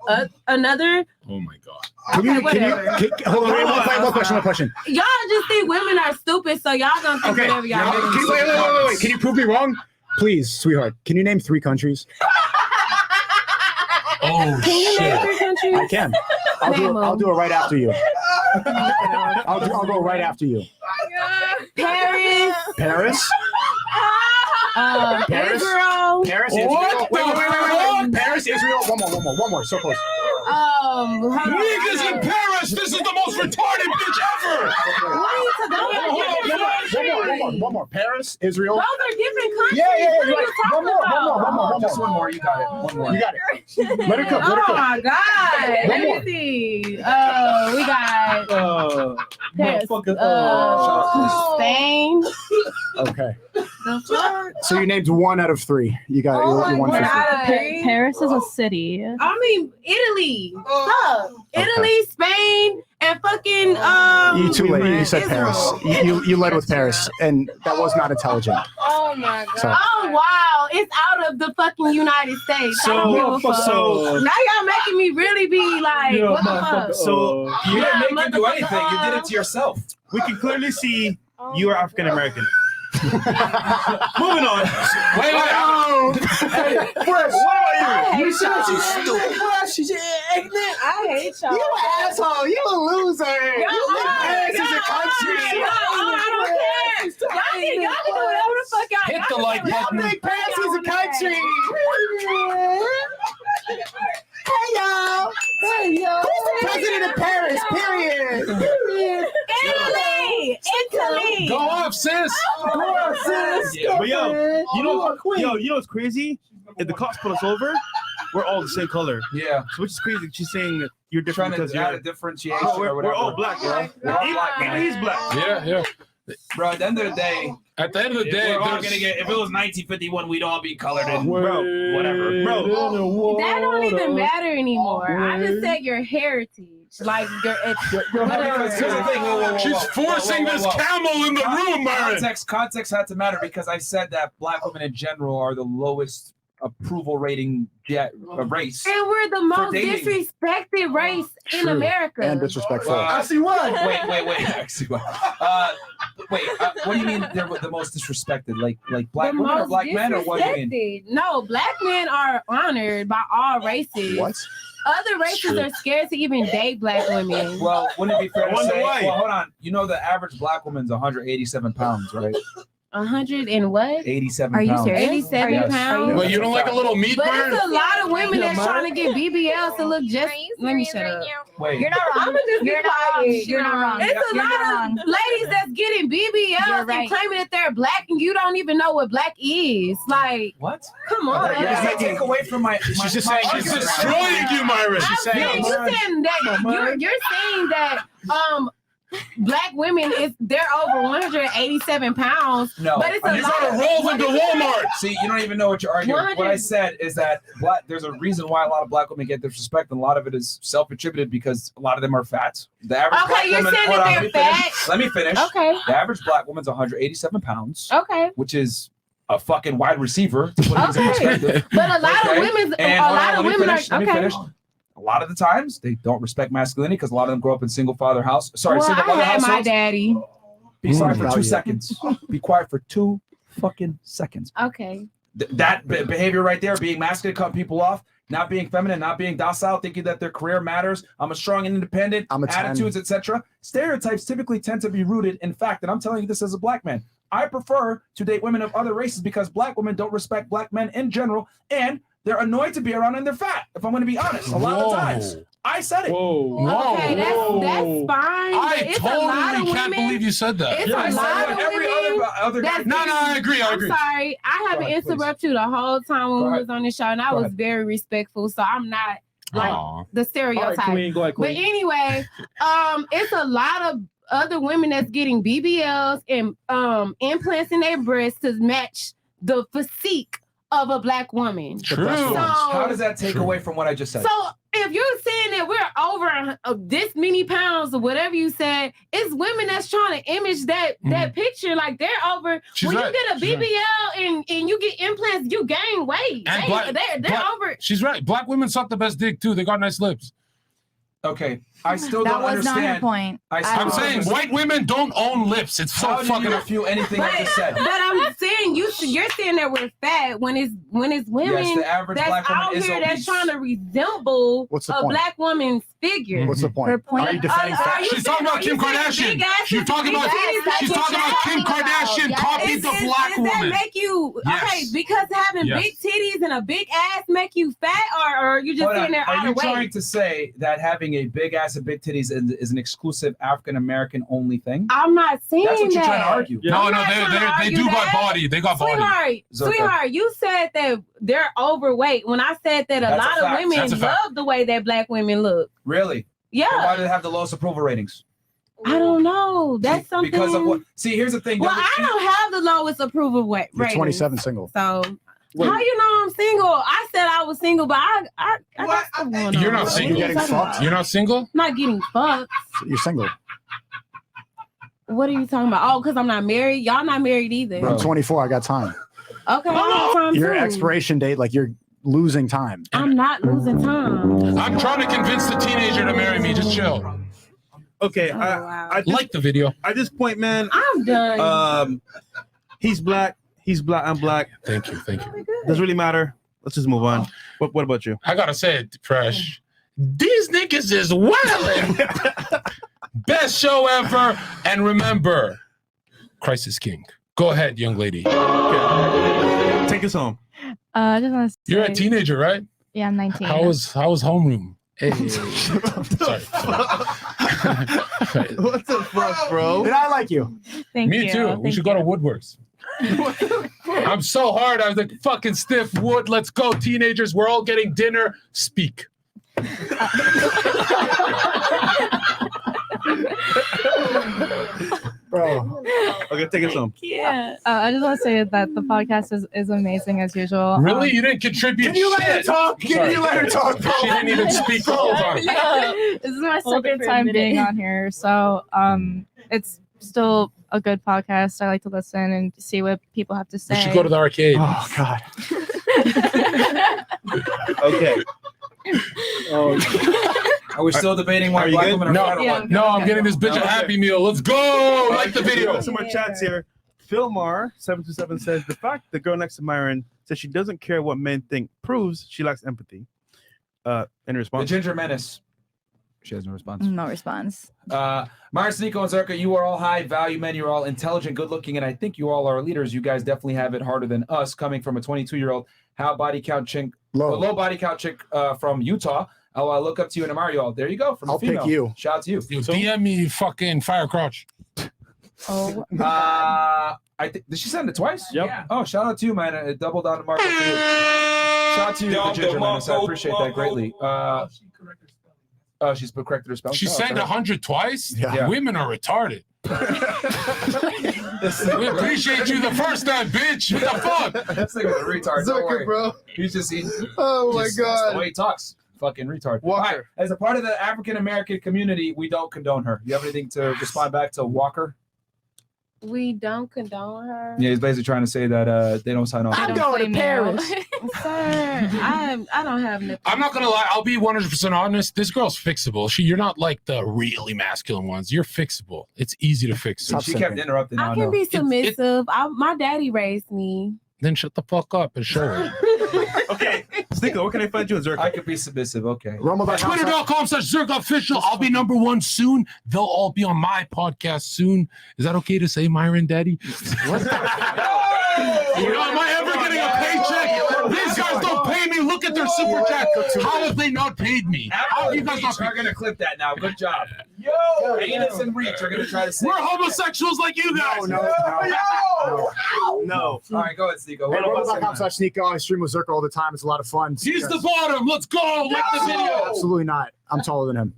another. Oh my God. Hold on, one question. Y'all just think women are stupid, so y'all gonna think Okay. whatever y'all want. Wait. Can you prove me wrong? Please, sweetheart. Can you name 3 countries? Oh Can you name 3 countries? I can. I'll do it right after you. I'll go right after you. Paris. Paris? Paris? Israel. Paris, Israel. What Wait. the Paris, Israel. One more. So close. Hold on. Niggas in Paris, this is the most retarded bitch ever. One more. Paris, Israel. Those are different countries. Yeah. What are You're you right. talking about? Just one more. You got it. One more. You got it. Let her cook. Oh my God. One Let more. me see. We got Paris. Spain. Okay. So you named 1 out of 3. You got you're 1 for 3. Paris is a city. I mean, Italy. Fuck. Italy, Spain, and fucking You too late. You said Israel. Paris. You led with Paris, and that was not intelligent. Oh my God. So- Oh wow. It's out of the fucking United States. I don't give a fuck. so- Now y'all making me really be like, what the fuck? So You Yeah, didn't make you do motherfucker. anything. You did it to yourself. we can clearly see you are African American. Moving on. Wait. Hey, Fresh, what are you? You said she's stupid. She's ignorant. I hate y'all. You an asshole. You a loser. Y'all You think Paris is a country. I don't care. Y'all can do whatever the fuck y'all Hit the like Y'all button. think Paris is a country. Hey, y'all. Who's the president of Paris? Period. Italy. Go off, sis. Yeah, but yo, you know what's crazy? If the cops put us over, we're all the same color. Yeah. So which is crazy. She's saying you're Trying different because to add a you're. differentiation Bro, or we're whatever. all black, bro. We're all black, man. Even he's black. Yeah. Bro, at the end of the day, At the end of the day, we're all there's- gonna get. If it was 1951, we'd all be colored in. Bro, whatever. Bro, That don't even matter anymore. I just said your heritage. Like your Because here's the thing. Whoa. She's forcing this camel in the room, Myron. Context had to matter because I said that black women in general are the lowest approval rating race. And we're the most dating. disrespected race in True. America. And disrespectful. I see one. Wait. I see one. What do you mean they're the most disrespected? Like black The women or most black men, or what do you mean? disrespected. No, black men are honored by all races. What? Other races are scared to even date black women. Well, wouldn't it be fair I to wonder say? why. Well, hold on. You know the average black woman's 187 pounds, right? 100 and what? 87 Are you pounds. serious? 87 Yes. pounds. Wait, you don't like a little meat But burn? it's a lot of women that's trying to get BBLs to look just. Let me shut up. Wait. You're not wrong. I'ma just be You're not wrong. quiet. You're not wrong. It's a You're lot not of wrong. ladies that's getting BBLs You're and right. claiming that they're black, and you don't even know what black is. Like, What? come on. Does that take away from my? She's just my saying She's argument? destroying you, Myron. She's saying Yeah, you're saying that you're saying that black women they're over 187 pounds. No. But it's a You lot gotta of roll into Walmart. See, you don't even know what you're arguing. What I said is that there's a reason why a lot of black women get disrespect, and a lot of it is self-attributed because a lot of them are fat. The average Okay, black you're woman. saying hold that on, they're let me finish. Okay. The average black woman's 187 pounds, Okay. which is a fucking wide receiver. To put things in perspective. But a lot of women Let me finish. A lot of the times they don't respect masculinity because a lot of them grow up in single father house. Sorry, Well, single I mother had my households. daddy. Be silent for Value. 2 seconds. Be quiet for 2 fucking seconds. Okay. That behavior right there, being masculine, cutting people off, not being feminine, not being docile, thinking that their career matters. I'm a strong and independent, I'm a 10. attitudes, etc. Stereotypes typically tend to be rooted in fact, and I'm telling you this as a black man. I prefer to date women of other races because black women don't respect black men in general, and they're annoyed to be around and they're fat. If I'm going to be honest, a lot of the times. I said it. Okay, that's fine. I totally can't believe you said that. It's a lot of every women. other guy. No, I agree. I'm sorry. I haven't interrupted you the whole time when we was on the show, and I was very respectful. So I'm not like the stereotype. Queen, go ahead, But Queen. anyway, it's a lot of other women that's getting BBLs and implants in their breasts to match the physique of a black woman. True. So, how does that take away from what I just said? So if you're saying that we're over this many pounds or whatever you said, it's women that's trying to image that picture like they're over. She's when right. you get a BBL and you get implants, you gain weight. And They're over. She's right. Black women suck the best dick too. They got nice lips. Okay, I still That don't was understand. not her point. I'm saying white women don't own lips. It's so How do fucking. you refute anything I just said? But I'm saying you're saying that we're fat when it's women Yes, the average that's black woman out is here obese. that's trying to resemble What's the a point? black woman's figure. What's the point? Her point- Are you defending fat? She's talking about Kim Kardashian. She's talking about Kim Kardashian copied the black Does that woman. make you Yes. okay? Because having Yes. big titties and a big ass make you fat, or are you just Hold saying on. they're Are out you of weight? trying to say that having a big ass and big titties is an exclusive African American only thing? I'm not saying That's what you're that. trying to argue. No, I'm no, not trying to they argue do got that. body. They got body. Sweetheart, you said that they're overweight. When I said that a That's a lot of fact. women That's a fact. love the way that black women look. Really? Yeah. Then why do they have the lowest approval ratings? I don't know. That's something. Because of what? See, here's the thing. Well, I don't have the lowest approval rate. You're 27 single. So how you know I'm single? I said I was single, but I got stuff going on. You're not single. You're getting fucked. You're not single? Not getting fucked. You're single. What are you talking about? Oh, because I'm not married. Y'all not married either. I'm 24. I got time. Okay, I got time Your too. expiration date, like you're losing time. I'm not losing time. I'm trying to convince the teenager to marry me. Just chill. Okay, I like the video. At this point, man, I'm done. He's black. I'm black. Thank you. Doesn't really matter. Let's just move on. What about you? I gotta say it, Fresh. These niggas is wildin'. Best show ever. And remember, Christ is king. Go ahead, young lady. Take us home. I just want to say You're a teenager, right? Yeah, I'm 19. How was homeroom? Hey. Sorry. What the fuck, bro? Did I like you? Thank Me you. too. We should go to Woodworks. I'm so hard. I was like, fucking stiff wood. Let's go, teenagers. We're all getting dinner. Speak. Bro. Okay, take us home. Yeah. I just want to say that the podcast is amazing as usual. Really? You didn't contribute Can you let her shit. talk? Can you let her talk, bro? She didn't even speak the whole time. This is my second time being on here, so it's still a good podcast. I like to listen and see what people have to say. You should go to the arcade. Oh God. Okay. Are we still debating why Are you black good? women are No, fat or what? no, I'm getting this bitch a Happy Meal. Let's go. Like the video. Some more chats here. Philmar727 says the fact the girl next to Myron says she doesn't care what men think proves she lacks empathy. In The response, Ginger Menace. She has no response. No response. Myron, Nico, and Zherka, you are all high value men. You're all intelligent, good looking, and I think you all are leaders. You guys definitely have it harder than us, coming from a 22-year-old low body count chick from Utah. I look up to you and admire you all. There you go. From I'll a female. pick you. Shout out to you. You DM me fucking fire crotch. Oh. I think did she send it twice? Yep. Yeah. Oh, shout out to you, man. Double down to Marco for you. Shout out to you, the Ginger Menace. I appreciate that greatly. She's corrected her spelling. She Shout out sent to her. 100 twice? Yeah. Women are retarded. We appreciate you the first time, bitch. What the fuck? This nigga was a retard. Don't worry. bro. He's just Oh my That's God. the way he talks. Fucking retard. Walker. All right. As a part of the African American community, we don't condone her. You have anything to respond back to Walker? We don't condone her. Yeah, he's basically trying to say that they don't sign off. I'm going to Paris. Sir, I don't have nothing. I'm not gonna lie, I'll be 100% honest. This girl's fixable. You're not like the really masculine ones. You're fixable. It's easy to fix. She kept interrupting. I can be submissive. My daddy raised me. Then shut the fuck up and show it. Okay, Sneeko, where can I find you, Zherka? I could be submissive. Okay. Twitter.com/ZherkaOfficial. I'll be #1 soon. They'll all be on my podcast soon. Is that okay to say, Myron Daddy? Am I ever getting a paycheck? These guys don't pay me. Look at their super chat. How have they not paid me? How have you guys not are gonna clip that now. Good job. Yo, Anus and Reach are gonna try to say we're homosexuals like you guys. No. All right, go ahead, Sneeko. Hey, rumble.com/Sneeko. I stream with Zherka all the time. It's a lot of fun. He's the bottom. Let's go. Like the video. Absolutely not. I'm taller than him.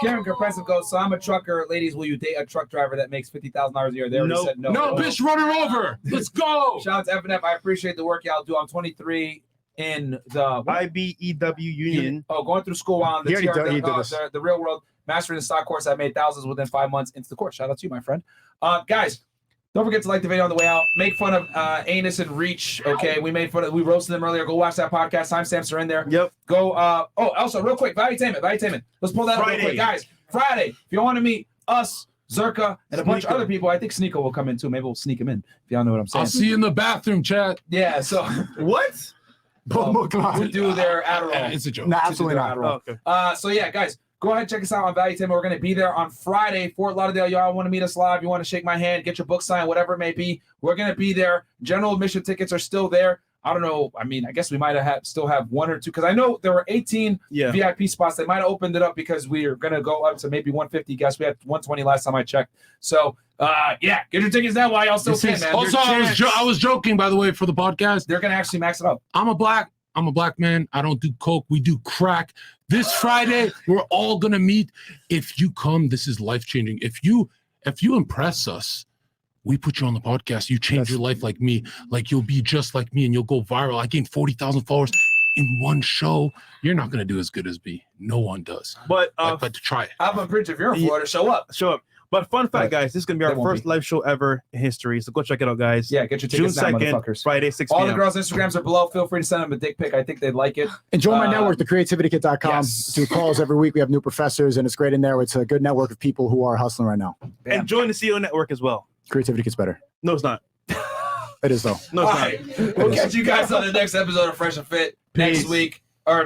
Karen Compressive goes, so I'm a trucker. Ladies, will you date a truck driver that makes $50,000 a year? They already said no. No, bitch, run her over. Let's go. Shout out to FNF. I appreciate the work y'all do. I'm 23 in the IBEW Union. Going through school while on the the real world. Mastering the stock course. I made thousands within 5 months into the course. Shout out to you, my friend. Guys, don't forget to like the video on the way out. Make fun of Anus and Reach. Okay, we roasted them earlier. Go watch that podcast. Timestamps are in there. Yep. Go. Also, real quick, Valuetainment. Let's pull that up real quick, guys. Friday. If you want to meet us, Zherka, and a bunch of other people, I think Sneeko will come in too. Maybe we'll sneak him in. If y'all know what I'm saying. I'll see you in the bathroom, chat. Yeah. So what? To do their Adderall. It's a joke. No, absolutely not. Okay. So yeah, guys. Go ahead and check us out on Valuetainment. We're going to be there on Friday, Fort Lauderdale. Y'all want to meet us live? You want to shake my hand, get your book signed, whatever it may be. We're going to be there. General admission tickets are still there. I don't know. I mean, I guess we might still have 1 or 2 because I know there were 18 VIP spots. They might have opened it up because we are going to go up to maybe 150 guests. We had 120 last time I checked. So, get your tickets now while y'all still can, man. Also, I was joking, by the way, for the podcast. They're going to actually max it up. I'm a black man. I don't do coke. We do crack. This Friday, we're all gonna meet. If you come, this is life-changing. If you impress us, we put you on the podcast. You change your life like me. Like you'll be just like me and you'll go viral. I gained 40,000 followers in one show. You're not gonna do as good as me. No one does. But to try it. I'm a bridge. If you're in Florida, show up. But fun fact, guys, this is going to be our first live show ever in history. So go check it out, guys. Yeah, get your tickets now, June 2nd, motherfuckers. Friday, 6 p.m. All the girls' Instagrams are below. Feel free to send them a dick pic. I think they'd like it. And join my network, thecreativitykit.com. Do calls every week. We have new professors, and it's great in there. It's a good network of people who are hustling right now. And join the CEO network as well. Creativity Kit's better. No, it's not. It is, though. No, it's not. We'll catch you guys on the next episode of Fresh and Fit next week. Or